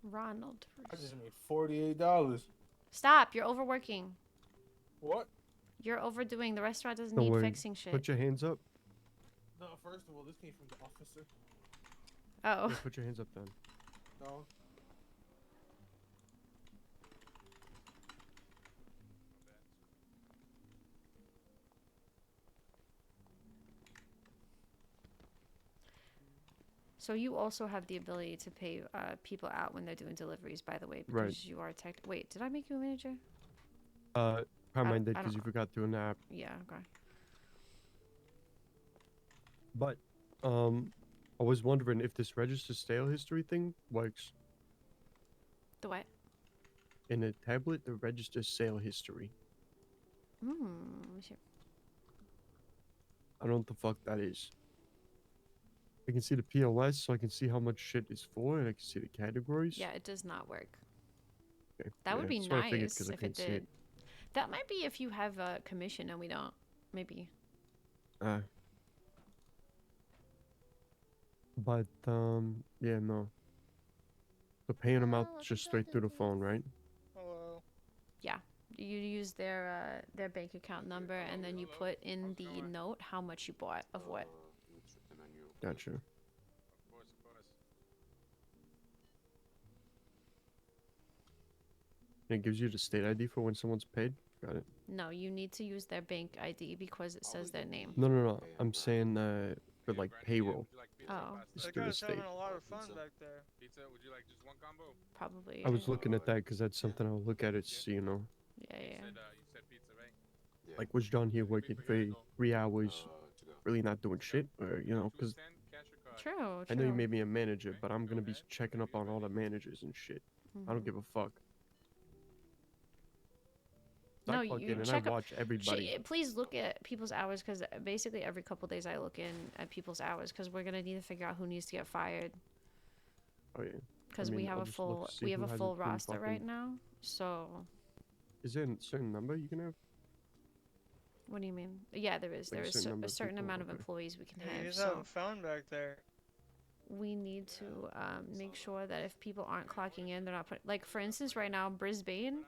Ronald. I just made $48. Stop! You're overworking. What? You're overdoing. The restaurant doesn't Don't need worry. fixing shit. Put your hands up. No, first of all, this came from the officer. Oh. Yeah, put your hands up then. No. So you also have the ability to pay people out when they're doing deliveries, by the way, because Right. you are tech. Wait, did I make you a manager? Carmine did I because don't you forgot to nap. Yeah. Okay. But, I was wondering if this register sale history thing works. The what? In a tablet, the register sale history. Sure. I don't know what the fuck that is. I can see the POS, so I can see how much shit is for, and I can see the categories. Yeah, it does not work. Okay. That would yeah, be that's what I figured, nice 'cause I if it can't see did. That might be if you have a commission and we don't. Maybe. But, yeah, no. So paying them out just straight through the phone, right? Yeah. You use their bank account number and then you put in the note how much you bought of what. Gotcha. And it gives you the state ID for when someone's paid? Got it. No, you need to use their bank ID because it says their name. No. I'm saying, for like payroll. Oh. It's That through the guy's state. having a lot of fun back there. Pizza? Would you like just one combo? Probably. I was looking at that because that's something I'll look at it, so, you know. Yeah. You said pizza, right? Like, was John here working for 3 hours, really not doing shit? Or, you know, because True. I know you made me a manager, but I'm going to be checking up on all the managers and shit. I don't Mhm. give a fuck. So No, I plug you in and check I up. watch everybody. Please look at people's hours because basically every couple days I look in at people's hours because we're gonna need to figure out who needs to get fired. Oh, yeah. Because I mean, we have I'll a just look full to see who hasn't been roster right fucking- now. So Is there a certain number you can have? what do you mean? Yeah, there is. Like There a is certain a number of certain people, amount of okay. employees we can Hey, have. he's So having fun back there. we need to make sure that if people aren't clocking in, they're not put. Like for instance, right now Brisbane,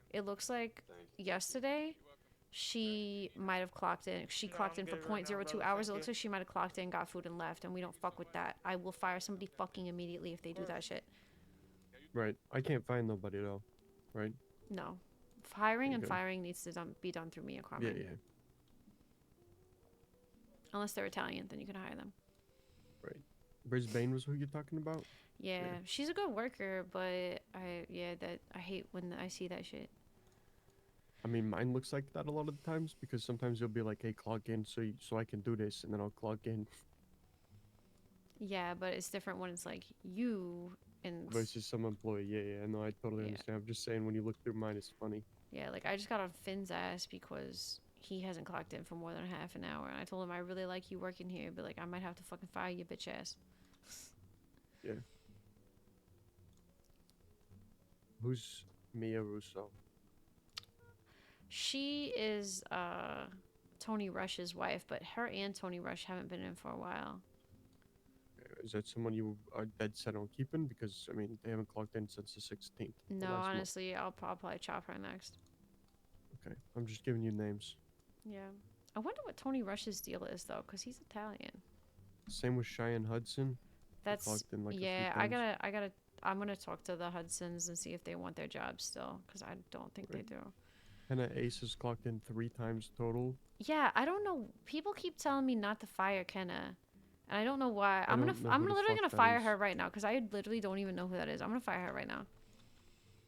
it looks like yesterday she might have clocked in. She clocked in for 0.02 hours. It looks like she might have clocked in, got food, and left. And we don't fuck with that. I will fire somebody fucking immediately if they do that shit. Right. I can't find nobody though. Right? No, hiring and Okay. firing needs to be done through me and Carmine. Yeah. Unless they're Italian, then you can hire them. Right. Brisbane was who you're talking about? Yeah, she's a good worker, but I hate when I see that shit. I mean, mine looks like that a lot of the times because sometimes you'll be like, "Hey, clock in so I can do this," and then I'll clock in Yeah, but it's different when it's like you and versus some employee. Yeah. No, I totally understand. I'm just saying when you look through mine, it's funny. yeah, like I just got on Finn's ass because he hasn't clocked in for more than half an hour, and I told him I really like you working here, but like I might have to fucking fire you, bitch ass. Yeah. Who's Mia Russo? She is Tony Rush's wife, but her and Tony Rush haven't been in for a while. Is that someone you are dead set on keeping? Because I mean, they haven't clocked in since the 16th. the No, last month. honestly, I'll probably chop her next. Okay, I'm just giving you names. Yeah. I wonder what Tony Rush's deal is though, because he's Italian. Same with Cheyenne Hudson. She That's clocked in, like, a few yeah. times. I'm gonna talk to the Hudsons and see if they want their jobs still, because I don't think Right. they do. Henna Ace has clocked in 3 times total. Yeah, I don't know. People keep telling me not to fire Kenna, and I don't know why. I I'm don't know I'm who the literally fuck gonna that fire is. her right now, because I literally don't even know who that is. I'm gonna fire her right now.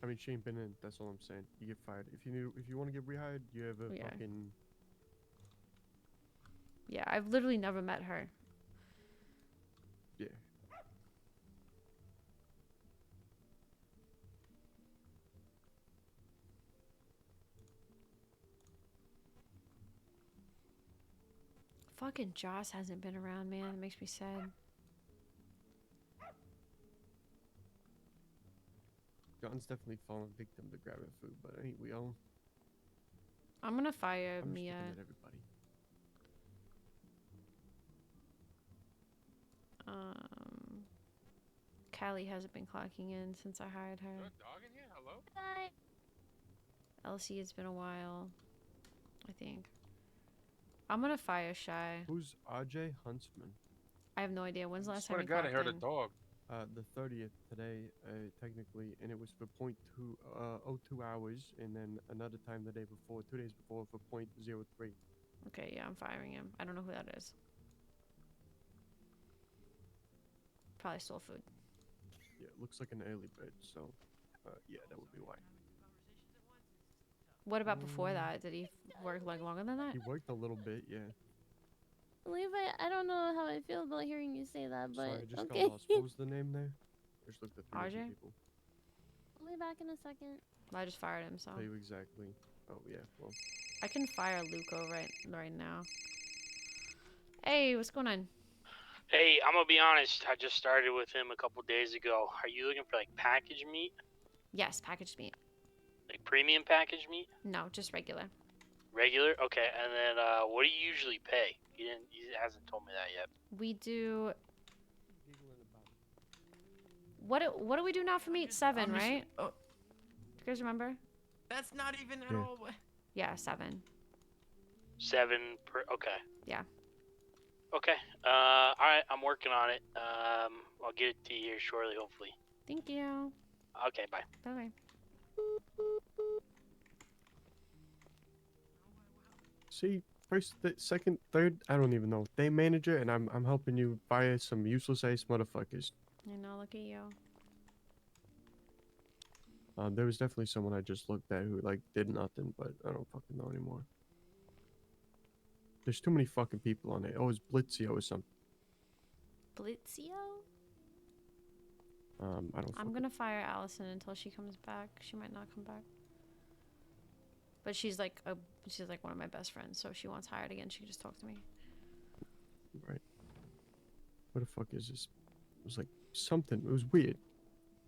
I mean, she ain't been in. That's all I'm saying. You get fired if you want to get rehired. You have a Yeah. fucking Yeah, I've literally never met her. yeah. Fucking Joss hasn't been around, man. It makes me sad. John's definitely fallen victim to grabbing food, but ain't we all? I'm gonna fire I'm just Mia. looking at everybody. Callie hasn't been clocking in since I hired her. Dog in here? Hello? Elsie, it's been a while. I think. I'm gonna fire Shy. Who's RJ Huntsman? I have no idea. When's the last Swear time to you God, I heard clocked a in? dog. The 30th today, technically, and it was for 0.02 hours, and then another time the day before, 2 days before, for 0.03. Okay, yeah, I'm firing him. I don't know who that is. Probably stole food. Yeah, it looks like an early bird, so yeah, that would be why. What about before that? Did he work like longer than that? He worked a little bit, yeah. Levi, I don't know how I feel about hearing you say that, but Sorry, I just okay. got lost. What was the name there? I just looked at three different RJ? people. I'll be back in a second. I just fired him, so Tell you exactly. Oh yeah, well. I can fire Luco right now. Hey, what's going on? Hey, I'm gonna be honest. I just started with him a couple days ago. Are you looking for like packaged meat? Yes, packaged meat. Like premium packaged meat? No, just regular. Regular? Okay. And then what do you usually pay? He hasn't told me that yet. We do. What do we do now for meat? 7, right? Oh, Do you guys remember? that's not even at Yeah. all. Yeah, 7. 7 per. Okay. Yeah. Okay. All right. I'm working on it. I'll get it to you here shortly, hopefully. Thank you. Okay. Bye. Bye bye. See, first, second, third, I don't even know. Day manager, and I'm helping you fire some useless ass motherfuckers. I know. Look at you. There was definitely someone I just looked at who like did nothing, but I don't fucking know anymore. There's too many fucking people on it. Oh, it's Blitzio or something. Blitzio? I don't. I'm gonna fire Allison until she comes back. She might not come back. But she's like one of my best friends, so if she wants hired again, she can just talk to me. Right. What the fuck is this? It was like something. It was weird.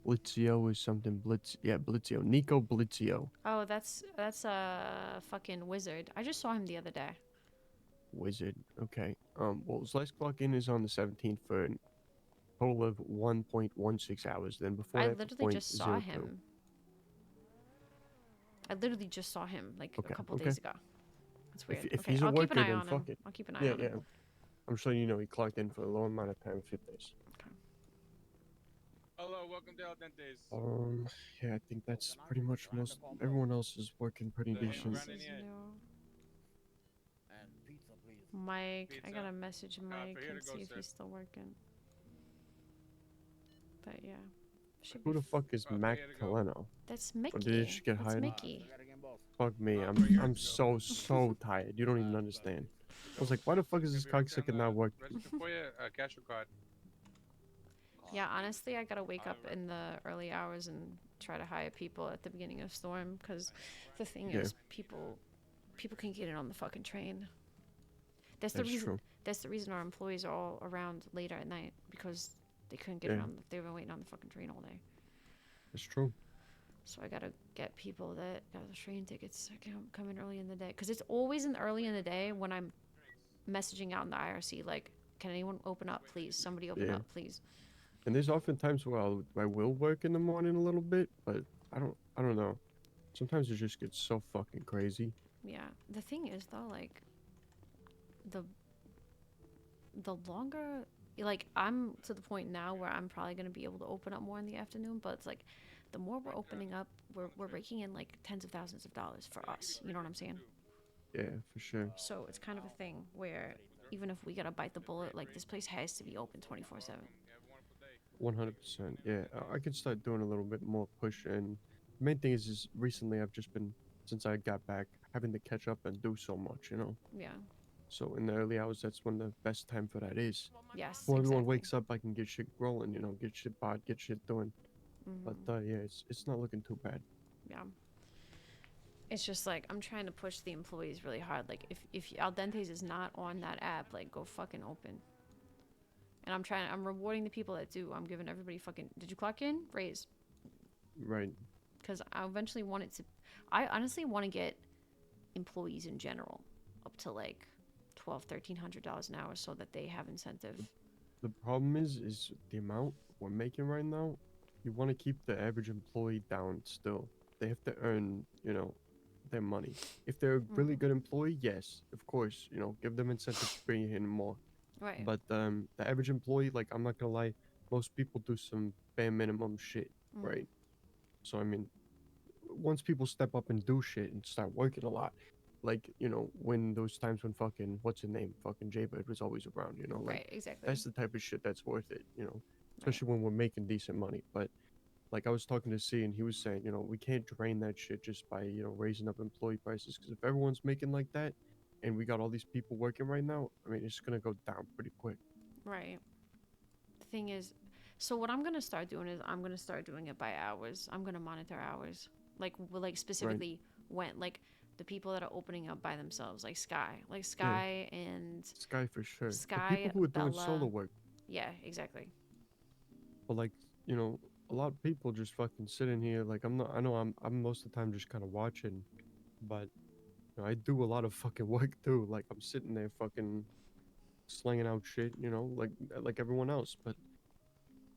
Blitzio is something. Yeah, Blitzio. Nico Blitzio. Oh, that's a fucking wizard. I just saw him the other day. Wizard. Okay. Well, his last clock in is on the 17th for a total of 1.16 hours. Then before I that, literally just saw 0.02. him. I literally just saw him like a couple okay. days ago. That's weird. If okay, he's a I'll keep an worker, eye then on fuck him. it. I'll keep an eye Yeah, on yeah. him. I'm sure you know he clocked in for a low amount of time, 5 days. Hello, welcome to Dentes. Yeah, I think that's pretty much most. Everyone else is working pretty decent. This is new. Mike, I gotta message Mike and see if he's still working. But yeah, should Who be the fuck is Mac Caleno? That's Or Mickey. did he just get That's hired? Mickey. Fuck me, I'm so tired. You don't even understand. I was like, why the fuck is this cocksucker not working? Register for you, cash or card. Yeah, honestly, I gotta wake up in the early hours and try to hire people at the beginning of storm, because the thing Yeah. is, people can get in on the fucking train. That's the That's reason. true. That's the reason our employees are all around later at night, because they couldn't get in Yeah. on. They were waiting on the fucking train all day. It's true. So I gotta get people that got the train tickets to come in early in the day, because it's always early in the day when I'm messaging out in the IRC like, can anyone open up, please? Somebody open Yeah. up, please. And there's often times where I will work in the morning a little bit, but I don't know. Sometimes it just gets so fucking crazy. Yeah. The thing is though, like, the longer, like, I'm to the point now where I'm probably gonna be able to open up more in the afternoon, but it's like, the more we're opening up, we're raking in like tens of thousands of dollars for us. You know what I'm saying? Yeah, for sure. So it's kind of a thing where even if we gotta bite the bullet, like, this place has to be open 24/7. 100%. Yeah, I can start doing a little bit more push. And the main thing is recently I've just been, since I got back, having to catch up and do so much, you know? Yeah. So in the early hours, that's when the best time for that is. Yes, When everyone exactly. wakes up, I can get shit rolling, you know, get shit bought, get shit doing. But yeah, it's not looking too bad. Yeah. It's just like, I'm trying to push the employees really hard. Like, if Al Dente's is not on that app, like, go fucking open. And I'm rewarding the people that do. I'm giving everybody fucking, did you clock in? Raise. Right. Because I eventually want it to, I honestly want to get employees in general up to like $1,200-$1,300 an hour so that they have incentive. The problem is the amount we're making right now. You want to keep the average employee down still. They have to earn, you know, their money. If they're a really good employee, yes, of course, you know, give them incentive to bring in more. Right. But the average employee, like, I'm not gonna lie, most people do some bare minimum shit, right? So I mean, once people step up and do shit and start working a lot, like, you know, when those times when fucking what's his name, fucking Jaybird was always around, you know, like, Right, exactly. that's the type of shit that's worth it, you know. especially when we're making decent money. But like I was talking to C, and he was saying, you know, we can't drain that shit just by raising up employee prices. Because if everyone's making like that, and we got all these people working right now, I mean, it's gonna go down pretty quick. Right. The thing is, so what I'm gonna start doing is I'm gonna start doing it by hours. I'm gonna monitor hours, like specifically when the people that are opening up by themselves, like Sky and Sky for sure. Sky, the people who are doing Bella. solo work. Yeah, exactly. But like, a lot of people just fucking sit in here. Like I'm not. I know I'm most of the time just kind of watching, but I do a lot of fucking work too. Like I'm sitting there fucking slinging out shit, like everyone else. But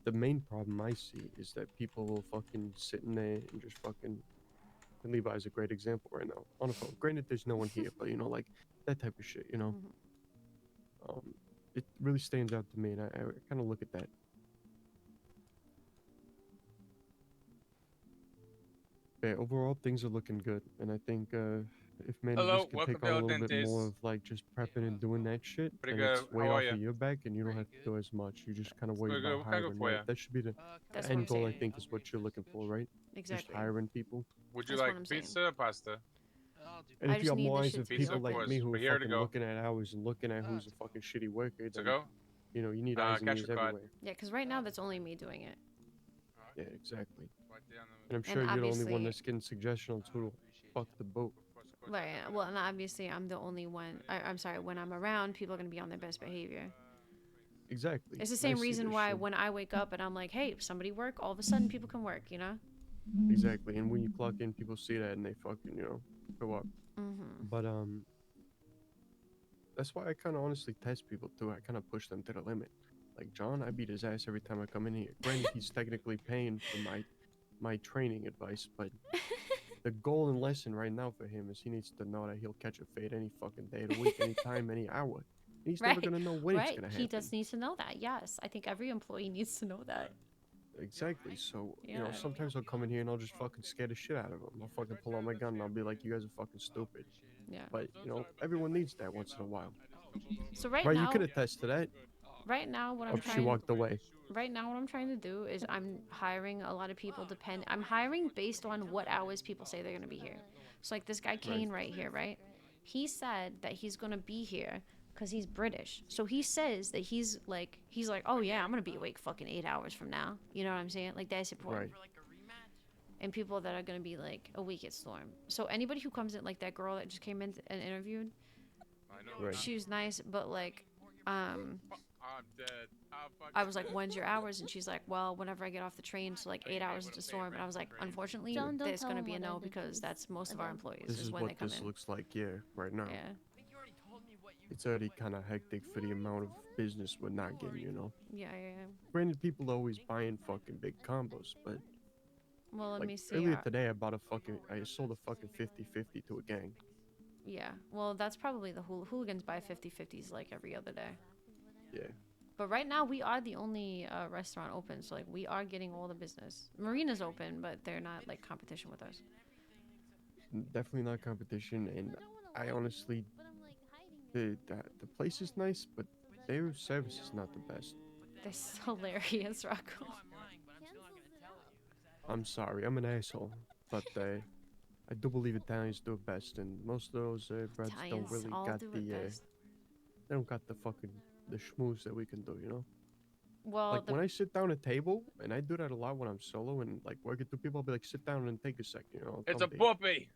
the main problem I see is that people will fucking sit in there and just fucking. And Levi's a great example right now on the phone. Granted, there's no one here, but like that type of shit. It really stands out to me, and I kind of look at that. Yeah, overall things are looking good, and I think if managers can take on a little bit more of like just prepping and doing that shit, then it's way off of your back, and you don't have to do as much. You just kind of worry about hiring. Right? That should be the end goal. I think is what you're looking for, right? Exactly. Just hiring people. Would you like pizza or pasta? And if you have more eyes of Pizza, people of like me who We're are here to fucking go. looking at hours and looking at who's a fucking shitty worker, then go? you need eyes and catch ears your card. everywhere. Yeah, because right now that's only me doing it. Yeah, exactly. And I'm sure you're the only one that's getting suggestions on who to fuck the boat. Right. Well, and obviously I'm the only one. I'm sorry. When I'm around, people are gonna be on their best behavior. Exactly. It's the same reason why when I wake up and I'm like, hey, somebody work, all of a sudden people can work, Exactly. And when you clock in, people see that and they fucking, go up. But that's why I kind of honestly test people too. I kind of push them to the limit. Like John, I beat his ass every time I come in here. Granted, he's technically paying for my training advice, but the goal and lesson right now for him is he needs to know that he'll catch a fade any fucking day of the week, any time, any hour. He's never gonna know when it's gonna happen. He does need to know that. Yes, I think every employee needs to know that. Exactly. So Yeah. sometimes I'll come in here and I'll just fucking scare the shit out of them. I'll fucking pull out my gun and I'll be like, "You guys are fucking stupid." Yeah. But everyone needs that once in a while. So right now, now, you could attest to that. Right now, what I'm Oh, trying. she walked away. Right now, what I'm trying to do is I'm hiring a lot of people. I'm hiring based on what hours people say they're gonna be here. So like this guy Kane right here, right? He said that he's gonna be here because he's British. So he says that he's like, oh yeah, I'm gonna be awake fucking 8 hours from now. You know what I'm saying? Like that's important. Right. And people that are gonna be like a week at Storm. So anybody who comes in, like that girl that just came in and interviewed, she was nice, but like, I'm dead. I was like, when's your hours? And she's like, well, whenever I get off the train, so like 8 hours to Storm. And I was like, unfortunately, John, don't there's tell gonna him be a what I no did, because please. that's most of our employees This is when they what come this in. looks like, right now. Yeah. It's already kind of hectic for the amount of business we're not getting, Yeah. Granted, people are always buying fucking big combos, but Well, let like me see. earlier today, I sold a fucking 50-50 to a gang. Yeah. Well, that's probably the hooligans buy 50-50s like every other day. Yeah. But right now, we are the only restaurant open, so like we are getting all the business. Marina's open, but they're not like competition with us. Definitely not competition, and I honestly, the place is nice, but their service is not the best. That's hilarious, Rocco. I'm sorry, I'm an asshole, but I do believe Italians do it best, and most of those breads Italians don't really all got do the it best. they don't got the fucking the schmooze that we can do, Well, like when I sit down at a table, and I do that a lot when I'm solo and like working through people, I'll be like, sit down and take a second, It's a accommodate. puppy.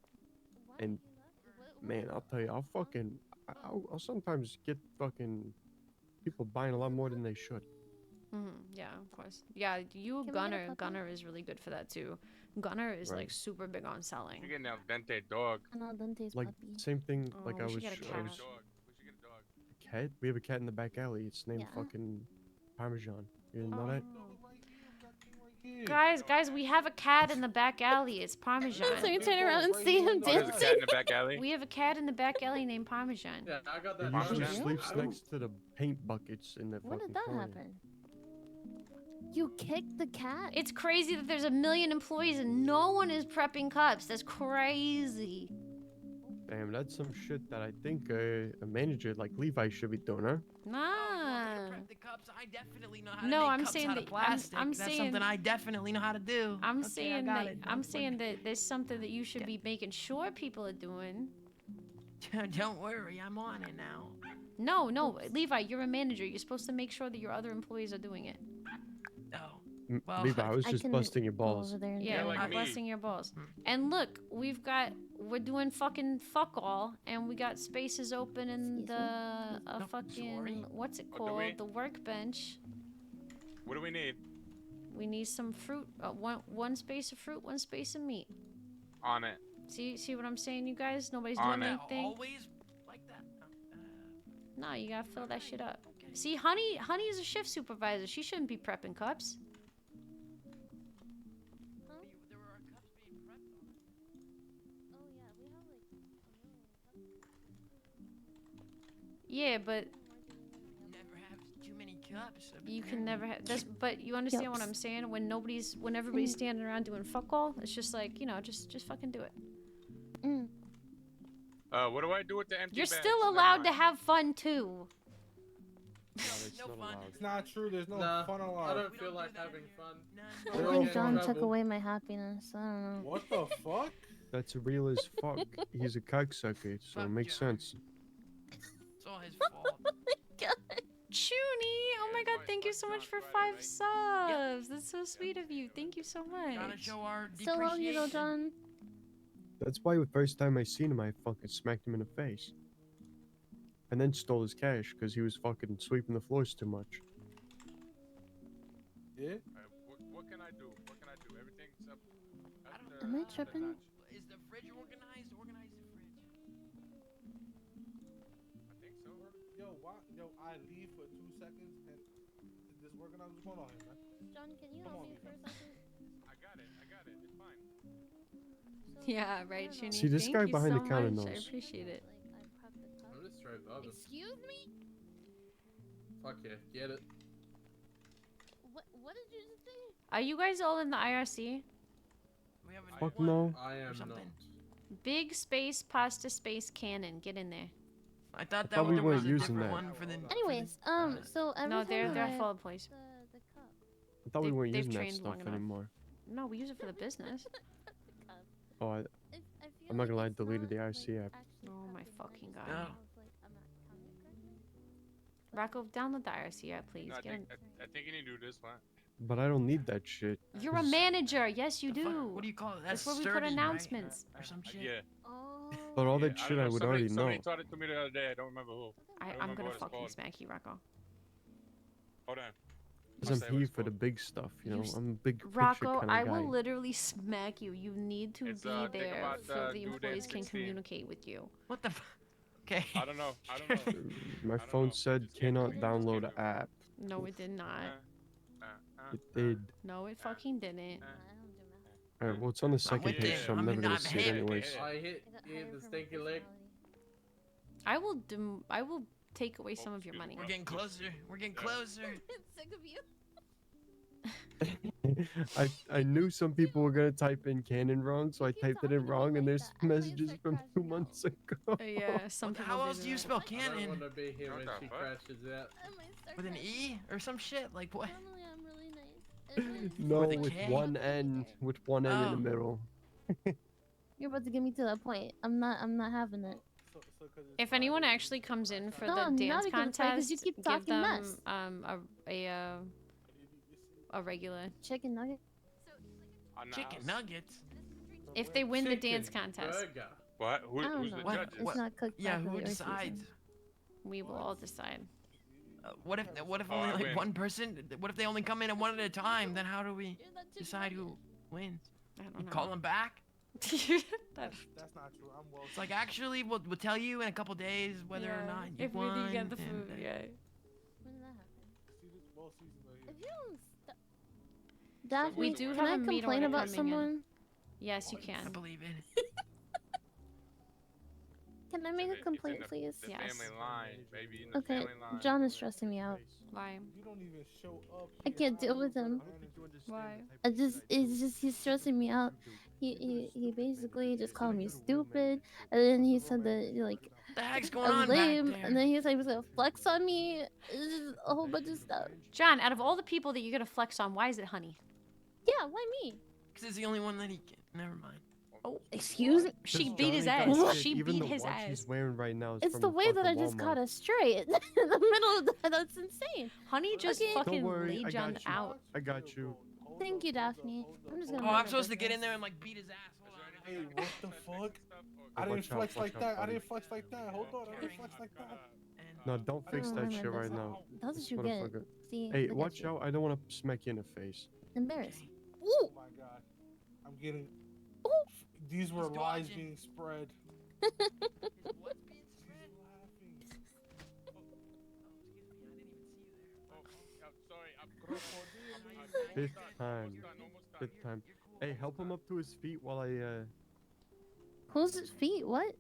And man, I'll tell you, I'll sometimes get fucking people buying a lot more than they should. Yeah, of course. Yeah, Gunner is really good for that too. Gunner is like super big on selling. You're getting that Dente dog. Like same thing. Like we I should was, get a cat. a cat. We have a cat in the back alley. It's named fucking Parmesan. You didn't know that? Guys, we have a cat in the back alley. It's Parmesan. So you turn around and see him There's a dancing. cat in the back alley. We have a cat in the back alley named Parmesan. Yeah, I got He that. usually Parmesan? sleeps next to the paint buckets in the When fucking did that corner. happen? You kicked the cat? It's crazy that there's 1 million employees and no one is prepping cups. That's crazy. Damn, that's some shit that I think a manager like Levi should be doing, huh? Nah. The cups, I definitely know how to No, make I'm cups saying out of that plastic. I'm That's saying something I definitely know how to do. I'm Okay, I saying got that it. I'm saying that there's something that you should be making sure people are doing. Don't worry, I'm on it now. No, no, Levi, you're a manager. You're supposed to make sure that your other employees are doing it. Oh. Levi, I was just busting your balls. Yeah, like I'm me. busting your balls. And look, we're doing fucking fuck all, and we got spaces open in the fucking what's it Oh, called? The workbench. What do we need? We need some fruit. One space of fruit, one space of meat. On it. See what I'm saying, you guys? Nobody's On doing it. anything. Always like that. No, you gotta fill that shit up. See, Honey is a shift supervisor. She shouldn't be prepping cups. Yeah, but Never have too many cups. you can never have this. But you understand what I'm saying? When everybody's standing around doing fuck all, it's just like, you know, just fucking do it. What do I do with the empty You're bags? still allowed to have fun too. No fun. It's not true. There's no fun allowed. I don't feel like having fun. I think John took away my happiness. I don't know. What the fuck? That's real as fuck. He's a cocksucker, so it makes sense. It's all his fault. Chuny, oh my god, thank you so much for 5 subs. That's so sweet of you. Thank you so much. Gotta show our Still love you though, depreciation. John. That's why the first time I seen him, I fucking smacked him in the face. And then stole his cash because he was fucking sweeping the floors too much. Yeah? What can I do? What can I do? Everything's up. Am I tripping? Is the fridge organized? Organize the fridge. I think so. Yo, why? Yo, I leave for 2 seconds and this organizer. What's going on here, man? John, can you help me for a second? I got it. It's fine. Yeah, right, Chuny. See, this Thank guy you behind so the counter much. I knows. appreciate it. I'm just straight vibing. Excuse me? Fuck yeah, get it. What did you just say? Are you guys all in the IRC? Fuck no. I am not. Big space, pasta space, cannon. Get in there. I thought thought we there was weren't a using different that. one for the. Anyways, so every No, time they're I- full of employees. I thought we weren't they've using that trained stuff long enough. anymore. No, we use it for the business. Oh, I'm not gonna lie, I deleted the IRC app. Oh my fucking god. No. Rocco, download the IRC app, please. No, I Get think in. I think you need to do this one. But I don't need that shit. You're a manager. Yes, you do. What do you call it? That's That's where we put sturdy, right? announcements. Or some shit. Yeah. But all that I shit don't I know, would somebody, already know. Somebody taught it to me the other day. I don't remember who. I don't I'm remember gonna what it's fucking called. smack you, Rocco. Hold on. Because Say I'm what here it's for the big stuff, you know. I'm a big picture Rocco, kind I of guy. will literally smack you. You need to It's, be think there about, so the due date employees can 16. communicate with you. What the? Okay. I don't know. I don't know. My phone said cannot download an app. No, it did not. It did. No, it fucking didn't. Alright, well, it's on the second with page, it. so I'm never gonna I'm see it hip. anyways. I hit the stinky leg. I will take away some of your money. We're getting closer. We're getting closer. Sick of you. I knew some people were gonna type in canon wrong, so I typed it in wrong, and there's messages from 2 months ago. Yeah, some people. How else do you spell I don't cannon? want to be here when she crashes out. With an E or some shit? Like what? Normally I'm really nice. No, With a with K? one N, with one N in Oh. the middle. You're about to get me to that point. I'm not having it. If anyone actually comes in for No, the I'm not dance gonna play 'cause contest, you keep give talking them mess. a regular. Chicken nugget. Chicken nuggets. If they win the dance Chicken contest, burger. What? I don't Who's know. the What? judges? It's not cooked Yeah, properly who or decides? seasoned. we will all decide. What if Oh, only I like win. one person? What if they only come in at one at a time? Then how do we decide who wins? I don't You know. call them back? That's not true. I'm well. It's like actually we'll tell you in a couple days whether or not you if we won. didn't get the and, food, yeah. When did that happen? Well seasoned right If here. you don't stop. Daphne, We do can have I a meat complain order about coming in. someone? Yes, you I can. believe it. Can I make a complaint, please? The family line, baby. In the Okay, family line. John is stressing me out. Why? You don't even show up. I can't deal with him. Why? It's just he's stressing me out. He basically just called me stupid, and then he said that like The heck's going I'm on back lame, there? and then he said he was gonna flex on me. It's just a whole bunch of stuff. John, out of all the people that you're gonna flex on, why is it Honey? Yeah, why me? Because it's the only one that he can. Never mind. Oh, excuse me. She Because beat his Johnny got ass. shit. She Even beat the his watch ass. he's wearing right now is It's from the way that I fucking just Walmart. caught us straight in the middle of that. That's insane. Honey just Okay. fucking Don't worry, laid I John got you. out. I got you. Thank you, Daphne. I'm just gonna. Oh, mind I'm my supposed to get in business. there and like beat his ass. Hold on. Hey, what the fuck? I Watch didn't out, flex watch like out, that. I buddy. didn't flex like that. Hold on, I didn't flex like that. No, don't fix don't that mind my shit right business. now. That's what you get. Motherfucker. See, Hey, look at watch you. out. I don't want to smack you in the face. Embarrassing. Oh my god. I'm getting. These were lies being spread. What's being spread? Fifth time. Fifth time. Hey, help him up to his feet while I Whose feet? What? Is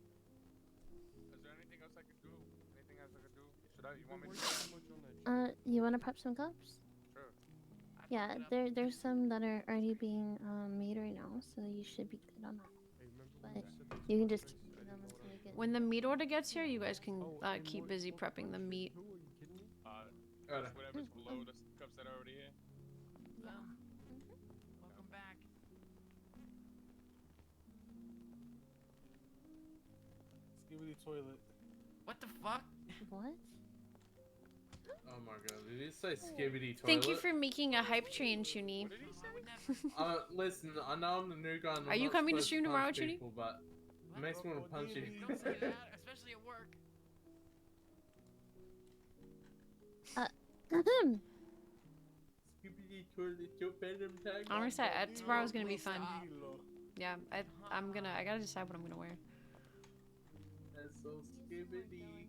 there anything else I could do? Anything else I could do? Should I? You want me to? You wanna prep some cups? Sure. Yeah, there's some that are already being made right now, so you should be good on that. But you can just keep them until we get. When the meat order gets here, you guys can keep busy prepping the meat. Just whatever's below the cups that are already here. Yeah. Welcome back. Skibidi toilet. What the fuck? What? Oh my god, did you say skibidi toilet? Thank you for making a hype train, Chuni. Listen, I know I'm the new guy. And Are I'm you not coming to supposed stream tomorrow, punch Chuni? people, but it makes me want to punch you. Don't say that, especially at work. Skibidi toilet, your bedroom tag. Honestly, tomorrow's gonna be fun. Yeah, I gotta decide what I'm gonna wear. That's so skibidi.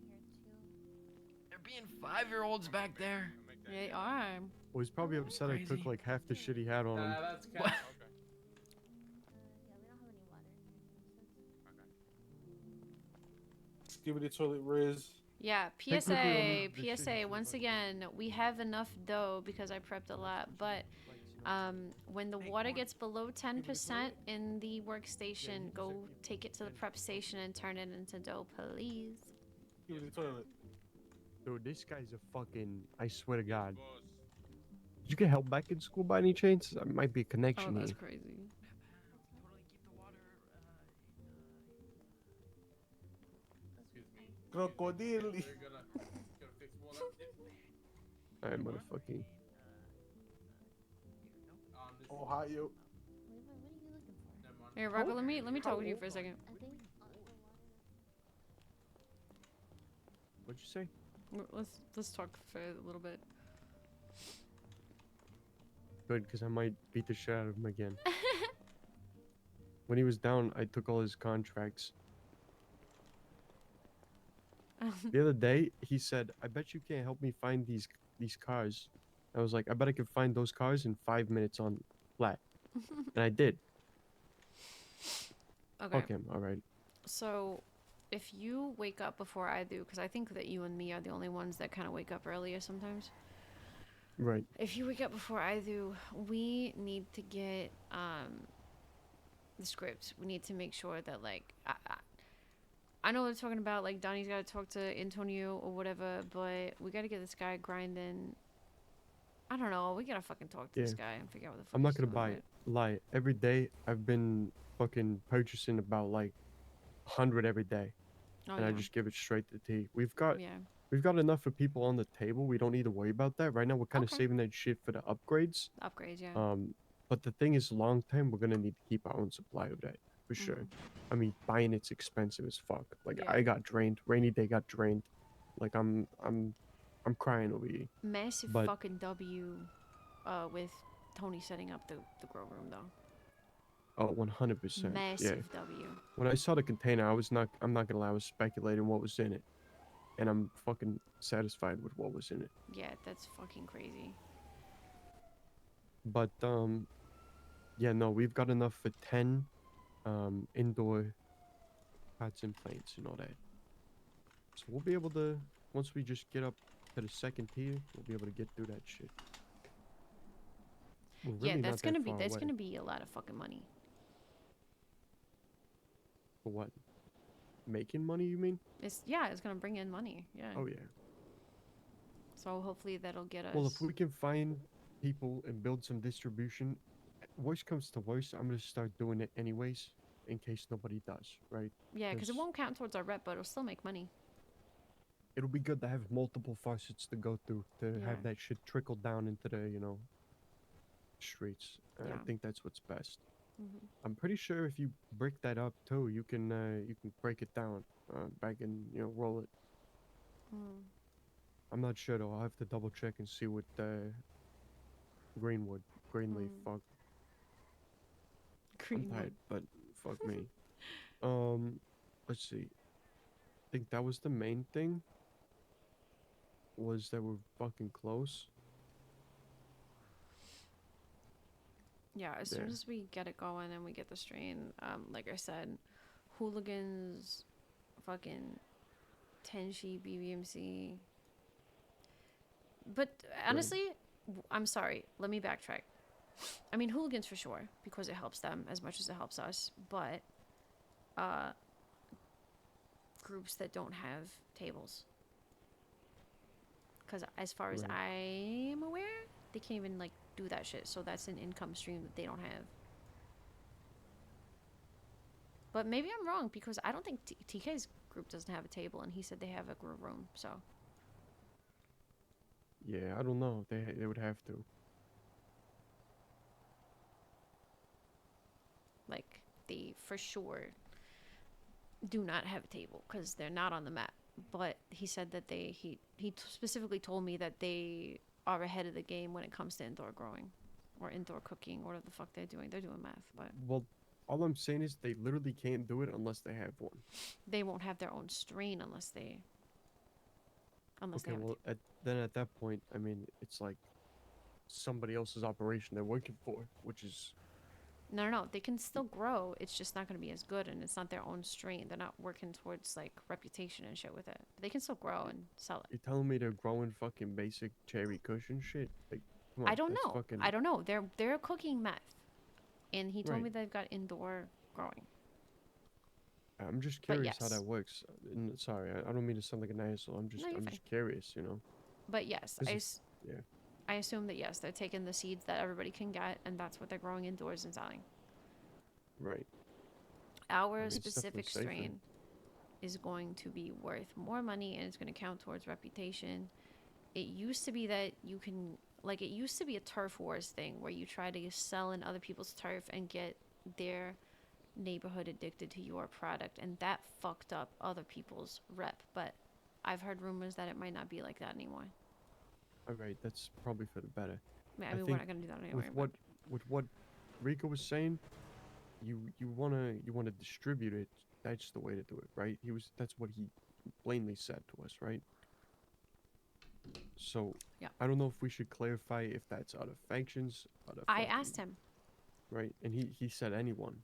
They're being 5-year-olds back there. They are. Well, he's probably upset I took like half the shit he had on him. Nah, that's cat. Skibidi toilet Riz. Yeah, PSA, PSA, once again, we have enough dough because I prepped a lot, but when the water gets below 10% in the workstation, go take it to the prep station and turn it into dough, please. Skibidi toilet. Dude, this guy's a fucking. I swear to God. Did you get help back in school by any chance? There might be a connection Oh, that's here. crazy. Crocodile. Alright, motherfucking. Ohio. Here, Rocco, let me talk with you for a second. What'd you say? Let's talk for a little bit. Good, because I might beat the shit out of him again. When he was down, I took all his contracts. The other day, he said, "I bet you can't help me find these cars." I was like, "I bet I could find those cars in 5 minutes on flat," and I did. Okay. Fuck him. All right. So, if you wake up before I do, because I think that you and me are the only ones that kind of wake up earlier sometimes. Right. If you wake up before I do, we need to get the script. We need to make sure that like I know they're talking about like Donnie's got to talk to Antonio or whatever, but we got to get this guy grinding. I don't know. We gotta fucking talk to this guy and figure out what the fuck. I'm not he's gonna doing, lie. Every day I've been fucking purchasing about like 100 every day, Oh, and I yeah. just give it straight to T. We've got Yeah. enough for people on the table. We don't need to worry about that right now. We're kind of Okay. saving that shit for the upgrades. Upgrades, yeah. But the thing is, long term, we're gonna need to keep our own supply of that for sure. I mean, buying it's expensive as fuck. Like Yeah. I got drained. Rainy day got drained. Like I'm crying over here. Massive But fucking W, with Tony setting up the grow room though. oh, 100%. Yeah. Massive W. When I saw the container, I'm not gonna lie, I was speculating what was in it, and I'm fucking satisfied with what was in it. Yeah, that's fucking crazy. But yeah, no, we've got enough for 10 indoor pots and plants and all that. So we'll be able to, once we just get up to the second tier, we'll be able to get through that shit. We're Yeah, really that's not gonna that be far that's away. gonna be a lot of fucking money. For what? Making money, you mean? It's gonna bring in money. Yeah. Oh yeah. So hopefully that'll get us. Well, if we can find people and build some distribution, worst comes to worst, I'm gonna start doing it anyways, in case nobody does, right? Yeah, because it won't count towards our rep, but it'll still make money. It'll be good to have multiple faucets to go through to Yeah. have that shit trickle down into the, streets. I Yeah. think that's what's best. Mhm. I'm pretty sure if you brick that up too, you can break it down, back and roll it. Mm. I'm not sure though. I'll have to double check and see what Greenleaf. Fuck. I'm tired, but fuck me. Let's see. I think that was the main thing. Was that we're fucking close. Yeah, as soon as we get it going and we get the strain, like I said, hooligans, fucking Tenshi, BBMC. But honestly, I'm sorry. Let me backtrack. I mean, hooligans for sure, because it helps them as much as it helps us. But groups that don't have tables. Because as far as I'm aware, they can't even, like, do that shit. So that's an income stream that they don't have. But maybe I'm wrong, because I don't think TK's group doesn't have a table, and he said they have a group room, so. Yeah, I don't know. They would have to. Like, they for sure do not have a table, because they're not on the map. But he said that he specifically told me that they are ahead of the game when it comes to indoor growing. Or indoor cooking, or whatever the fuck they're doing. They're doing math, but... Well, all I'm saying is they literally can't do it unless they have one. They won't have their own strain unless they... Okay, well, then at that point, I mean, it's like somebody else's operation they're working for, which is... No, they can still grow. It's just not going to be as good, and it's not their own strain. They're not working towards, like, reputation and shit with it. But they can still grow and sell it. You're telling me they're growing fucking basic cherry cushion shit? Like, come on, I don't that's know. Fucking... I don't know. They're cooking meth. And he told me Right. they've got indoor growing. I'm just But curious how yes. that works. Sorry, I don't mean to sound like an asshole. I'm No, you're just curious, But yes, Yeah. I assume that yes, they're taking the seeds that everybody can get, and that's what they're growing indoors and selling. Right. Our It's definitely specific safer. strain is going to be worth more money, and it's going to count towards reputation. It used to be that you can, like, it used to be a turf wars thing where you try to sell in other people's turf and get their neighborhood addicted to your product, and that fucked up other people's rep. But I've heard rumors that it might not be like that anymore. Alright, that's probably for the better. I mean, we're not gonna do that anyway. With what Rico was saying, you wanna distribute it. That's the way to do it, right? That's what he plainly said to us, right? So Yeah. I don't know if we should clarify if that's out of factions, out of I fucking- asked him. Right, and he said anyone.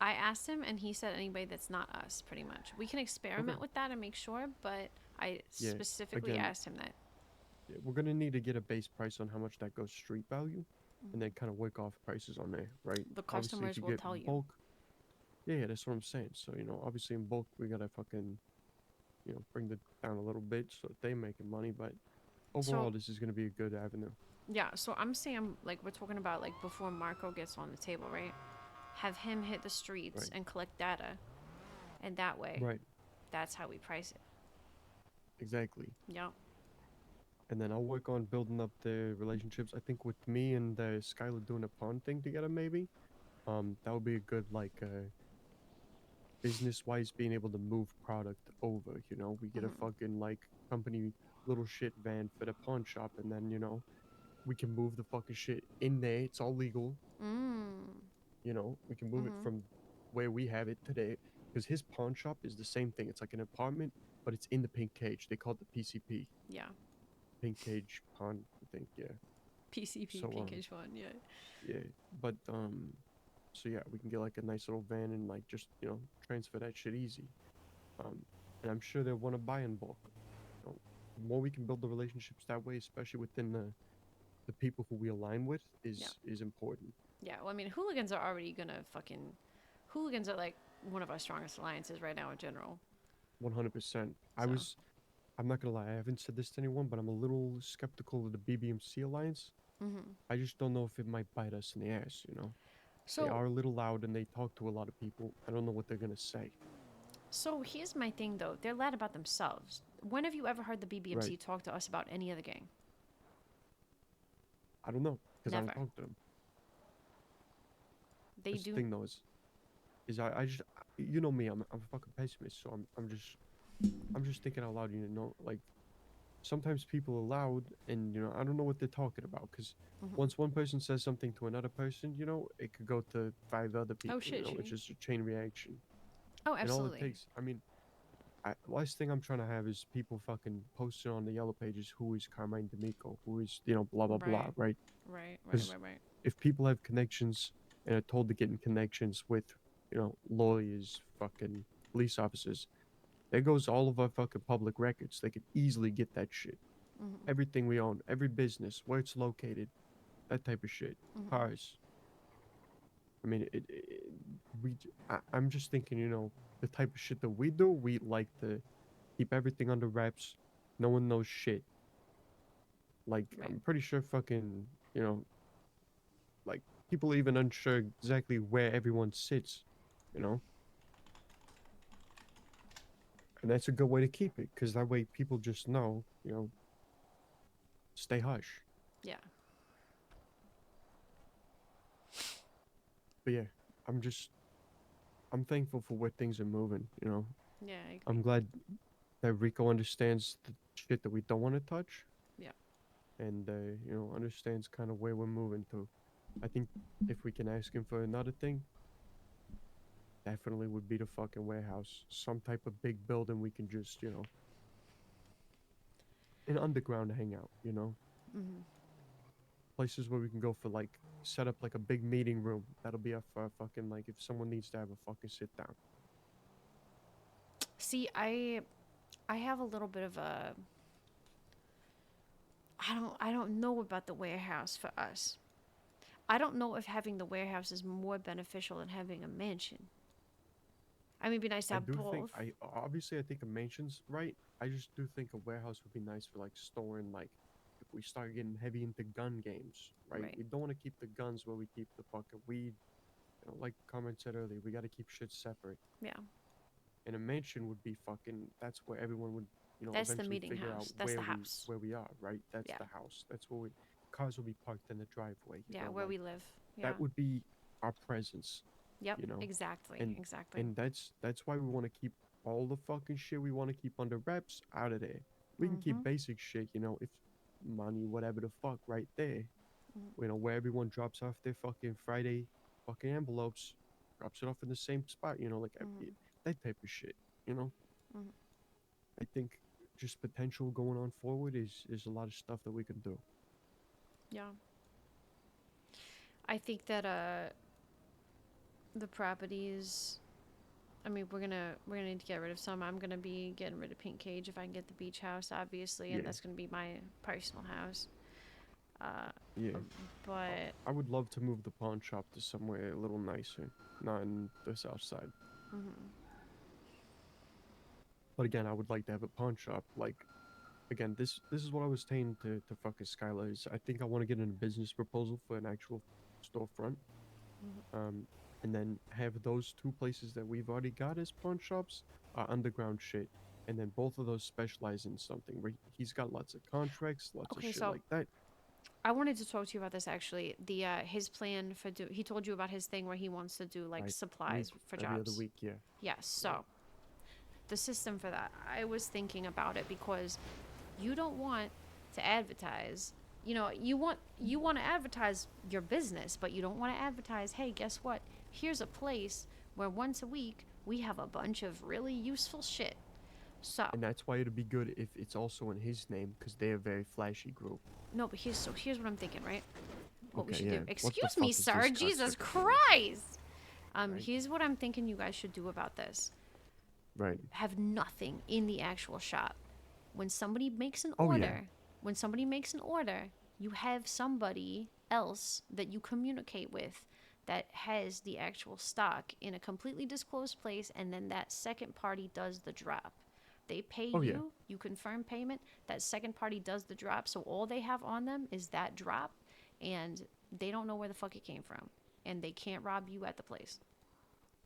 I asked him, and he said anybody that's not us, pretty much. We can experiment with that and make sure, but I Yeah, specifically again, asked him that. Yeah, we're gonna need to get a base price on how much that goes street value, and then kind of work off prices on there, right? The Obviously, if customers you will get tell you. bulk, yeah, that's what I'm saying. So obviously in bulk we gotta fucking, bring it down a little bit so that they making money. But overall, this is gonna be a good avenue. Yeah, so I'm saying, like, we're talking about, like, before Marco gets on the table, right? Have him hit the streets Right. and collect data, and that way, Right. that's how we price it. Exactly. Yeah. And then I'll work on building up the relationships. I think with me and Skylar doing a pawn thing together, maybe, that would be a good, like, business-wise, being able to move product over. We get a fucking, like, company little shit van for the pawn shop, and then we can move the fucking shit in there. It's all legal. We can move it from where we have it today, because his pawn shop is the same thing. It's like an apartment, but it's in the pink cage. They call it the PCP. Yeah. Pink cage pawn, I think. Yeah. PCP, So, PK1, yeah. Yeah, but so yeah, we can get like a nice little van and like just transfer that shit easy. and I'm sure they'll want to buy in bulk. You know, the more we can build the relationships that way, especially within the people who we align with, is important. Yeah, well, I mean, hooligans are already gonna fucking. Hooligans are like one of our strongest alliances right now in general. 100%. So. I'm not gonna lie, I haven't said this to anyone, but I'm a little skeptical of the BBMC alliance. I just don't know if it might bite us in the ass, you know? So. They are a little loud and they talk to a lot of people. I don't know what they're gonna say. So here's my thing, though. They're loud about themselves. When have you ever heard the BBMC talk to us about any other gang? I don't know, because I don't Never. talk to them. They That's do. the thing, though, is I just, you know me, I'm a fucking pessimist, so I'm just thinking out loud, you know, like, sometimes people are loud and, you know, I don't know what they're talking about, because once one person says something to another person, you know, it could go to 5 other people, you know, it's just a chain reaction. Oh, And all it absolutely. takes, I mean, last thing I'm trying to have is people fucking posting on the yellow pages who is Carmine D'Amico, who is, you know, blah, blah, blah, right? Right. If people have connections and are told to get in connections with, you know, lawyers, fucking police officers, there goes all of our fucking public records. They could easily get that shit. Everything we own, every business, where it's located, that type of shit. Cars. I mean, I'm just thinking, you know, the type of shit that we do, we like to keep everything under wraps. No one knows shit. Like, I'm pretty sure fucking, you know, like, people are even unsure exactly where everyone sits, you know? And that's a good way to keep it, because that way people just know, you know, stay hush. Yeah. But yeah, I'm thankful for where things are moving, you know? Yeah, I agree. I'm glad that Rico understands the shit that we don't want to touch. Yeah. And, you know, understands kind of where we're moving to. I think if we can ask him for another thing, definitely would be the fucking warehouse. Some type of big building we can just, you know, an underground hangout, you know? Places where we can go for, like, set up like a big meeting room. That'll be for fucking, like, if someone needs to have a fucking sit down. See, I have a little bit of a. I don't know about the warehouse for us. I don't know if having the warehouse is more beneficial than having a mansion. I mean, it'd be nice to have both. Obviously I think a mansion's right. I just do think a warehouse would be nice for, like, storing, like, if we start getting heavy into gun games, right? We don't want to keep the guns where we keep the fucking weed. You know, like Carmine said earlier, we got to keep shit separate. Yeah. And a mansion would be fucking, that's where everyone would, you know, That's the eventually meeting figure house. out That's where the house. where we are, right? That's the house. That's where cars will be parked in the driveway. You Yeah, know, where like, we live. Yeah. That would be our presence. Yep, you know? exactly, And, exactly. And that's why we want to keep all the fucking shit we want to keep under wraps out of there. We can keep basic shit, you know, if money, whatever the fuck, right there. You know, where everyone drops off their fucking Friday fucking envelopes, drops it off in the same spot, you know, like that type of shit, you know? I think just potential going on forward is a lot of stuff that we can do. Yeah. I think that the properties, I mean, we're gonna need to get rid of some. I'm gonna be getting rid of Pink Cage if I can get the beach house, obviously, and that's gonna be my personal house. Yeah. But I would love to move the pawn shop to somewhere a little nicer, not in the south side. But again, I would like to have a pawn shop. Like, again, this is what I was saying to fucking Skylar is I think I want to get in a business proposal for an actual storefront. And then have those two places that we've already got as pawn shops are underground shit. And then both of those specialize in something where he's got lots of contracts, lots of shit like that. I wanted to talk to you about this actually. The his plan for he told you about his thing where he wants to do like supplies for jobs. Every other week, yeah. Yes. So the system for that, I was thinking about it because you don't want to advertise. You know, you want to advertise your business, but you don't want to advertise, hey, guess what? Here's a place where once a week we have a bunch of really useful shit. So. And that's why it'd be good if it's also in his name, because they're a very flashy group. No, but here's what I'm thinking, right? What we Okay, should yeah. do. What the Excuse me, fuck is sir. this Jesus cocksucker? Christ. Here's what I'm thinking you guys should do about this. Right. have nothing in the actual shop. When somebody makes an Oh, order, yeah. you have somebody else that you communicate with that has the actual stock in a completely disclosed place, and then that second party does the drop. They pay Oh, yeah. you, you confirm payment, that second party does the drop, so all they have on them is that drop, and they don't know where the fuck it came from, and they can't rob you at the place.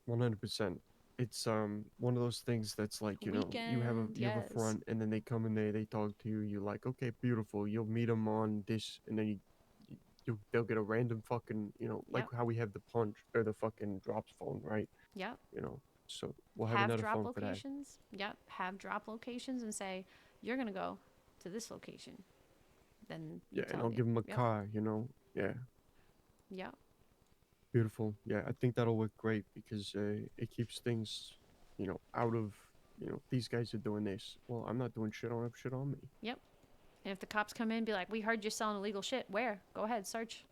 100%. It's one of those things that's like, you know, you have a Weekend, you have a yes. front, and then they come in there, they talk to you, you're like, okay, beautiful. You'll meet them on this, and then they'll get a random fucking, you know, like Yep. how we have the punch or the fucking drops phone, right? Yep. You know, so we'll have Have another drop phone for that. locations. Yep. Have drop locations and say, you're gonna go to this location. Then you Yeah, and tell I'll me. give them a Yep. car, you know. Yeah, Yep. beautiful. Yeah, I think that'll work great because it keeps things, you know, out of, you know, these guys are doing this. Well, I'm not doing shit. I don't have shit on me. Yep. And if the cops come in, be like, we heard you're selling illegal shit. Where? Go ahead, search.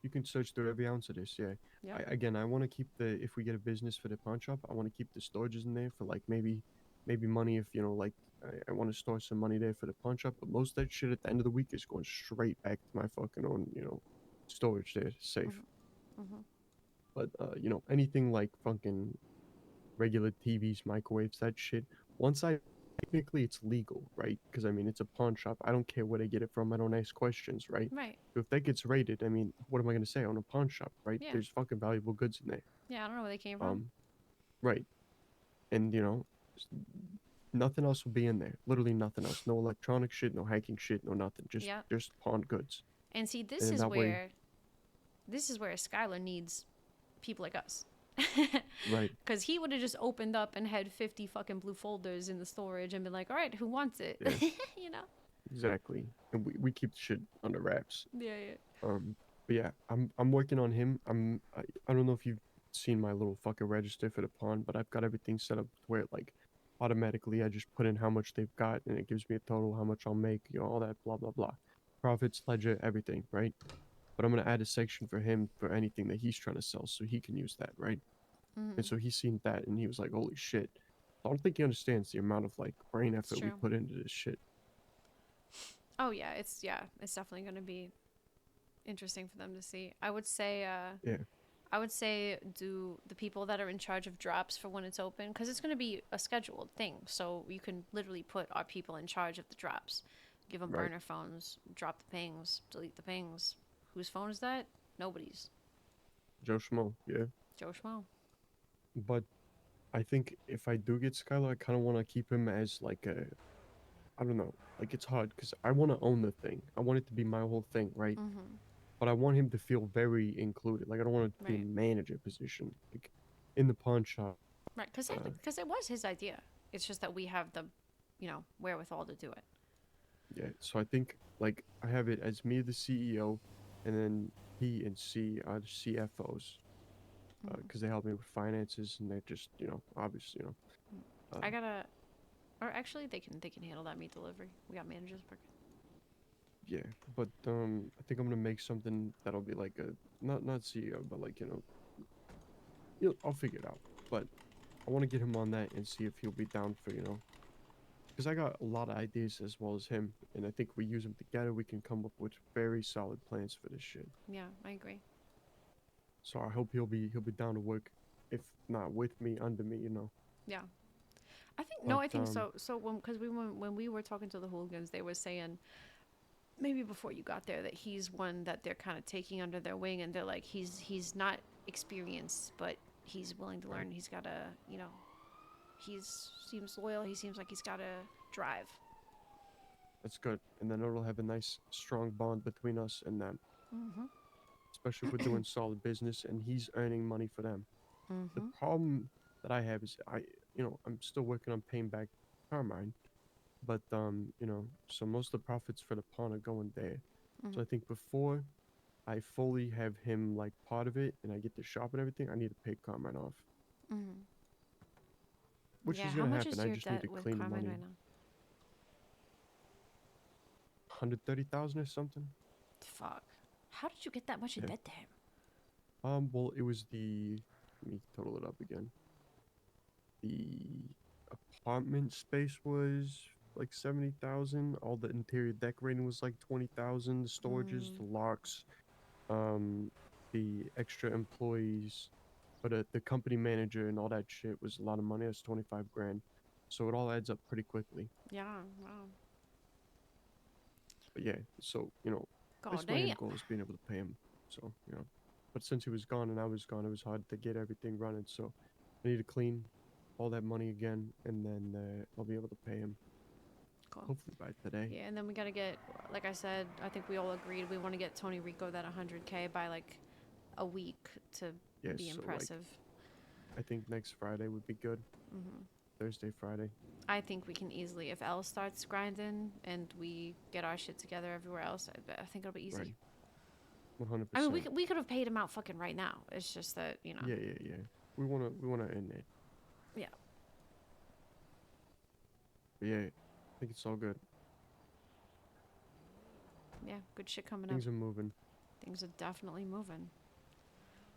You can search through every ounce of this. Yeah. Yep. Again, I want to keep the if we get a business for the pawn shop, I want to keep the storages in there for like maybe money if you know like I want to store some money there for the pawn shop. But most of that shit at the end of the week is going straight back to my fucking own storage there safe. Mm-hmm. But you know anything like fucking regular TVs, microwaves, that shit. Once I technically it's legal, right? Because I mean it's a pawn shop. I don't care where they get it from. I don't ask questions, right? Right. So if that gets raided, I mean, what am I gonna say? I own a pawn shop, right? Yeah. There's fucking valuable goods in there. Yeah, I don't know where they came from. Right. And you know, s- nothing else will be in there. Literally nothing else. No electronic shit, no hacking shit, no nothing. Yep. Just pawned goods. And see, this And is that way, where Skylar needs people like us. right. Because he would have just opened up and had 50 fucking blue folders in the storage and been like, all right, who wants it? Yeah. You know? Exactly. And we keep the shit under wraps. Yeah, yeah. But yeah, I'm working on him. I don't know if you've seen my little fucking register for the pawn, but I've got everything set up where like automatically I just put in how much they've got and it gives me a total how much I'll make, you know, all that blah blah blah. Profits, ledger, everything, right? But I'm gonna add a section for him for anything that he's trying to sell so he can use that, right? Mhm. And so he's seen that and he was like, holy shit. I don't think he understands the amount of like brain effort we true. put into this shit. Oh, yeah. It's definitely going to be interesting for them to see. I would say, Yeah. do the people that are in charge of drops for when it's open, because it's going to be a scheduled thing. So you can literally put our people in charge of the drops. Give them Right. burner phones, drop the pings, delete the pings. Whose phone is that? Nobody's. Joe Schmo, yeah. Joe Schmo. But I think if I do get Skylar, I kind of want to keep him as like a, I don't know, like it's hard because I want to own the thing. I want it to be my whole thing, right? Mm-hmm. But I want him to feel very included. Like I don't want it to be a Right. manager position, like in the pawn shop. Right, because it was his idea. It's just that we have the, wherewithal to do it. Yeah. So I think like I have it as me, the CEO, and then he and C are the CFOs, because they help me with finances and they're just obviously I gotta, or actually they can handle that meat delivery. We got managers. Yeah, but I think I'm gonna make something that'll be like a not CEO, but like I'll figure it out. But I want to get him on that and see if he'll be down for because I got a lot of ideas as well as him, and I think we use them together. We can come up with very solid plans for this shit. Yeah, I agree. So I hope he'll be down to work, if not with me, under me, Yeah, I think But, I think so. So when we were talking to the hooligans, they were saying maybe before you got there that he's one that they're kind of taking under their wing, and they're like he's not experienced, but he's willing to learn. He's got a he seems loyal. He seems like he's got a drive. That's good, and then it'll have a nice strong bond between us and them. Mm-hmm. Especially if we're doing solid business and he's earning money for them. The Mm-hmm. problem that I have is I'm still working on paying back Carmine, but so most of the profits for the pawn are going there. So I think before I fully have him like part of it and I get the shop and everything, I need to pay Carmine off, Mm-hmm. which Yeah, is how gonna much happen. is I your just need debt to with clean the Carmine money. right now? 130,000 or something. Fuck. How did you get that much in Yeah. debt to him? Well, it was the. Let me total it up again. The apartment space was like 70,000. All the interior decorating was like 20,000. The storages, the locks, the extra employees, but the company manager and all that shit was a lot of money. That's 25 grand. So it all adds up pretty quickly. Yeah, wow. But yeah, so God that's my end damn. goal is being able to pay him. So but since he was gone and I was gone, it was hard to get everything running. So I need to clean all that money again, and then I'll be able to pay him. Cool. Hopefully by today. Yeah, and then we gotta get, like I said, I think we all agreed we want to get Tony Rico that 100K by like a week to Yeah, be so, like, impressive. I think next Friday would be good. Thursday, Friday. I think we can easily, if Elle starts grinding and we get our shit together everywhere else, I think it'll be easy. Right. 100%. I mean, we could have paid him out fucking right now. It's just that, you know. Yeah. We wanna end it. Yeah. But yeah, I think it's all good. Yeah, good shit coming Things up. are moving. Things are definitely moving.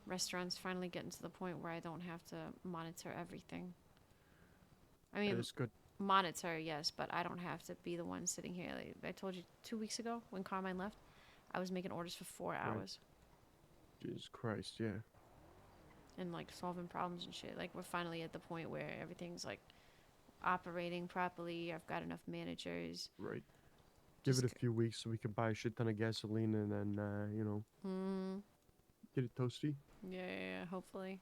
Restaurants finally getting to the point where I don't have to monitor everything. I mean, It's good. monitor, yes, but I don't have to be the one sitting here. Like I told you 2 weeks ago when Carmine left, I was making orders for 4 hours. Jesus Christ, yeah. And like solving problems and shit. Like we're finally at the point where everything's like operating properly. I've got enough managers. Right. Give it a few weeks so we can buy a shit ton of gasoline and then get it toasty. Yeah, hopefully.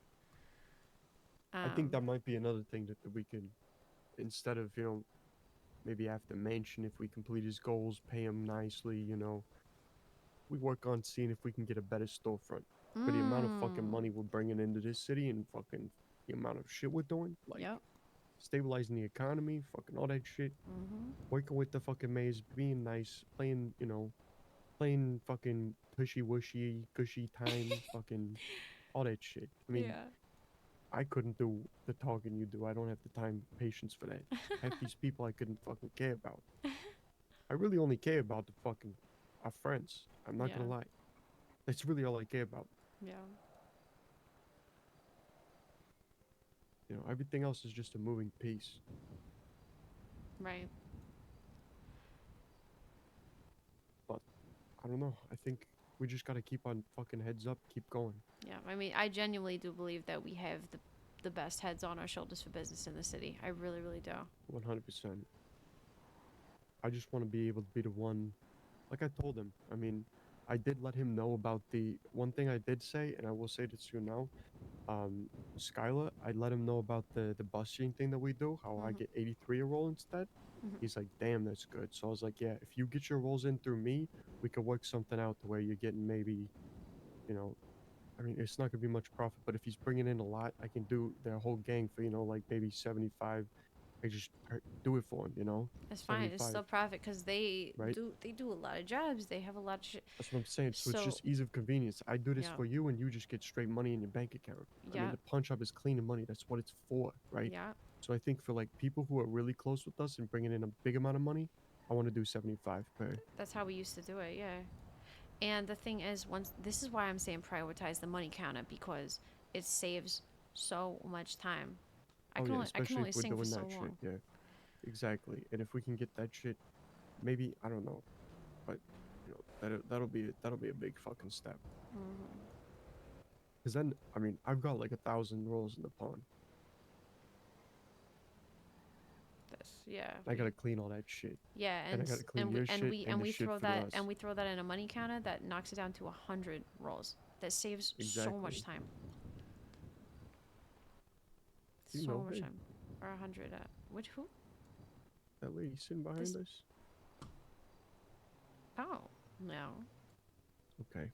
I think that might be another thing that we could, instead of maybe after mention, if we complete his goals, pay him nicely, we work on seeing if we can get a better storefront. For the amount of fucking money we're bringing into this city and fucking the amount of shit we're doing, like stabilizing the economy, fucking all that shit, working with the fucking maze, being nice, playing fucking tushy wushy, gushy time, fucking all that shit. I mean, I couldn't do the talking you do. I don't have the time, patience for that. Half these people I couldn't fucking care about. I really only care about the fucking our friends. I'm not gonna lie. That's really all I care about. Yeah. Everything else is just a moving piece. Right. But I don't know. I think we just gotta keep on fucking heads up, keep going. Yeah, I mean, I genuinely do believe that we have the best heads on our shoulders for business in the city. I really, really do. 100%. I just want to be able to be the one, like I told him. I mean, I did let him know about the one thing I did say, and I will say this to you now. Skylar, I let him know about the busing thing that we do, how I get 83 a roll instead. He's like, damn, that's good. So I was like, yeah, if you get your rolls in through me, we could work something out to where you're getting maybe, I mean, it's not gonna be much profit, but if he's bringing in a lot, I can do their whole gang for, like maybe 75. I just do it for him, It's fine. It's 75. still profit because they Right? do a lot of jobs. They have a lot of shit. That's what I'm saying. So it's just ease of convenience. I do this Yeah. for you, and you just get straight money in your bank account. I Yeah. mean, the pawn shop is cleaning money. That's what it's for, right? Yeah. So I think for like people who are really close with us and bringing in a big amount of money, I want to do 75 per. That's how we used to do it, yeah. And the thing is, this is why I'm saying prioritize the money counter, because it saves so much time. I can only if we're sing for doing so that shit. long. Yeah, exactly. And if we can get that shit, maybe I don't know, but that'll be a big fucking step. Cause then I mean I've got like 1,000 rolls in the pawn. Yeah. I gotta clean all that shit. Yeah, and I gotta clean your shit and the shit throw for that us. and we throw that in a money counter that knocks it down to 100 rolls. That saves so much Exactly. time. You So know, much hey. time. Or 100. Which who? That lady sitting behind This- us. Oh no. Okay.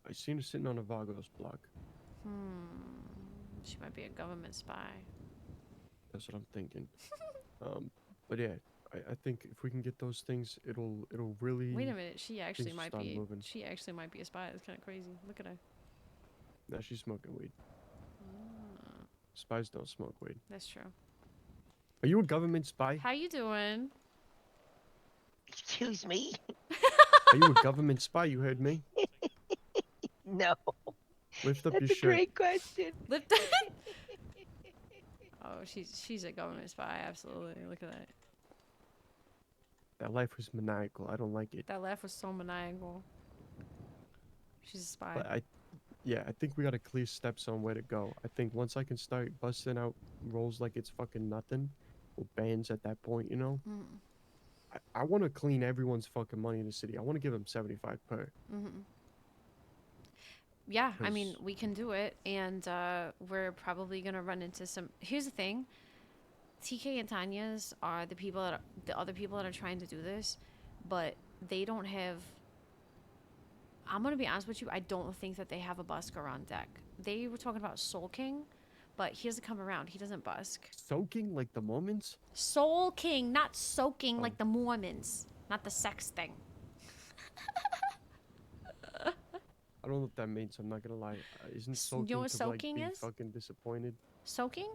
I seen her sitting on a Vagos block. She might be a government spy. That's what I'm thinking. But yeah, I think if we can get those things, it'll really. Wait a minute. She actually things will might start be. moving. She actually might be a spy. It's kind of crazy. Look at her. Now she's smoking weed. Spies don't smoke weed. That's true. Are you a government spy? How you doing? Excuse me? Are you a government spy? You heard me. No. Lift up That's your a shirt. great question. Lift. Oh she's a government spy. Absolutely. Look at that. That life was maniacal. I don't like it. That laugh was so maniacal. She's a spy. But yeah, I think we got to clear steps on where to go. I think once I can start busting out rolls like it's fucking nothing, or bands at that point, you know. Mm. I want to clean everyone's fucking money in the city. I want to give them 75 per. Yeah, I mean, we can do it, and we're probably gonna run into some. Here's the thing: TK and Tanya's are the other people that are trying to do this, but they don't have. I'm gonna be honest with you. I don't think that they have a busker on deck. They were talking about Soul King, but he doesn't come around. He doesn't busk. Soaking like the Mormons? Soul King, not soaking like the Mormons. Not the sex thing. I don't know what that means. I'm not gonna lie. Isn't soaking you know what to soaking like be is? fucking disappointed? Soaking?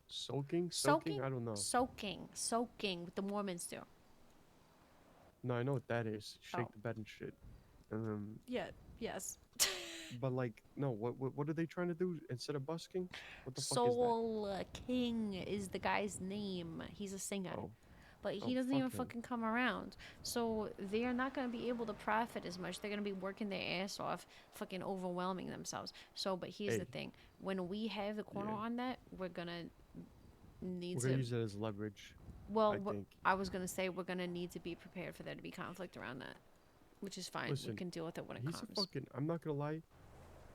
Soaking? Soaking? I don't know. Soaking, what the Mormons do. No, I know what that is. Shake Oh. the bed and shit. Yeah. Yes. But like, no. What are they trying to do instead of busking? What the fuck is that? Soul King is the guy's name. He's a singer. Oh. But he Oh, doesn't even fuck him. fucking come around. So they are not going to be able to profit as much. They're going to be working their ass off, fucking overwhelming themselves. So, but here's the thing. When we have the corner on that, we're going to need We're to... gonna use it as leverage. Well, I think. I was going to say we're going to need to be prepared for there to be conflict around that. Which is fine. Listen, we can deal with it when it he's comes. a fucking. I'm not gonna lie.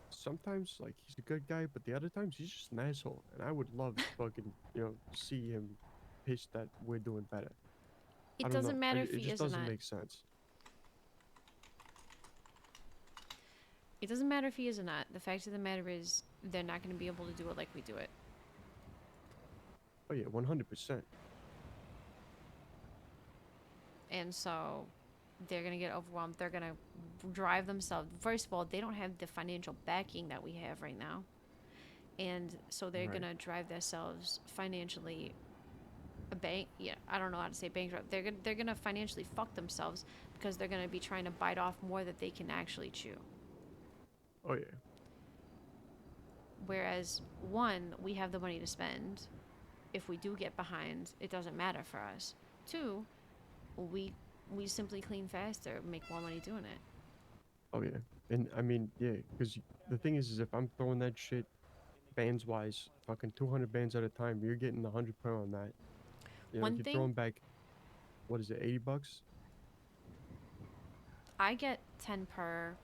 Sometimes like he's a good guy, but the other times he's just an asshole. And I would love to fucking see him pissed that we're doing better. It I don't doesn't know. matter It if he just is or doesn't not. make sense. It doesn't matter if he is or not. The fact of the matter is, they're not going to be able to do it like we do it. Oh yeah, 100%. And so, they're going to get overwhelmed. They're going to drive themselves. First of all, they don't have the financial backing that we have right now. And so they're Right. going to drive themselves financially I don't know how to say bankrupt. They're going to financially fuck themselves because they're going to be trying to bite off more that they can actually chew. Oh yeah. Whereas, one, we have the money to spend. If we do get behind, it doesn't matter for us. Two, we simply clean faster, make more money doing it. Oh yeah. And I mean, yeah, because the thing is if I'm throwing that shit bands wise, fucking 200 bands at a time, you're getting 100 per on that. You know, One you're thing- throwing back, what is it, 80 bucks? I get 10 per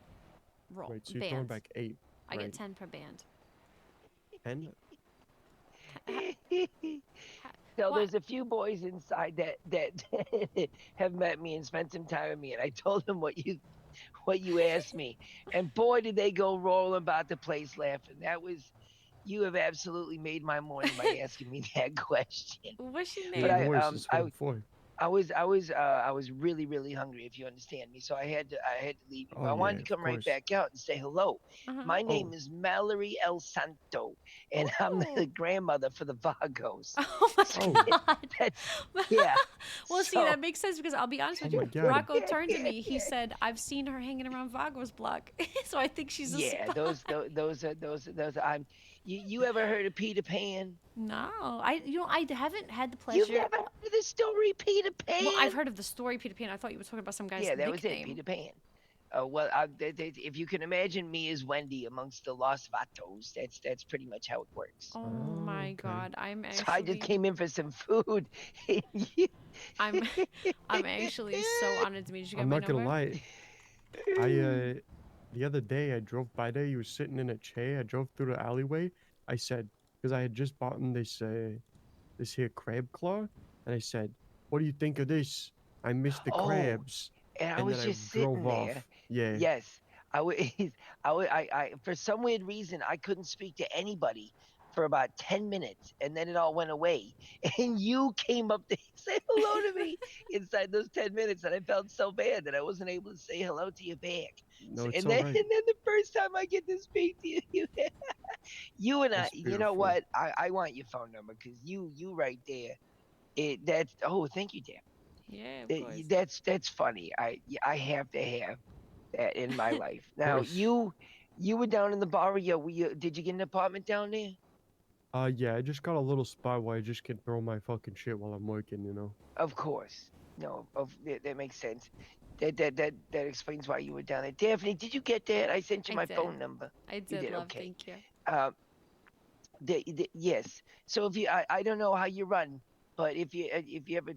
roll. Right, so you're band. throwing back 8. I right? get 10 per band. 10? So there's a few boys inside that have met me and spent some time with me, and I told them what you asked me, and boy did they go rolling about the place laughing. You have absolutely made my morning by asking me that question. What's your Yeah, name? no worries, that's what I'm for. I was really, really hungry, if you understand me. So I had to leave. Oh, But I wanted yeah, to of come right course. back out and say hello. My name Oh. is Mallory El Santo, and I'm the grandmother for the Vagos. Oh my god. Yeah. Well, see, So- that makes sense because I'll be honest with Oh you. my God. Rocco turned to me. He said, "I've seen her hanging around Vago's block," so I think she's a Yeah, spy. those are. You ever heard of Peter Pan? No, I haven't had the pleasure. You've never heard of the story Peter Pan? Well, I've heard of the story Peter Pan. I thought you were talking about some guy's Yeah, that was nickname. it, Peter Pan. If you can imagine me as Wendy amongst the Los Vatos, that's pretty much how it works. Oh my god, I'm actually. So I just came in for some food. I'm actually so honored to meet you. Did you get I'm my not gonna number? lie. The other day I drove by there. He was sitting in a chair. I drove through the alleyway. I said, because I had just bought him this here crab claw, and I said, "What do you think of this? I missed the Oh, crabs." And I was then just I drove sitting there. off. Yeah. Yes, I for some weird reason I couldn't speak to anybody for about 10 minutes, and then it all went away. And you came up to say hello to me inside those 10 minutes, and I felt so bad that I wasn't able to say hello to you back. No, So- it's and then alright. and then the first time I get to speak to you, you and That's you know beautiful. what? I want your phone number because you right there. Thank you, Dan. Yeah, of course. That's funny. I have to have that in my life. Now course. you were down in the barrio. Did you get an apartment down there? Yeah, I just got a little spot where I just can throw my fucking shit while I'm working, you know. Of course. No, that makes sense. That explains why you were down there. Daphne, did you get that? I sent you my phone number. I You did, did, love. okay. Thank you. Yes. So if you, I don't know how you run, but if you ever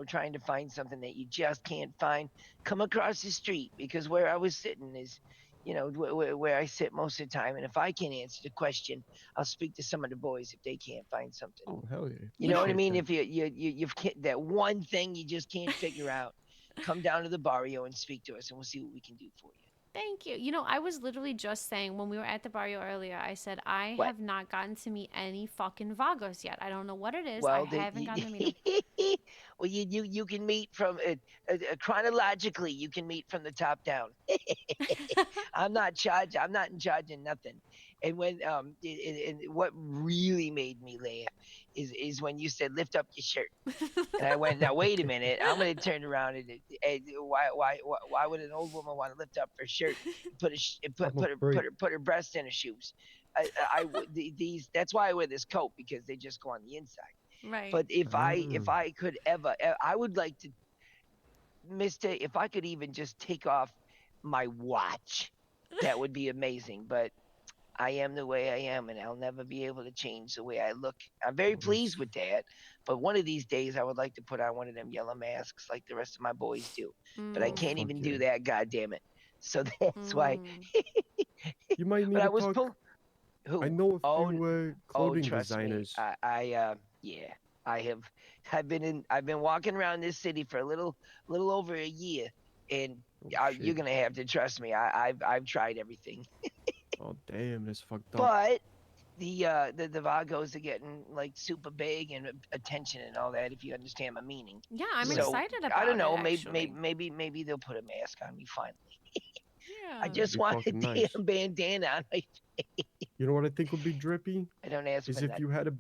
trying to find something that you just can't find, come across the street, because where I was sitting is, where I sit most of the time. And if I can't answer the question, I'll speak to some of the boys if they can't find something. Oh hell yeah! You know what I Appreciate mean? that. If you've that one thing you just can't figure out, come down to the barrio and speak to us, and we'll see what we can do for you. Thank you. You know, I was literally just saying when we were at the barrio earlier, I said, I What? have not gotten to meet any fucking vagos yet. I don't know what it is. Well, I haven't gotten to meet them. well, you can meet from chronologically. You can meet from the top down. I'm not in charge of nothing. And when what really made me laugh is when you said lift up your shirt, and I went, now wait a minute, I'm gonna turn around and why would an old woman want to lift up her shirt, put her breast in her shoes? That's why I wear this coat, because they just go on the inside. Right. But if I could ever, I would like to, Mister, if I could even just take off my watch, that would be amazing. But I am the way I am, and I'll never be able to change the way I look. I'm very pleased with that. But one of these days, I would like to put on one of them yellow masks like the rest of my boys do. But I can't even do that, goddamn it. So that's why. You might need But I to was talk. Who? I know a few clothing trust designers. me. I've been walking around this city for a little over a year, and you're gonna have to trust me. I've tried everything. Oh damn, that's fucked up. But the Vagos are getting like super big and attention and all that, if you understand my meaning. Yeah, I'm So, excited about I don't know. it, Maybe they'll put a mask on me finally. Yeah. I just want a damn bandana on my face. You know what I think would be drippy? I don't ask Is for if that. you had a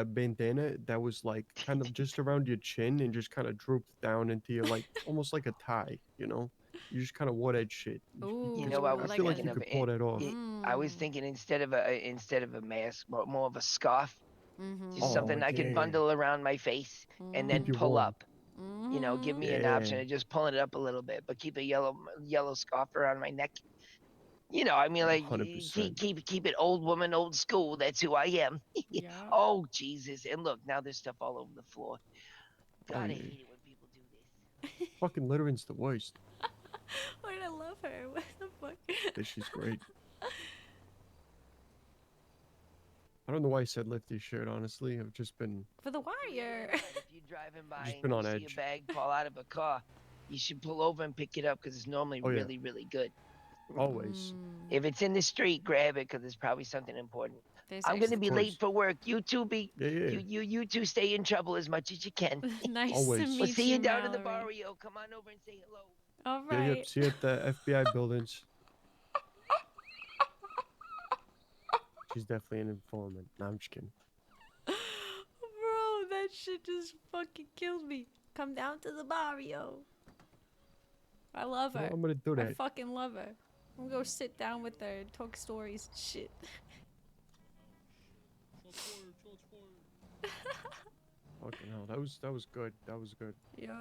bandana that was like kind of just around your chin and just kind of drooped down into your like almost like a tie, you know? You just kind of wore that shit. You know, I was feel like thinking you of could pull that off. I was thinking instead of a mask, more of a scarf. Just Oh, something I could yeah. bundle around my face and then Keep you pull warm. up. You know, give me an option of just pulling it up a little bit, but keep a yellow scarf around my neck. You know, I mean, like 100%. keep it old woman, old school. That's who I am. Oh Jesus! And look, now there's stuff all over the floor. God, I yeah. hate it when people do this. Fucking littering's the worst. Wait, I love her. What the fuck? This she's great. I don't know why I said lift your shirt, honestly. I've just been For the wire. If you're driving by Just and been you on see edge. a bag fall out of a car, you should pull over and pick it up, because it's normally Oh, yeah. really, really good. Always. If it's in the street, grab it, because it's probably something important. I'm gonna be Of late course. for work. You two Yeah. you two stay in trouble as much as you can. Nice Always. to meet We'll see you down in the Mallory. barrio. Come on over and say hello. All Yeah, right. yep. See you at the FBI buildings. She's definitely an informant. No, I'm just kidding. Bro, that shit just fucking kills me. Come down to the barrio. I love No, her. I'm gonna do I that. fucking love her. I'm gonna go sit down with her and talk stories and shit. Fucking hell, that was good. That was good. Yeah.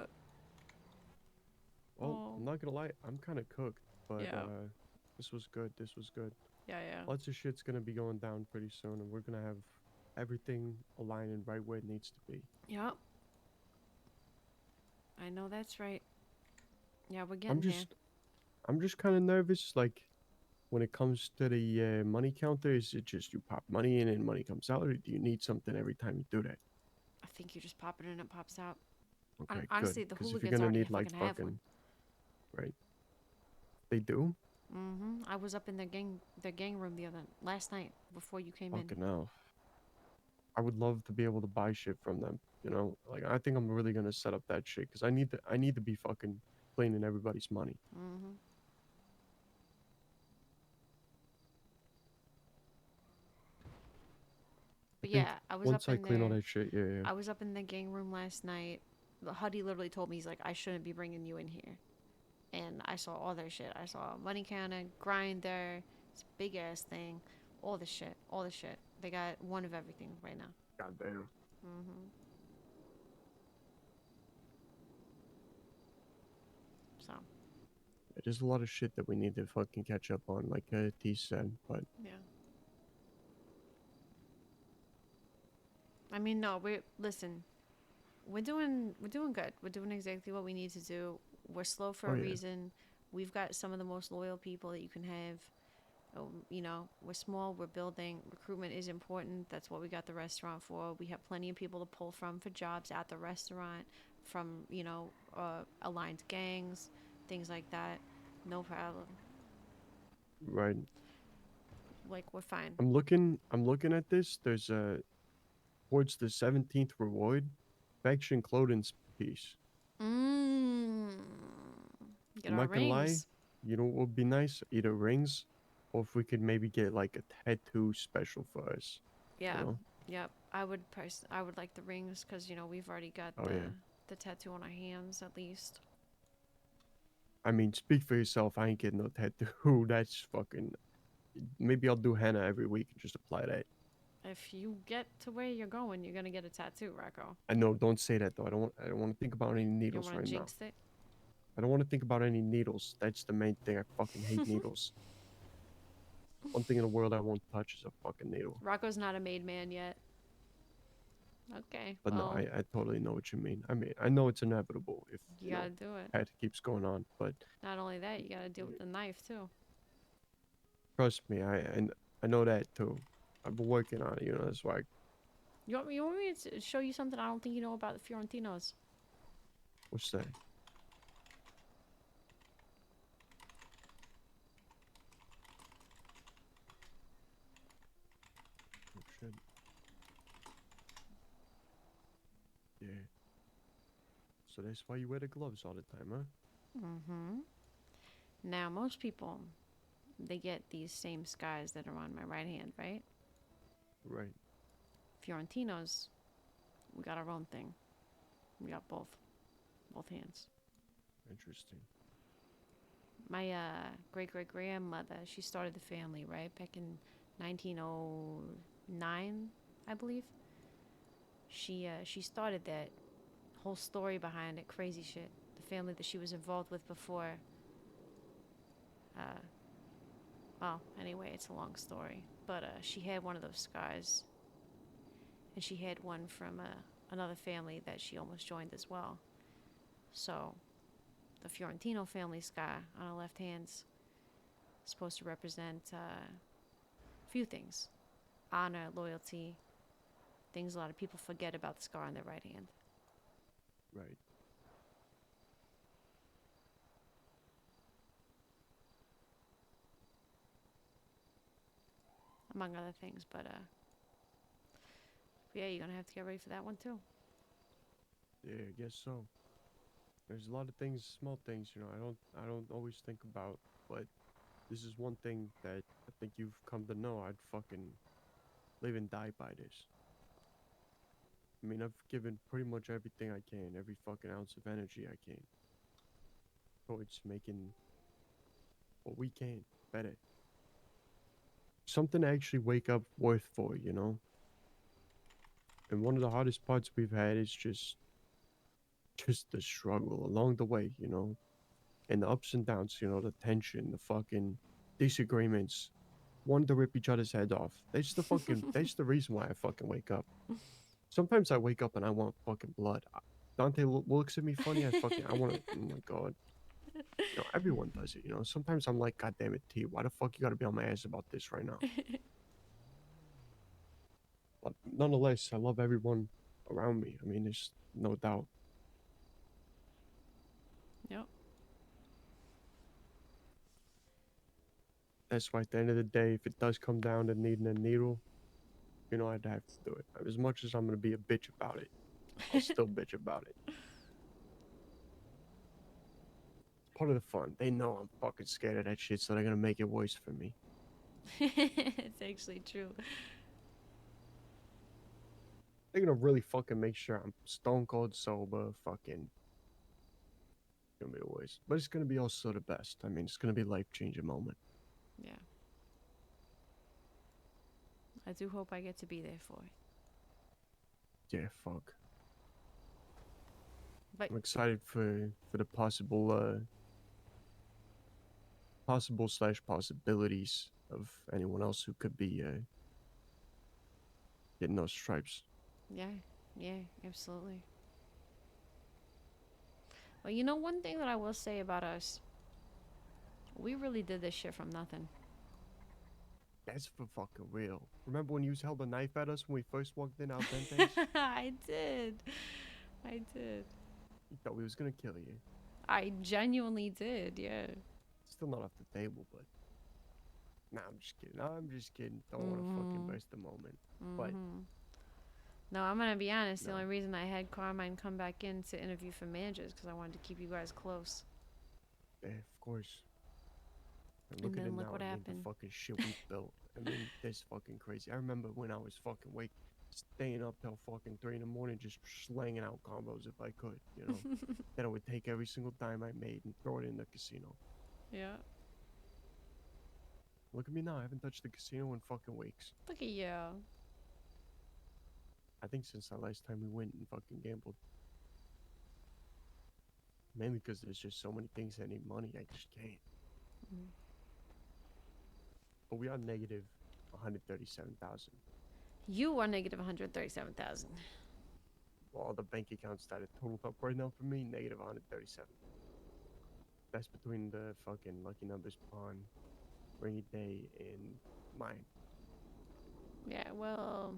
Well, I'm not gonna lie, I'm kind of cooked, but Yeah. this was good. This was good. Yeah. Lots of shit's gonna be going down pretty soon, and we're gonna have everything aligning right where it needs to be. Yep. I know that's right. Yeah, we're getting I'm just kind of nervous, like when it comes to the money counter. Is it just you pop money in and money comes out, or do you need something every time you do that? I think you just pop it in and it pops out. Okay, Honestly, good. the 'Cause if hooligans you're gonna already need like fucking have fucking, one. right? They do. I was up in their gang room last night before you came Fucking in. hell. I would love to be able to buy shit from them. You know, like I think I'm really gonna set up that shit because I need to be fucking cleaning everybody's money. But think yeah, I was once up I in clean all there. that shit, yeah. I was up in the gang room last night. Huddy literally told me, he's like, I shouldn't be bringing you in here. And I saw all their shit. I saw a money counter, grinder, this big ass thing, all the shit. They got one of everything right now. Goddamn. Mm-hmm. So. There's a lot of shit that we need to fucking catch up on, like T said, but Yeah. I mean, no, listen. We're doing good. We're doing exactly what we need to do. We're slow for Oh, a yeah. reason. We've got some of the most loyal people that you can have. You know, we're small, we're building. Recruitment is important. That's what we got the restaurant for. We have plenty of people to pull from for jobs at the restaurant, from, you know, aligned gangs, things like that. No problem. right. Like, we're fine. I'm looking at this. There's towards the 17th reward, faction clothing piece. Get I'm our not gonna lie, rings. you know what would be nice? Either rings, or if we could maybe get like a tattoo special for us. Yeah. You know? Yep. I would like the rings because, you know, we've already got Oh, yeah. the tattoo on our hands at least. I mean, speak for yourself. I ain't getting no tattoo. That's fucking. Maybe I'll do henna every week and just apply that. If you get to where you're going, you're gonna get a tattoo, Rocco. I know. Don't say that though. I don't want to think about any You needles wanna right now. jinx it? I don't want to think about any needles. That's the main thing. I fucking hate needles. One thing in the world I won't touch is a fucking needle. Rocco's not a made man yet. Okay. But well, no, I totally know what you mean. I mean, I know it's inevitable if you gotta do it. that keeps going on. But Not only that, you gotta deal with the knife too. trust me, I know that too. I've been working on it. You know, that's why. You want me to show you something I don't think you know about the Fiorentinos? What's that? Oh shit. Yeah. So that's why you wear the gloves all the time, huh? Mm-hmm. Now, most people, they get these same scars that are on my right hand, right? Right. Fiorentinos, we got our own thing. We got both hands. Interesting. My great-great-grandmother, she started the family, right? Back in 1909, I believe. She started that whole story behind it, crazy shit. The family that she was involved with before. Well, anyway, it's a long story. But she had one of those scars. And she had one from another family that she almost joined as well. So, the Fiorentino family scar on her left hand's supposed to represent a few things. Honor, loyalty, things a lot of people forget about the scar on their right hand. Right. Among other things, but yeah, you're gonna have to get ready for that one too. Yeah, I guess so. There's a lot of things, small things, you know, I don't always think about, but this is one thing that I think you've come to know. I'd fucking live and die by this. I mean, I've given pretty much everything I can, every fucking ounce of energy I can, towards making what we can better. Something to actually wake up worth for, you know? And one of the hardest parts we've had is just the struggle along the way, you know? And the ups and downs, you know, the tension, the fucking disagreements, wanting to rip each other's head off. That's the reason why I fucking wake up. Sometimes I wake up and I want fucking blood. Dante looks at me funny. I want to. Oh my god. You know, everyone does it. You know, sometimes I'm like, God damn it, T, why the fuck you gotta be on my ass about this right now? But nonetheless, I love everyone around me. I mean, there's no doubt. Yep. That's why at the end of the day, if it does come down to needing a needle, you know, I'd have to do it. As much as I'm gonna be a bitch about it, I'll still bitch about it. Part of the fun. They know I'm fucking scared of that shit, so they're gonna make it worse for me. It's actually true. They're gonna really fucking make sure I'm stone cold sober. Fucking. It's gonna be a waste. But it's gonna be also the best. I mean, it's gonna be a life changing moment. Yeah. I do hope I get to be there for it. Yeah, fuck. But I'm excited for the possibilities of anyone else who could be getting those stripes. yeah, yeah, absolutely. Well, you know, one thing that I will say about us, we really did this shit from nothing. That's for fucking real. Remember when you held a knife at us when we first walked in our Dentes? I did. I did. You thought we was gonna kill you. I genuinely did, yeah. Still not off the table, but... Nah, I'm just kidding. I'm just kidding. Don't want to fucking burst the moment. But... No, I'm gonna be honest. The No. only reason I had Carmine come back in to interview for managers because I wanted to keep you guys close. Yeah, of course. And And look at then it look now. what I mean, happened. the fucking shit we built. I mean, this fucking crazy. I remember when I was fucking staying up till fucking 3 in the morning just slanging out combos if I could, you know? Then I would take every single dime I made and throw it in the casino. Yeah. Look at me now. I haven't touched the casino in fucking weeks. Look at you. I think since the last time we went and fucking gambled. Mainly because there's just so many things that need money. I just can't. But we are negative 137,000. You are negative 137,000. Well, all the bank accounts that are totaled up right now for me, negative 137. That's between the fucking Lucky Numbers pawn, Rainy Day, and mine. Yeah, well,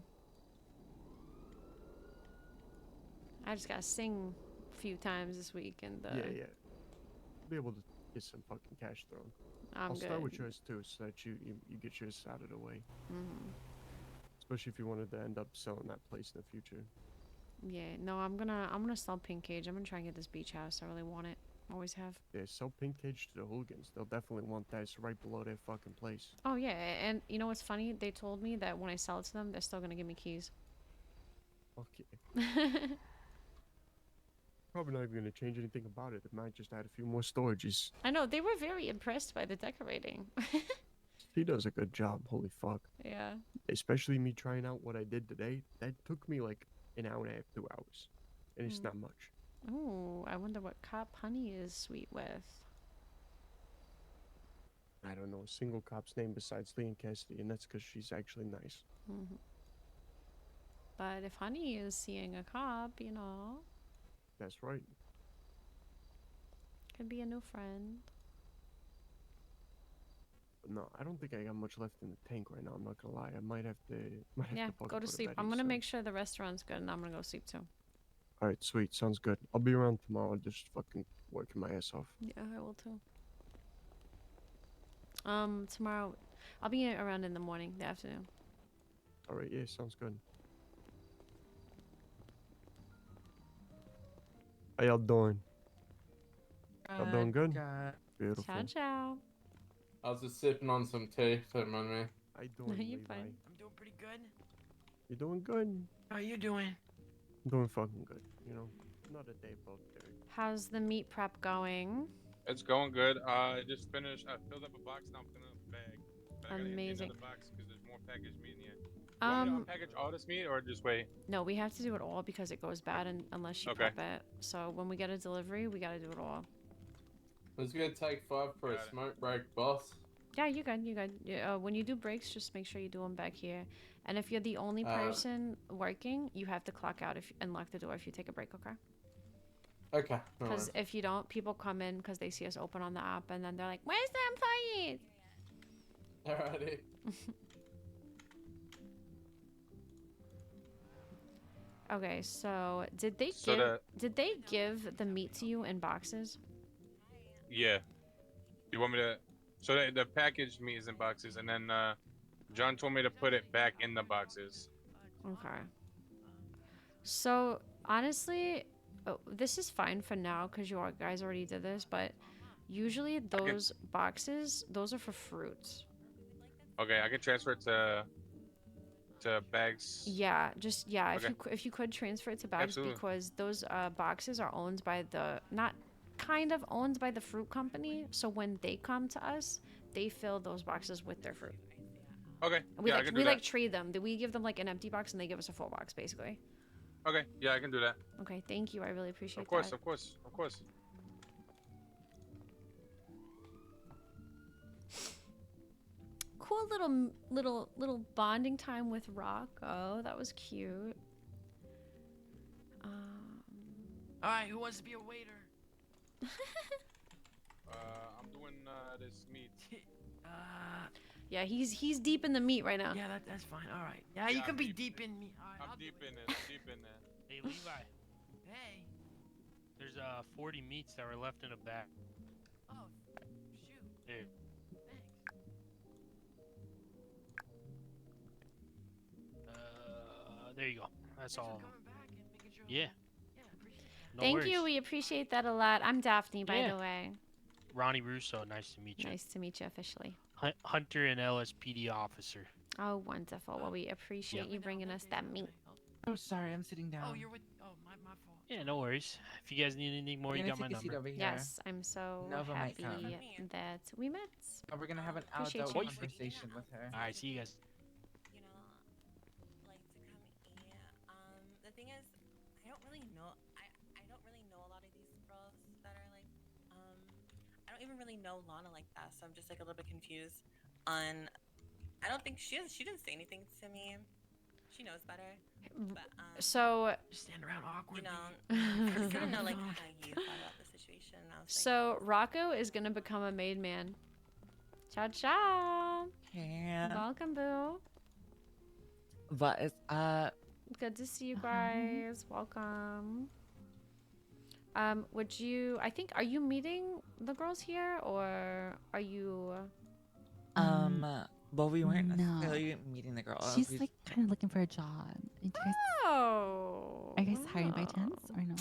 I just gotta sing a few times this week, and Yeah. Be able to get some fucking cash thrown. I'm I'll start with good. yours too, so that you get yours out of the way. Mhm. Especially if you wanted to end up selling that place in the future. Yeah, no, I'm gonna sell Pink Cage. I'm gonna try and get this beach house. I really want it. Always have. Yeah, sell Pink Cage to the hooligans. They'll definitely want that. It's right below their fucking place. Oh yeah, and you know what's funny? They told me that when I sell it to them, they're still gonna give me keys. Okay. Probably not even gonna change anything about it. It might just add a few more storages. I know they were very impressed by the decorating. He does a good job. Holy fuck. Yeah. Especially me trying out what I did today. That took me like an hour and a half, 2 hours, and it's not much. Ooh, I wonder what cop Honey is sweet with. I don't know a single cop's name besides Lee and Cassidy, and that's because she's actually nice. But if Honey is seeing a cop, you know, That's right. could be a new friend. But no, I don't think I got much left in the tank right now. I'm not gonna lie. I might have to. Yeah, fucking go to put a sleep. bed I'm in gonna soon. make sure the restaurant's good, and I'm gonna go sleep too. All right, sweet. Sounds good. I'll be around tomorrow. Just fucking working my ass off. Yeah, I will too. Tomorrow, I'll be around in the morning, the afternoon. All right, yeah, sounds good. How y'all doing? Y'all doing good? Beautiful. Ciao, ciao. I was just sipping on some tea. Don't mind me. How you No, doing, you're Levi? fine. I'm doing pretty good. You doing good? How are you doing? I'm doing fucking good. You know, another day above 30. How's the meat prep going? It's going good. I just finished. I filled up a box. Now I'm filling up a bag. But I gotta get Amazing. another box because there's more packaged meat in here. You want me to unpackage all this meat or just wait? No, we have to do it all because it goes bad unless you Okay. prep it. So when we get a delivery, we gotta do it all. Let's go take 5 for a smoke break, boss. Yeah, you're good. You're good. When you do breaks, just make sure you do them back here. And if you're the only person working, you have to clock out and lock the door if you take a break, okay? Okay. no Because worries. if you don't, people come in because they see us open on the app, and then they're like, "Where's the employees?" Alrighty. Okay, so did they So give the meat to you in boxes? Yeah. You want me to? So the packaged meat is in boxes, and then John told me to put it back in the boxes. Okay. So honestly, this is fine for now because you guys already did this, but usually those boxes, those are for fruits. Okay, I can transfer it to bags. Yeah, just yeah. Okay. If you could transfer it to bags Absolutely. because those boxes are owned by the not kind of owned by the fruit company. So when they come to us, they fill those boxes with their fruit. Okay. We Yeah, I like can do we that. like trade them. We give them like an empty box and they give us a full box, basically. Okay. Yeah, I can do that. Okay, thank you. I really appreciate Of course, that. of course, of course. Cool little bonding time with Rocco. That was cute. All right, who wants to be a waiter? I'm doing this meat. Yeah, he's deep in the meat right now. Yeah, that's fine. All right. Yeah, you Yeah, can I'm be deep deep in me. All right, I'm I'll do deep it. in it. Deep in there. Hey, Levi. Hey. There's 40 meats that were left in a bag. Oh, shoot. Here. There you go. That's all. Yeah. No Thank worries. you. We appreciate that a lot. I'm Daphne, by Yeah. the way. Ronnie Russo, nice to meet you. Nice to meet you officially. Hunter and LSPD officer. Oh, wonderful. Well, we appreciate you bringing us that meat. Oh, sorry, I'm sitting down. Oh, you're with. Oh, my fault. Yeah, no worries. If you guys need anything more, We're you gonna got my take a seat number. over here. Yes, I'm so Nova might happy come. that we met. Oh, we're gonna have an Appreciate adult you. conversation with her. All right, see you guys. The thing is, I don't really know. I don't really know a lot of these girls that are like, I don't even really know Lana like that, so I'm just like a little bit confused. On, I don't think she didn't say anything to me. She knows better. But So stand around awkward. You know, I just want to know like how you thought about the situation. And I was So Rocco is gonna become a maid man. Ciao ciao. Yeah. Welcome, boo. What is up? Good to see you guys. Welcome. Would you? I think. Are you meeting the girls here, or are you? Well, we weren't no. necessarily meeting the girls. She's We like kind of looking for a job. Oh. Are you guys hiring by chance or no?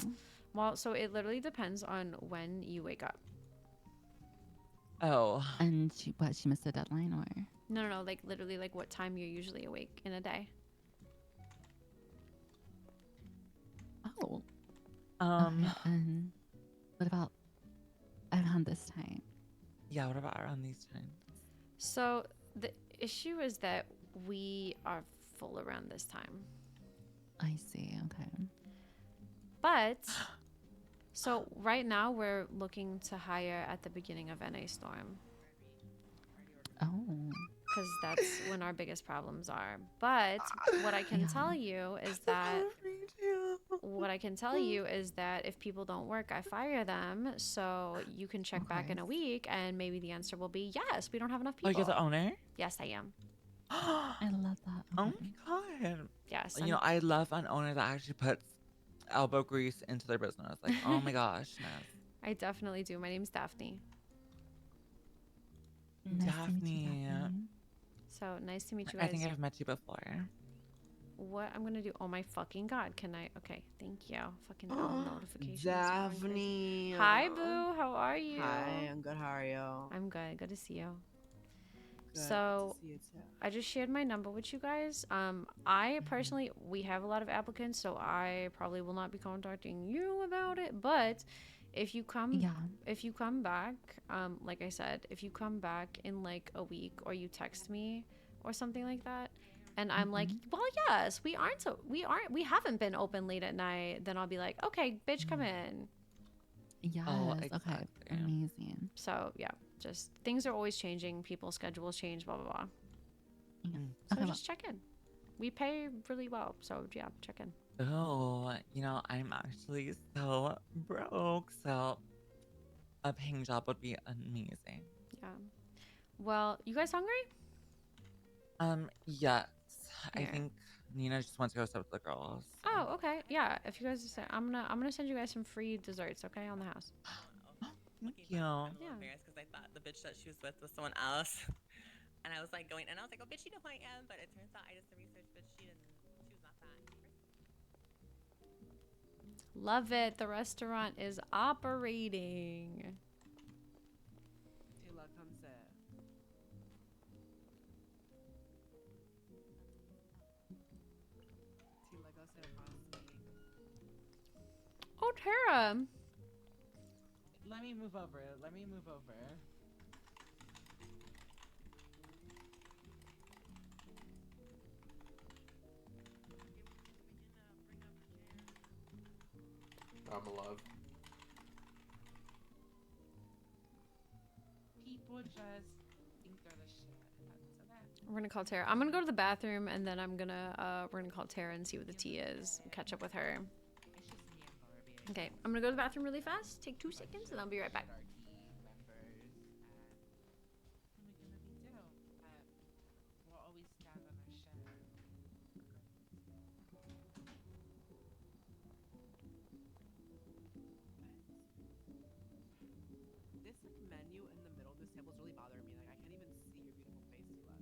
Well, so it literally depends on when you wake up. Oh. And she missed a deadline or? No. Like literally, like what time you're usually awake in a day. Oh. Okay, and what about around this time? Yeah, what about around these times? So the issue is that we are full around this time. I see. Okay. But so right now we're looking to hire at the beginning of NA Storm. Oh. Because that's when our biggest problems are. But what I can tell you is that if people don't work, I fire them. So you can check back in a week, and maybe the answer will be yes. We don't have enough people. Oh, you're the owner? Yes, I am. I love that. Oh my god. Yes. You know, I love an owner that actually puts elbow grease into their business. Like, oh my gosh. Yes. I definitely do. My name's Daphne. Nice to meet you, Daphne. Daphne. So nice to meet you guys. I think I've met you before. What I'm gonna do? Oh my fucking god! Can I? Okay, thank you. Fucking notifications. Daphne. Hi, boo. How are you? Hi, I'm good. How are you? I'm good. Good to see you. Good So, to see you too. I just shared my number with you guys. I personally, we have a lot of applicants, so I probably will not be contacting you about it. But if you come, back, like I said, if you come back in like a week, or you text me, or something like that, and I'm like, well, yes, we haven't been open late at night, then I'll be like, okay, bitch, come in. Yes. Okay. Amazing. So yeah, just things are always changing. People's schedules change. Blah blah blah. So Okay, just check in. We pay really well, so yeah, check in. Oh, you know, I'm actually so broke, so a paying job would be amazing. Yeah. Well, you guys hungry? Yes. I Here. think Nina just wants to go sit with the girls. Oh, okay. Yeah. If you guys decide, I'm gonna send you guys some free desserts. Okay, on the house. Thank you. I'm embarrassed because I thought the bitch that she was with was someone else, and I was like going, and I was like, oh, bitch, you know who I am, but it turns out I just did research, but she was not that. Love it. The restaurant is operating. Tila, come sit. Tila, go sit across me. Oh, Tara. Let me move over. Let me move over. I'm alive. People just think they're the shit. So that. We're gonna call Tara. I'm gonna go to the bathroom and then we're gonna call Tara and see what the tea is. And catch up with her. Okay, I'm gonna go to the bathroom really fast. Take 2 seconds and I'll be right back. We'll always stand on our shit. This like menu in the middle of this table is really bothering me. Like I can't even see your beautiful face, Tila.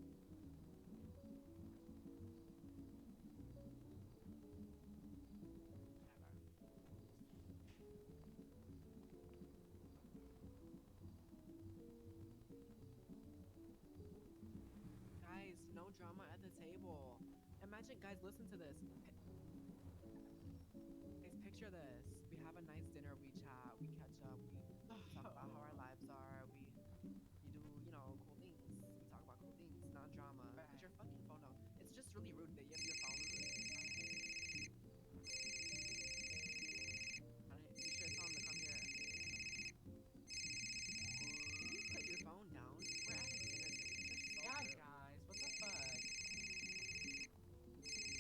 Guys, no drama at the table. Imagine, guys, listen to this. Guys, picture this. We have a nice dinner, we chat, we catch up, we talk about how our lives are, we do, you know, cool things. We talk about cool things, not drama. Put your fucking phone down. It's just really rude that you have your phone. You should tell him to come here. Can you put your phone down? We're at a dinner table. These are so rude. Guys, what the fuck?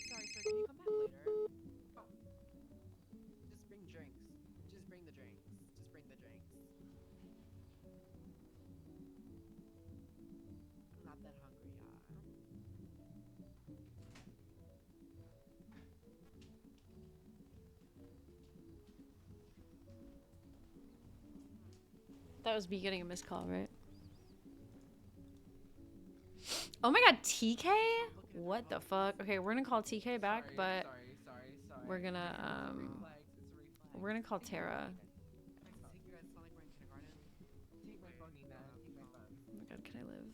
Sorry, sir, can you come back later? Oh. Just bring drinks. Just bring the drinks. Just bring the drinks. I'm not that hungry, That was me getting a missed call, right? Oh my god, TK? What the fuck? Okay, we're gonna call TK back, but we're gonna call Tara. Take my phone, Nina. Take my phone. Oh my god, can I live?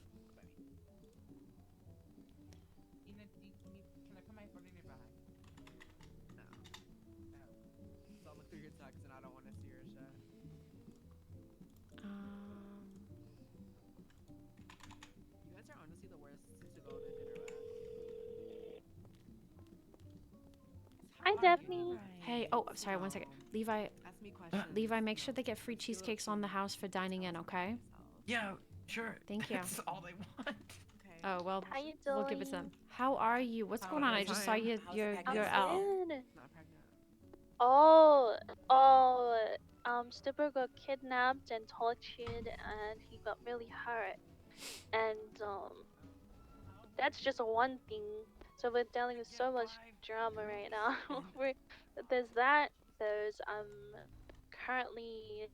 Ina, can I put my phone in your bag? No. So I'll look through your text and I don't want to see your shit. You guys are honestly the worst to go to dinner with. Hi, Daphne. Hey, oh, I'm sorry, 1 second. Levi, Ask me questions. Levi, make sure they get free cheesecakes on the house for dining in, okay? Yeah, sure. Thank you. That's all they want. Oh, well, How you we'll give it to doing? them. How are you? What's going on? I just saw you're out. Good. Oh, Stipper got kidnapped and tortured, and he got really hurt. And that's just one thing. So we're dealing with so much drama right now. There's that. There's currently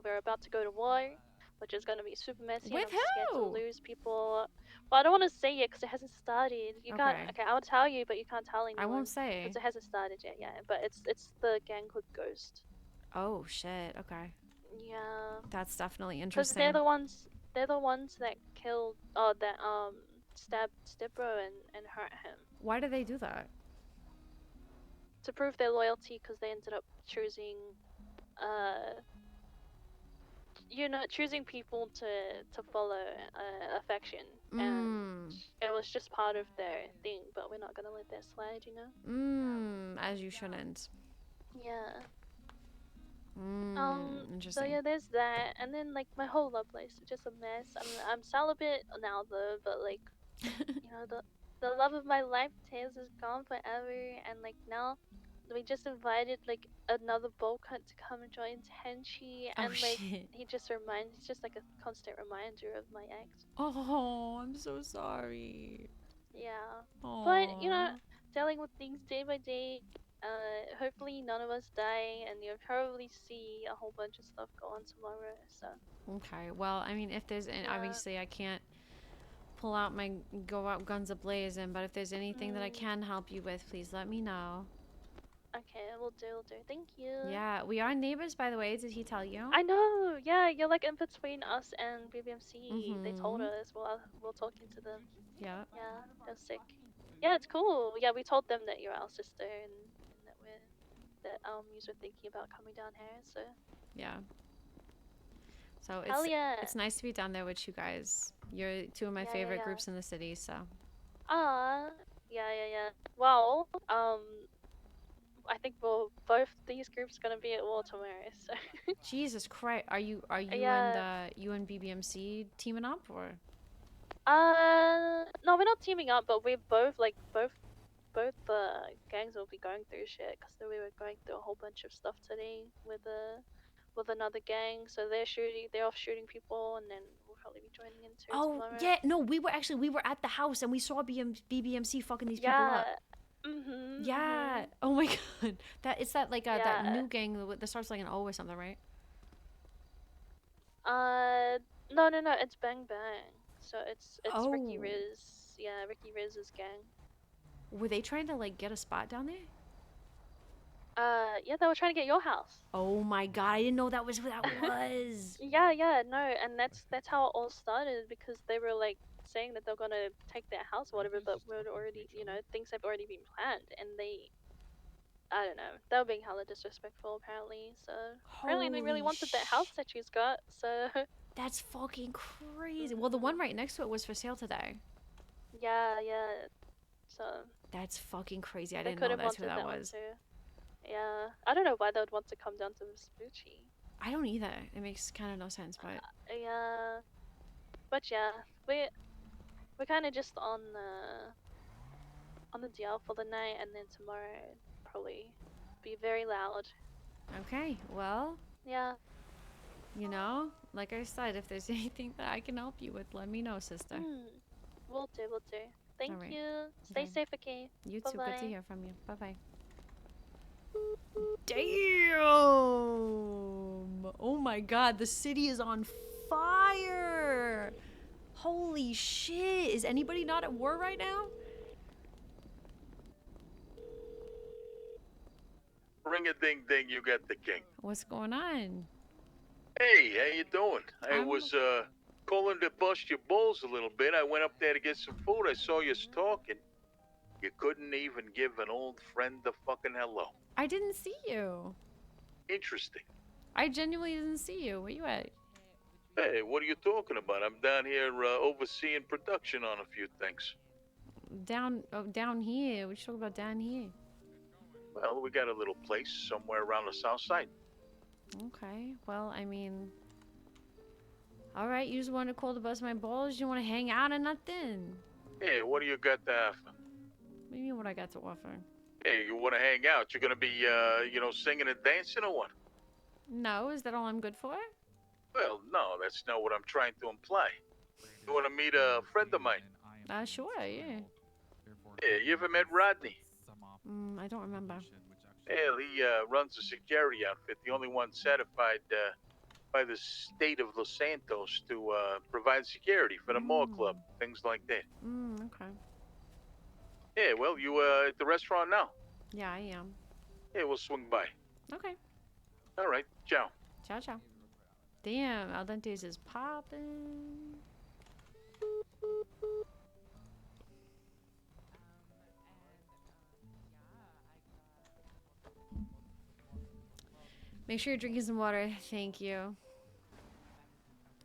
we're about to go to war, which is gonna be super messy. With and I'm scared who? to lose people. Well, I don't want to say it because it hasn't started. You can't. Okay. Okay, I'll tell you, but you can't tell anyone. I won't say. Because it hasn't started yet. Yeah, but it's the gang called Ghost. Oh shit. Okay. Yeah. That's definitely Because interesting. they're the ones. They're the ones that killed. Oh, that stabbed Stipro and hurt him. Why do they do that? To prove their loyalty, because they ended up choosing, choosing people to follow affection, and it was just part of their thing. But we're not gonna let that slide, you know. As you shouldn't. Yeah. So Interesting. yeah, there's that, and then like my whole love life is just a mess. I'm celibate now though, but like, the love of my life, Tails, is gone forever, and like now we just invited like another bowl cut to come and join Tenchi, and like shit. he's just like a constant reminder of my ex. Oh, I'm so sorry. Yeah. But Aw. dealing with things day by day. Hopefully none of us die, and you'll probably see a whole bunch of stuff go on tomorrow. So. Okay. Well, I mean, if there's, obviously I can't go out guns a-blazing, but if there's anything that I can help you with, please let me know. Okay, we'll do. Thank you. Yeah, we are neighbors, by the way. Did he tell you? I know. Yeah, you're like in between us and BBMC. They told us. We're talking to them. Yeah. Yeah, they're sick. Yeah, it's cool. Yeah, we told them that you're our sister and that you're thinking about coming down here. So. Yeah. So Hell yeah. it's nice to be down there with you guys. You're two of my favorite groups in the city, so. Yeah. Well, I think both these groups gonna be at war tomorrow. So Jesus Christ, are you yeah. and BBMC teaming up or? No, we're not teaming up, but we're both gangs will be going through shit because we were going through a whole bunch of stuff today with another gang. So they're off shooting people, and then we'll probably be joining in too Oh tomorrow. yeah, no, we were at the house and we saw BBMC fucking these people Yeah. up. Yeah. Oh my god. It's that like that Yeah. new gang that starts like an O or something, right? No, it's Bang Bang. So it's Ricky Oh. Riz. Yeah, Ricky Riz's gang. Were they trying to like get a spot down there? Yeah, they were trying to get your house. Oh my god, I didn't know that was what that was. Yeah, no, and that's how it all started because they were like saying that they're gonna take their house or whatever, but we're already, things have already been planned, and I don't know, they were being hella disrespectful apparently. So apparently they really Holy wanted that house that she's got. So That's fucking crazy. Well, the one right next to it was for sale today. yeah. So That's fucking crazy. I they didn't could know have that's who wanted that that one was. too. Yeah, I don't know why they would want to come down to Vespucci. I don't either. It makes kind of no sense, but Yeah, but yeah, we're kind of just on the DL for the night, and then tomorrow probably be very loud. okay. Well, Yeah. you know, like I said, if there's anything that I can help you with, let me know, sister. We'll do. Thank Alright. you. Stay Okay. safe, okay? You too. Good to Bye-bye. hear from you. Bye bye. Damn! Oh my god, the city is on fire! Holy shit! Is anybody not at war right now? Ring a ding ding, you got the king. What's going on? Hey, how you doing? I I'm- was calling to bust your balls a little bit. I went up there to get some food. I saw you talking. You couldn't even give an old friend a fucking hello. I didn't see you. Interesting. I genuinely didn't see you. Where you at? Hey, what are you talking about? I'm down here overseeing production on a few things. Down here. What you talking about down here? Well, we got a little place somewhere around the south side. Okay. Well, I mean, all right. You just want to call to bust my balls? You want to hang out or nothing? Hey, what do you got to offer? What do you mean what I got to offer? Hey, you want to hang out? You're gonna be, singing and dancing or what? No, is that all I'm good for? Well, no, that's not what I'm trying to imply. You want to meet a friend of mine? Sure, yeah. Yeah, you ever met Rodney? I don't remember. Hell, he runs a security outfit, the only one certified by the state of Los Santos to provide security for the mall club, things like that. Okay. Yeah, well, you at the restaurant now? Yeah, I am. Yeah, we'll swing by. Okay. All right, ciao. Ciao, ciao. Damn, Al Dentes is popping. Make sure you're drinking some water. Thank you.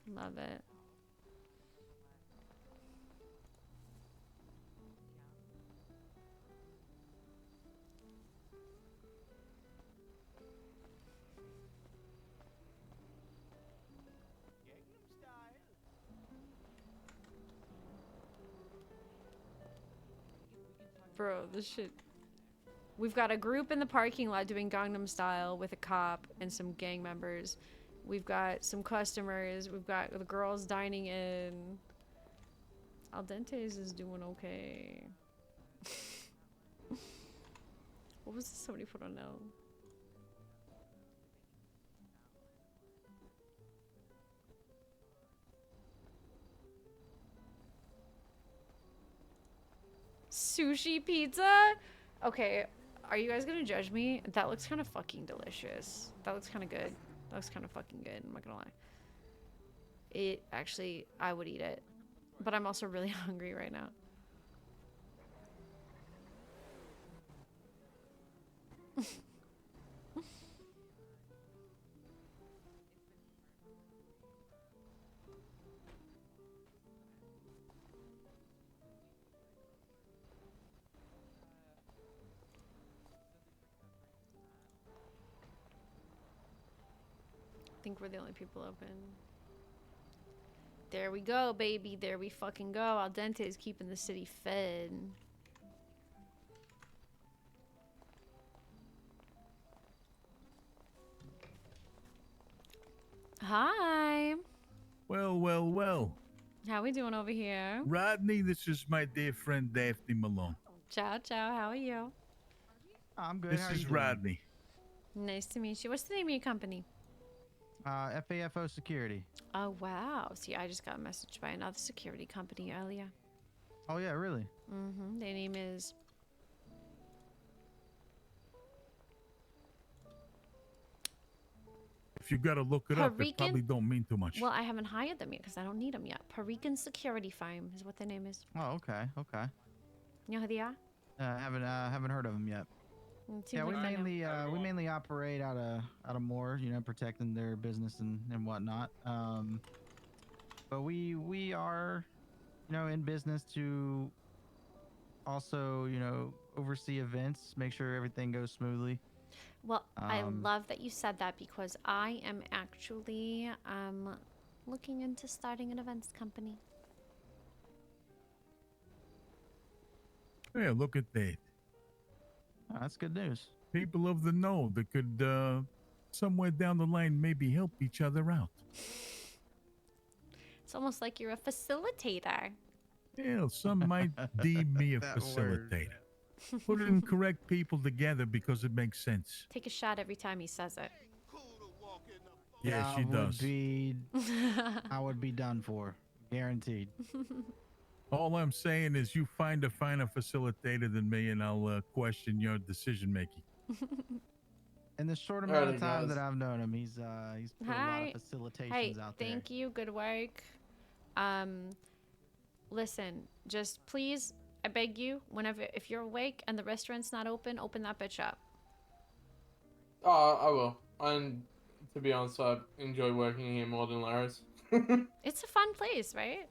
Love it. Bro, this shit. We've got a group in the parking lot doing Gangnam Style with a cop and some gang members. We've got some customers. We've got the girls dining in. Al Dentes is doing okay. What was this somebody put on L? Sushi pizza? Okay, are you guys gonna judge me? That looks kind of fucking delicious. That looks kind of good. That looks kind of fucking good, I'm not gonna lie. It actually, I would eat it. But I'm also really hungry right now. think we're the only people open. There we go, baby. There we fucking go. Al Dente is keeping the city fed. Hi. Well, well, well. How we doing over here? Rodney, this is my dear friend Daphne Malone. Ciao, ciao. How are you? I'm good. This How is you doing? Rodney. Nice to meet you. What's the name of your company? FAFO Security. Oh, wow. See, I just got a message by another security company earlier. Oh yeah, really? Mm-hmm. Their name is... If you gotta look it up, it Parican? probably don't mean too much. Well, I haven't hired them yet because I don't need them yet. Parican Security Firm is what their name is. Oh, okay, okay. You know who they are? Haven't heard of them yet. Seems Yeah, like I know. we mainly operate out of Moore, you know, protecting their business and whatnot. But we are, you know, in business to also, you know, oversee events, make sure everything goes smoothly. Well, I love that you said that because I am actually looking into starting an events company. Yeah, look at that. Oh, that's good news. People of the know that could, somewhere down the line, maybe help each other out. It's almost like you're a facilitator. Yeah, some might deem me a That word. facilitator. Putting correct people together because it makes sense. Take a shot every time he says it. Yeah, she does. I would be done for, guaranteed. All I'm saying is you find a finer facilitator than me and I'll question your decision making. In the short amount of Alrighty, time guys. that I've known him, he's put a lot of facilitations Hey, out there. thank you. Good work. Listen, just please, I beg you, if you're awake and the restaurant's not open, open that bitch up. Oh, I will. And to be honest, I enjoy working here more than Larry's. It's a fun place, right?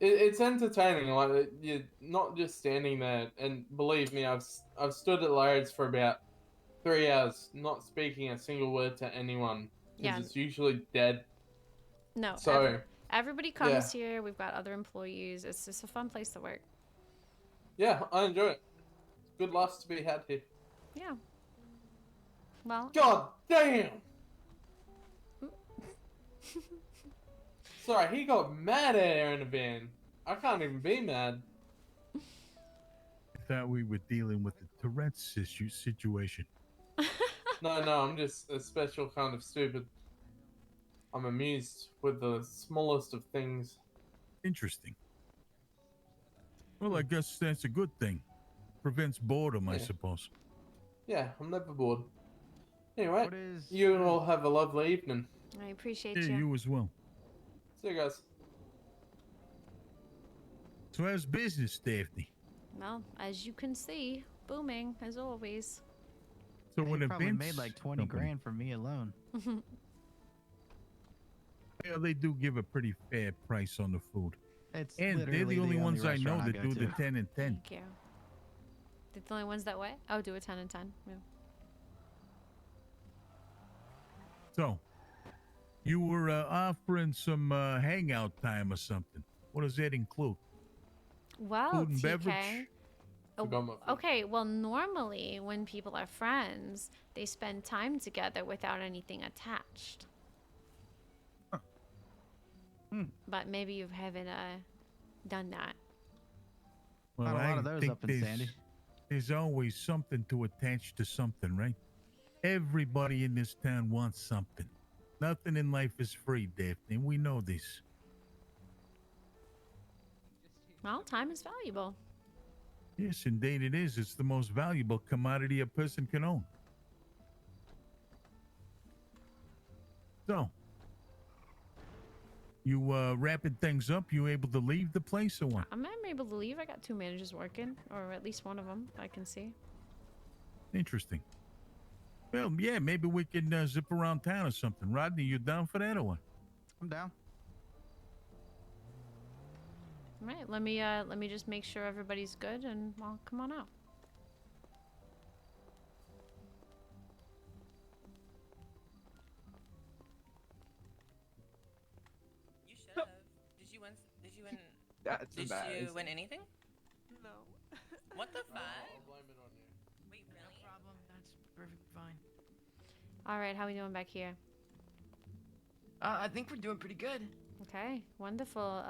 It's entertaining. Like you're not just standing there. And believe me, I've stood at Larry's for about 3 hours, not speaking a single word to anyone because Yeah. it's usually dead. No. So Everybody comes here. We've got other employees. It's just a fun place to work. yeah, I enjoy it. Good laughs to be had here. Yeah. Well. God damn! Sorry, he got mad at her in the van. I can't even be mad. I thought we were dealing with the Tourette's situation. No, I'm just a special kind of stupid. I'm amused with the smallest of things. Interesting. Well, I guess that's a good thing. Prevents boredom, I Yeah. suppose. Yeah, I'm never bored. Anyway, you all have a lovely evening. I appreciate Yeah, you as well. See you guys. So how's business, Daphne? Well, as you can see, booming as always. So He when probably events made like 20 open- grand for me alone. Yeah, they do give a pretty fair price on the food. It's and they're literally the only ones I know restaurant that go do the to. 10 and 10. Thank you. They're the only ones that way? Oh, do a 10 and 10. Yeah. So, you were offering some hangout time or something. What does that include? Well, Food and TK. beverage? Okay, well, normally when people are friends, they spend time together without anything attached. But maybe you haven't done that. Well, Not a lot of I those think up in Sandy. there's always something to attach to something, right? Everybody in this town wants something. Nothing in life is free, Daphne. We know this. Well, time is valuable. Yes, indeed it is. It's the most valuable commodity a person can own. So, you wrapping things up? You able to leave the place or what? I'm able to leave. I got 2 managers working, or at least one of them I can see. Interesting. Well, yeah, maybe we can zip around town or something. Rodney, you down for that or what? I'm down. All right, let me just make sure everybody's good, and well, come on out. Did you win? That's Did embarrassing. you win anything? No. What the fuck? I'll blame it on you. Wait, really? No problem. That's perfectly fine. All right, how we doing back here? I think we're doing pretty good. Okay, wonderful.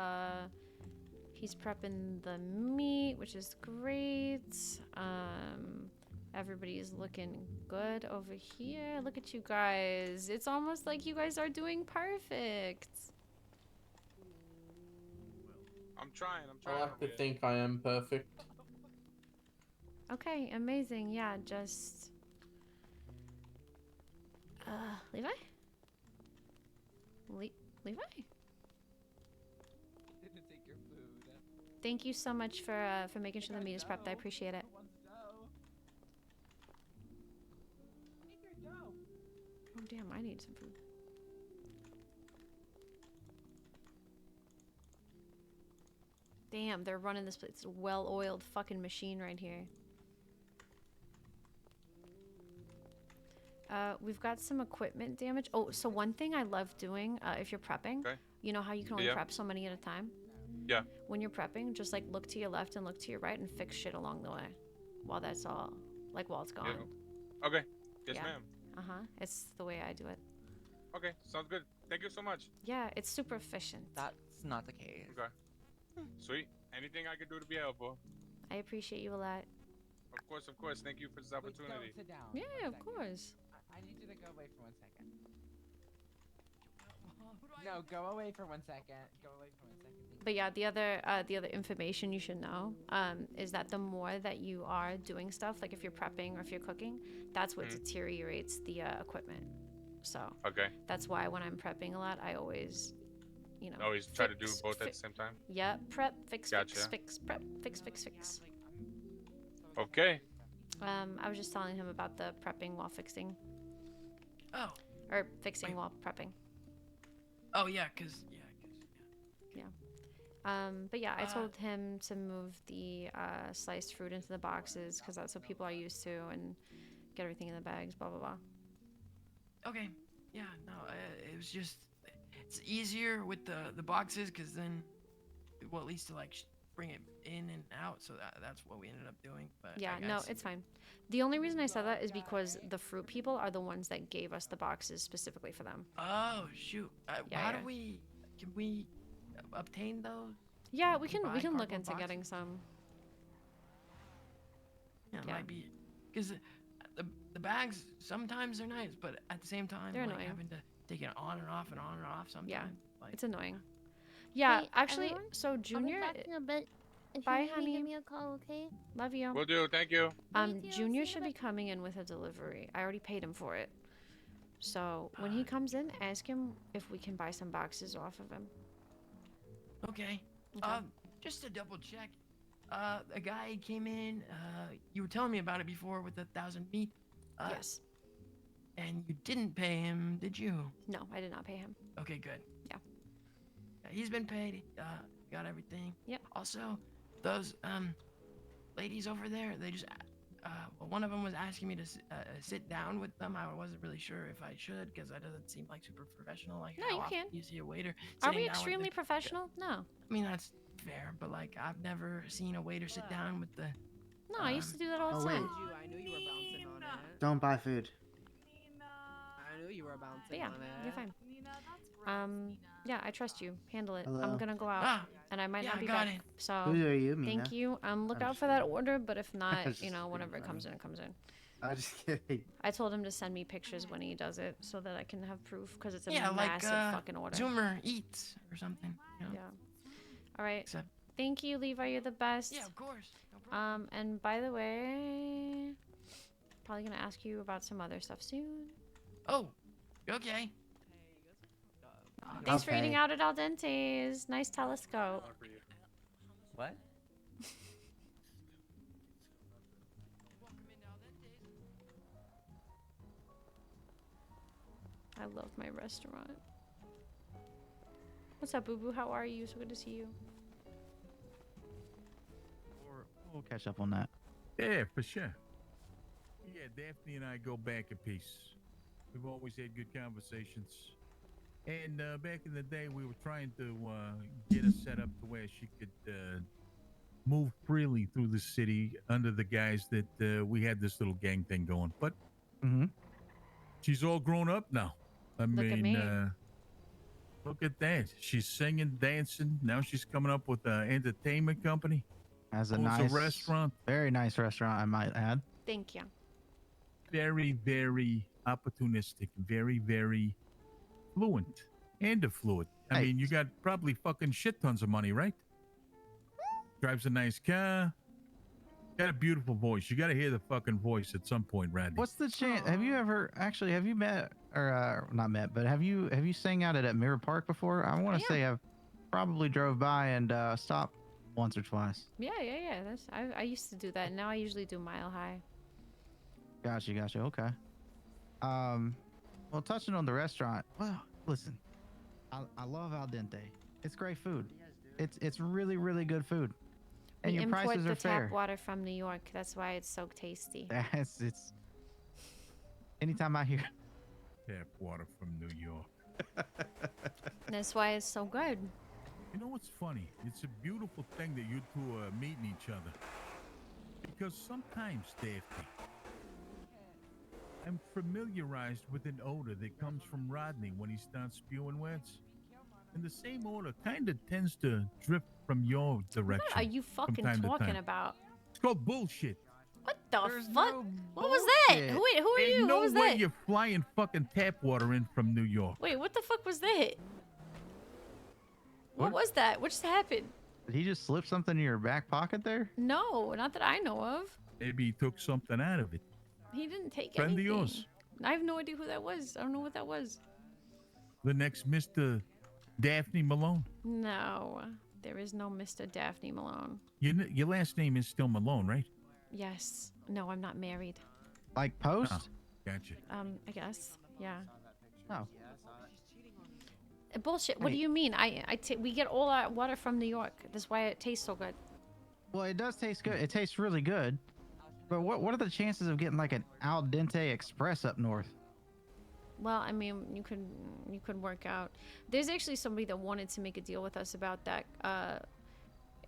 He's prepping the meat, which is great. Everybody's looking good over here. Look at you guys. It's almost like you guys are doing perfect. I'm trying. I like to think I am perfect. Okay, amazing. Yeah, just Levi? Levi? Didn't take your food. Thank you so much for making sure the meat is prepped. I appreciate it. Oh damn, I need some food. Damn, they're running this place. It's a well-oiled fucking machine right here. We've got some equipment damage. Oh, so one thing I love doing, if you're prepping, you know how you can only prep so many at a time? Yeah. When you're prepping, just like look to your left and look to your right and fix shit along the way. While that's all, like while it's gone. Yeah. Okay. Yes, Yeah. ma'am. It's the way I do it. Okay, sounds good. Thank you so much. Yeah, it's super efficient. That's not the case. Okay. Sweet. Anything I can do to be helpful. I appreciate you a lot. Of course, of course. Thank you for this opportunity. Sit down. Yeah, of course. I need you to go away for 1 second. No, go away for 1 second. Go away for 1 second. But yeah, the other information you should know is that the more that you are doing stuff, like if you're prepping or if you're cooking, that's what deteriorates the equipment. So that's why when I'm prepping a lot, I always, you know, always try to do both at the same time. Yeah, prep, fix, Gotcha. fix, prep, fix. Okay. I was just telling him about the prepping while fixing. Oh. Or fixing while prepping. Oh yeah, Yeah. But yeah, I told him to move the sliced fruit into the boxes because that's what people are used to, and get everything in the bags. Blah blah blah. Okay. Yeah. No. It was just. It's easier with the boxes because then, well, at least to like bring it in and out. So that's what we ended up doing. But Yeah. I No, guess- it's fine. The only reason I said that is because the fruit people are the ones that gave us the boxes specifically for them. Oh shoot! Yeah, How yeah. do we? Can we obtain those? Yeah, we can Buy look cardboard into boxes? getting some. Yeah, it Yeah. might be because the bags sometimes they're nice, but at the same time, They're like annoying. having to take it on and off and on and off sometimes. Yeah, Like, it's annoying. Yeah, Hey, actually, everyone, so Junior. I'll be back in a bit. If Bye, you need me, honey. give me a call, okay? Love you. Will do. Thank you. Junior should be coming in with a delivery. I already paid him for it. So when he comes in, ask him if we can buy some boxes off of him. Okay. Okay. Just to double check, a guy came in. You were telling me about it before with the 1,000 meat. Yes. And you didn't pay him, did you? No, I did not pay him. Okay, good. Yeah. He's been paid. Got everything. Yep. Also, those ladies over there, they just well, one of them was asking me to sit down with them. I wasn't really sure if I should because that doesn't seem like super professional. Like, No, how you often can. do you see a waiter? Are sitting we down with extremely the- professional? No. I mean, that's fair, but like, I've never seen a waiter sit down with the. No, I used to do that all the Oh, time. wait. I knew you were bouncing on it. Don't buy food. I knew you were bouncing But yeah, on it. you're fine. Yeah, I trust you. Handle it. Hello. I'm gonna go out, Ah, and I might yeah, not I be got back. it. So Who are you, thank Mina? you. Look I'm out just for that order, but if not, just you know, being whenever it funny. comes in, it comes in. I'm just kidding. I told him to send me pictures when he does it so that I can have proof because it's a Yeah, like massive fucking order. Zoomer Eats or something. You know? Yeah. All right. Except- Thank you, Levi. You're the best. Yeah, of course. No problem. And by the way, probably gonna ask you about some other stuff soon. Oh, okay. Thanks for Okay. eating out at Al Dente's. Nice telescope. What? I love my restaurant. What's up, Boo Boo? How are you? So good to see you. We'll catch up on that. Yeah, for sure. Yeah, Daphne and I go back a piece. We've always had good conversations. And back in the day, we were trying to get her set up to where she could move freely through the city under the guise that we had this little gang thing going. But she's all grown up now. I Look at mean, me. look at that. She's singing, dancing. Now she's coming up with an entertainment company. Has a owns nice restaurant. very nice restaurant, I might add. Thank you. Very, very opportunistic. Very, very fluent and affluent. I mean, you got probably fucking shit tons of money, right? Drives a nice car. Got a beautiful voice. You got to hear the fucking voice at some point, Radney. What's the chance? Have you ever actually have you met or not met, but have you sang out at Mirror Park before? I want to say I've probably drove by and stopped once or twice. Yeah. That's I used to do that. Now I usually do Mile High. Gotcha. Okay. Well, touching on the restaurant. Well, listen, I love Al Dente. It's great food. It's really, really good food. And We your import prices the are fair. tap water from New York. That's why it's so tasty. It's anytime I hear Tap water from New York. That's why it's so good. You know what's funny? It's a beautiful thing that you two are meeting each other. Because sometimes, Daphne, I'm familiarized with an odor that comes from Rodney when he starts spewing words. And the same odor kind of tends to drift from your direction. What are you from fucking time to talking time. about? It's called bullshit. What the fuck? What was that? Who are Ain't you? no What was way that? you're flying fucking tap water in from New York. Wait, what the fuck was that? What was that? What just happened? Did he just slip something in your back pocket there? No, not that I know of. Maybe he took something out of it. He didn't take Friend of anything. yours. I have no idea who that was. I don't know what that was. The next Mr. Daphne Malone. No, there is no Mr. Daphne Malone. Your last name is still Malone, right? Yes. No, I'm not married. Like post? Oh, gotcha. I guess. Yeah. Oh. Bullshit. What do you mean? We get all our water from New York. That's why it tastes so good. Well, it does taste good. It tastes really good. But what are the chances of getting like an Al Dente Express up north? Well, I mean, you could work out. There's actually somebody that wanted to make a deal with us about that,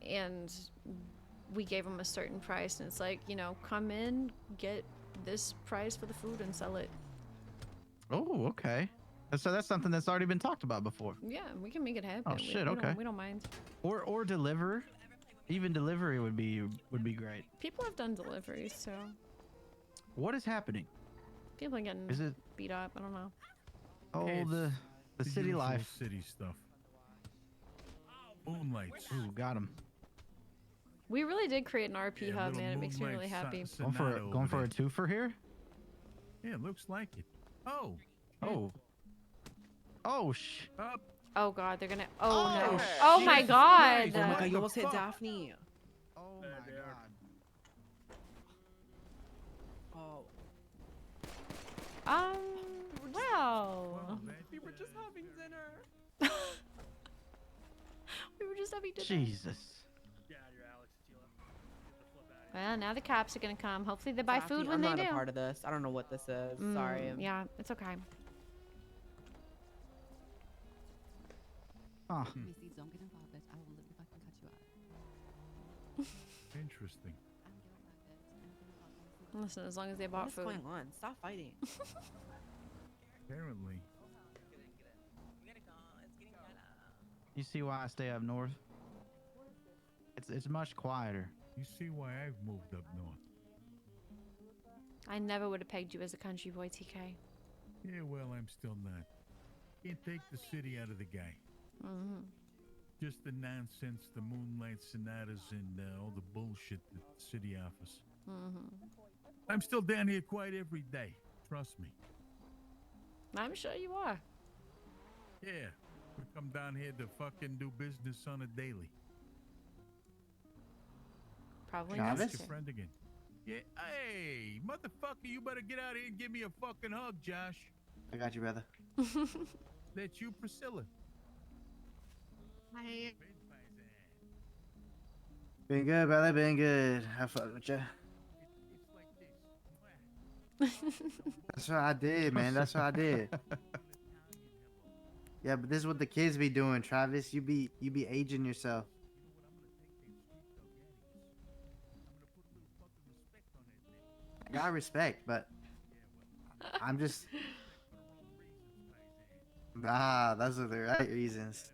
and we gave him a certain price, and it's like, come in, get this price for the food, and sell it. Oh, okay. So that's something that's already been talked about before. Yeah, we can make it happen. Oh shit, okay. We don't mind. Or deliver. Even delivery would be great. People have done deliveries, so What is happening? people are getting Is it beat up. I don't know. oh the city usual life? City stuff. Moonlights. Ooh, got him. We really did create an RP hub, little man. It makes me really moonlight happy. Going for a twofer here? Yeah, it looks like it. Oh. Up. Oh god, they're gonna. Oh, no. shit. Oh my Jesus god. Christ. Oh my god, you almost hit Daphne. Oh my god. Oh. Well. We were just having dinner. We were just having dinner. Jesus. Well, now the cops are gonna come. Hopefully they buy food when I'm they not do. a part of this. I don't know what this is. Sorry. Yeah, it's okay. Huh. Missy, don't get involved, bitch. I will literally fucking cut you out. Interesting. Listen, as long as they bought What's food. going on? Stop fighting. Apparently. You see why I stay up north? It's much quieter. You see why I've moved up north. I never would have pegged you as a country boy, TK. Yeah, well, I'm still not. Can't take the city out of the guy. Mm-hmm. Just the nonsense, the moonlight sonatas, and all the bullshit that the city offers. Mm-hmm. I'm still down here quite every day. Trust me. I'm sure you are. Yeah, we come down here to fucking do business on a daily. Probably That's necessary. your friend again. Yeah, hey, motherfucker, you better get out here and give me a fucking hug, Josh. I got you, brother. That's you, Priscilla. Hi. Been good, brother. Been good. Have fun with you. That's what I did, man. That's what I did. Yeah, but this is what the kids be doing, Travis. You be aging yourself. I got respect, but I'm just those are the right reasons.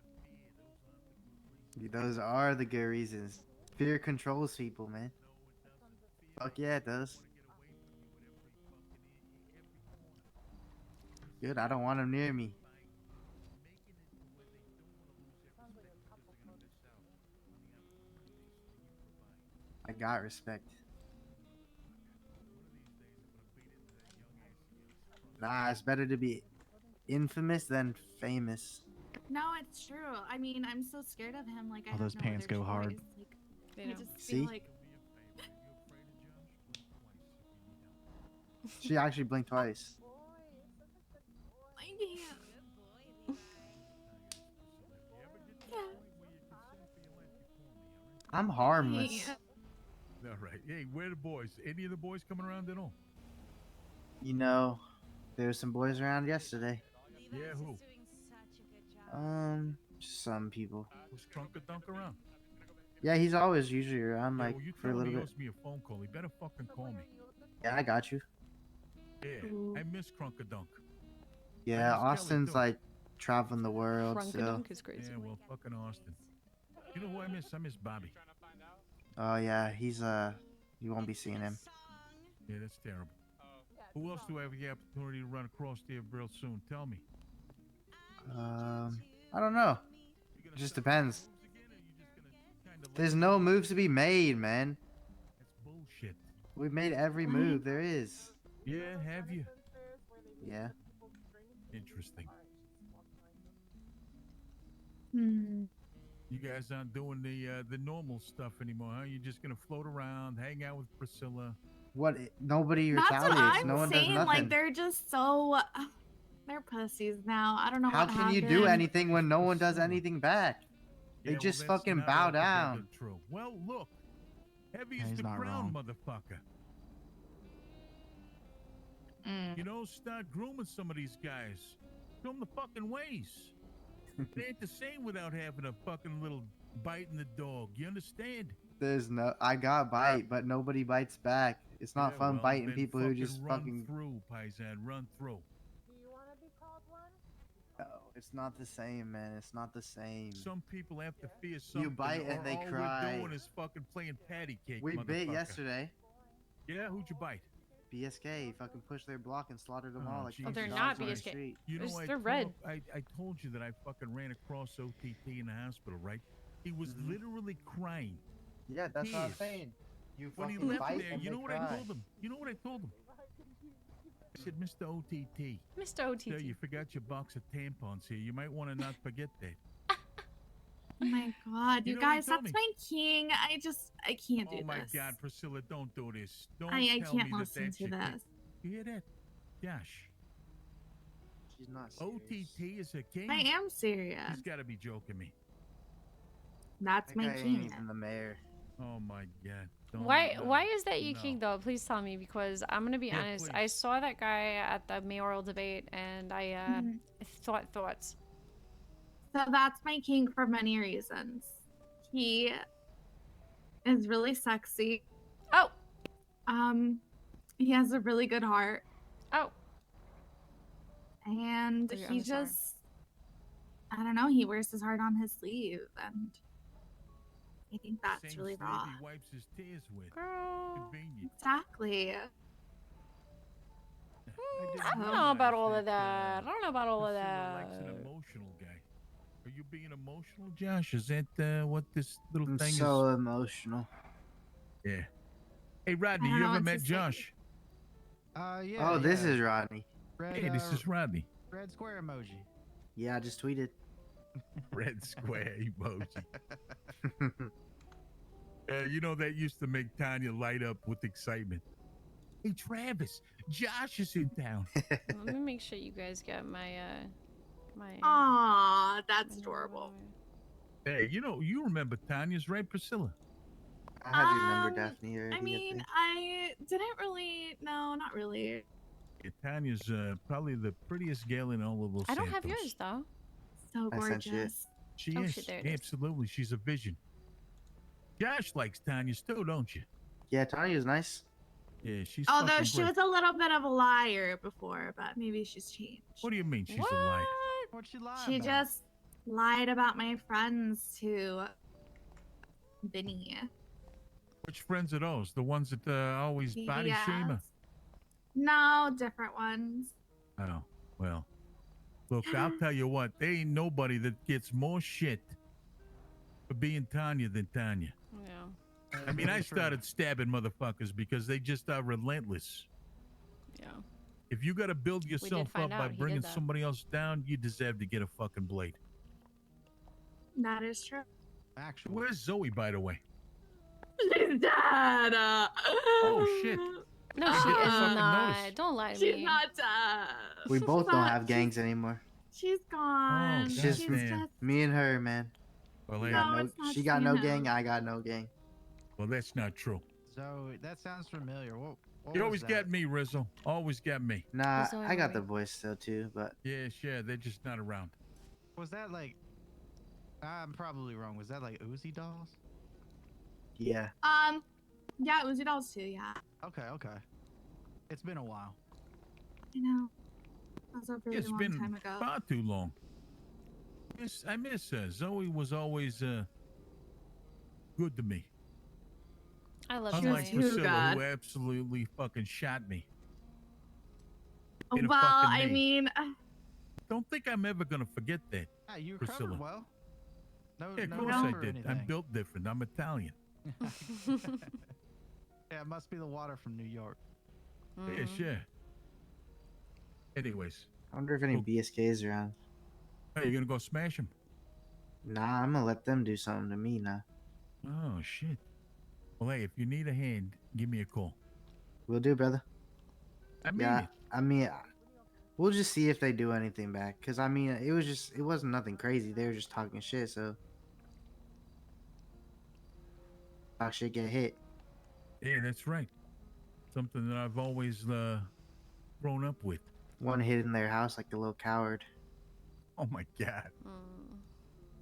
Those are the good reasons. Fear controls people, man. Fuck yeah, it does. Good, I don't want him near me. I got respect. Nah, it's better to be infamous than famous. No, it's true. I mean, I'm so scared of him. Like, I All have those no pants other go hard. choice. Like, They I don't. just See? feel like She actually blinked twice. I can't. Yeah. I'm harmless. All right. Hey, where are the boys? Any of the boys coming around at all? You know, there were some boys around yesterday. Yeah, who? Some people. Was Trunkadunk around? Yeah, he's always usually around, Yeah, like, well, you for a tell him little he bit. owes me a phone call. He better fucking call me. Yeah, I got you. Yeah, I miss Trunkadunk. Yeah, miss Kelly, Austin's too. like traveling the world, so. Frunkadunk is crazy. Yeah, well, fucking Austin. You know who I miss? I miss Bobby. Oh yeah, he's you won't be seeing him. Yeah, that's terrible. Who else do I have the opportunity to run across there real soon? Tell me. I don't know. It just depends. There's no moves to be made, man. That's bullshit. We've made every move there is. Yeah, have you? Yeah. Interesting. Hmm. You guys aren't doing the normal stuff anymore, huh? You're just gonna float around, hang out with Priscilla. What? Nobody That's retaliates. what I'm No one saying. does nothing. Like, they're just so. They're pussies now. I don't know How what can happened. you do anything when no one does anything back? They Yeah, well, just that's fucking not bow altogether down. True. Well, look, heavy Yeah, is he's the not crown, wrong. motherfucker. Mm. You know, start grooming some of these guys. Show them the fucking ways. It ain't the same without having a fucking little bite in the dog. You understand? There's no. I got bite, but nobody bites back. It's not Yeah, fun well, biting then people who just run fucking. through, Paisan. Run through. No, it's not the same, man. It's not the same. Some people have to fear something. You bite and or they all cry. we're doing is fucking playing patty cake. We bit motherfucker. yesterday. Yeah, who'd you bite? BSK fucking pushed their block and slaughtered them all like Oh, they're fucking not dogs on the BSK. street. You know, They're red. I told you that I fucking ran across OTT in the hospital, right? He was literally crying. Yeah, that's what I'm Tears. saying. You When he fucking left bite there, and you they know what cry. I told him? You know what I told him? I said, Mr. OTT. Mr. OTT. Sir, you forgot your box of tampons here. You might want to not forget that. Oh my god, You you know what he guys, told that's me? my king. I can't do Oh my this. God, Priscilla, don't do this. Don't I tell can't me listen that to that's this. You hear that? Josh. She's not serious. OTT is a king. I am serious. He's got to be joking me. That's That my guy ain't king. even the mayor. Oh my God. Don't- Why no, why is that you no. king though? Please tell me, because I'm gonna be Yeah, honest. please. I saw that guy at the mayoral debate and I thought thoughts. So that's my king for many reasons. He is really sexy. Oh. He has a really good heart. Oh. And Okay, he I'm sorry. just I don't know, he wears his heart on his sleeve and I think that's Same really sleeve raw. he wipes his tears with. Girl. Convenient. Exactly. I don't know about all of that. I don't know about all of Priscilla likes an that. emotional guy. Are you being emotional, Josh? Is that what this little I'm thing so is? emotional. Yeah. Hey, Rodney, I don't you know ever what met to say. Josh? Yeah. Oh, this yeah. is Rodney. Red, Hey, this is Rodney. red square emoji. Yeah, I just tweeted. Red square emoji. You know, that used to make Tanya light up with excitement. Hey, Travis, Josh is in town. Let me make sure you guys get my my Aw, that's adorable. Hey, you know, you remember Tanya's, right, Priscilla? I had you remember Daphne already. I mean, I didn't really. No, not really. Yeah, Tanya's probably the prettiest gal in all of Los I don't have Santos. yours though. So I sent you it. gorgeous. She Oh, is. shit, there it is. Absolutely. She's a vision. Josh likes Tanya still, don't you? Yeah, Tanya's nice. Yeah, she's Although fucking she great. was a little bit of a liar before, but maybe she's changed. What do you mean she's a liar? What'd she lie She about? just lied about my friends to Vinny. Which friends are those? The ones that always body shame her? BBS. No, different ones. Oh, well. Look, I'll tell you what. There ain't nobody that gets more shit for being Tanya than Tanya. Yeah. I mean, I started stabbing motherfuckers because they just are relentless. Yeah. If you got to build yourself up find by out he did bringing that. somebody else down, you deserve to get a fucking blade. That is true. Actually. Where's Zoe, by the way? She's dead. Oh, shit. No, I she didn't is fucking not. notice. Don't lie to She's me. not dead. We both don't But have gangs anymore. She's gone. Oh, It's God just damn. me and her, man. Well, We hey, got No, no, it's not she got you no and gang, him. I got no gang. well, that's not true. Zoe, that sounds familiar. What You was always that? got me, Rizzo. Always got me. Nah, Rizzo I got the Ivory. voice still too, but Yeah, sure. They're just not around. Was that like? I'm probably wrong. Was that like Uzi dolls? yeah. Yeah, Uzi dolls too. Yeah, Okay. It's been a while. I know. That was a really It's long been time ago. far too long. I miss her. Zoe was always good to me. I love Unlike Zoe. Priscilla, who absolutely fucking shot me. in a Well, fucking I knee. mean, Don't think I'm ever gonna forget that. Yeah, you Priscilla. recovered well. No, Yeah, of no course rub I or did. I'm anything. built different. I'm Italian. Yeah, it must be the water from New York. Yeah, sure. Anyways, I wonder if any BSKs around. hey, you gonna go smash him? Nah, I'm gonna let them do something to me now. Oh shit. Well, hey, if you need a hand, give me a call. Will do, brother. I mean yeah, it. I mean, we'll just see if they do anything back. Cause I mean, it wasn't nothing crazy. They were just talking shit. So, talk shit, get hit. Yeah, that's right. Something that I've always grown up with. One hid in their house like a little coward. Oh my god.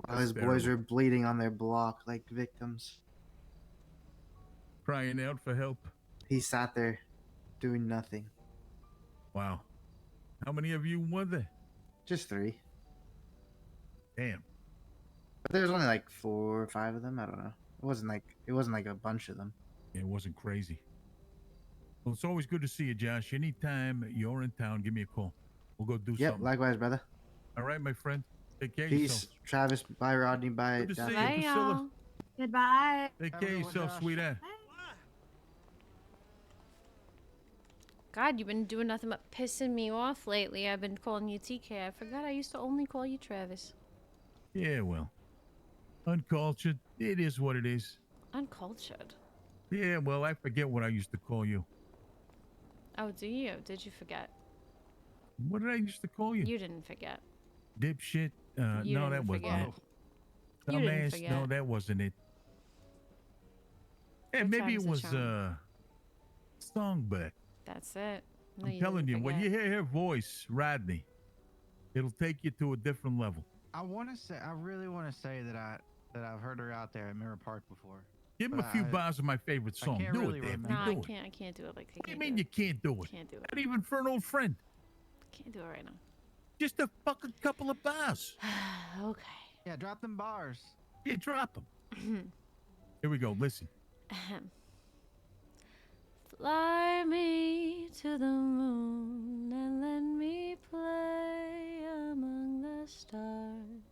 While his boys were bleeding on their block like victims. Crying out for help. He sat there, doing nothing. Wow. How many of you were there? Just 3. Damn. But there was only like 4 or 5 of them. I don't know. It wasn't like a bunch of them. It wasn't crazy. Well, it's always good to see you, Josh. Anytime you're in town, give me a call. We'll go do Yep, something. likewise, brother. All right, my friend. Take care of Peace, yourself. Travis. Bye, Rodney. Bye, Good to see Daphne. you, Priscilla. Goodbye. Take care of yourself, sweetheart. God, you've been doing nothing but pissing me off lately. I've been calling you TK. I forgot I used to only call you Travis. Yeah, well. Uncultured. It is what it is. Uncultured. Yeah, well, I forget what I used to call you. Oh, do you? Did you forget? What did I used to call you? You didn't forget. Dipshit? You No, that didn't wasn't forget. it. You didn't Dumbass? forget. No, that wasn't it. Yeah, What maybe it time's the was charm? Songbird. That's it. No, I'm you telling you, didn't when forget. you hear her voice, Rodney, it'll take you to a different level. I really want to say that I've heard her out there at Mirror Park before. Give him But a few I- bars of my favorite I song. can't Do really it, Daphne. No, I Do it. can't. I can't do it like What do you mean you can't do it? Can't do it. Not even for an old friend. Can't do it right now. Just a fucking couple of bars. Okay. Yeah, drop them bars. Yeah, drop them. Here we go. Listen. Ahem. Fly me to the moon and let me play among the stars.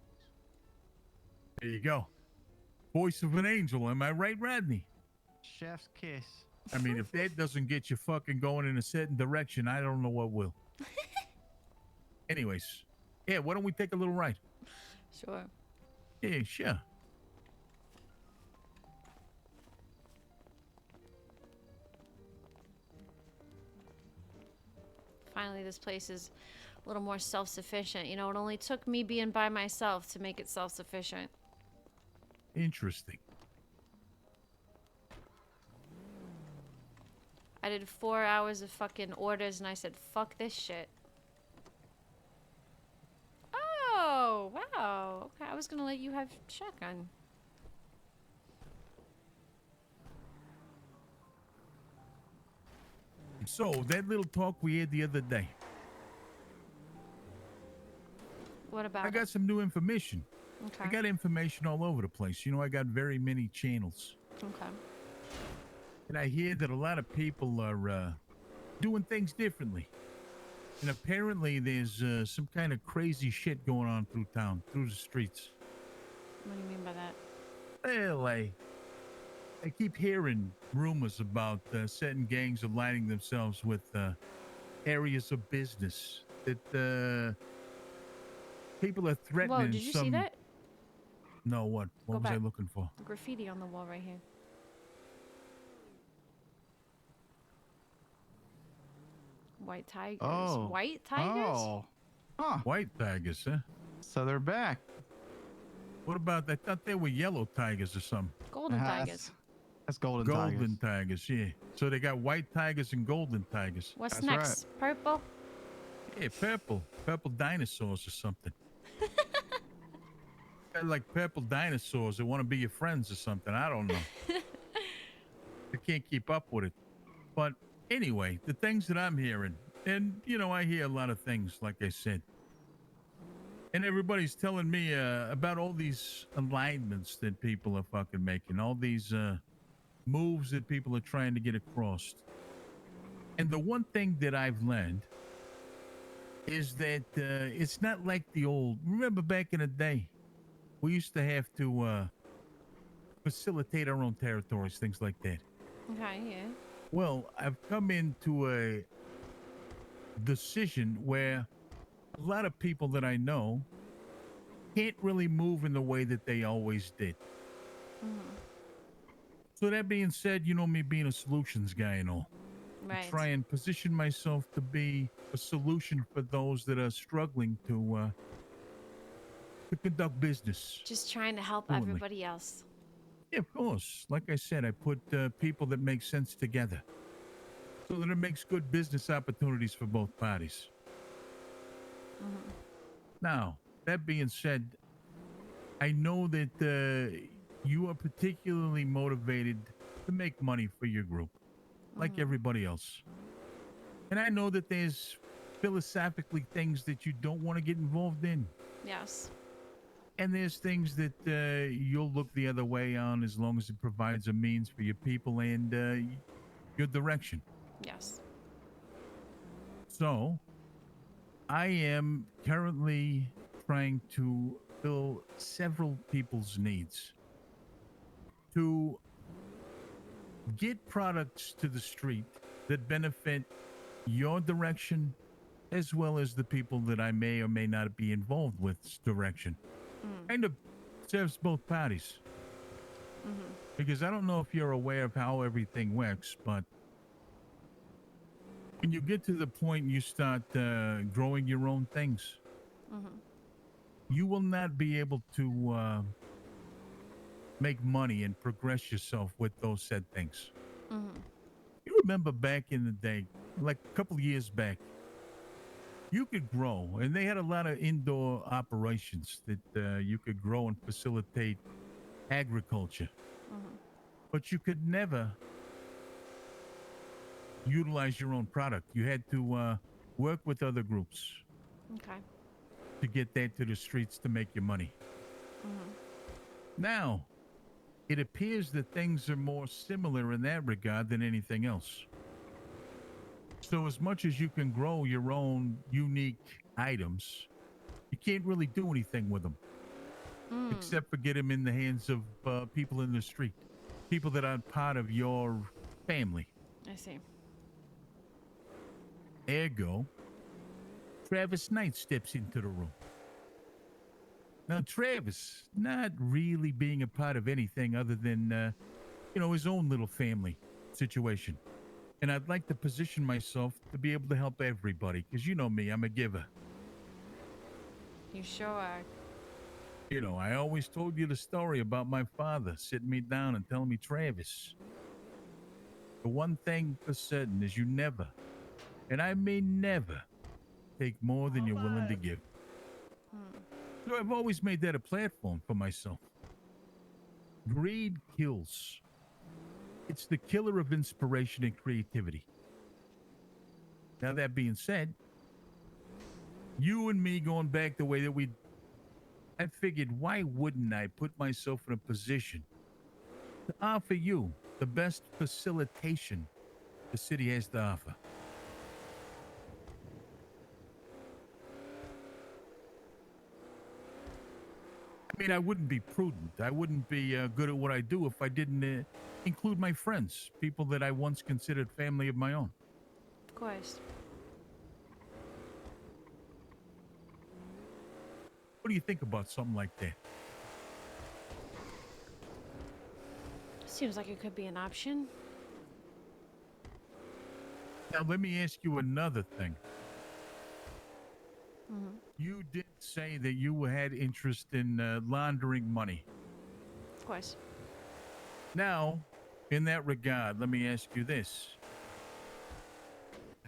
There you go. Voice of an angel. Am I right, Rodney? Chef's kiss. I mean, if that doesn't get you fucking going in a certain direction, I don't know what will. Anyways, yeah, why don't we take a little ride? Sure. Yeah, sure. Finally, this place is a little more self-sufficient. You know, it only took me being by myself to make it self-sufficient. Interesting. I did 4 hours of fucking orders and I said, fuck this shit. Oh, wow. was gonna let you have shotgun. So that little talk we had the other day, What about I got some new information. Okay. I got information all over the place. You know, I got very many channels. Okay. And I hear that a lot of people are doing things differently. And apparently there's some kind of crazy shit going on through town, through the streets. What do you mean by that? Well, I keep hearing rumors about certain gangs aligning themselves with areas of business that people are threatening. Whoa, did you see that? No, what? What Go was I back. looking for? Graffiti on the wall right here. White tigers. Oh. White tigers? Oh. Huh. White tigers, huh? So they're back. What about, I thought they were yellow tigers or something. Golden tigers. That's golden Golden tigers, yeah. So they got white tigers and golden tigers. What's That's next? Purple? Yeah, purple. Purple dinosaurs or something. Got like purple dinosaurs that want to be your friends or something. I don't know. I can't keep up with it. But anyway, the things that I'm hearing, and you know, I hear a lot of things, like I said. And everybody's telling me about all these alignments that people are fucking making, all these moves that people are trying to get across. And the one thing that I've learned is that it's not like the old. Remember back in the day, we used to have to facilitate our own territories, things like that. Okay, yeah. Well, I've come into a decision where a lot of people that I know can't really move in the way that they always did. So that being said, you know me being a solutions guy and all. Right. I try and position myself to be a solution for those that are struggling to conduct business. Just trying to help Fluently. everybody else. Yeah, of course. Like I said, I put people that make sense together so that it makes good business opportunities for both parties. Now, that being said, I know that you are particularly motivated to make money for your group, like everybody else. And I know that there's philosophically things that you don't want to get involved in. Yes. And there's things that you'll look the other way on as long as it provides a means for your people and your direction. Yes. So, I am currently trying to fill several people's needs to get products to the street that benefit your direction as well as the people that I may or may not be involved with's direction. Kind of serves both parties. Because I don't know if you're aware of how everything works, but when you get to the point you start growing your own things, you will not be able to make money and progress yourself with those said things. You remember back in the day, like a couple of years back, you could grow, and they had a lot of indoor operations that you could grow and facilitate agriculture. But you could never utilize your own product. You had to work with other groups Okay. to get that to the streets to make your money. Now, it appears that things are more similar in that regard than anything else. So as much as you can grow your own unique items, you can't really do anything with them. Except for get them in the hands of people in the street. People that aren't part of your family. I see. Ergo, Travis Knight steps into the room. Now, Travis, not really being a part of anything other than, his own little family situation. And I'd like to position myself to be able to help everybody, because you know me, I'm a giver. You sure are. You know, I always told you the story about my father sitting me down and telling me, Travis, the one thing for certain is you never, and I mean never, take more than you're willing to give. So I've always made that a platform for myself. Greed kills. It's the killer of inspiration and creativity. Now, that being said, you and me going back the way that I figured, why wouldn't I put myself in a position to offer you the best facilitation the city has to offer? I mean, I wouldn't be prudent. I wouldn't be good at what I do if I didn't include my friends, people that I once considered family of my own. Of course. What do you think about something like that? Seems like it could be an option. Now, let me ask you another thing. Mm-hmm. You did say that you had interest in laundering money. Of course. Now, in that regard, let me ask you this.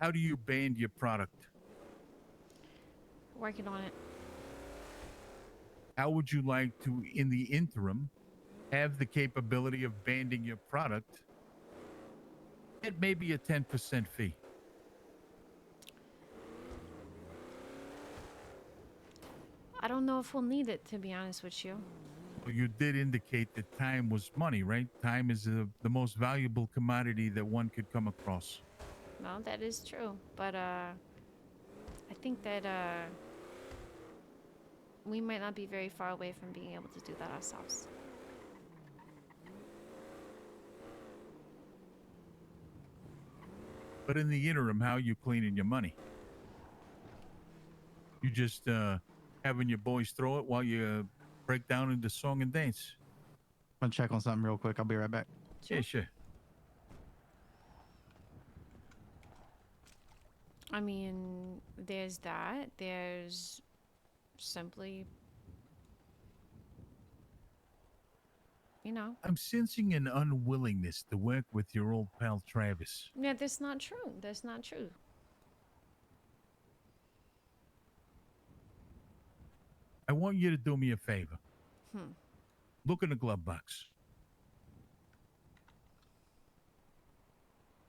How do you band your product? Working on it. How would you like to, in the interim, have the capability of banding your product at maybe a 10% fee? I don't know if we'll need it, to be honest with you. Well, you did indicate that time was money, right? Time is the most valuable commodity that one could come across. No, that is true. But I think that we might not be very far away from being able to do that ourselves. But in the interim, how are you cleaning your money? You just having your boys throw it while you break down into song and dance? I'm gonna check on something real quick. I'll be right back. Yeah, sure. I mean, there's that. There's simply, you know. I'm sensing an unwillingness to work with your old pal Travis. Yeah, that's not true. That's not true. I want you to do me a favor. Hmm. Look in the glove box.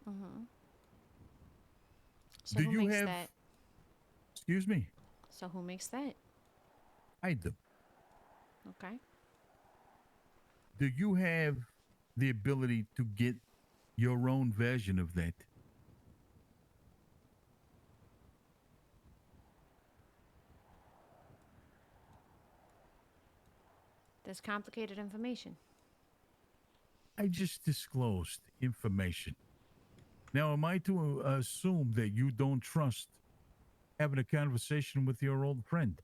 Mm-hmm. So Do who you makes have... that? Excuse me? So who makes that? I do. Okay. Do you have the ability to get your own version of that? That's complicated information. I just disclosed information. Now, am I to assume that you don't trust having a conversation with your old friend?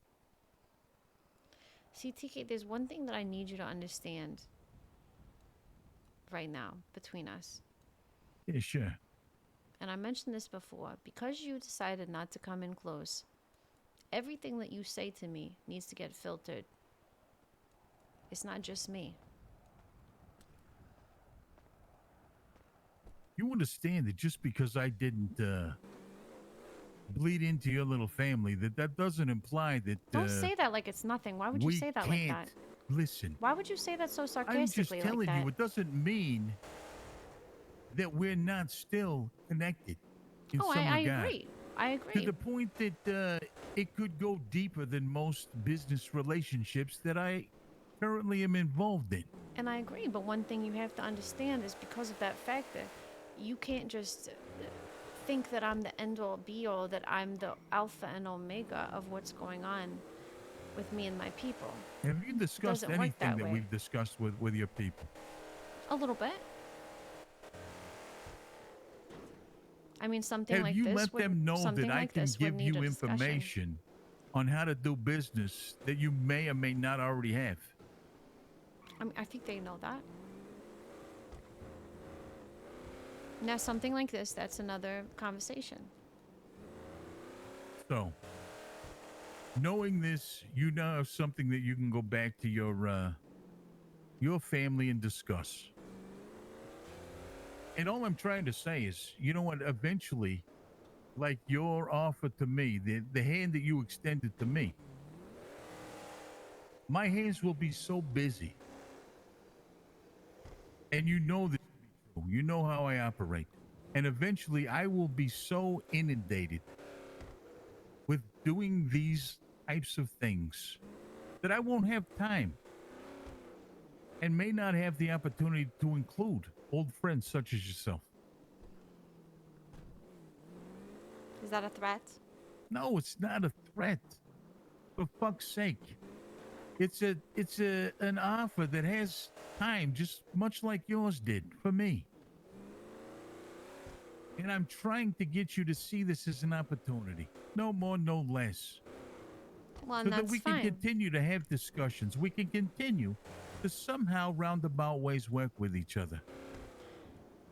See, TK, there's one thing that I need you to understand right now between us. Yeah, sure. And I mentioned this before. Because you decided not to come in close, everything that you say to me needs to get filtered. It's not just me. You understand that just because I didn't bleed into your little family, that doesn't imply that... Don't say that like it's nothing. Why would you say that like that? Listen. Why would you say that so I'm just sarcastically telling like that? you, it doesn't mean that we're not still connected in some I regard. agree. I agree. To the point that it could go deeper than most business relationships that I currently am involved in. And I agree, but one thing you have to understand is because of that factor, you can't just think that I'm the end all be all, that I'm the alpha and omega of what's going on with me and my people. Have you discussed Doesn't work anything that that way. we've discussed with your people? A little bit. I mean, something Have like you this let would, them know something that I like can this would give need you a discussion. information on how to do business that you may or may not already have? I mean, I think they know that. Now, something like this, that's another conversation. So, knowing this, you now have something that you can go back to your family and discuss. And all I'm trying to say is, you know what, eventually, like your offer to me, the hand that you extended to me, my hands will be so busy. And you know this to be true. You know how I operate. And eventually I will be so inundated with doing these types of things that I won't have time and may not have the opportunity to include old friends such as yourself. Is that a threat? No, it's not a threat. For fuck's sake. It's an offer that has time, just much like yours did for me. And I'm trying to get you to see this as an opportunity. No more, no less. Well, So and that that's we fine. can continue to have discussions. We can continue to somehow roundabout ways work with each other.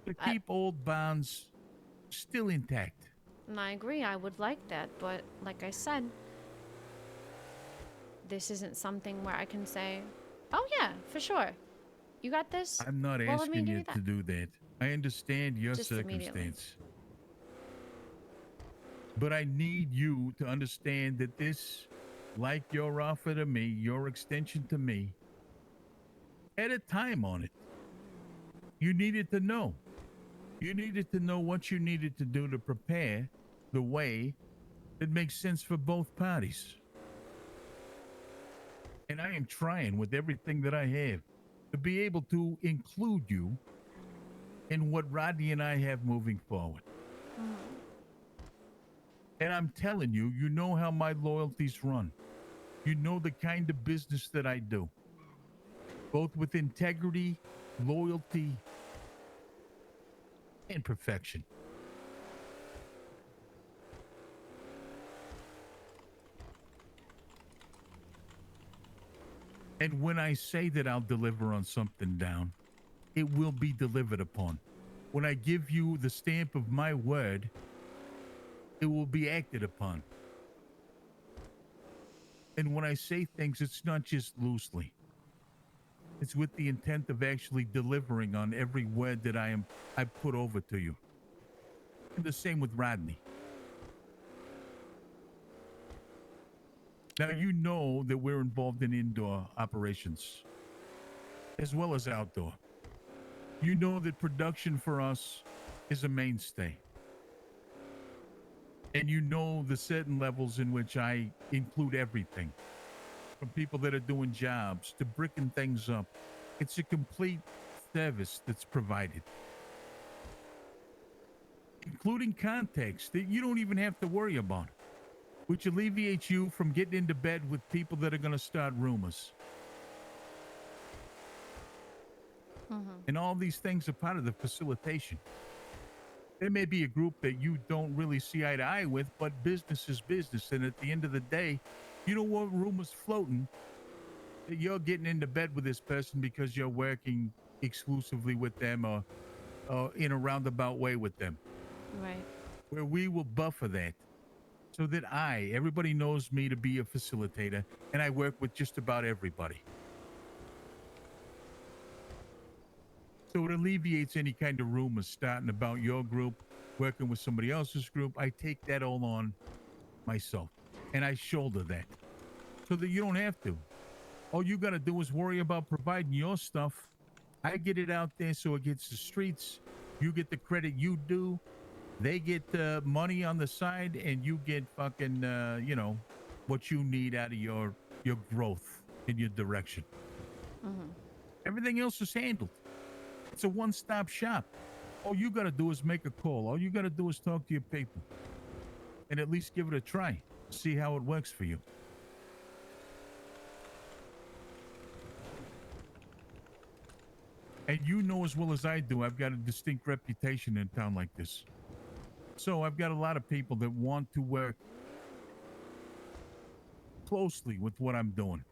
To keep old bonds still intact. And I agree, I would like that, but like I said, this isn't something where I can say, oh yeah, for sure. You got this? I'm not Well, let me asking do you that. to do that. I understand your Just immediately. circumstance. But I need you to understand that this, like your offer to me, your extension to me, had a time on it. You needed to know. You needed to know what you needed to do to prepare the way that makes sense for both parties. And I am trying with everything that I have to be able to include you in what Rodney and I have moving forward. And I'm telling you, you know how my loyalties run. You know the kind of business that I do, both with integrity, loyalty, and perfection. And when I say that I'll deliver on something down, it will be delivered upon. When I give you the stamp of my word, it will be acted upon. And when I say things, it's not just loosely. It's with the intent of actually delivering on every word that I put over to you. And the same with Rodney. Now, you know that we're involved in indoor operations as well as outdoor. You know that production for us is a mainstay. And you know the certain levels in which I include everything. From people that are doing jobs to bricking things up. It's a complete service that's provided. Including context that you don't even have to worry about. Which alleviates you from getting into bed with people that are going to start rumors. And all these things are part of the facilitation. There may be a group that you don't really see eye to eye with, but business is business. And at the end of the day, you don't want rumors floating that you're getting into bed with this person because you're working exclusively with them or in a roundabout way with them. Right. Where we will buffer that so that everybody knows me to be a facilitator, and I work with just about everybody. So it alleviates any kind of rumors starting about your group, working with somebody else's group. I take that all on myself, and I shoulder that so that you don't have to. All you got to do is worry about providing your stuff. I get it out there so it gets the streets. You get the credit you do. They get money on the side, and you get fucking, what you need out of your growth in your direction. Everything else is handled. It's a one-stop shop. All you got to do is make a call. All you got to do is talk to your people and at least give it a try. See how it works for you. And you know as well as I do, I've got a distinct reputation in a town like this. So I've got a lot of people that want to work closely with what I'm doing.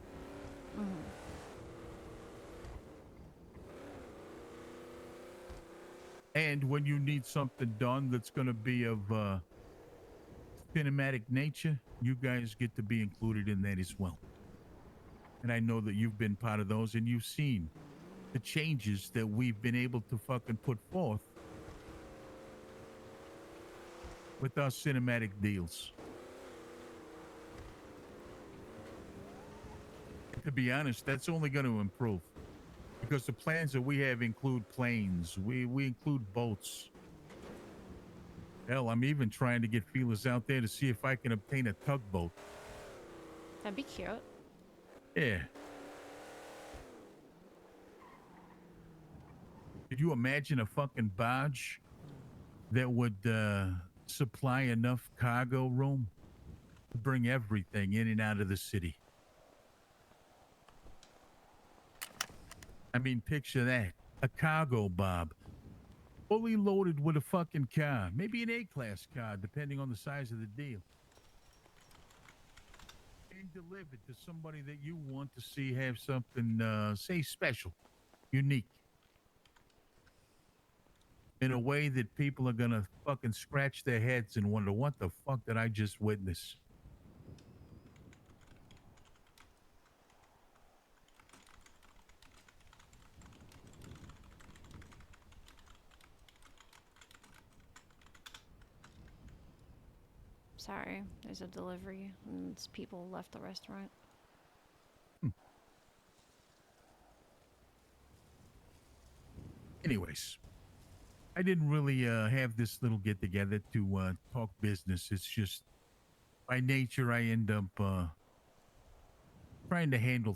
And when you need something done that's going to be of cinematic nature, you guys get to be included in that as well. And I know that you've been part of those, and you've seen the changes that we've been able to fucking put forth with our cinematic deals. to be honest, that's only going to improve. Because the plans that we have include planes. We include boats. Hell, I'm even trying to get feelers out there to see if I can obtain a tugboat. That'd be cute. Yeah. Could you imagine a fucking barge that would supply enough cargo room to bring everything in and out of the city? I mean, picture that. A cargo bob. Fully loaded with a fucking car. Maybe an A-class car, depending on the size of the deal. And delivered to somebody that you want to see have something, say, special, unique. In a way that people are gonna fucking scratch their heads and wonder, what the fuck did I just witness? Sorry, there's a delivery and it's people left the restaurant. Anyways, I didn't really have this little get together to talk business. It's just by nature I end up trying to handle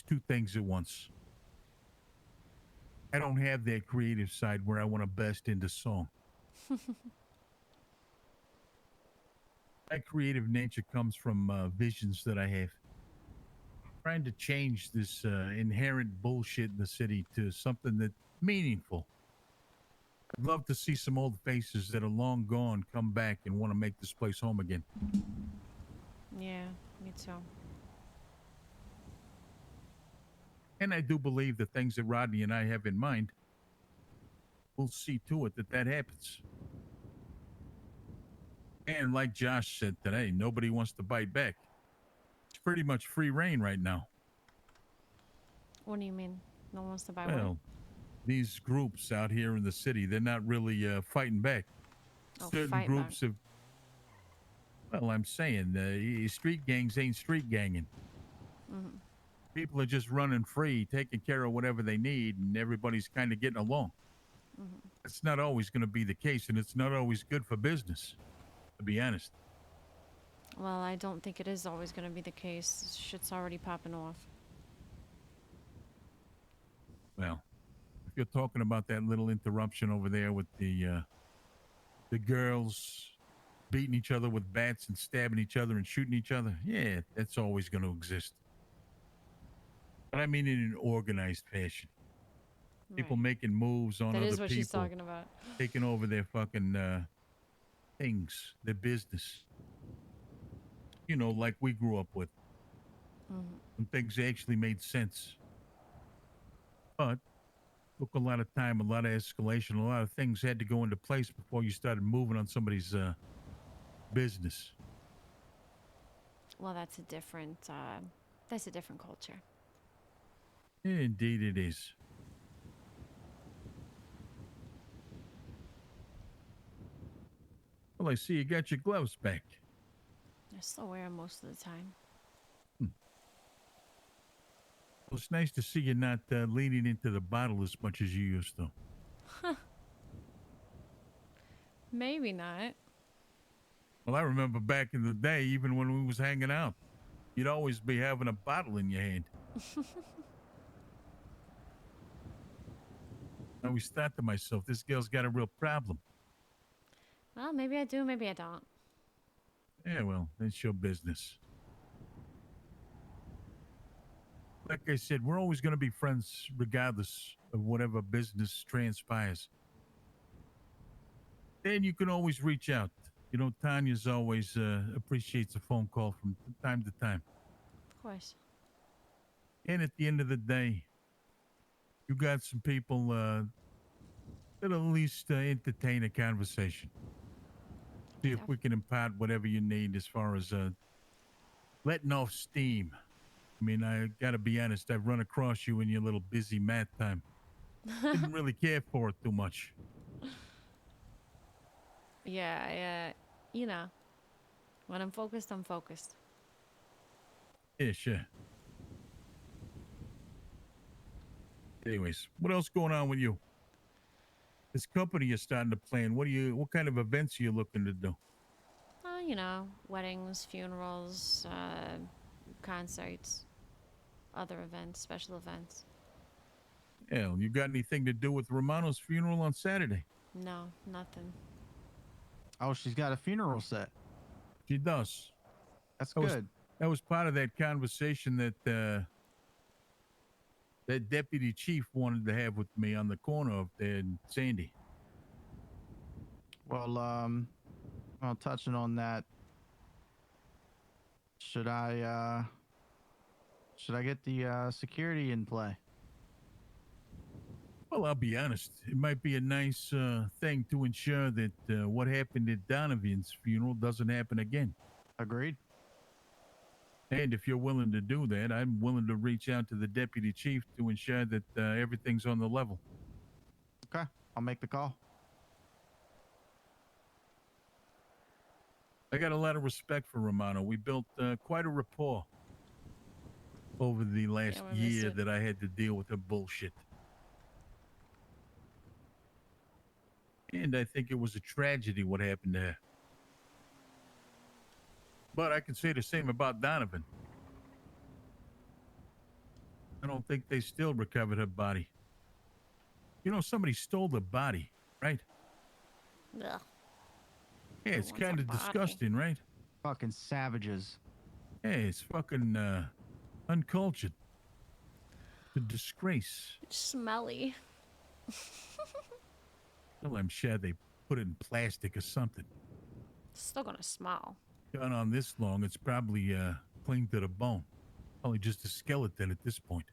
two things at once. I don't have that creative side where I want to burst into song. My creative nature comes from visions that I have. Trying to change this inherent bullshit in the city to something that's meaningful. I'd love to see some old faces that are long gone come back and want to make this place home again. Yeah, me too. And I do believe the things that Rodney and I have in mind, we'll see to it that that happens. And like Josh said today, nobody wants to bite back. It's pretty much free reign right now. What do you mean? No one wants to buy Well, one? these groups out here in the city, they're not really fighting back. Oh, Certain fight groups have... Well, I'm saying street gangs ain't street ganging. Mm-hmm. People are just running free, taking care of whatever they need, and everybody's kind of getting along. Mm-hmm. It's not always going to be the case, and it's not always good for business, to be honest. Well, I don't think it is always going to be the case. Shit's already popping off. Well, if you're talking about that little interruption over there with the girls beating each other with bats and stabbing each other and shooting each other, yeah, that's always going to exist. But I mean in an organized fashion. People making moves on That other is what people. she's talking about. Taking over their fucking things, their business. You know, like we grew up with. Mm-hmm. When things actually made sense. But took a lot of time, a lot of escalation, a lot of things had to go into place before you started moving on somebody's business. Well, that's a different culture. Indeed it is. Well, I see you got your gloves back. I still wear them most of the time. Well, it's nice to see you not leaning into the bottle as much as you used to. Maybe not. Well, I remember back in the day, even when we was hanging out, you'd always be having a bottle in your hand. I always thought to myself, this girl's got a real problem. Well, maybe I do, maybe I don't. Yeah, well, that's your business. Like I said, we're always going to be friends regardless of whatever business transpires. And you can always reach out. You know, Tanya's always appreciates a phone call from time to time. Of course. And at the end of the day, you got some people that at least entertain a conversation. See if we can impart whatever you need as far as letting off steam. I mean, I gotta be honest, I've run across you in your little busy math time. Didn't really care for it too much. Yeah, you know. When I'm focused, I'm focused. Yeah, sure. Anyways, what else going on with you? This company you're starting to plan. What kind of events are you looking to do? You know, weddings, funerals, concerts, other events, special events. Hell, you got anything to do with Romano's funeral on Saturday? No, nothing. Oh, she's got a funeral set. She does. That's That was- good. That was part of that conversation that that deputy chief wanted to have with me on the corner of there in Sandy. Well, touching on that, should I get the security in play? Well, I'll be honest. It might be a nice thing to ensure that what happened at Donovan's funeral doesn't happen again. Agreed. And if you're willing to do that, I'm willing to reach out to the deputy chief to ensure that everything's on the level. Okay, I'll make the call. I got a lot of respect for Romano. We built quite a rapport over the last we missed year it. that I had to deal with her bullshit. And I think it was a tragedy what happened to her. But I can say the same about Donovan. I don't think they still recovered her body. You know, somebody stole the body, right? Ugh. Yeah, it's wants a kind of body? disgusting, right? Fucking savages. Yeah, it's fucking uncultured. The disgrace. It's smelly. Well, I'm sure they put it in plastic or something. It's still gonna smell. Gone on this long, it's probably clean to the bone. Probably just a skeleton at this point.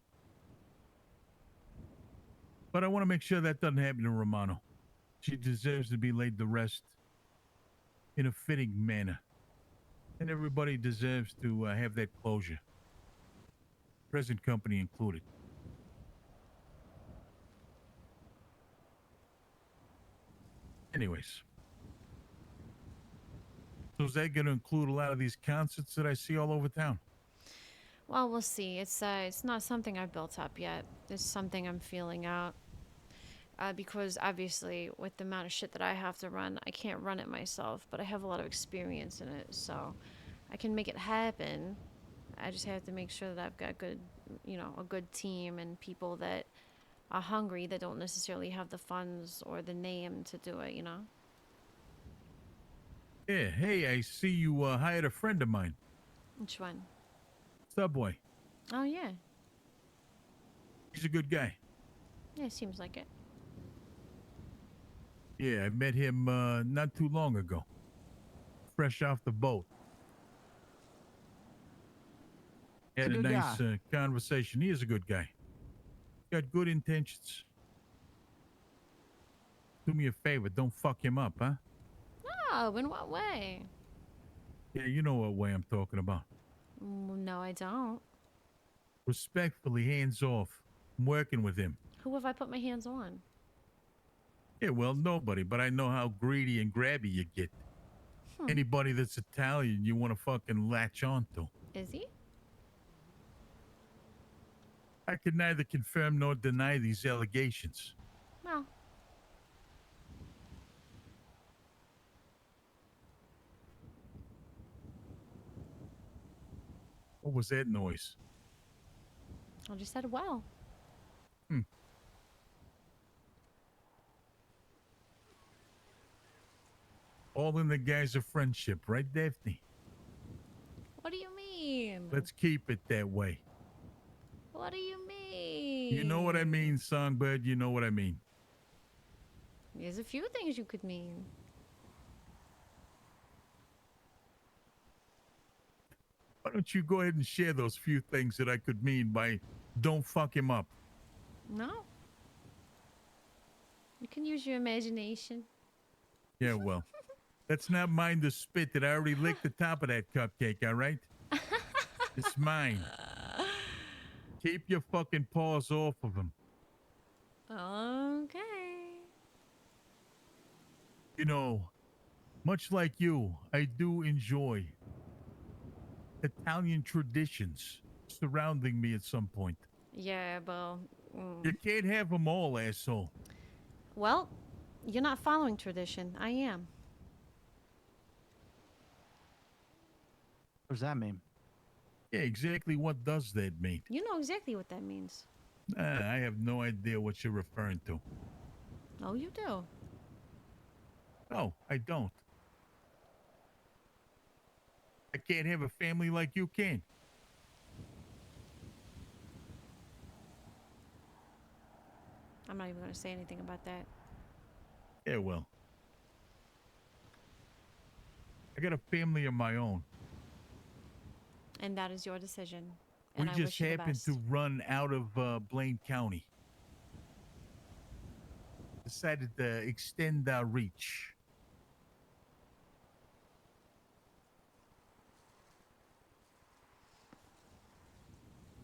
But I want to make sure that doesn't happen to Romano. She deserves to be laid to rest in a fitting manner. And everybody deserves to have that closure. Present company included. Anyways. So is that going to include a lot of these concerts that I see all over town? Well, we'll see. It's not something I've built up yet. It's something I'm feeling out. Because obviously, with the amount of shit that I have to run, I can't run it myself. But I have a lot of experience in it, so I can make it happen. I just have to make sure that I've got a good team and people that are hungry that don't necessarily have the funds or the name to do it. Yeah, hey, I see you hired a friend of mine. Which one? Subway. Oh yeah. He's a good guy. Yeah, seems like it. Yeah, I met him not too long ago. Fresh off the boat. Had a Good nice guy. conversation. He is a good guy. Got good intentions. Do me a favor, don't fuck him up, huh? Oh, in what way? Yeah, you know what way I'm talking about. No, I don't. Respectfully, hands off. I'm working with him. Who have I put my hands on? Yeah, well, nobody, but I know how greedy and grabby you get. Anybody that's Italian, you want to fucking latch onto. Is he? I can neither confirm nor deny these allegations. Well. What was that noise? I just said well. All in the guise of friendship, right, Daphne? What do you mean? Let's keep it that way. What do you mean? You know what I mean, Songbird. You know what I mean. There's a few things you could mean. Why don't you go ahead and share those few things that I could mean by don't fuck him up? No. You can use your imagination. Yeah, well, let's not mind the spit that I already licked the top of that cupcake, all right? It's mine. Keep your fucking paws off of him. Okay. You know, much like you, I do enjoy Italian traditions surrounding me at some point. Yeah, well, You can't have them all, asshole. Well, you're not following tradition. I am. What does that mean? Yeah, exactly what does that mean? You know exactly what that means. I have no idea what you're referring to. Oh, you do. No, I don't. I can't have a family like you can. I'm not even going to say anything about that. Yeah, well. I got a family of my own. And that is your decision. We And I just wish you the happened best. to run out of Blaine County. Decided to extend our reach.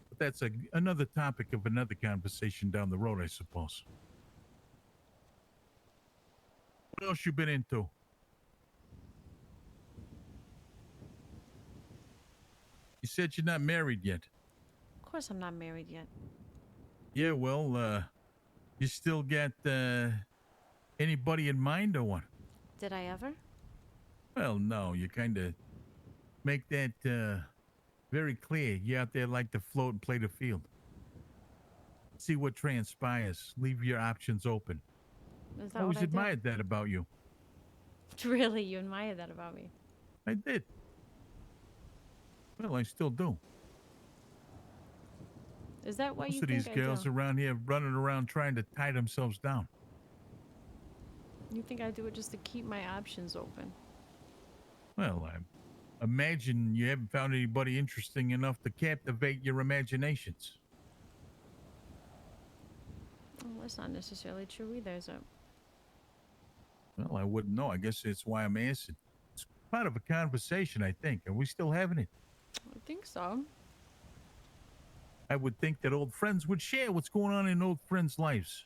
But that's another topic of another conversation down the road, I suppose. What else you been into? You said you're not married yet. Of course I'm not married yet. Yeah, well, you still got anybody in mind or what? Did I ever? Well, no, you kind of make that very clear. You out there like to float and play the field. See what transpires. Leave your options open. Is that I always what I admired that about you. do? Really? You admire that about me? I did. Well, I still do. Is that what Most you of think these I girls do? around here running around trying to tie themselves down. You think I do it just to keep my options open? Well, I imagine you haven't found anybody interesting enough to captivate your imaginations. Well, that's not necessarily true either, is it? Well, I wouldn't know. I guess that's why I'm asking. It's part of a conversation, I think. Are we still having it? I think so. I would think that old friends would share what's going on in old friends' lives.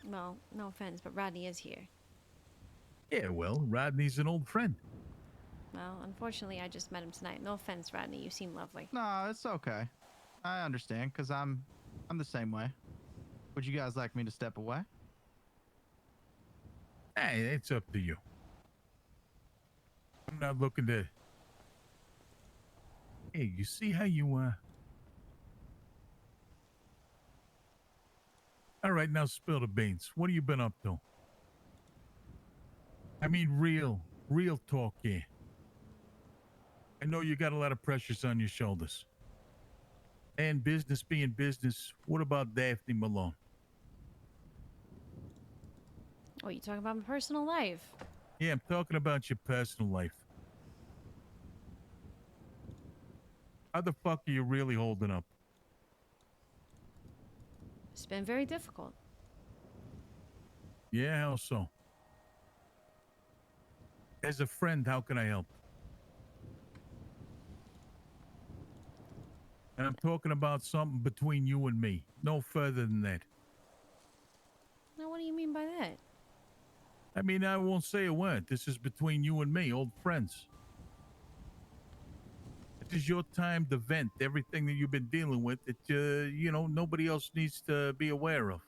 Well, no offense, but Rodney is here. Yeah, well, Rodney's an old friend. Well, unfortunately, I just met him tonight. No offense, Rodney. You seem lovely. No, it's okay. I understand, because I'm the same way. Would you guys like me to step away? Hey, it's up to you. I'm not looking to... Hey, you see how you, All right, now spill the beans. What have you been up to? I mean, real talk here. I know you got a lot of pressures on your shoulders. And business being business, what about Daphne Malone? Oh, you talking about my personal life? Yeah, I'm talking about your personal life. How the fuck are you really holding up? It's been very difficult. Yeah, how so? As a friend, how can I help? And I'm talking about something between you and me. No further than that. Now, what do you mean by that? I mean, I won't say a word. This is between you and me, old friends. This is your time to vent everything that you've been dealing with that, nobody else needs to be aware of.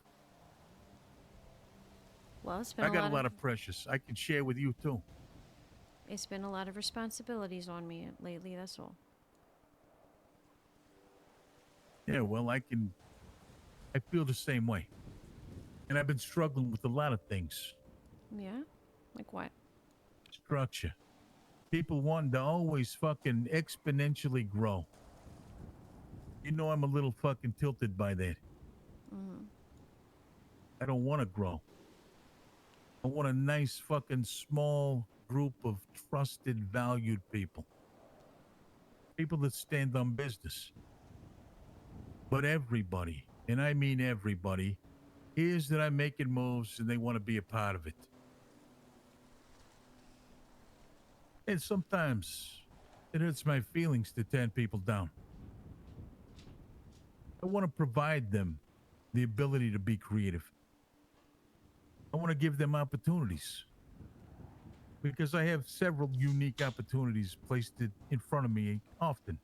Well, it's been I got a lot of pressures. I can share with you, too. It's been a lot of responsibilities on me lately, that's all. Yeah, well, I feel the same way. And I've been struggling with a lot of things. Yeah? Like what? Structure. People wanting to always fucking exponentially grow. You know I'm a little fucking tilted by that. Mm-hmm. I don't want to grow. I want a nice fucking small group of trusted, valued people. People that stand on business. But everybody, and I mean everybody, hears that I'm making moves and they want to be a part of it. And sometimes it hurts my feelings to turn people down. I want to provide them the ability to be creative. I want to give them opportunities. Because I have several unique opportunities placed in front of me often.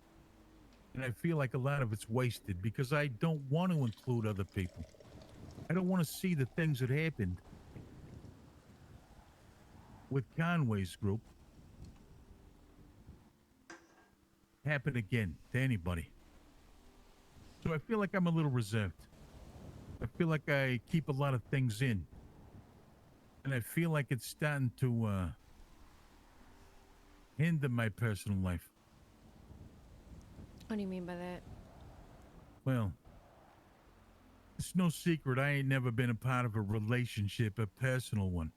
And I feel like a lot of it's wasted because I don't want to include other people. I don't want to see the things that happened with Conway's group happen again to anybody. So I feel like I'm a little reserved. I feel like I keep a lot of things in. And I feel like it's starting to hinder my personal life. What do you mean by that? Well, it's no secret I ain't never been a part of a relationship, a personal one.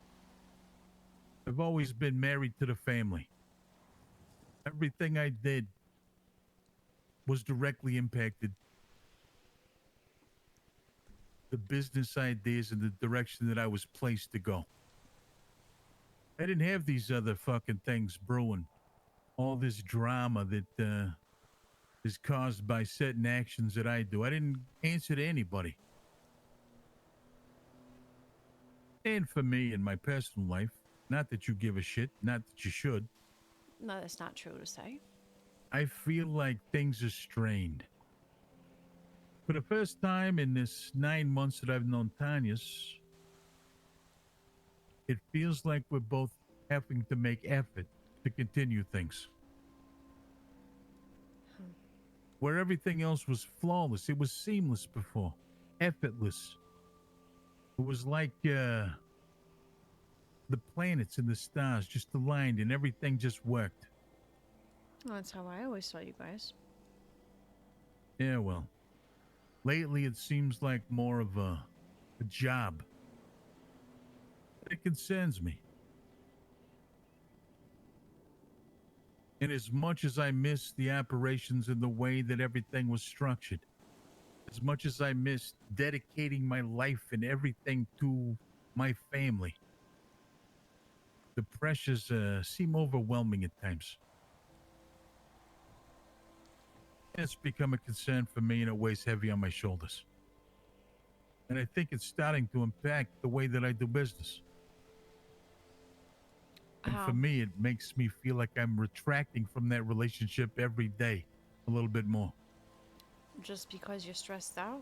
I've always been married to the family. Everything I did was directly impacted the business ideas and the direction that I was placed to go. I didn't have these other fucking things brewing. All this drama that is caused by certain actions that I do. I didn't answer to anybody. And for me in my personal life, not that you give a shit, not that you should, No, that's not true to say. I feel like things are strained. For the first time in this 9 months that I've known Tanya's, it feels like we're both having to make effort to continue things. Where everything else was flawless, it was seamless before, effortless. It was like the planets and the stars just aligned and everything just worked. Well, that's how I always saw you guys. Yeah, well, lately it seems like more of a job. It concerns me. And as much as I miss the operations and the way that everything was structured, as much as I miss dedicating my life and everything to my family, the pressures seem overwhelming at times. It's become a concern for me and it weighs heavy on my shoulders. And I think it's starting to impact the way that I do business. And for me, it makes me feel like I'm retracting from that relationship every day a little bit more. Just because you're stressed out?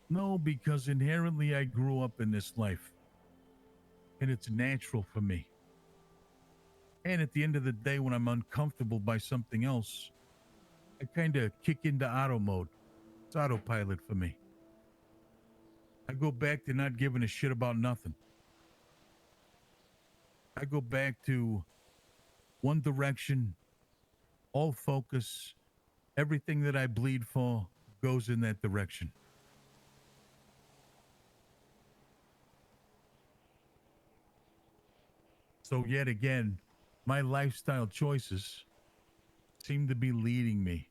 No, because inherently I grew up in this life. And it's natural for me. And at the end of the day, when I'm uncomfortable by something else, I kind of kick into auto mode. It's autopilot for me. I go back to not giving a shit about nothing. I go back to one direction, all focus, everything that I bleed for goes in that direction. So yet again, my lifestyle choices seem to be leading me.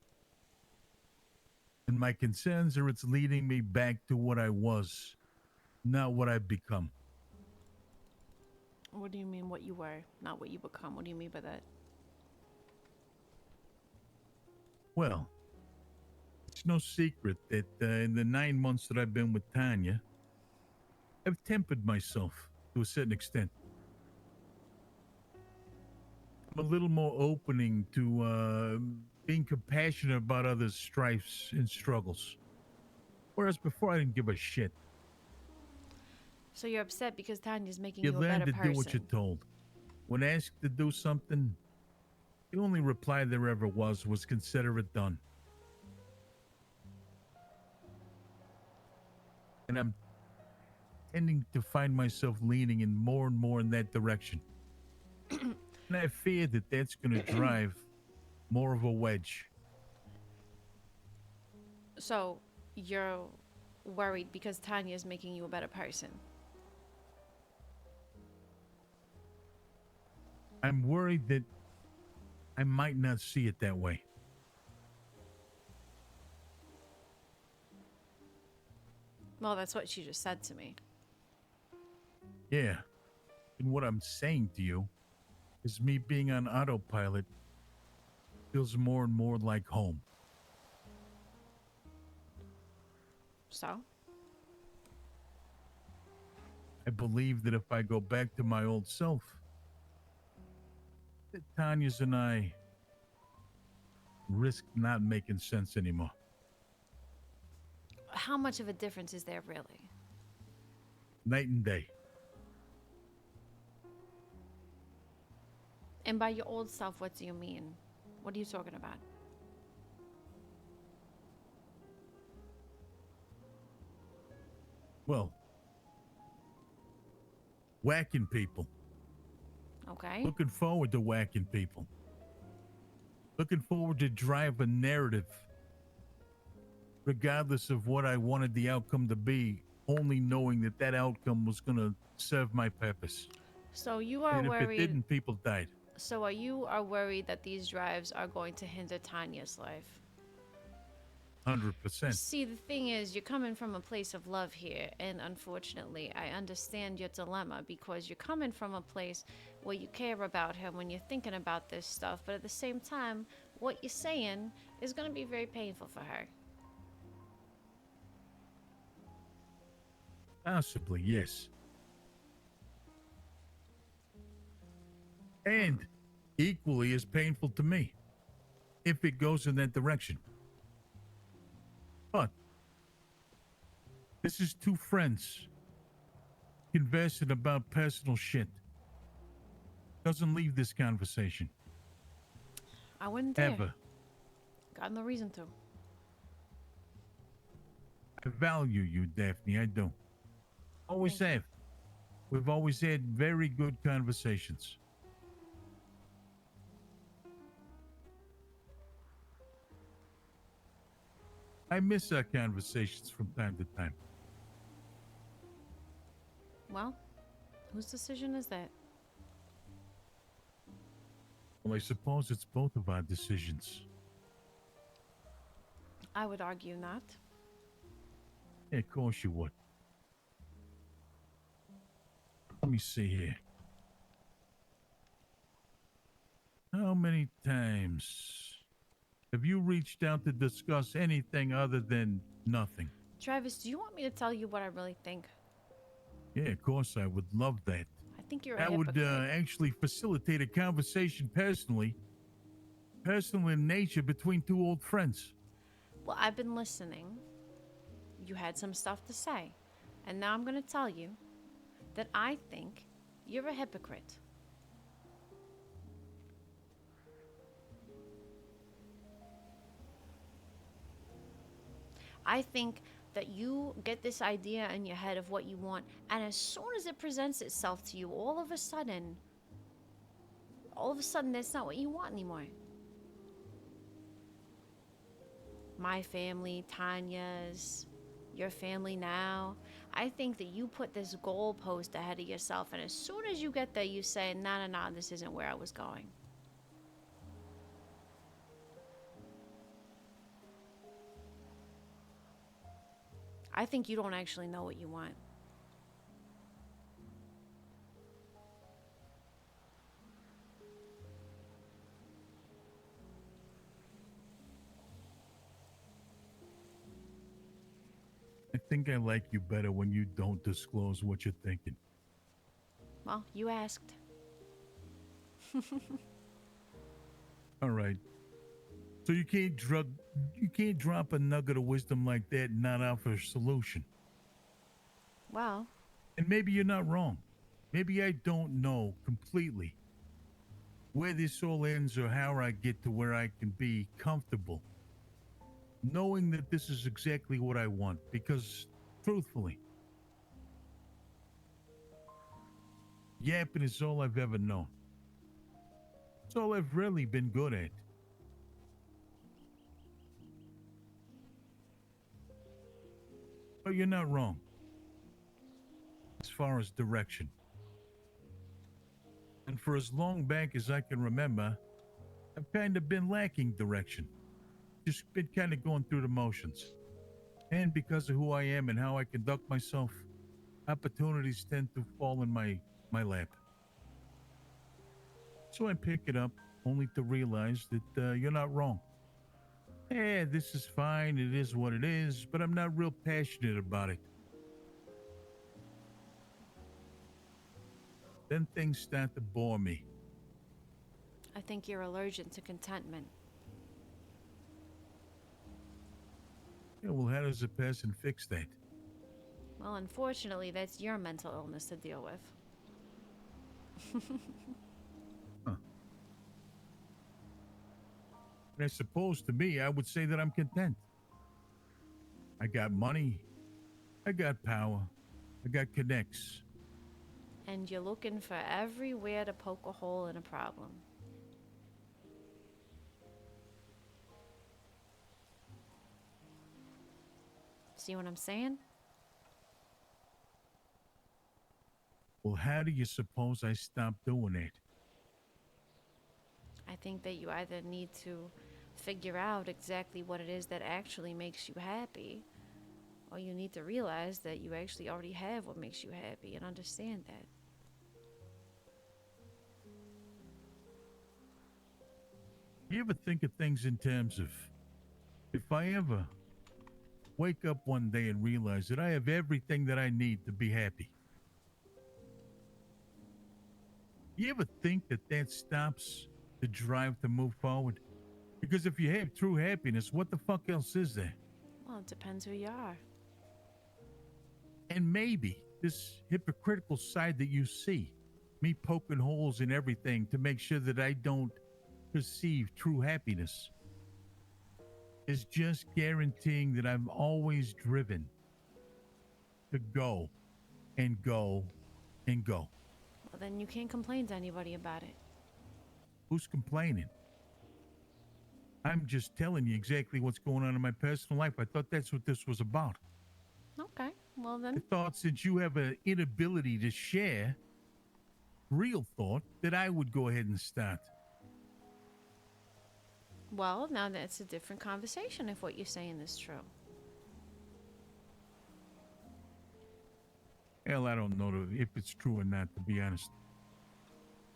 And my concerns are it's leading me back to what I was, not what I've become. What do you mean what you were, not what you become? What do you mean by that? Well, it's no secret that in the 9 months that I've been with Tanya, I've tempered myself to a certain extent. I'm a little more opening to being compassionate about others' strifes and struggles. Whereas before I didn't give a shit. So you're upset because Tanya's making You you a learn better to person. do what you're told. When asked to do something, the only reply there ever was consider it done. And I'm tending to find myself leaning in more and more in that direction. And I fear that that's going to drive more of a wedge. So you're worried because Tanya's making you a better person. I'm worried that I might not see it that way. Well, that's what she just said to me. Yeah. And what I'm saying to you is me being on autopilot feels more and more like home. So? I believe that if I go back to my old self, that Tanya's and I risk not making sense anymore. How much of a difference is there really? Night and day. And by your old self, what do you mean? What are you talking about? Well, whacking people. Okay. Looking forward to whacking people. Looking forward to drive a narrative. Regardless of what I wanted the outcome to be, only knowing that that outcome was going to serve my purpose. So you are And if it worried. didn't, people died. So you are worried that these drives are going to hinder Tanya's life? 100%. See, the thing is, you're coming from a place of love here, and unfortunately, I understand your dilemma because you're coming from a place where you care about her when you're thinking about this stuff, but at the same time, what you're saying is going to be very painful for her. Possibly, yes. And equally as painful to me, if it goes in that direction. But this is two friends conversing about personal shit. Doesn't leave this conversation. I wouldn't dare. Ever. Got no reason to. I value you, Daphne. I do. Always have. We've always had very good conversations. I miss our conversations from time to time. Well, whose decision is that? Well, I suppose it's both of our decisions. I would argue not. Yeah, of course you would. Let me see here. How many times have you reached out to discuss anything other than nothing? Travis, do you want me to tell you what I really think? Yeah, of course I would love that. I think you're a That would hypocrite. actually facilitate a conversation personal in nature between two old friends. Well, I've been listening. You had some stuff to say. And now I'm going to tell you that I think you're a hypocrite. I think that you get this idea in your head of what you want, and as soon as it presents itself to you, all of a sudden, that's not what you want anymore. My family, Tanya's, your family now. I think that you put this goalpost ahead of yourself, and as soon as you get there, you say, no, this isn't where I was going. I think you don't actually know what you want. I think I like you better when you don't disclose what you're thinking. Well, you asked. All right. So you can't drop a nugget of wisdom like that and not offer a solution. Well, And maybe you're not wrong. Maybe I don't know completely where this all ends or how I get to where I can be comfortable knowing that this is exactly what I want, because truthfully, yapping is all I've ever known. It's all I've really been good at. But you're not wrong as far as direction. And for as long back as I can remember, I've kind of been lacking direction. Just been kind of going through the motions. And because of who I am and how I conduct myself, opportunities tend to fall in my lap. So I pick it up only to realize that you're not wrong. Yeah, this is fine, it is what it is, but I'm not real passionate about it. Then things start to bore me. I think you're allergic to contentment. Yeah, well, how does a person fix that? Well, unfortunately, that's your mental illness to deal with. And I suppose to me, I would say that I'm content. I got money. I got power. I got connects. And you're looking for everywhere to poke a hole in a problem. See what I'm saying? Well, how do you suppose I stop doing it? I think that you either need to figure out exactly what it is that actually makes you happy, or you need to realize that you actually already have what makes you happy and understand that. You ever think of things in terms of, if I ever wake up one day and realize that I have everything that I need to be happy? You ever think that that stops the drive to move forward? Because if you have true happiness, what the fuck else is there? Well, it depends who you are. And maybe this hypocritical side that you see, me poking holes in everything to make sure that I don't perceive true happiness, is just guaranteeing that I'm always driven to go and go and go. Well, then you can't complain to anybody about it. Who's complaining? I'm just telling you exactly what's going on in my personal life. I thought that's what this was about. Okay, well I then. thought since you have an inability to share real thought, that I would go ahead and start. Well, now that's a different conversation if what you're saying is true. Hell, I don't know if it's true or not, to be honest.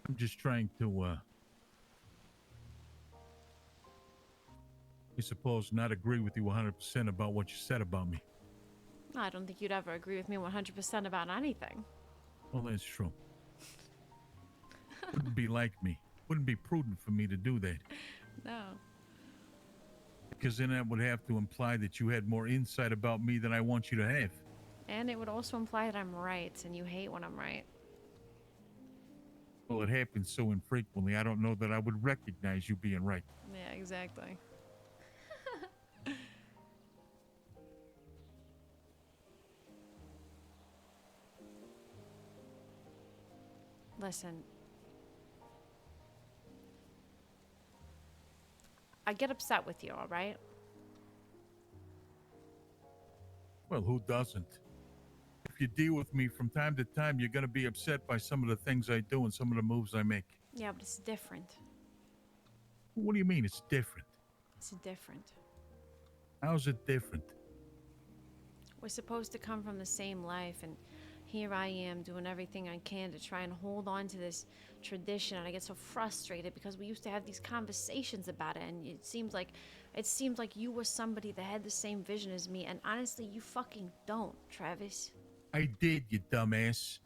I'm just trying to, I suppose, not agree with you 100% about what you said about me. I don't think you'd ever agree with me 100% about anything. Well, that's true. Wouldn't be like me. Wouldn't be prudent for me to do that. No. Because then that would have to imply that you had more insight about me than I want you to have. And it would also imply that I'm right, and you hate when I'm right. Well, it happens so infrequently, I don't know that I would recognize you being right. Yeah, exactly. Listen. I get upset with you, all right? Well, who doesn't? If you deal with me from time to time, you're going to be upset by some of the things I do and some of the moves I make. Yeah, but it's different. What do you mean it's different? It's different. How's it different? We're supposed to come from the same life, and here I am doing everything I can to try and hold on to this tradition, and I get so frustrated because we used to have these conversations about it, and it seems like you were somebody that had the same vision as me, and honestly, you fucking don't, Travis. I did, you dumbass.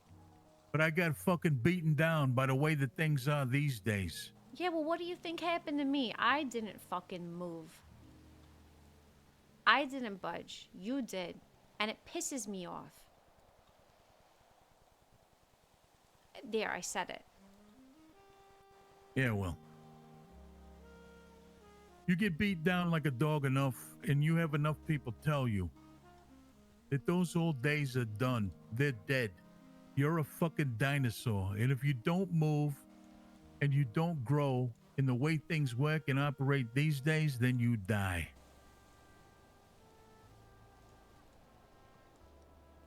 But I got fucking beaten down by the way that things are these days. Yeah, well, what do you think happened to me? I didn't fucking move. I didn't budge. You did. And it pisses me off. There, I said it. Yeah, well. You get beat down like a dog enough, and you have enough people tell you that those old days are done. They're dead. You're a fucking dinosaur. And if you don't move and you don't grow in the way things work and operate these days, then you die.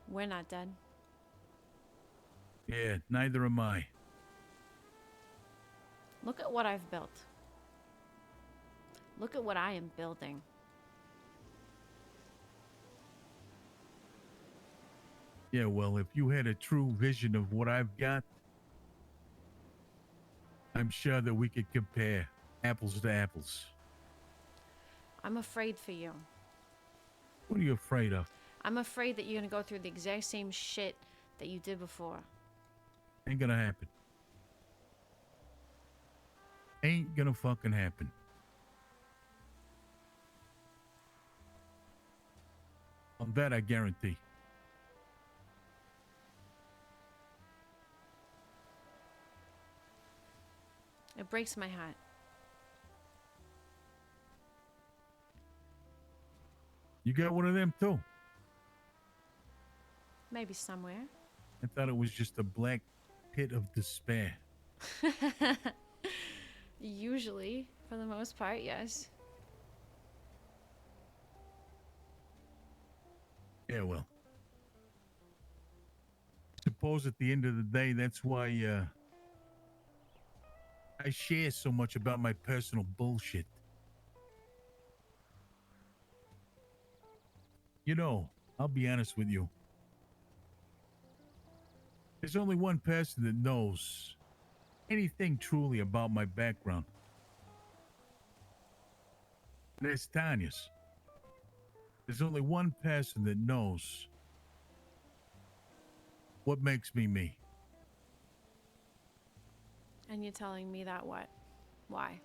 We're not dead. Yeah, neither am I. Look at what I've built. Look at what I am building. Yeah, well, if you had a true vision of what I've got, I'm sure that we could compare apples to apples. I'm afraid for you. What are you afraid of? I'm afraid that you're going to go through the exact same shit that you did before. Ain't gonna happen. Ain't gonna fucking happen. That I guarantee. It breaks my heart. You got one of them too. Maybe somewhere. I thought it was just a black pit of despair. Usually, for the most part, yes. Yeah, well. Suppose at the end of the day, that's why I share so much about my personal bullshit. You know, I'll be honest with you. There's only one person that knows anything truly about my background. And that's Tanya's. There's only one person that knows what makes me me. And you're telling me that what? Why?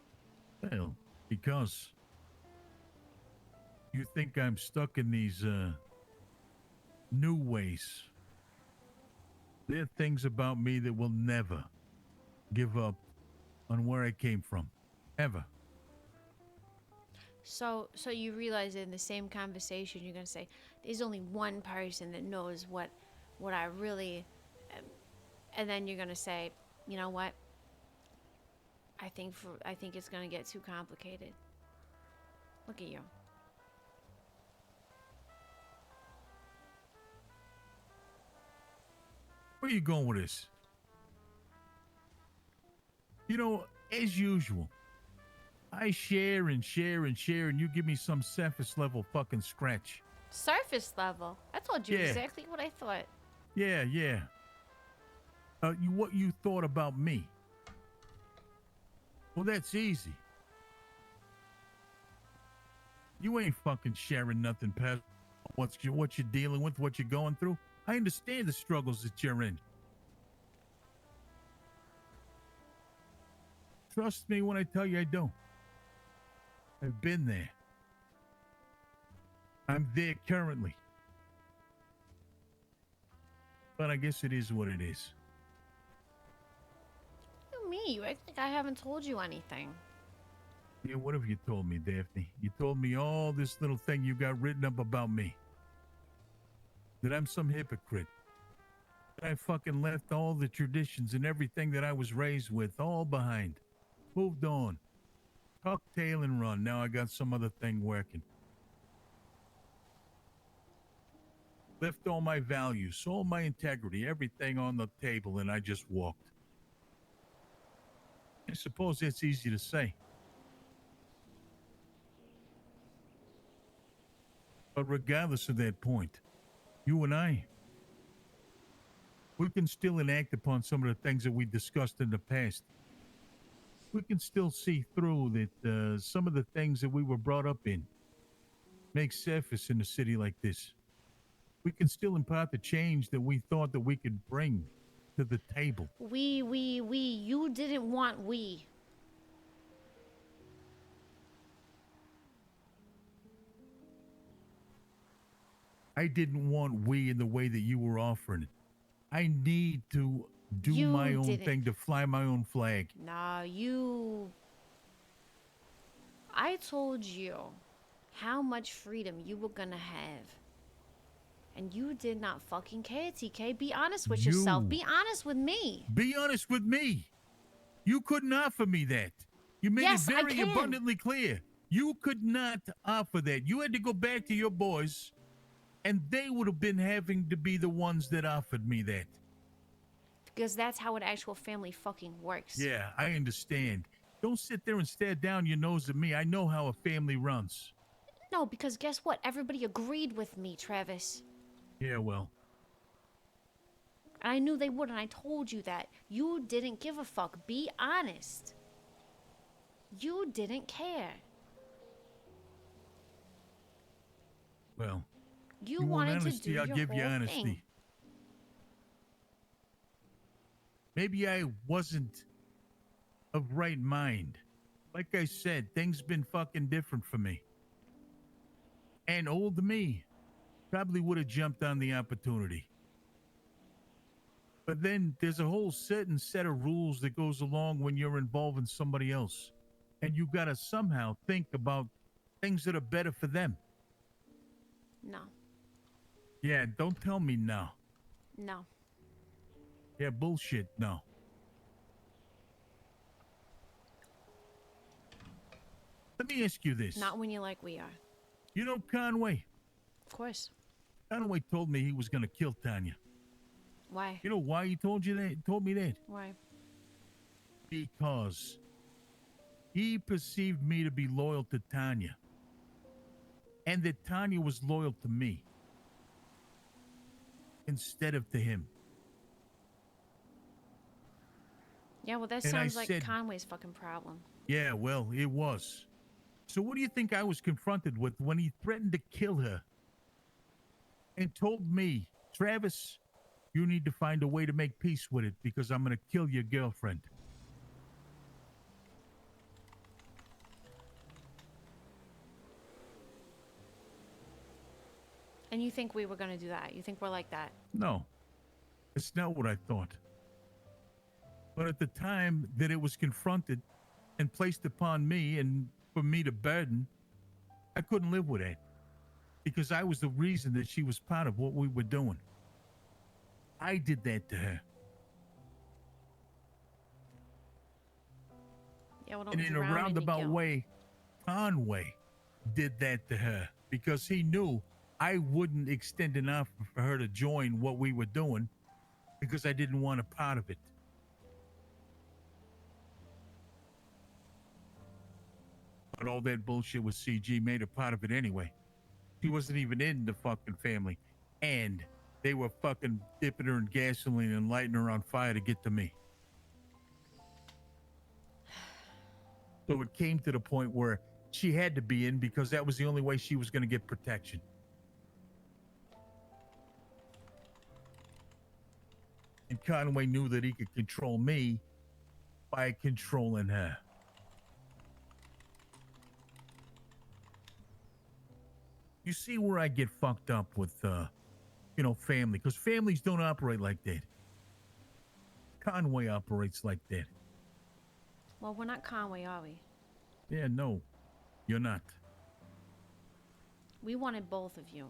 Well, because you think I'm stuck in these new ways. There are things about me that will never give up on where I came from. Ever. So you realize in the same conversation you're gonna say, "There's only one person that knows what I really am," and then you're gonna say, "You know what? I think it's gonna get too complicated." Look at you. Where are you going with this? You know, as usual, I share and share and share, and you give me some surface level fucking scratch. Surface level. I told you Yeah. exactly what I thought. Yeah. What you thought about me? Well, that's easy. You ain't fucking sharing nothing past what you're dealing with, what you're going through. I understand the struggles that you're in. Trust me when I tell you I don't. I've been there. I'm there currently. But I guess it is what it is. What do you mean? You act like I haven't told you anything. Yeah, what have you told me, Daphne? You told me all this little thing you got written up about me. That I'm some hypocrite. That I fucking left all the traditions and everything that I was raised with all behind. Moved on. Tuck tail and run. Now I got some other thing working. Left all my values, all my integrity, everything on the table, and I just walked. I suppose that's easy to say. But regardless of that point, you and I, we can still enact upon some of the things that we discussed in the past. We can still see through that some of the things that we were brought up in make surface in a city like this. We can still impart the change that we thought that we could bring to the table. We. You didn't want we. I didn't want we in the way that you were offering it. I need to do You my own didn't. thing, to fly my own flag. Nah, you. I told you how much freedom you were gonna have. And you did not fucking care, TK. Be honest with yourself. You. Be honest with me. Be honest with me. You couldn't offer me that. You made Yes, it I very can. abundantly clear. You could not offer that. You had to go back to your boys, and they would have been having to be the ones that offered me that. Because that's how an actual family fucking works. Yeah, I understand. Don't sit there and stare down your nose at me. I know how a family runs. No, because guess what? Everybody agreed with me, Travis. Yeah, well, And I knew they would, and I told you that. You didn't give a fuck. Be honest. You didn't care. well. You want wanted honesty, to do I'll your give you whole honesty. thing. Maybe I wasn't of right mind. Like I said, things been fucking different for me. And old me probably would have jumped on the opportunity. But then there's a whole certain set of rules that goes along when you're involving somebody else. And you gotta somehow think about things that are better for them. No. Yeah, don't tell me no. No. Yeah, bullshit, no. Let me ask you this. Not when you like we are. You know Conway? Of course. Conway told me he was gonna kill Tanya. Why? You know why he told me that? Why? Because he perceived me to be loyal to Tanya. And that Tanya was loyal to me. Instead of to him. Yeah, well, that And I sounds like said- Conway's fucking problem. Yeah, well, it was. So what do you think I was confronted with when he threatened to kill her? And told me, Travis, you need to find a way to make peace with it because I'm going to kill your girlfriend. And you think we were gonna do that? You think we're like that? No, it's not what I thought. But at the time that it was confronted and placed upon me and for me to burden, I couldn't live with it because I was the reason that she was part of what we were doing. I did that to her. Yeah, well, don't And in a drown your roundabout guilt. way, Conway did that to her because he knew I wouldn't extend an offer for her to join what we were doing because I didn't want a part of it. But all that bullshit with CG made her part of it anyway. She wasn't even in the fucking family. And they were fucking dipping her in gasoline and lighting her on fire to get to me. So it came to the point where she had to be in because that was the only way she was going to get protection. And Conway knew that he could control me by controlling her. You see where I get fucked up with, family, because families don't operate like that. Conway operates like that. Well, we're not Conway, are we? Yeah, no, you're not. We wanted both of you.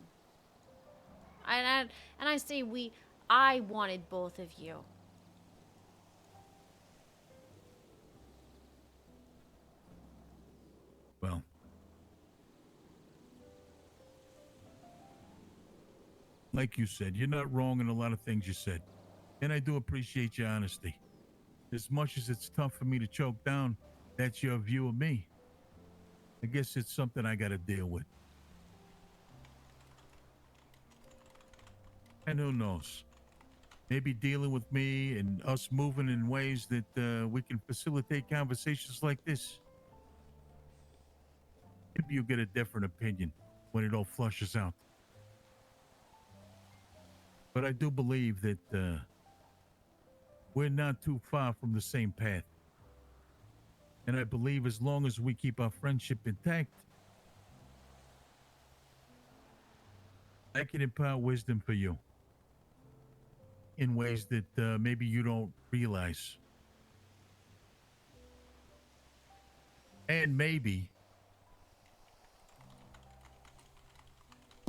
And I say we. I wanted both of you. Well, like you said, you're not wrong in a lot of things you said. And I do appreciate your honesty. As much as it's tough for me to choke down, that's your view of me. I guess it's something I gotta deal with. And who knows? Maybe dealing with me and us moving in ways that we can facilitate conversations like this. Maybe you'll get a different opinion when it all flushes out. But I do believe that we're not too far from the same path. And I believe as long as we keep our friendship intact, I can impart wisdom for you in ways that maybe you don't realize. And maybe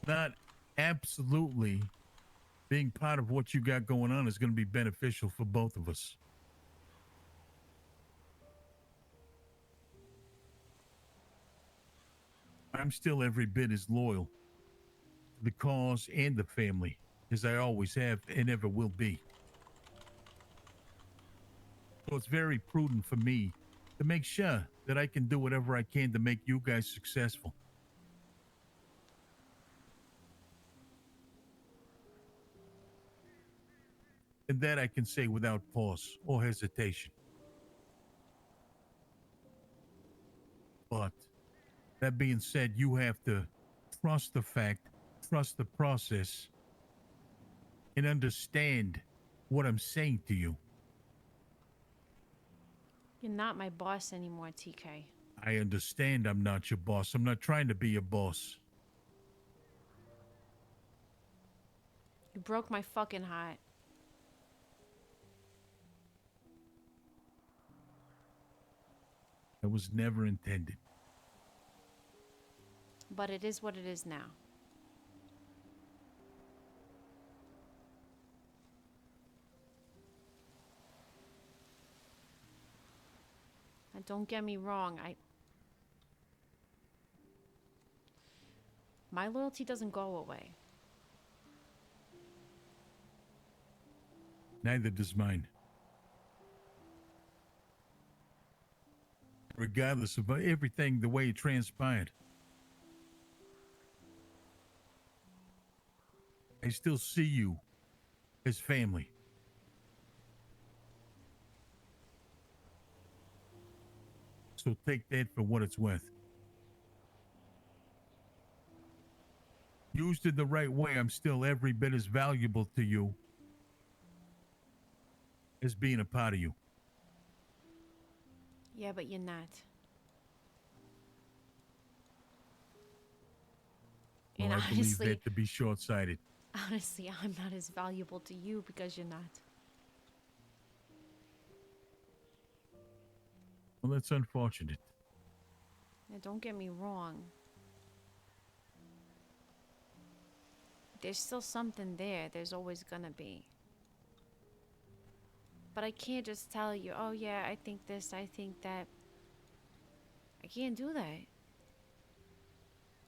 not absolutely being part of what you got going on is going to be beneficial for both of us. I'm still every bit as loyal to the cause and the family as I always have and ever will be. So it's very prudent for me to make sure that I can do whatever I can to make you guys successful. And that I can say without pause or hesitation. But that being said, you have to trust the fact, trust the process, and understand what I'm saying to you. You're not my boss anymore, TK. I understand I'm not your boss. I'm not trying to be your boss. You broke my fucking heart. That was never intended. But it is what it is now. And don't get me wrong, my loyalty doesn't go away. Neither does mine. Regardless of everything, the way it transpired, I still see you as family. So take that for what it's worth. Used in the right way, I'm still every bit as valuable to you as being a part of you. Yeah, but you're not. Well, And I believe honestly, that to be short-sighted. honestly, I'm not as valuable to you because you're not. Well, that's unfortunate. Now, don't get me wrong. There's still something there. There's always gonna be. But I can't just tell you, oh yeah, I think this, I think that. I can't do that.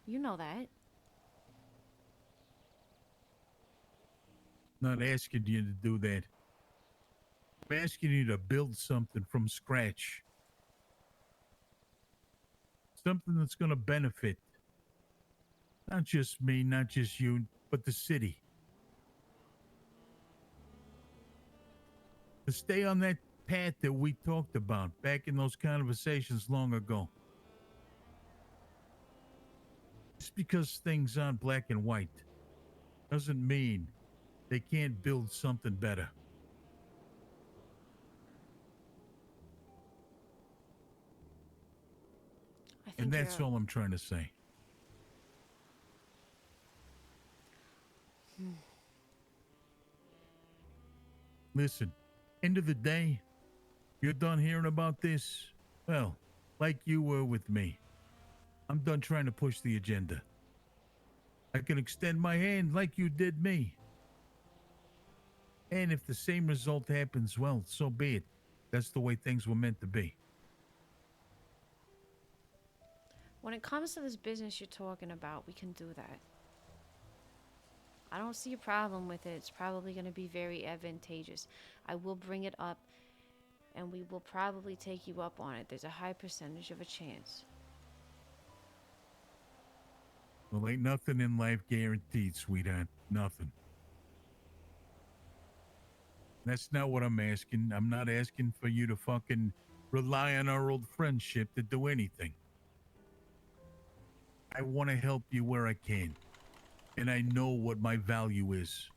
You know that. Not asking you to do that. I'm asking you to build something from scratch. Something that's going to benefit not just me, not just you, but the city. To stay on that path that we talked about back in those conversations long ago. Just because things aren't black and white doesn't mean they can't build something better. And that's all I'm trying to say. Listen, end of the day, you're done hearing about this? Well, like you were with me. I'm done trying to push the agenda. I can extend my hand like you did me. And if the same result happens, well, so be it. That's the way things were meant to be. When it comes to this business you're talking about, we can do that. I don't see a problem with it. It's probably going to be very advantageous. I will bring it up, and we will probably take you up on it. There's a high percentage of a chance. Well, ain't nothing in life guaranteed, sweetheart. Nothing. That's not what I'm asking. I'm not asking for you to fucking rely on our old friendship to do anything. I want to help you where I can. And I know what my value is,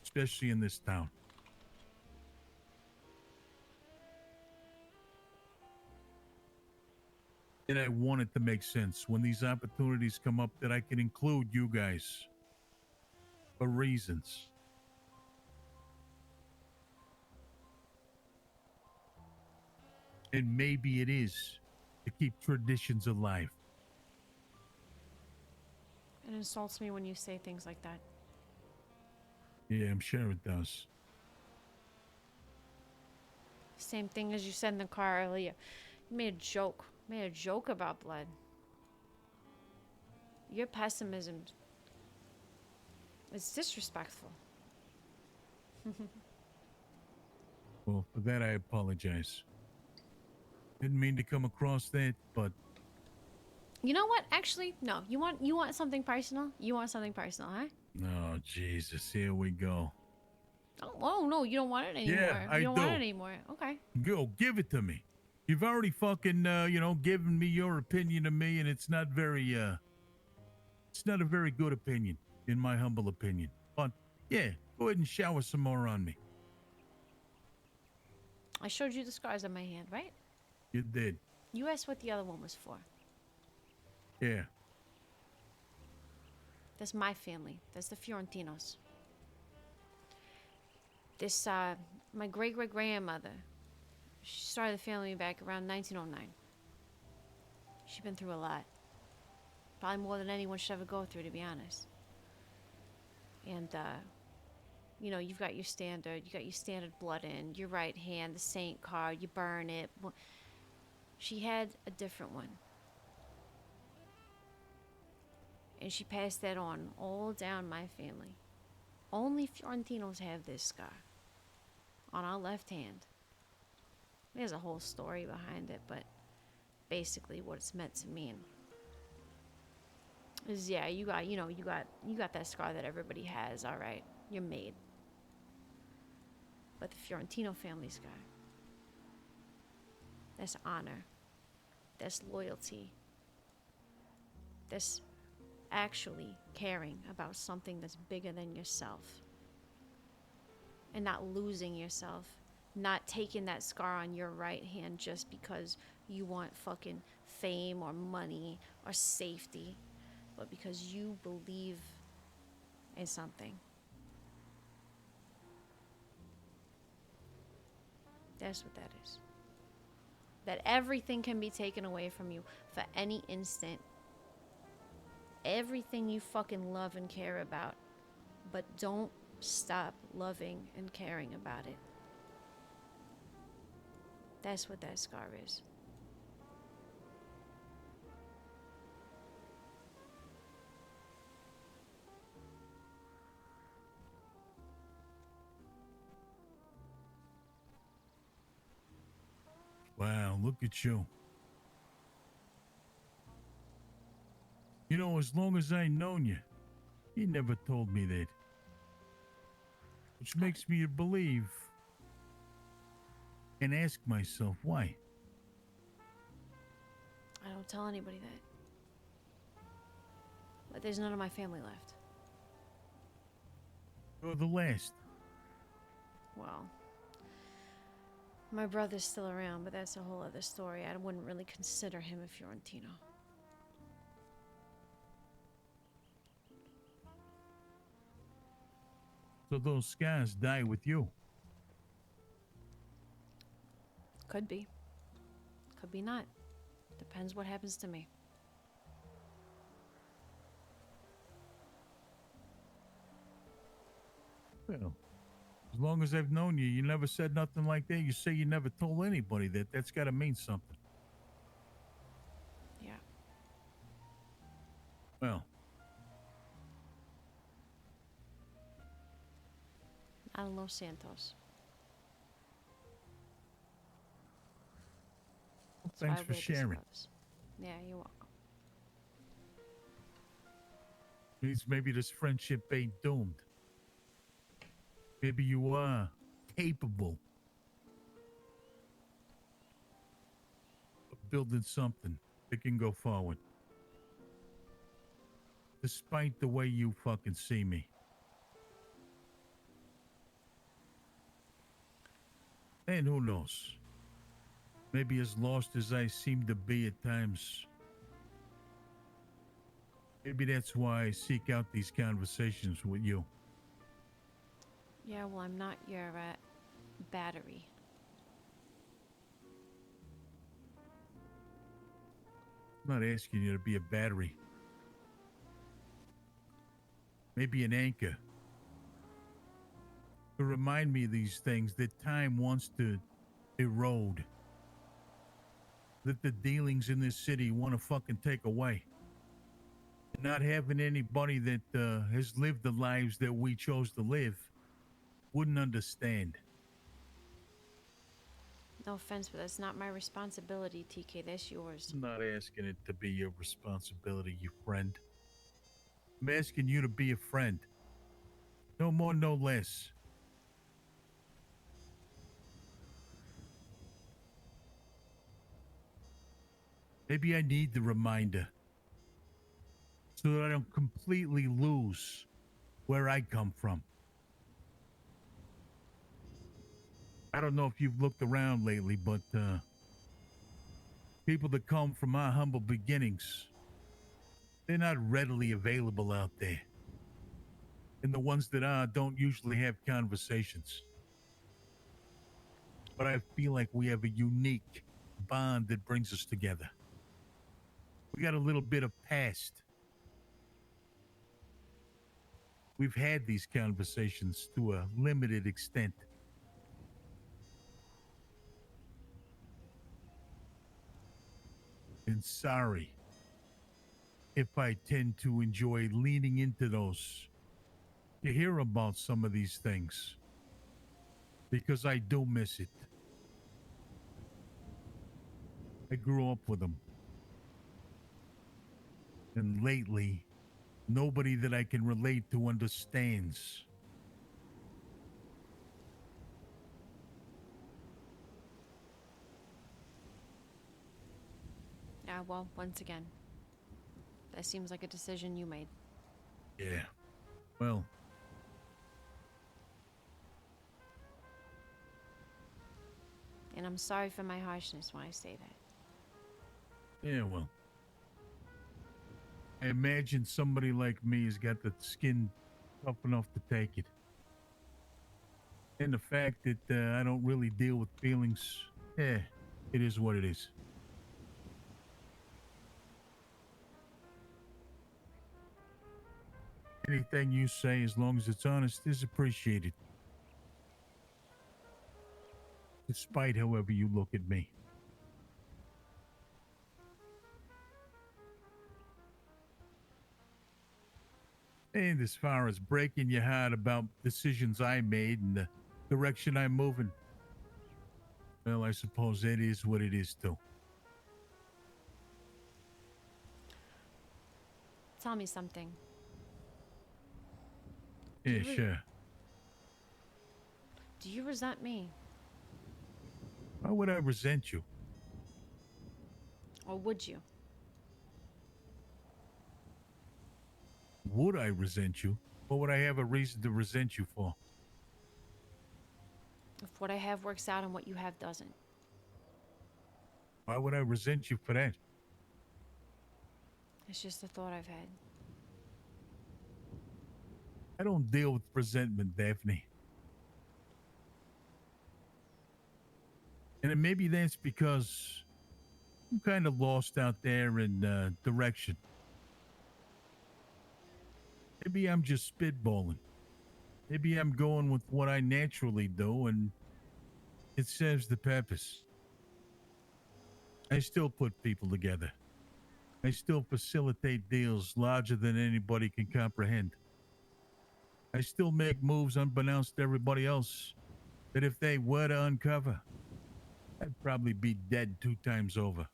especially in this town. And I want it to make sense when these opportunities come up that I can include you guys for reasons. And maybe it is to keep traditions alive. It insults me when you say things like that. Yeah, I'm sure it does. Same thing as you said in the car earlier. You made a joke. You made a joke about blood. Your pessimism is disrespectful. Well, for that I apologize. Didn't mean to come across that, but You know what? Actually, no. You want something personal? You want something personal, huh? oh Jesus, here we go. Oh no, you don't want it anymore. Yeah, I you don't want do. it anymore. Okay. Go, give it to me. You've already fucking, given me your opinion of me, and it's not a very good opinion, in my humble opinion. But, yeah, go ahead and shower some more on me. I showed you the scars on my hand, right? You did. You asked what the other one was for. Yeah. That's my family. That's the Fiorentinos. This, my great-great-grandmother, she started the family back around 1909. She's been through a lot. Probably more than anyone should ever go through, to be honest. And, you know, you got your standard blood in, your right hand, the saint card, you burn it. She had a different one. And she passed that on all down my family. Only Fiorentinos have this scar on our left hand. There's a whole story behind it, but basically what it's meant to mean is, yeah, you got that scar that everybody has, all right. You're made. But the Fiorentino family scar, that's honor. That's loyalty. That's actually caring about something that's bigger than yourself. And not losing yourself. Not taking that scar on your right hand just because you want fucking fame or money or safety, but because you believe in something. That's what that is. That everything can be taken away from you for any instant. Everything you fucking love and care about. But don't stop loving and caring about it. That's what that scar is. Wow, look at you. You know, as long as I known you, you never told me that. Which makes me believe and ask myself why. I don't tell anybody that. But there's none of my family left. You're the last. Well, my brother's still around, but that's a whole other story. I wouldn't really consider him a Fiorentino. So those guys die with you. Could be. Could be not. Depends what happens to me. Well, as long as I've known you, you never said nothing like that. You say you never told anybody that. That's got to mean something. Yeah. Well, I don't know Santos. That's why thanks I for wear these sharing. gloves. Yeah, you're welcome. Means maybe this friendship ain't doomed. Maybe you are capable of building something that can go forward. Despite the way you fucking see me. And who knows? Maybe as lost as I seem to be at times, maybe that's why I seek out these conversations with you. Yeah, well, I'm not your battery. I'm not asking you to be a battery. Maybe an anchor. To remind me of these things that time wants to erode. That the dealings in this city want to fucking take away. And not having anybody that has lived the lives that we chose to live wouldn't understand. No offense, but that's not my responsibility, TK. That's yours. I'm not asking it to be your responsibility, you friend. I'm asking you to be a friend. No more, no less. Maybe I need the reminder so that I don't completely lose where I come from. I don't know if you've looked around lately, but people that come from our humble beginnings, they're not readily available out there. And the ones that are don't usually have conversations. but I feel like we have a unique bond that brings us together. We got a little bit of past. We've had these conversations to a limited extent. And sorry if I tend to enjoy leaning into those to hear about some of these things, because I do miss it. I grew up with them. And lately, nobody that I can relate to understands. Yeah, well, once again, that seems like a decision you made. Yeah. Well, And I'm sorry for my harshness when I say that. yeah, well. I imagine somebody like me has got the skin tough enough to take it. And the fact that I don't really deal with feelings, it is what it is. Anything you say, as long as it's honest, is appreciated. Despite however you look at me. And as far as breaking your heart about decisions I made and the direction I'm moving, well, I suppose that is what it is too. Tell me something. Yeah, sure. Do you resent me? Why would I resent you? Or would you? Would I resent you? What would I have a reason to resent you for? If what I have works out and what you have doesn't. Why would I resent you for that? It's just a thought I've had. I don't deal with resentment, Daphne. And maybe that's because I'm kind of lost out there in direction. Maybe I'm just spitballing. Maybe I'm going with what I naturally do and it serves the purpose. I still put people together. I still facilitate deals larger than anybody can comprehend. I still make moves unbeknownst to everybody else that if they were to uncover, I'd probably be dead 2 times over.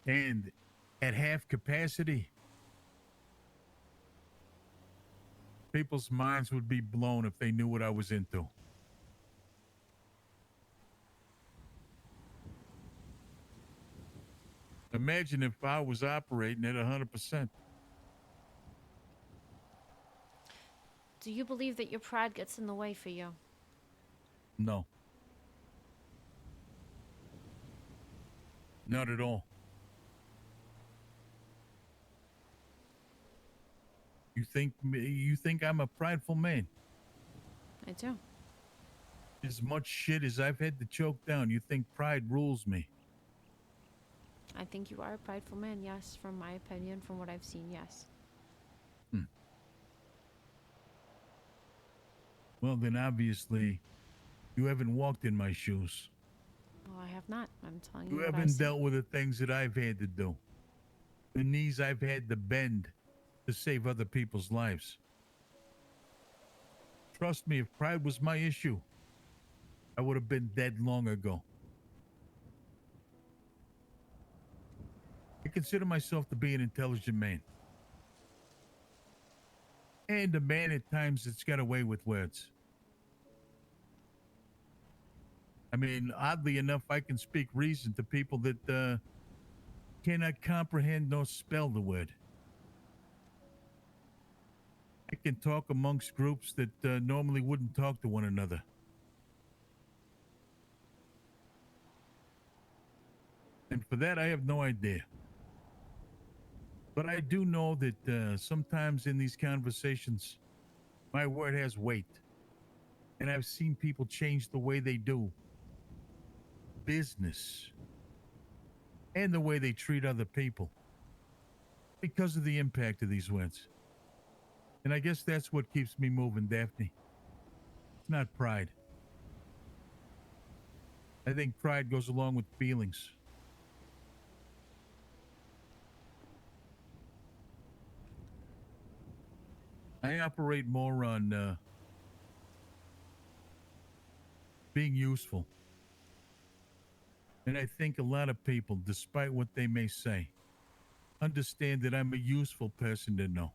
And at half capacity, people's minds would be blown if they knew what I was into. Imagine if I was operating at 100%. Do you believe that your pride gets in the way for you? No. Not at all. You think I'm a prideful man? I do. As much shit as I've had to choke down, you think pride rules me? I think you are a prideful man, yes. From my opinion, from what I've seen, yes. Well, then obviously, you haven't walked in my shoes. Well, I have not. I'm telling you You what I haven't see. dealt with the things that I've had to do. The knees I've had to bend to save other people's lives. Trust me, if pride was my issue, I would have been dead long ago. I consider myself to be an intelligent man. And a man at times that's got away with words. I mean, oddly enough, I can speak reason to people that cannot comprehend nor spell the word. I can talk amongst groups that normally wouldn't talk to one another. And for that, I have no idea. But I do know that sometimes in these conversations, my word has weight. And I've seen people change the way they do business and the way they treat other people because of the impact of these words. And I guess that's what keeps me moving, Daphne. It's not pride. I think pride goes along with feelings. I operate more on being useful. And I think a lot of people, despite what they may say, understand that I'm a useful person to know.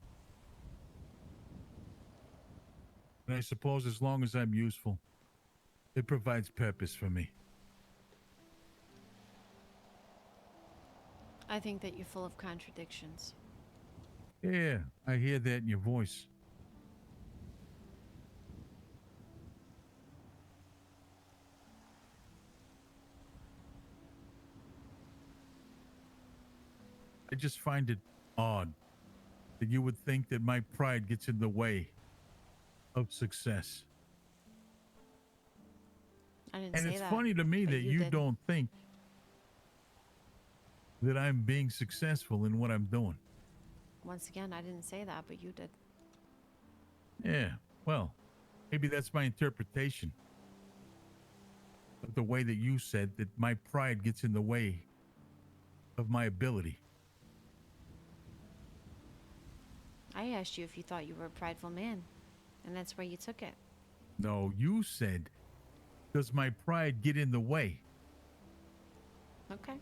And I suppose as long as I'm useful, it provides purpose for me. I think that you're full of contradictions. Yeah, I hear that in your voice. I just find it odd that you would think that my pride gets in the way of success. I didn't And say it's that. funny to me but that you did. don't think that I'm being successful in what I'm doing. Once again, I didn't say that, but you did. Yeah, well, maybe that's my interpretation of the way that you said that my pride gets in the way of my ability. I asked you if you thought you were a prideful man, and that's where you took it. No, you said, does my pride get in the way? Okay.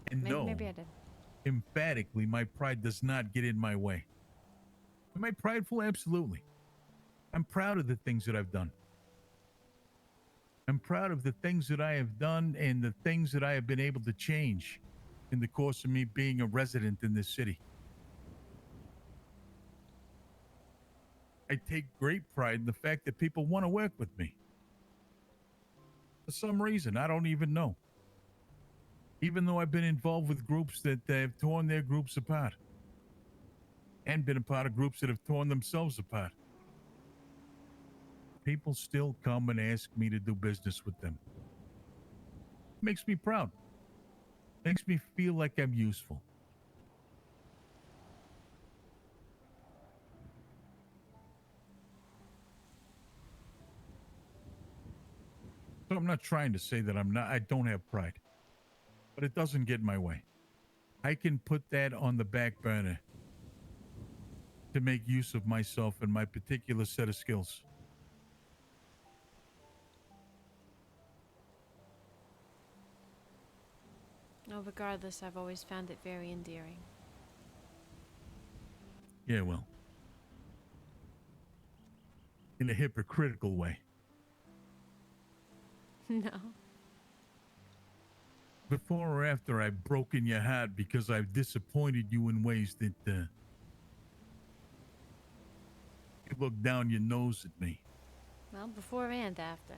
And no, Maybe I did. emphatically, my pride does not get in my way. Am I prideful? Absolutely. I'm proud of the things that I've done. I'm proud of the things that I have done and the things that I have been able to change in the course of me being a resident in this city. I take great pride in the fact that people want to work with me. For some reason, I don't even know. Even though I've been involved with groups that have torn their groups apart and been a part of groups that have torn themselves apart, people still come and ask me to do business with them. Makes me proud. Makes me feel like I'm useful. So I'm not trying to say that I don't have pride, but it doesn't get in my way. I can put that on the back burner to make use of myself and my particular set of skills. No, regardless, I've always found it very endearing. Yeah, well, in a hypocritical way. No. Before or after I've broken your heart because I've disappointed you in ways that you look down your nose at me. Well, before and after.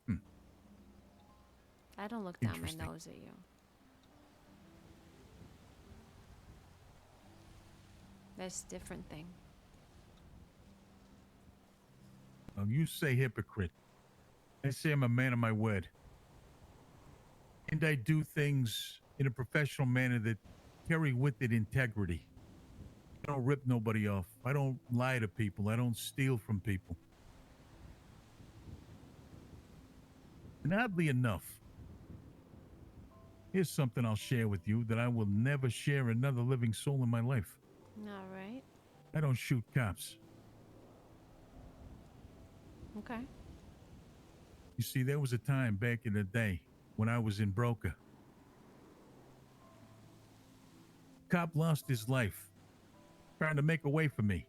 Hmm. I don't look down my Interesting. nose at you. That's a different thing. You say hypocrite. I say I'm a man of my word. And I do things in a professional manner that carry with it integrity. I don't rip nobody off. I don't lie to people. I don't steal from people. And oddly enough, here's something I'll share with you that I will never share another living soul in my life. All right. I don't shoot cops. Okay. You see, there was a time back in the day when I was in Broker. Cop lost his life trying to make a way for me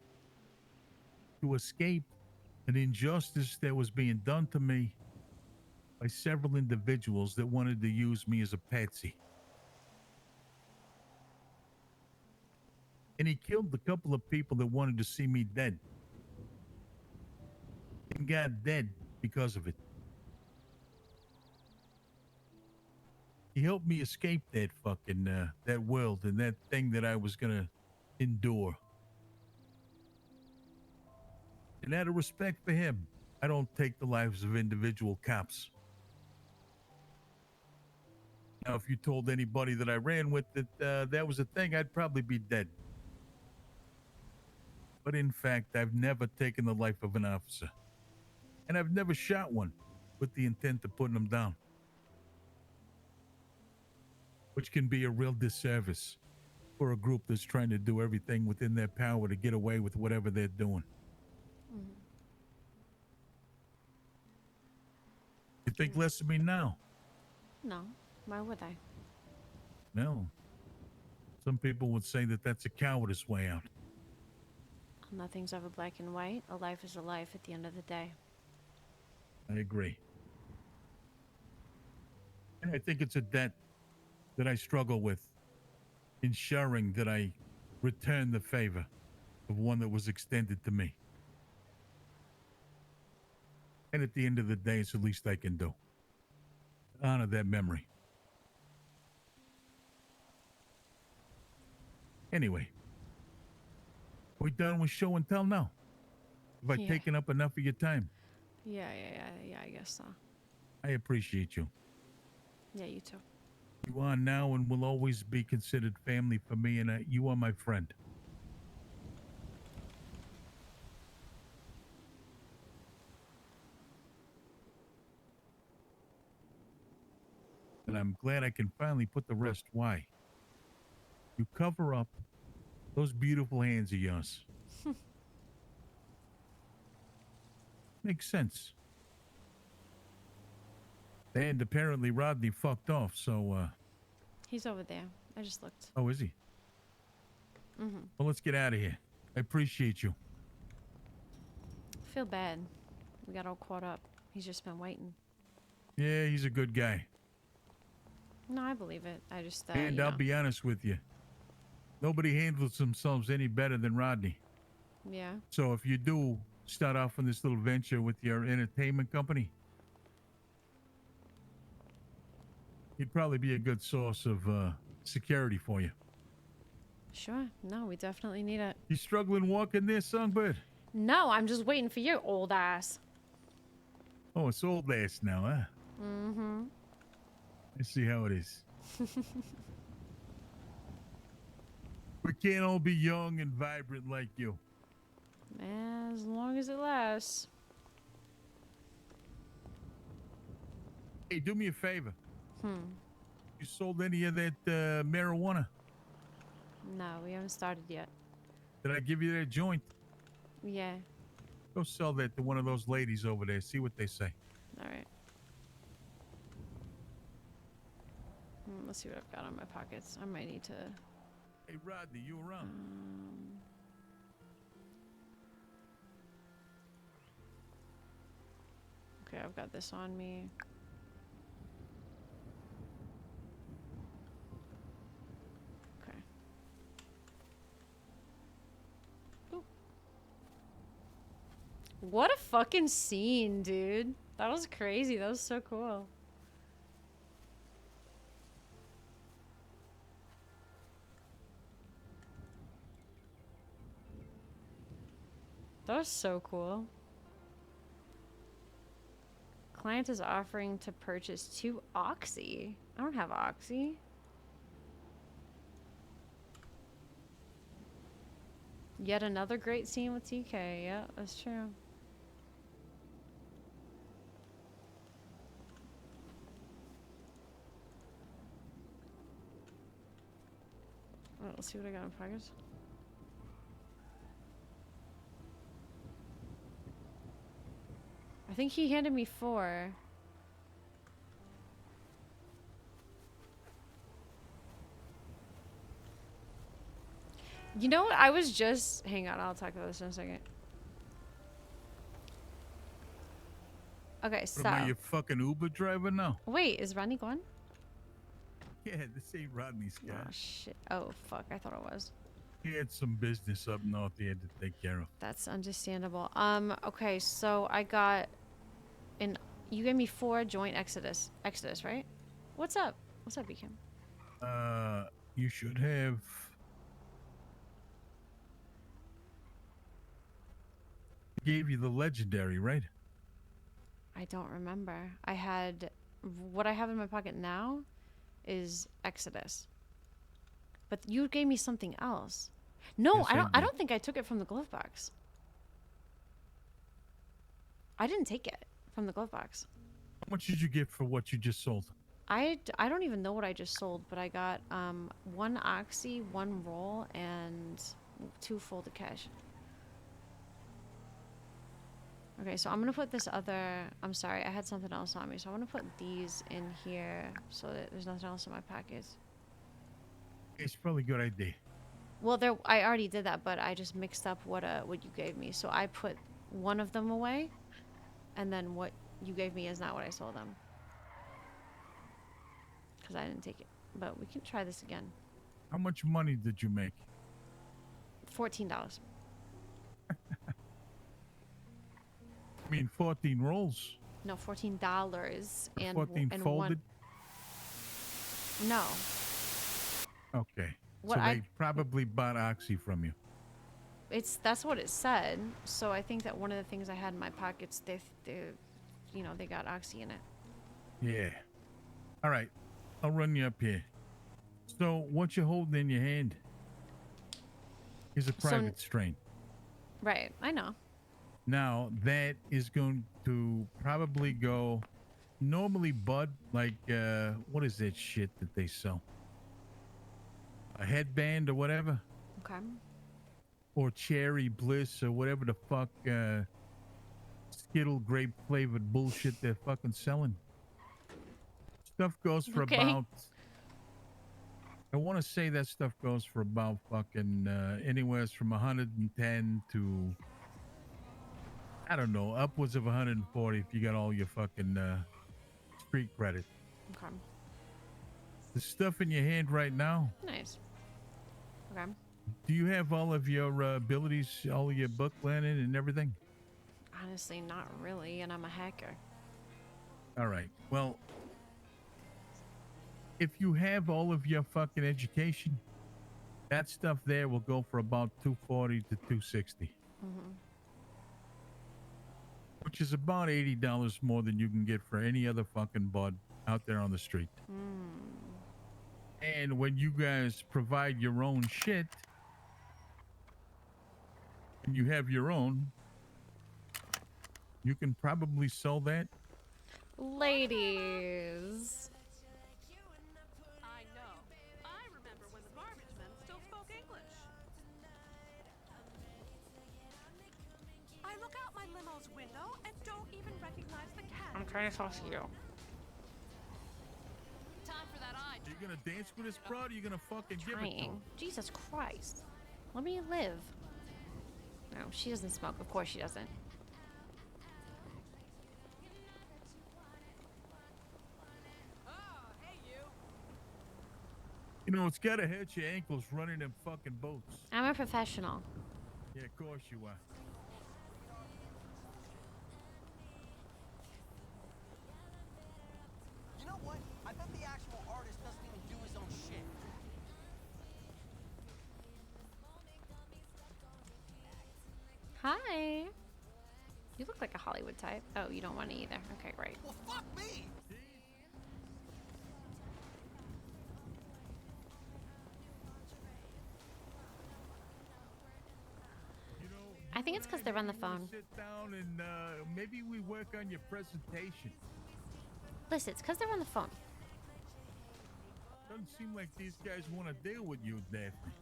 to escape an injustice that was being done to me by several individuals that wanted to use me as a patsy. And he killed a couple of people that wanted to see me dead and got dead because of it. He helped me escape that fucking that world and that thing that I was gonna endure. And out of respect for him, I don't take the lives of individual cops. Now, if you told anybody that I ran with that that was a thing, I'd probably be dead. But in fact, I've never taken the life of an officer. And I've never shot one with the intent of putting them down. Which can be a real disservice for a group that's trying to do everything within their power to get away with whatever they're doing. You think less of me now? No, why would I? No. Some people would say that that's a cowardice way out. Nothing's ever black and white. A life is a life at the end of the day. I agree. And I think it's a debt that I struggle with, ensuring that I return the favor of one that was extended to me. And at the end of the day, it's the least I can do. Honor that memory. Anyway, we done with show and tell now? Have I Yeah. taken up enough of your time? Yeah, I guess so. I appreciate you. Yeah, you too. You are now and will always be considered family for me, and you are my friend. And I'm glad I can finally put the rest. Why? You cover up those beautiful hands of yours. Makes sense. And apparently Rodney fucked off, so, He's over there. I just looked. oh, is he? Mm-hmm. Well, let's get out of here. I appreciate you. Feel bad. We got all caught up. He's just been waiting. Yeah, he's a good guy. No, I believe it. I just, And you I'll know. be honest with you. Nobody handles themselves any better than Rodney. Yeah. So if you do start off on this little venture with your entertainment company, he'd probably be a good source of security for you. Sure. No, we definitely need it. You struggling walking there, Songbird? No, I'm just waiting for your old ass. Oh, it's old ass now, huh? Mm-hmm. I see how it is. We can't all be young and vibrant like you. As long as it lasts. Hey, do me a favor. Hmm. You sold any of that marijuana? No, we haven't started yet. Did I give you that joint? Yeah. Go sell that to one of those ladies over there. See what they say. All right. Let's see what I've got on my pockets. I might need to. Hey, Rodney, you around? Okay, I've got this on me. Okay. Ooh. What a fucking scene, dude. That was crazy. That was so cool. That was so cool. Client is offering to purchase 2 Oxy. I don't have Oxy. Yet another great scene with TK. Yeah, that's true. Alright, let's see what I got in pockets. I think he handed me 4. You know what? I was just... Hang on, I'll talk about this in a second. Okay, so... What, am I your fucking Uber driver now? Wait, is Rodney gone? Yeah, this ain't Rodney's guy. Oh, shit. Oh, fuck. I thought it was. He had some business up north he had to take care of. That's understandable. Okay, so I got... You gave me 4 joint Exodus, right? What's up? What's up, Beacon? You should have. Gave you the legendary, right? I don't remember. I had what I have in my pocket now is Exodus. But you gave me something else. No, Yes, I did. don't think I took it from the glove box. I didn't take it from the glove box. How much did you get for what you just sold? I don't even know what I just sold, but I got 1 oxy, 1 roll, and 2 folded cash. Okay, so I'm gonna put this other. I'm sorry, I had something else on me, so I'm gonna put these in here so that there's nothing else in my pockets. It's probably a good idea. Well, there I already did that, but I just mixed up what you gave me. So I put one of them away, and then what you gave me is not what I sold them. Because I didn't take it. But we can try this again. How much money did you make? $14. I mean, 14 rolls. No, $14 and 14 and folded. One. No. Okay. What so I- they probably bought oxy from you. That's what it said. So I think that one of the things I had in my pockets, they got oxy in it. Yeah. All right. I'll run you up here. So what you holding in your hand is a private strain. Right. I know. Now that is going to probably go. Normally, bud, like what is that shit that they sell? A headband or whatever, Okay. or cherry bliss or whatever the fuck Skittle grape flavored bullshit they're fucking selling. Stuff goes for Okay. about. I want to say that stuff goes for about fucking anywhere from 110 to, I don't know, upwards of 140 if you got all your fucking street credit. Okay. The stuff in your hand right now. Nice. Okay. Do you have all of your abilities, all of your book learning and everything? Honestly, not really, and I'm a hacker. All right. Well, if you have all of your fucking education, that stuff there will go for about 240 to 260, which is about $80 more than you can get for any other fucking bud out there on the street. And when you guys provide your own shit, and you have your own, you can probably sell that. Ladies. I know. I remember when the garbage men still spoke English. I look out my limo's window and don't even recognize the cat. I'm trying to talk to you. Time for that eye. You gonna dance with this broad, or you gonna fucking give it to Trying. him? Jesus Christ. Let me live. No, she doesn't smoke. Of course she doesn't. You know, it's gotta hurt your ankles running them fucking boats. I'm a professional. Yeah, of course you are. You know what? I bet the actual artist doesn't even do his own shit. Hi. You look like a Hollywood type. Oh, you don't want to either. Okay, great. Well, fuck me! I think it's because they're on the phone. Sit down and maybe we work on your presentation. Listen, it's because they're on the phone. Doesn't seem like these guys want to deal with you, Daphne.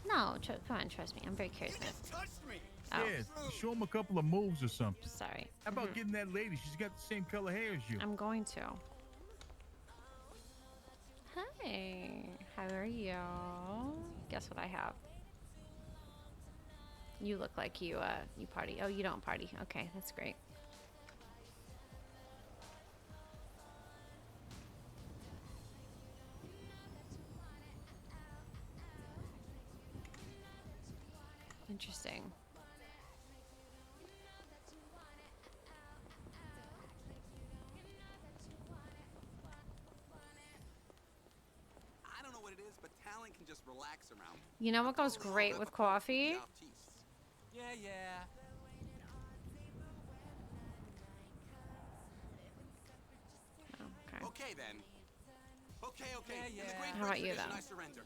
No, come on, trust me. I'm very curious. You just touched me! Oh. Yeah, show them a couple of moves or something. Sorry. How about getting that lady? She's got the same color hair as you. I'm going to. Hi. How are you? Guess what I have? You look like you party. Oh, you don't party. Okay, that's great. Interesting. but talent can just relax around. You know what goes great with coffee? Yeah, yeah. Okay. Okay then. Okay. Yeah, In the Great How about you, Tradition, though? I surrender.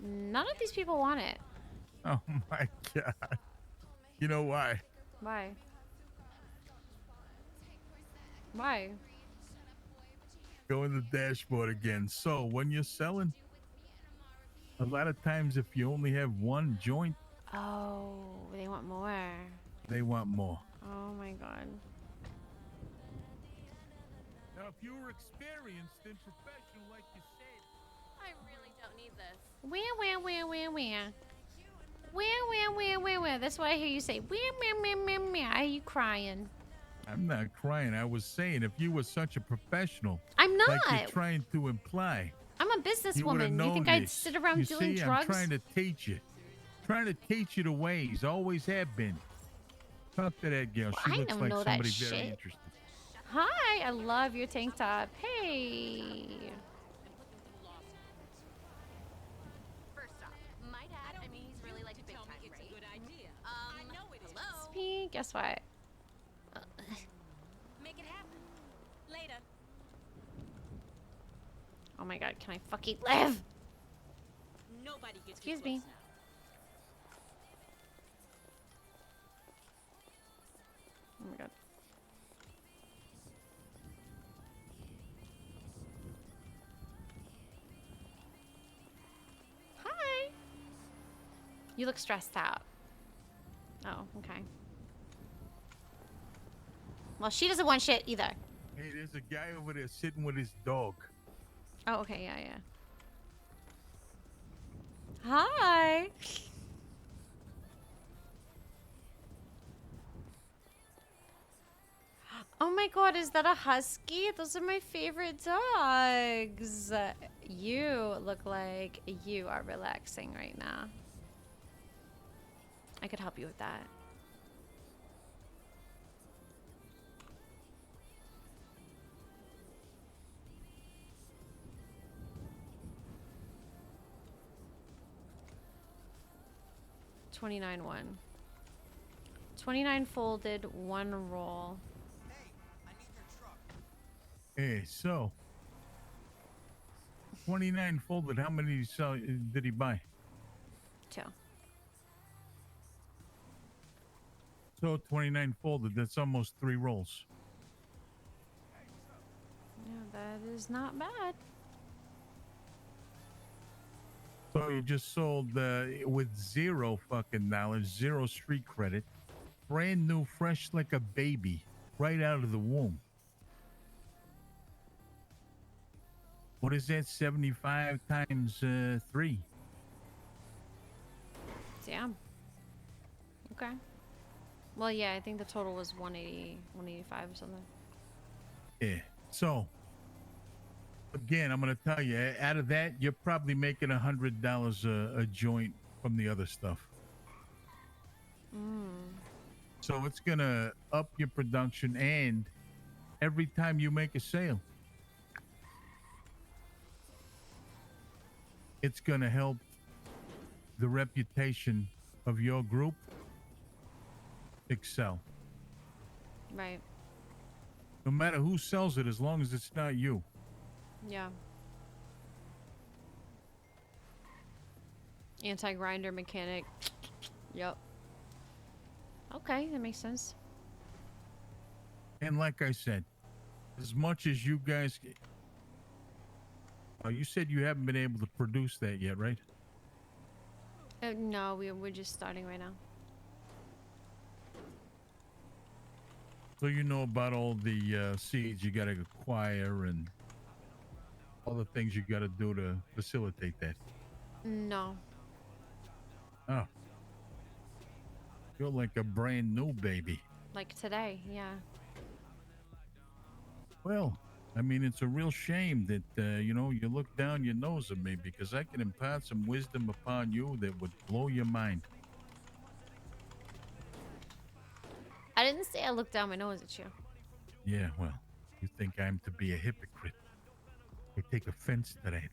None of these people want it. Oh my god. You know why? Why? Why? Go in the dashboard again. So when you're selling, a lot of times if you only have one joint, Oh, they want more. they want more. Oh my god. Now, if you were experienced and professional, like you said, I really don't need this. Where? Where? That's why I hear you say, where. I hear you crying. I'm not crying. I was saying if you were such a professional, I'm like not. you're trying to imply, I'm a you would have businesswoman. You known think I'd this. sit around You doing see, drugs? I'm trying to teach you. Trying to teach you the ways. Always have been. Talk to that girl. She I looks don't like know that somebody very shit. interesting. Hi, I love your tank top. Hey. First off, my dad, I mean, he's really like big time, right? It's a good idea. I know it is. Hello? Speak. Guess what? Make it happen. Later. Oh my god, can I fucking live? Nobody gets Excuse me. Oh my god. Hi. You look stressed out. Oh, okay. Well, she doesn't want shit either. Hey, there's a guy over there sitting with his dog. Oh, okay, yeah. Hi. Oh my god, is that a husky? Those are my favorite dogs. You look like you are relaxing right now. I could help you with that. $29.1. 29 folded, 1 roll. Hey, so 29 folded. How many did he buy? 2. So 29 folded. That's almost 3 rolls. Yeah, that is not bad. So you just sold with 0 fucking knowledge, 0 street credit, brand new, fresh like a baby, right out of the womb. What is that? 75 times 3. Damn. Okay. Well, yeah, I think the total was 180, 185 or something. Yeah. So again, I'm gonna tell you, out of that, you're probably making $100 a joint from the other stuff. So it's gonna up your production, and every time you make a sale, it's gonna help the reputation of your group excel. Right. No matter who sells it, as long as it's not you. Yeah. Anti-grinder mechanic. Yep. Okay, that makes sense. And like I said, as much as you guys, you said you haven't been able to produce that yet, right? No, we're just starting right now. So you know about all the seeds you got to acquire and all the things you got to do to facilitate that. No. Oh. You're like a brand new baby. Like today, yeah. Well, I mean, it's a real shame that, you know, you look down your nose at me, because I can impart some wisdom upon you that would blow your mind. say I look down my nose at you. Yeah, well, you think I'm to be a hypocrite. I take offense to that.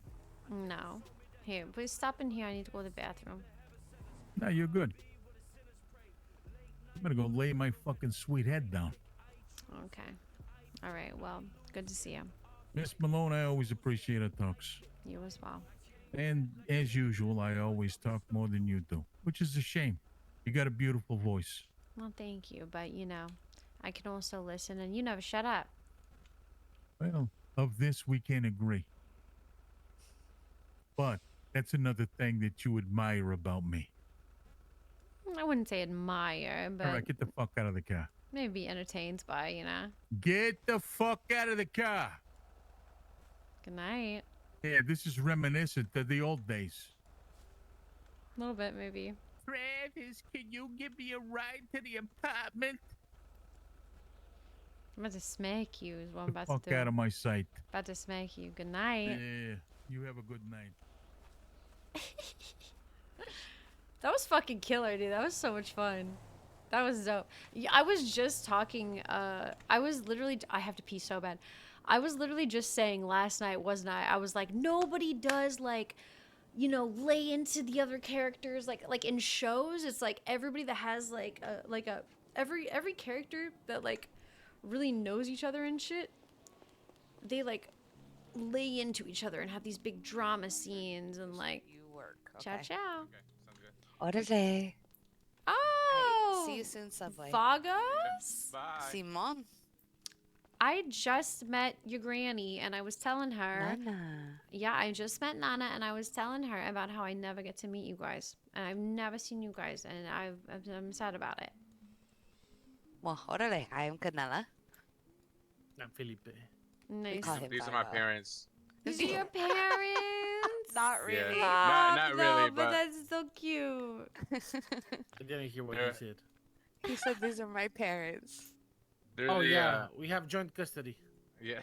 No. Here, please stop in here. I need to go to the bathroom. No, you're good. I'm gonna go lay my fucking sweet head down. Okay. All right. Well, good to see you. Miss Malone, I always appreciate our talks. You as well. And as usual, I always talk more than you do, which is a shame. You got a beautiful voice. Well, thank you, but you know, I can also listen, and you never shut up. Well, of this we can agree. But that's another thing that you admire about me. I wouldn't say admire, but All right, get the fuck out of the car. maybe entertained by, you know. Get the fuck out of the car. Good night. Yeah, this is reminiscent of the old days. A little bit, maybe. Travis, can you give me a ride to the apartment? I'm about to smack you is what I'm The about fuck to do. out of my sight. About to smack you. Good night. Yeah, you have a good night. That was fucking killer, dude. That was so much fun. That was dope. Yeah, I was just talking, I was literally, I have to pee so bad. I was literally just saying last night, wasn't I? I was like, nobody does, like, you know, lay into the other characters. Like in shows, it's like everybody that has, like, every character that, like, really knows each other and shit, they, like, lay into each other and have these big drama scenes and, like, ciao ciao. Orale. Oh! See you soon, Subway. Vagos? Bye. Simon. I just met your granny and I was telling her. Nana. Yeah, I just met Nana and I was telling her about how I never get to meet you guys. And I've never seen you guys and I'm sad about it. Well, orale. I am Canela. I'm Felipe. Nice. These are my parents. These are your parents? Not Yeah. really. Not really, but but that's so cute. I didn't hear what Yeah. you said. He said these are my parents. they're Oh the, yeah, we have joint custody. yeah.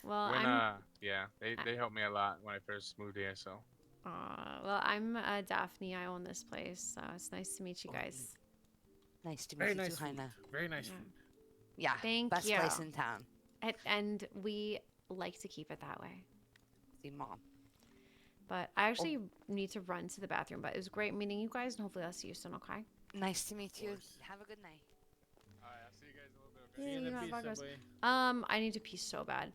Well, When I'm. yeah, they helped me a lot when I first moved here. So Well, I'm Daphne. I own this place, so it's nice to meet you guys. Nice to meet Very you nice too, food. Heina. Very nice Yeah. food. Yeah. Thank Best you. place in town. And we like to keep it that way. See, Mom. But I actually need to run to the bathroom. But it was great meeting you guys, and hopefully I'll see you soon. Okay? Nice to meet you. Have a good night. all right, I'll see you guys in a little bit. See you in Yeah, the you peace, got Vagos. Subway. I need to pee so bad.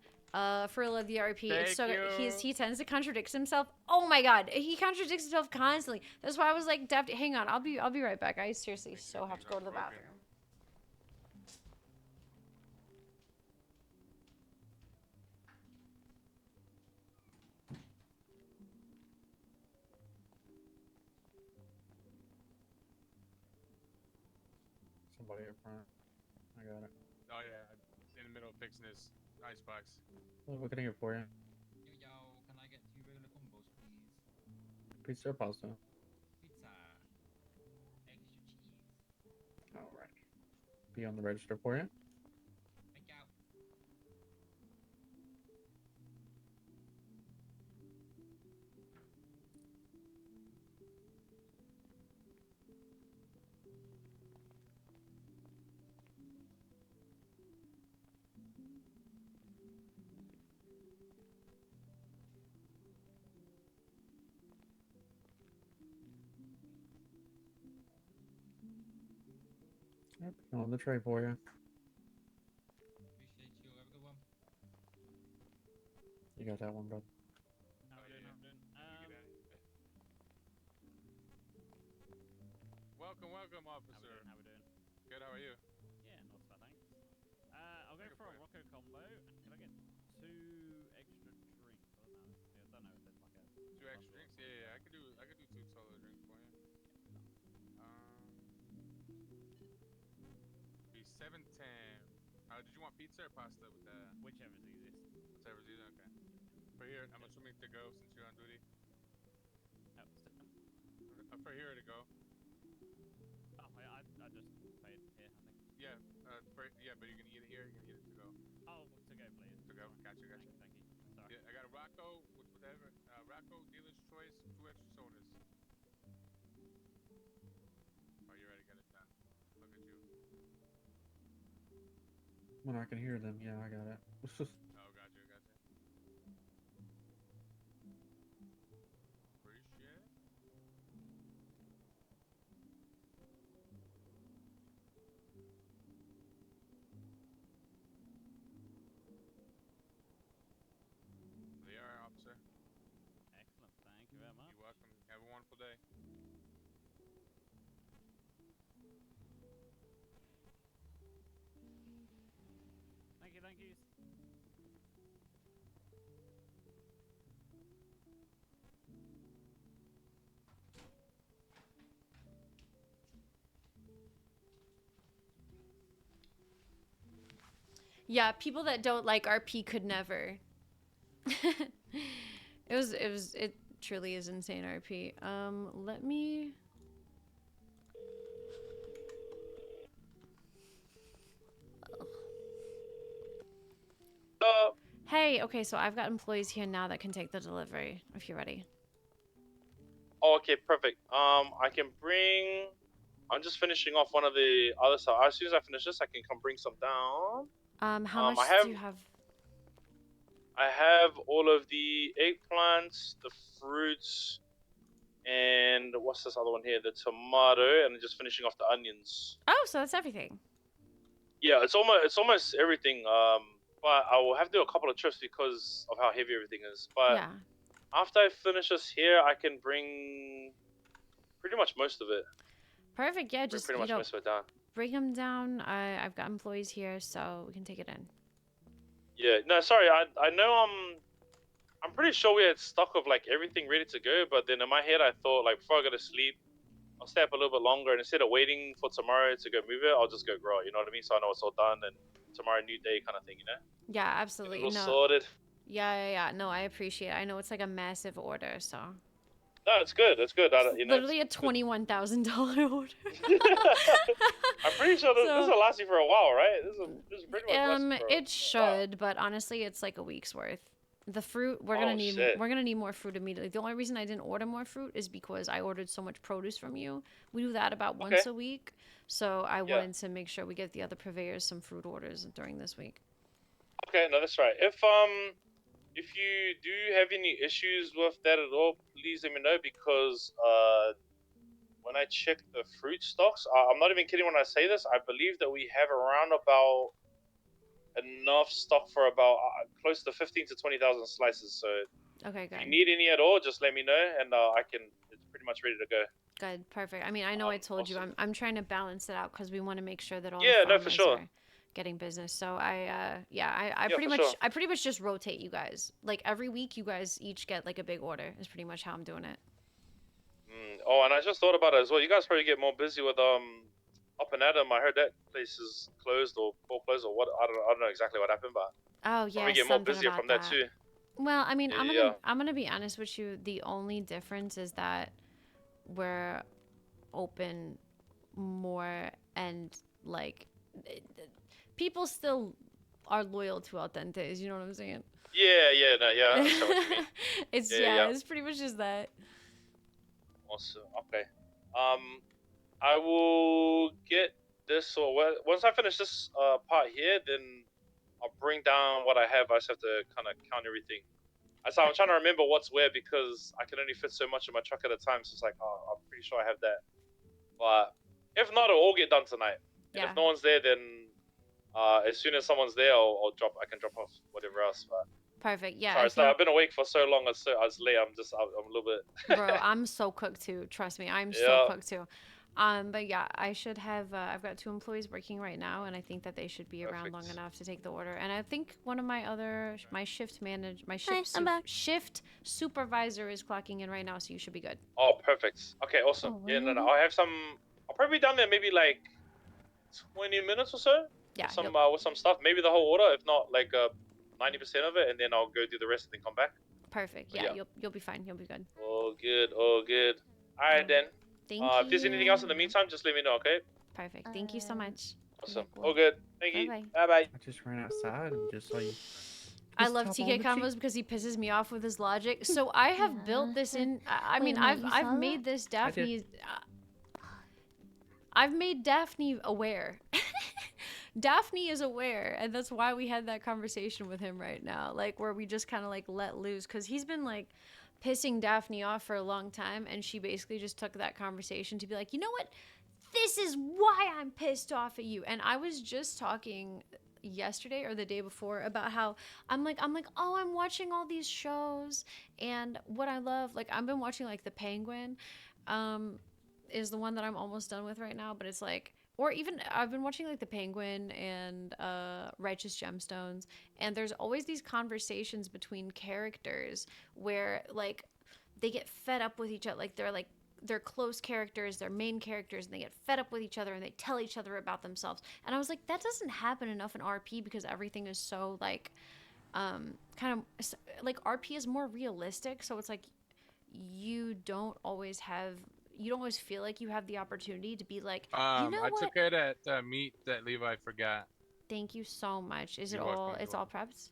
For the RP, it's so Thank you. he tends to contradict himself. Oh my god, he contradicts himself constantly. That's why I was like, Daphne, hang on, I'll be right back. I seriously so have to go to the bathroom. Somebody up front. I got it. Oh yeah, in the middle of fixing this icebox. What can I get for you? Yo, can I get 2 regular combos, please? Pizza or pasta? Pizza. Extra cheese. Alright. Be on the register for you. Thank you. Yep, on the tray for you. Appreciate you. Have a good one. You got that one, bud. Welcome, officer. How we doing? Good. How are you? Yeah, not so bad, thanks. I'll go for a Rocco combo. Can I get 2 extra drinks? I don't know. I don't know if there's like a 2 extra drinks? Yeah, I could do 2 solo drinks for you. Be 710. Did you want pizza or pasta with that? whichever's easiest. Whichever's easier. Okay. For here, I'm assuming to go since you're on duty. For here to go. Oh, I just paid here, I think. Yeah. But you're gonna eat it here. You're gonna eat it to go. Oh, to go, please. To go. Gotcha. Thank you. Sorry. Yeah, I got a Rocco with whatever. Rocco dealer's choice. 2 extra sodas. Oh, you already got it done. Look at you. When I can hear them, yeah, I got it. Oh, gotcha. Appreciate it. They are, officer. Excellent. Thank you very much. You're welcome. Have a wonderful day. Thank you. Thank you. Yeah, people that don't like RP could never. It truly is insane RP. Let me. Hey, okay, so I've got employees here now that can take the delivery if you're ready. Oh, okay, perfect. I can bring. I'm just finishing off one of the other stuff. As soon as I finish this, I can come bring some down. How much do you have? I have all of the eggplants, the fruits, and what's this other one here? The tomato, and just finishing off the onions. Oh, so that's everything. Yeah, it's almost everything. But I will have to do a couple of trips because of how heavy everything is. But Yeah. after I finish this here, I can bring pretty much most of it. Perfect. Yeah, Bring just pretty much most of it down. bring them down. I've got employees here, so we can take it in. Yeah, no, sorry. I know I'm pretty sure we had stock of like everything ready to go, but then in my head I thought like before I go to sleep, I'll stay up a little bit longer, and instead of waiting for tomorrow to go move it, I'll just go grow it. You know what I mean? So I know it's all done, and tomorrow new day kind of thing, you know? Yeah, absolutely. Get it No. all sorted. Yeah. No, I appreciate it. I know it's like a massive order, so. No, it's good. It's good. You know, Literally a $21,000 order. I'm pretty sure this So- will last you for a while, right? This is pretty much last you for It should, but honestly, it's like a week's worth. The fruit we're gonna Oh, need. shit. We're gonna need more fruit immediately. The only reason I didn't order more fruit is because I ordered so much produce from you. We do that about once a week, so I wanted to make sure we get the other purveyors some fruit orders during this week. Okay, no, that's right. If you do have any issues with that at all, please let me know because when I check the fruit stocks, I'm not even kidding when I say this. I believe that we have around about enough stock for about close to 15 to 20,000 slices. So Okay, if good. you need any at all, just let me know, and I can. It's pretty much ready to go. Good, perfect. I mean, I know I told you I'm trying to balance it out because we want to make sure that all Yeah, the no, for farmers sure. are getting business. So I Yeah, pretty for much sure. I pretty much just rotate you guys. Like every week, you guys each get like a big order. Is pretty much how I'm doing it. Oh, and I just thought about it as well. You guys probably get more busy with Up and Adam. I heard that place is closed or foreclosed or what. I don't know exactly what happened, but Oh yeah, probably get more something busier about from that too. Well, I mean, Yeah. I'm gonna be honest with you. The only difference is that we're open more and like people still are loyal to our Dentes. You know what I'm saying? Yeah, no, yeah. I understand what you mean. It's Yeah. it's pretty much just that. Awesome. Okay. I will get this. So once I finish this part here, then I'll bring down what I have. I just have to kind of count everything. So I'm trying to remember what's where because I can only fit so much in my truck at a time. So it's like, oh, I'm pretty sure I have that. But if not, it'll all get done tonight. And if no one's there, then as soon as someone's there, I can drop off whatever else. But Perfect. Yeah. sorry, I so I've think- been awake for so long. I was late. I'm a little bit. Bro, I'm so cooked too. Trust me, I'm so Yeah. cooked too. But yeah, I should have. I've got 2 employees working right now, and I think that they should be around long enough to take the order. And I think one of my shift supervisor is clocking in right now, so you should be good. Oh, perfect. Okay, awesome. Oh, Yeah, no, really? I'll probably be down there maybe like 20 minutes or so. Yeah. With some stuff, maybe the whole order. If not, like 90% of it, and then I'll go do the rest and then come back. Perfect. But Yeah, you'll be fine. You'll be good. All good. All good. All right then. Thank If there's anything else in the meantime, just let me know. Okay. Perfect. Thank you so much. Awesome. All good. Thank you. Bye-bye. Bye bye. I just ran outside and just saw you. I Just love tap TK on the combos cheek. because he pisses me off with his logic. So I have built this in. I mean, Wait, you I've saw made that? this I did. Daphne. I've made Daphne aware. Daphne is aware, and that's why we had that conversation with him right now, like where we just kind of like let loose, because he's been like pissing Daphne off for a long time, and she basically just took that conversation to be like, you know what, this is why I'm pissed off at you. And I was just talking yesterday or the day before about how I'm like, oh, I'm watching all these shows, and what I love, like I've been watching like The Penguin, is the one that I'm almost done with right now, but it's like, or even I've been watching like The Penguin and Righteous Gemstones, and there's always these conversations between characters where like they get fed up with each other, like they're close characters, they're main characters, and they get fed up with each other and they tell each other about themselves. And I was like, that doesn't happen enough in RP because everything is so like kind of like RP is more realistic, so it's like you don't always feel like you have the opportunity to be like, you know I what? took care of that meat that Levi forgot. Thank you so much. Is it You're all? welcome, It's you're all prepped.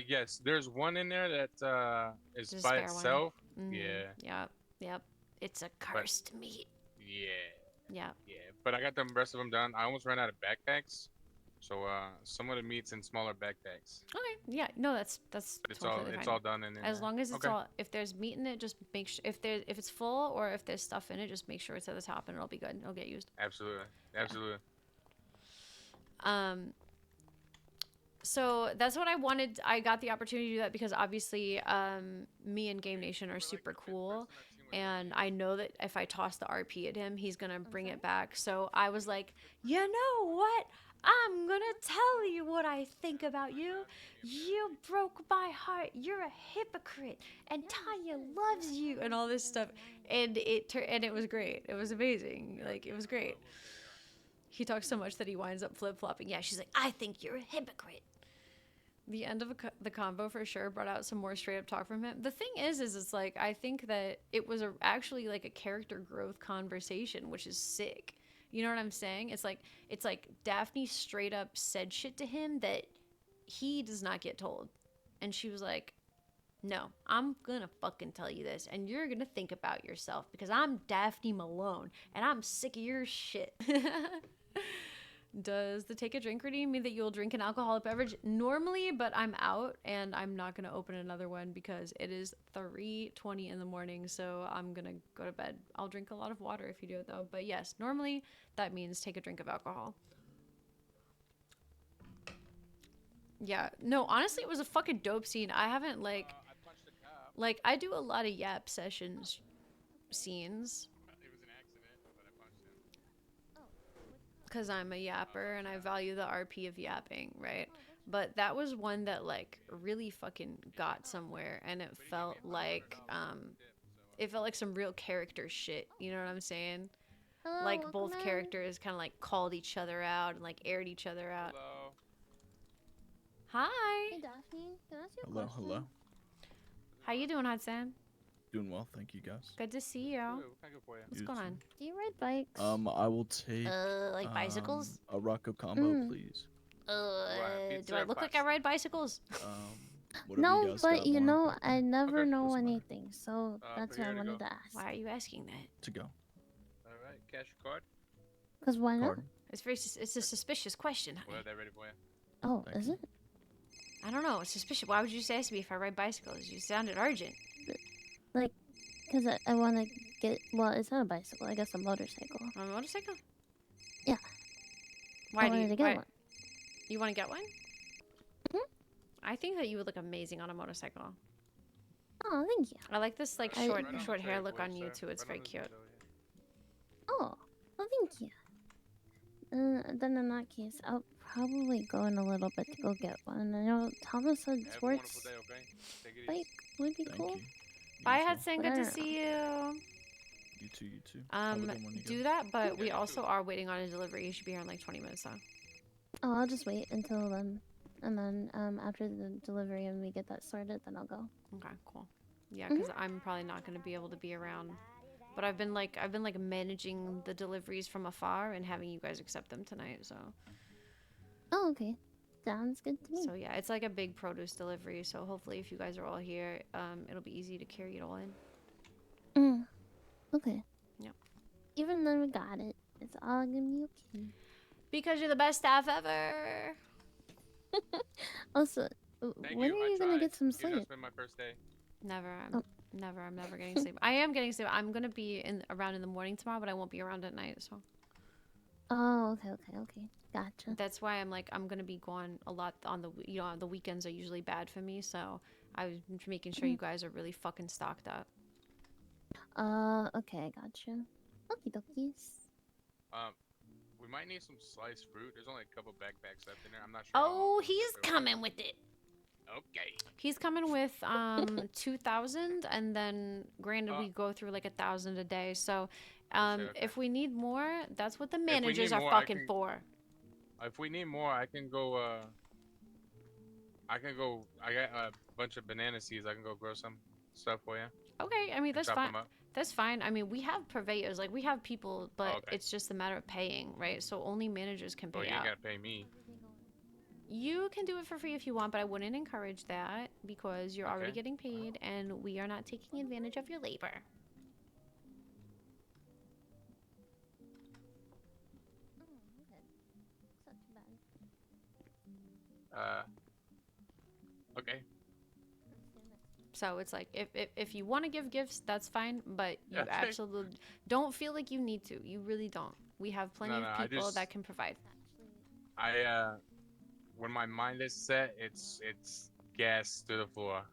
Yes, there's one in there that is Just by spare one. itself. Mhm. Yeah. Yep. It's a cursed meat. Yeah. Yeah. Yeah. But I got the rest of them done. I almost ran out of backpacks, so some of the meat's in smaller backpacks. Okay. Yeah. No, that's But it's totally it's fine. all done in As there. long as it's Okay. all, if there's meat in it, just make sure if it's full or if there's stuff in it, just make sure it's at the top and it'll be good. It'll get used. Absolutely. Absolutely. So that's what I wanted. I got the opportunity to do that because obviously me and Game Nation are super cool, and I know that if I toss the RP at him, he's gonna bring it back. So I was like, you know what, I'm gonna tell you what I think about you. You broke my heart, you're a hypocrite, and Tanya loves you, and all this stuff. And it was great. It was amazing. Like, it was great. He talks so much that he winds up flip-flopping. Yeah, she's like, I think you're a hypocrite. The end of the combo for sure brought out some more straight up talk from him. The thing is it's like, I think that it was actually like a character growth conversation, which is sick. You know what I'm saying? It's like Daphne straight up said shit to him that he does not get told. And she was like, no, I'm gonna fucking tell you this, and you're gonna think about yourself because I'm Daphne Malone, and I'm sick of your shit. Does the take a drink routine mean that you'll drink an alcoholic beverage? Normally, but I'm out and I'm not going to open another one because it is 3:20 in the morning, so I'm going to go to bed. I'll drink a lot of water if you do it though. But yes, normally that means take a drink of alcohol. Yeah, no, honestly, it was a fucking dope scene. I haven't like I do a lot of yap sessions scenes. Because I'm a yapper and I value the RP of yapping, right? But that was one that like really fucking got somewhere, and it felt like some real character shit. You know what I'm saying? Hello, Like welcome both in. characters kind of like called each other out and like aired each other out. Hello. Hi. Hey Daphne, can I ask you a Hello, question? hello. How you doing, Hudson? Doing well, thank you guys. Good to see you. What's You going too. on? Do you ride bikes? I will take Like bicycles? a Rocco combo, Mm. please. Do I look like I ride bicycles? Whatever No, you guys but got you more know, I never know Doesn't matter. anything, so that's why I wanted to ask. Why are you asking that? to go. All right, cash your card. Cause why not? Card. It's a suspicious question. We'll have that ready for you. Oh, is it? I don't know. It's suspicious. Why would you just ask me if I ride bicycles? You sounded urgent. Like, cause I want to get. Well, it's not a bicycle. I guess a motorcycle. A motorcycle? Yeah. Why I do you wanted to get why- one. You want to get one? I think that you would look amazing on a motorcycle. Oh, thank you. I like this like I- short hair look on you too. It's very cute. Oh, well, thank you. Then in that case, I'll probably go in a little bit to go get one. I know Thomas said Have a sports wonderful day, okay? Take it bike easy. would be Thank cool. you. Bye, too. Hudson. But Good I to don't see you. You too, you too. Have a good one, you Do guys. that, but we also are waiting on a delivery. You should be here in like 20 minutes though. Oh, I'll just wait until then, and then after the delivery and we get that sorted, then I'll go. Okay, cool. Yeah, because I'm probably not going to be able to be around. But I've been like managing the deliveries from afar and having you guys accept them tonight. So. Oh, okay. Sounds good to me. So yeah, it's like a big produce delivery. So hopefully, if you guys are all here, it'll be easy to carry it all in. Okay. Yep. Even though we got it, it's all gonna be okay. Because you're the best staff ever. Also, Thank when you. are I you gonna tried. get some Even though sleep? it's been my first day. Never. Oh. I'm never getting sleep. I am getting sleep. I'm gonna be around in the morning tomorrow, but I won't be around at night. So. Oh, okay. Gotcha. That's why I'm gonna be gone a lot on the the weekends are usually bad for me. So I was making sure you guys are really fucking stocked up. Okay, I gotcha. Okie dokies. We might need some sliced fruit. There's only a couple backpacks left in there. I'm not sure. Oh, he's coming with it. Okay. He's coming with 2,000, and then granted we go through like 1,000 a day. So Okay. if we need more, that's what the we managers need are more, I fucking can- for. If we need more, I can go. I got a bunch of banana seeds. I can go grow some stuff for you. Okay, I mean And that's chop 'em fine. up. That's fine. I mean we have purveyors, like we have people, but Oh, okay. it's just a matter of paying, right? So only managers can Oh, pay you ain't out. gotta pay me. You can do it for free if you want, but I wouldn't encourage that because you're already Okay. getting paid, and we are not taking advantage of your labor. Okay. So it's like if you want to give gifts, that's fine, but you Okay. absolutely don't feel like you need to. You really don't. We have plenty No, of I people just- that can provide. When my mind is set, it's gas to the floor.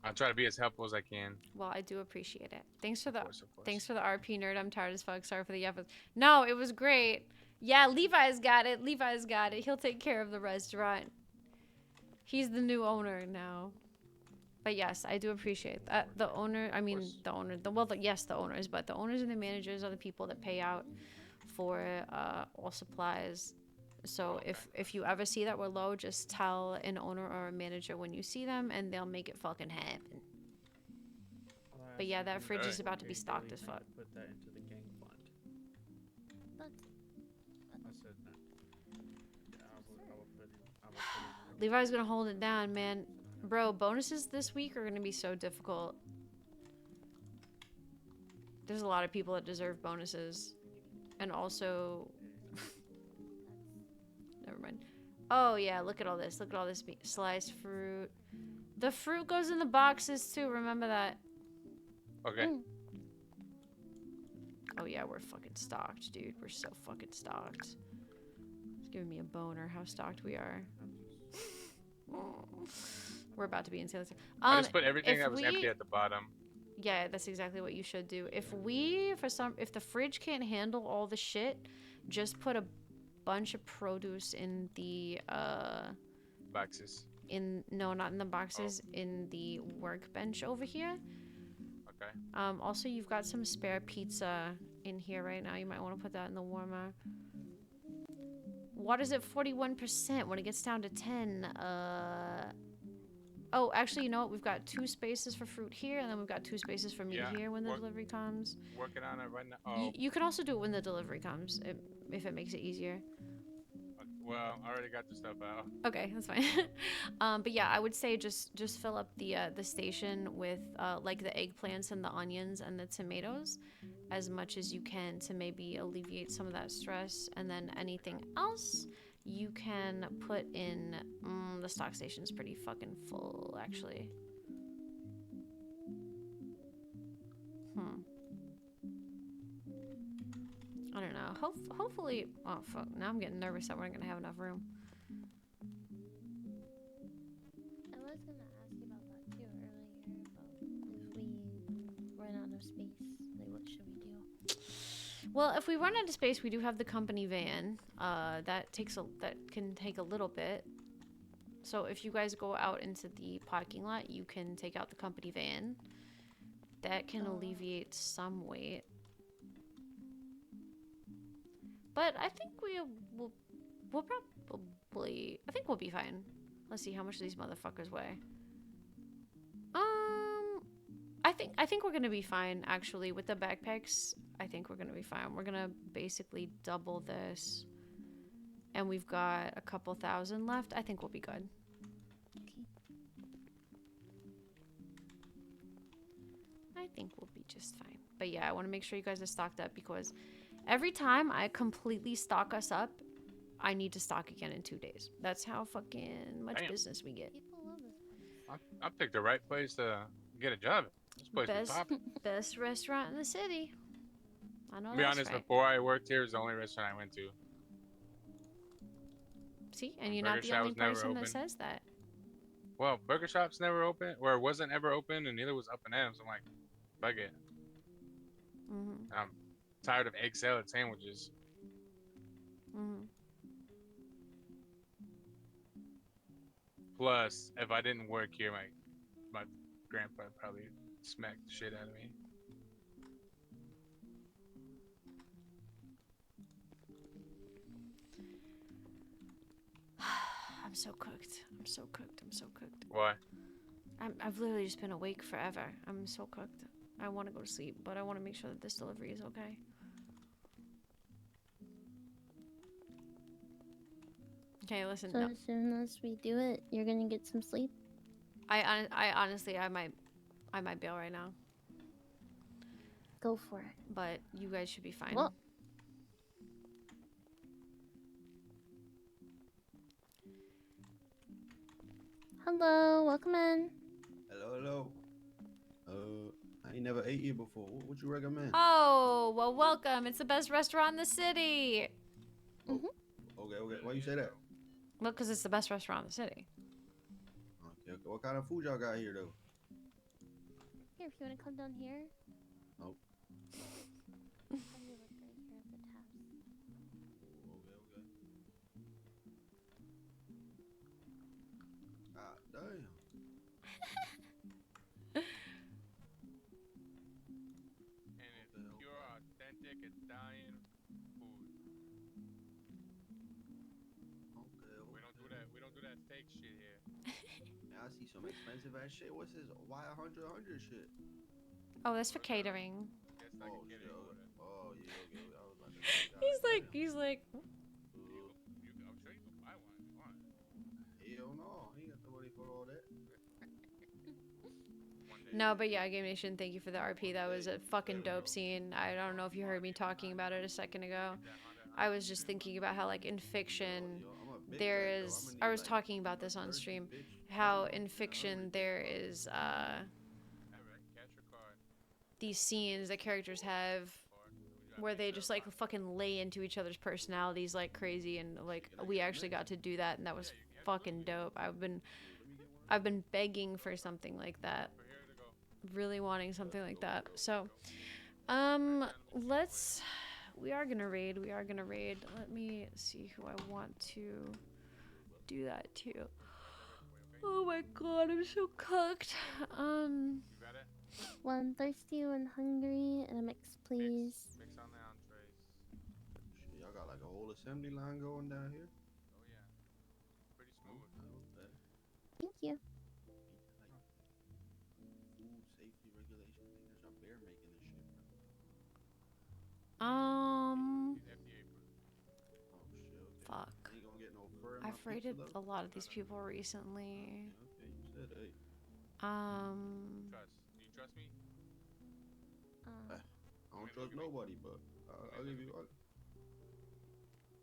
I'll try to be as helpful as I can. Well, I do appreciate it. Thanks for the Of course. thanks for the RP nerd. I'm tired as fuck. Sorry for the episode. No, it was great. Yeah, Levi's got it. Levi's got it. He'll take care of the restaurant. He's the new owner now. But yes, I do appreciate that. The owner, I mean, the owner, yes, the owners, but the owners and the managers are the people that pay out for all supplies. So if you ever see that we're low, just tell an owner or a manager when you see them, and they'll make it fucking happen. But yeah, that fridge is about to be stocked as fuck. Put that into the gang fund. I said that. Yeah, I will put it. Levi's gonna hold it down, man. Bro, bonuses this week are gonna be so difficult. There's a lot of people that deserve bonuses. And also... Never mind. Oh, yeah, look at all this. Look at all this sliced fruit. The fruit goes in the boxes, too. Remember that. Okay. Oh, yeah, we're fucking stocked, dude. We're so fucking stocked. It's giving me a boner how stocked we are. We're about to be in sales. I just put everything that was empty at the bottom. Yeah, that's exactly what you should do. If the fridge can't handle all the shit, just put a bunch of produce in the boxes. No, not in the boxes, in the workbench over here. Okay. Also you've got some spare pizza in here right now. You might want to put that in the warmer. Water's at 41%. When it gets down to 10, oh, actually, you know what? We've got 2 spaces for fruit here, and then we've got 2 spaces for meat here when the delivery comes. Working on it right now. Oh. You can also do it when the delivery comes, if it makes it easier. Well, I already got the stuff out. Okay, that's fine. But yeah, I would say just fill up the station with like the eggplants and the onions and the tomatoes as much as you can to maybe alleviate some of that stress, and then anything else you can put in. The stock station's pretty fucking full, actually. I don't know. Hopefully. Oh fuck! Now I'm getting nervous that we're not gonna have enough room. I was gonna ask you about that too earlier, about if we run out of space, like what should we do? Well, if we run out of space, we do have the company van. That can take a little bit. So if you guys go out into the parking lot, you can take out the company van. That can alleviate some weight. But I think we'll probably, I think we'll be fine. Let's see how much these motherfuckers weigh. I think we're gonna be fine, actually, with the backpacks. I think we're gonna be fine. We're gonna basically double this, and we've got a couple thousand left. I think we'll be good. I think we'll be just fine. But yeah, I want to make sure you guys are stocked up, because Every time I completely stock us up, I need to stock again in 2 days. That's how fucking much Damn. business we get. I picked the right place to get a job. This place be popping. Best restaurant in the city. I know To be that's honest, right. before I worked here, it was the only restaurant I went to. See, and you're Burger not the Shop only was never person that open. says that. Well, Burger Shop's never open, or wasn't ever open, and neither was Up and M's. I'm like, fuck it. Mm-hmm. I'm tired of egg salad sandwiches. Mm-hmm. Plus, if I didn't work here, my grandpa would probably smack the shit out of me. I'm so cooked. I'm so cooked. I'm so cooked. Why? I've literally just been awake forever. I'm so cooked. I want to go to sleep, but I want to make sure that this delivery is okay. Okay, listen. So No. as soon as we do it, you're gonna get some sleep. I honestly, I might bail right now. Go for it. But you guys should be fine. Well, hello, welcome in. Hello, hello. I ain't never ate here before. What you recommend? Oh, well, welcome. It's the best restaurant in the city. Okay, okay. Why you say that? Well, because it's the best restaurant in the city. Okay. What kind of food y'all got here though? Here, if you wanna come down here. Nope. Have you look right here at the tabs? Okay. Ah, damn. And it's pure, authentic Italian food. Okay. We don't do that fake shit here. Yeah, I see some expensive ass shit. What's this? Why 100 shit? Oh, that's for catering. That's like a catering order. Oh yeah, okay. I was about to He's like. I'm sure you can buy one if you want. Hell no, I ain't got the money for all that. No, but yeah, Game Nation, thank you for the RP. That was a fucking dope scene. I don't know if you heard me talking about it a second ago. I was just thinking about how, like, in fiction, there is. I was talking about this on stream. How in fiction there is these scenes that characters have where they just like fucking lay into each other's personalities like crazy, and like we actually got to do that, and that was fucking dope. I've been begging for something like that, really wanting something like that. So we are gonna raid. Let me see who I want to do that to. Oh my god, I'm so cooked. One thirsty, one hungry, and a mix, please. Mix on the entrees. Shit, y'all got like a whole assembly line going down here. Oh yeah, pretty smooth. Okay. Thank you. Food safety regulation. I think there's a bear making this shit, bro. FDA approved. Oh shit. Okay. Fuck. Ain't gonna get no fur in my I've pizza, raided though? a lot of these people recently. Okay, you said hey. Do you trust me? I don't trust nobody, but I'll give you.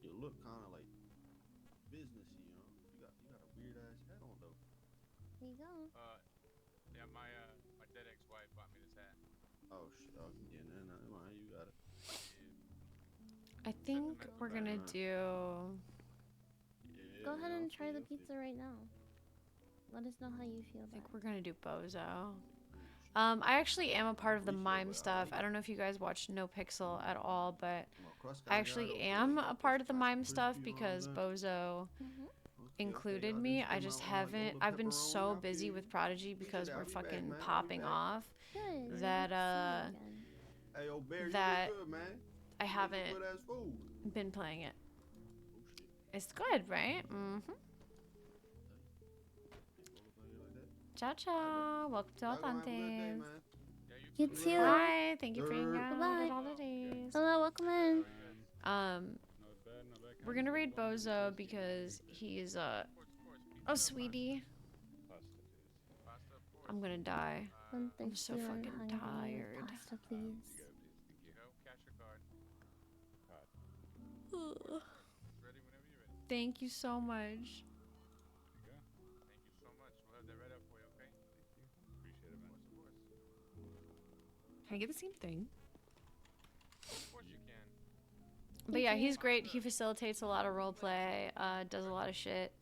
You look kind of like businessy, you know. You got a weird ass hat on though. There you go. Yeah, my dead ex-wife bought me this hat. Oh shit. Oh, yeah, nah, mind, you got it. I think we're gonna do. Go ahead and try the pizza right now. Let us know how you feel. I think we're gonna do Bozo. I actually am a part of the mime stuff. I don't know if you guys watch No Pixel at all, but I actually am a part of the mime stuff because Bozo included me. I just haven't. I've been so busy with Prodigy because we're fucking popping off that that I haven't been playing it. It's good, right? Mm-hmm. Ciao, ciao. Welcome to Dentes. You too. Hi. Thank you for hanging out. Bye-bye. Good holidays. Hello, welcome in. We're gonna raid Bozo because he's oh sweetie. I'm gonna die. I'm so fucking tired. Pasta, please. Ready whenever you're ready. Thank you so much. There you go. Thank you so much. We'll have that right up for you, okay? Thank you. Appreciate it, man. Of course. Can I get the same thing? Of course you can. But yeah, he's great. He facilitates a lot of role play, does a lot of shit.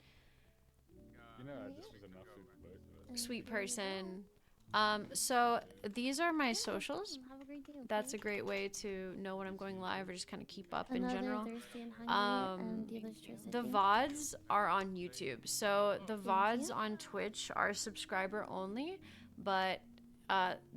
You know, this was enough food for both of us. Sweet person. So these are my socials. Have a great day. That's a great way to know when I'm going live or just kind of keep up in Another general. Thursday and hungry, and the other's Thursday. The VODs are on YouTube. So the VODs on Twitch are subscriber only, but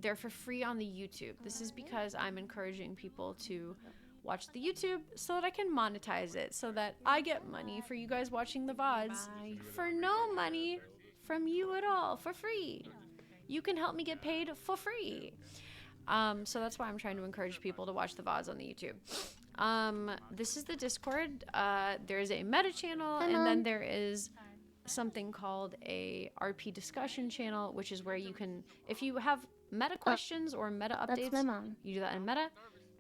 they're for free on the YouTube. This is because I'm encouraging people to watch the YouTube so that I can monetize it, so that I get money for you guys watching the VODs for no money from you at all, for free. You can help me get paid for free. So that's why I'm trying to encourage people to watch the VODs on the YouTube. This is the Discord. There is a meta channel, and then there is something called a RP discussion channel, which is where you can, if you have meta questions or meta updates, That's my mom. you do that in meta.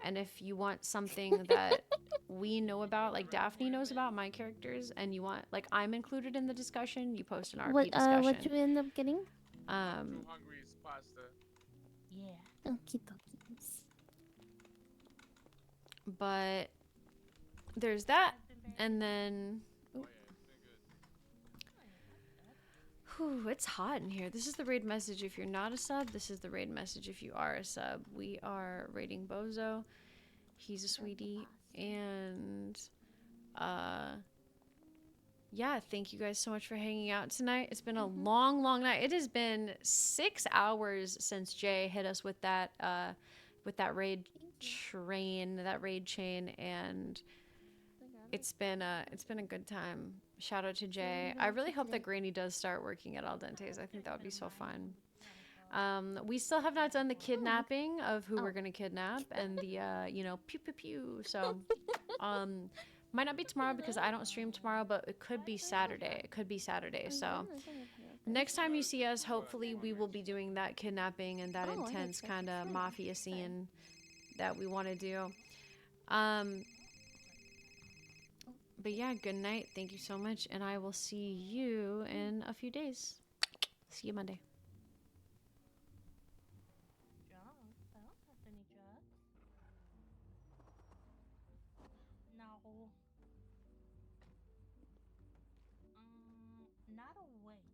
And if you want something that we know about, like Daphne knows about my characters, and you want, like, I'm included in the discussion, you post an RP discussion. What you end up getting? I'm hungry as pasta. Yeah. Okie dokies. But there's that, and then whew, it's hot in here. This is the raid message if you're not a sub. This is the raid message if you are a sub. We are raiding Bozo. He's a sweetie, and yeah, thank you guys so much for hanging out tonight. It's been a long night. It has been 6 hours since Jay hit us with that raid chain, and it's been a good time. Shout out to Jay. I really hope that Granny does start working at Al Dentes. I think that would be so fun. We still have not done the kidnapping of who we're gonna kidnap and the pew pew pew. So might not be tomorrow because I don't stream tomorrow, but it could be Saturday. So next time you see us, hopefully we will be doing that kidnapping and that intense kind of mafia scene that we want to do. But yeah, good night. Thank you so much, and I will see you in a few days. See you Monday. No. Not a way.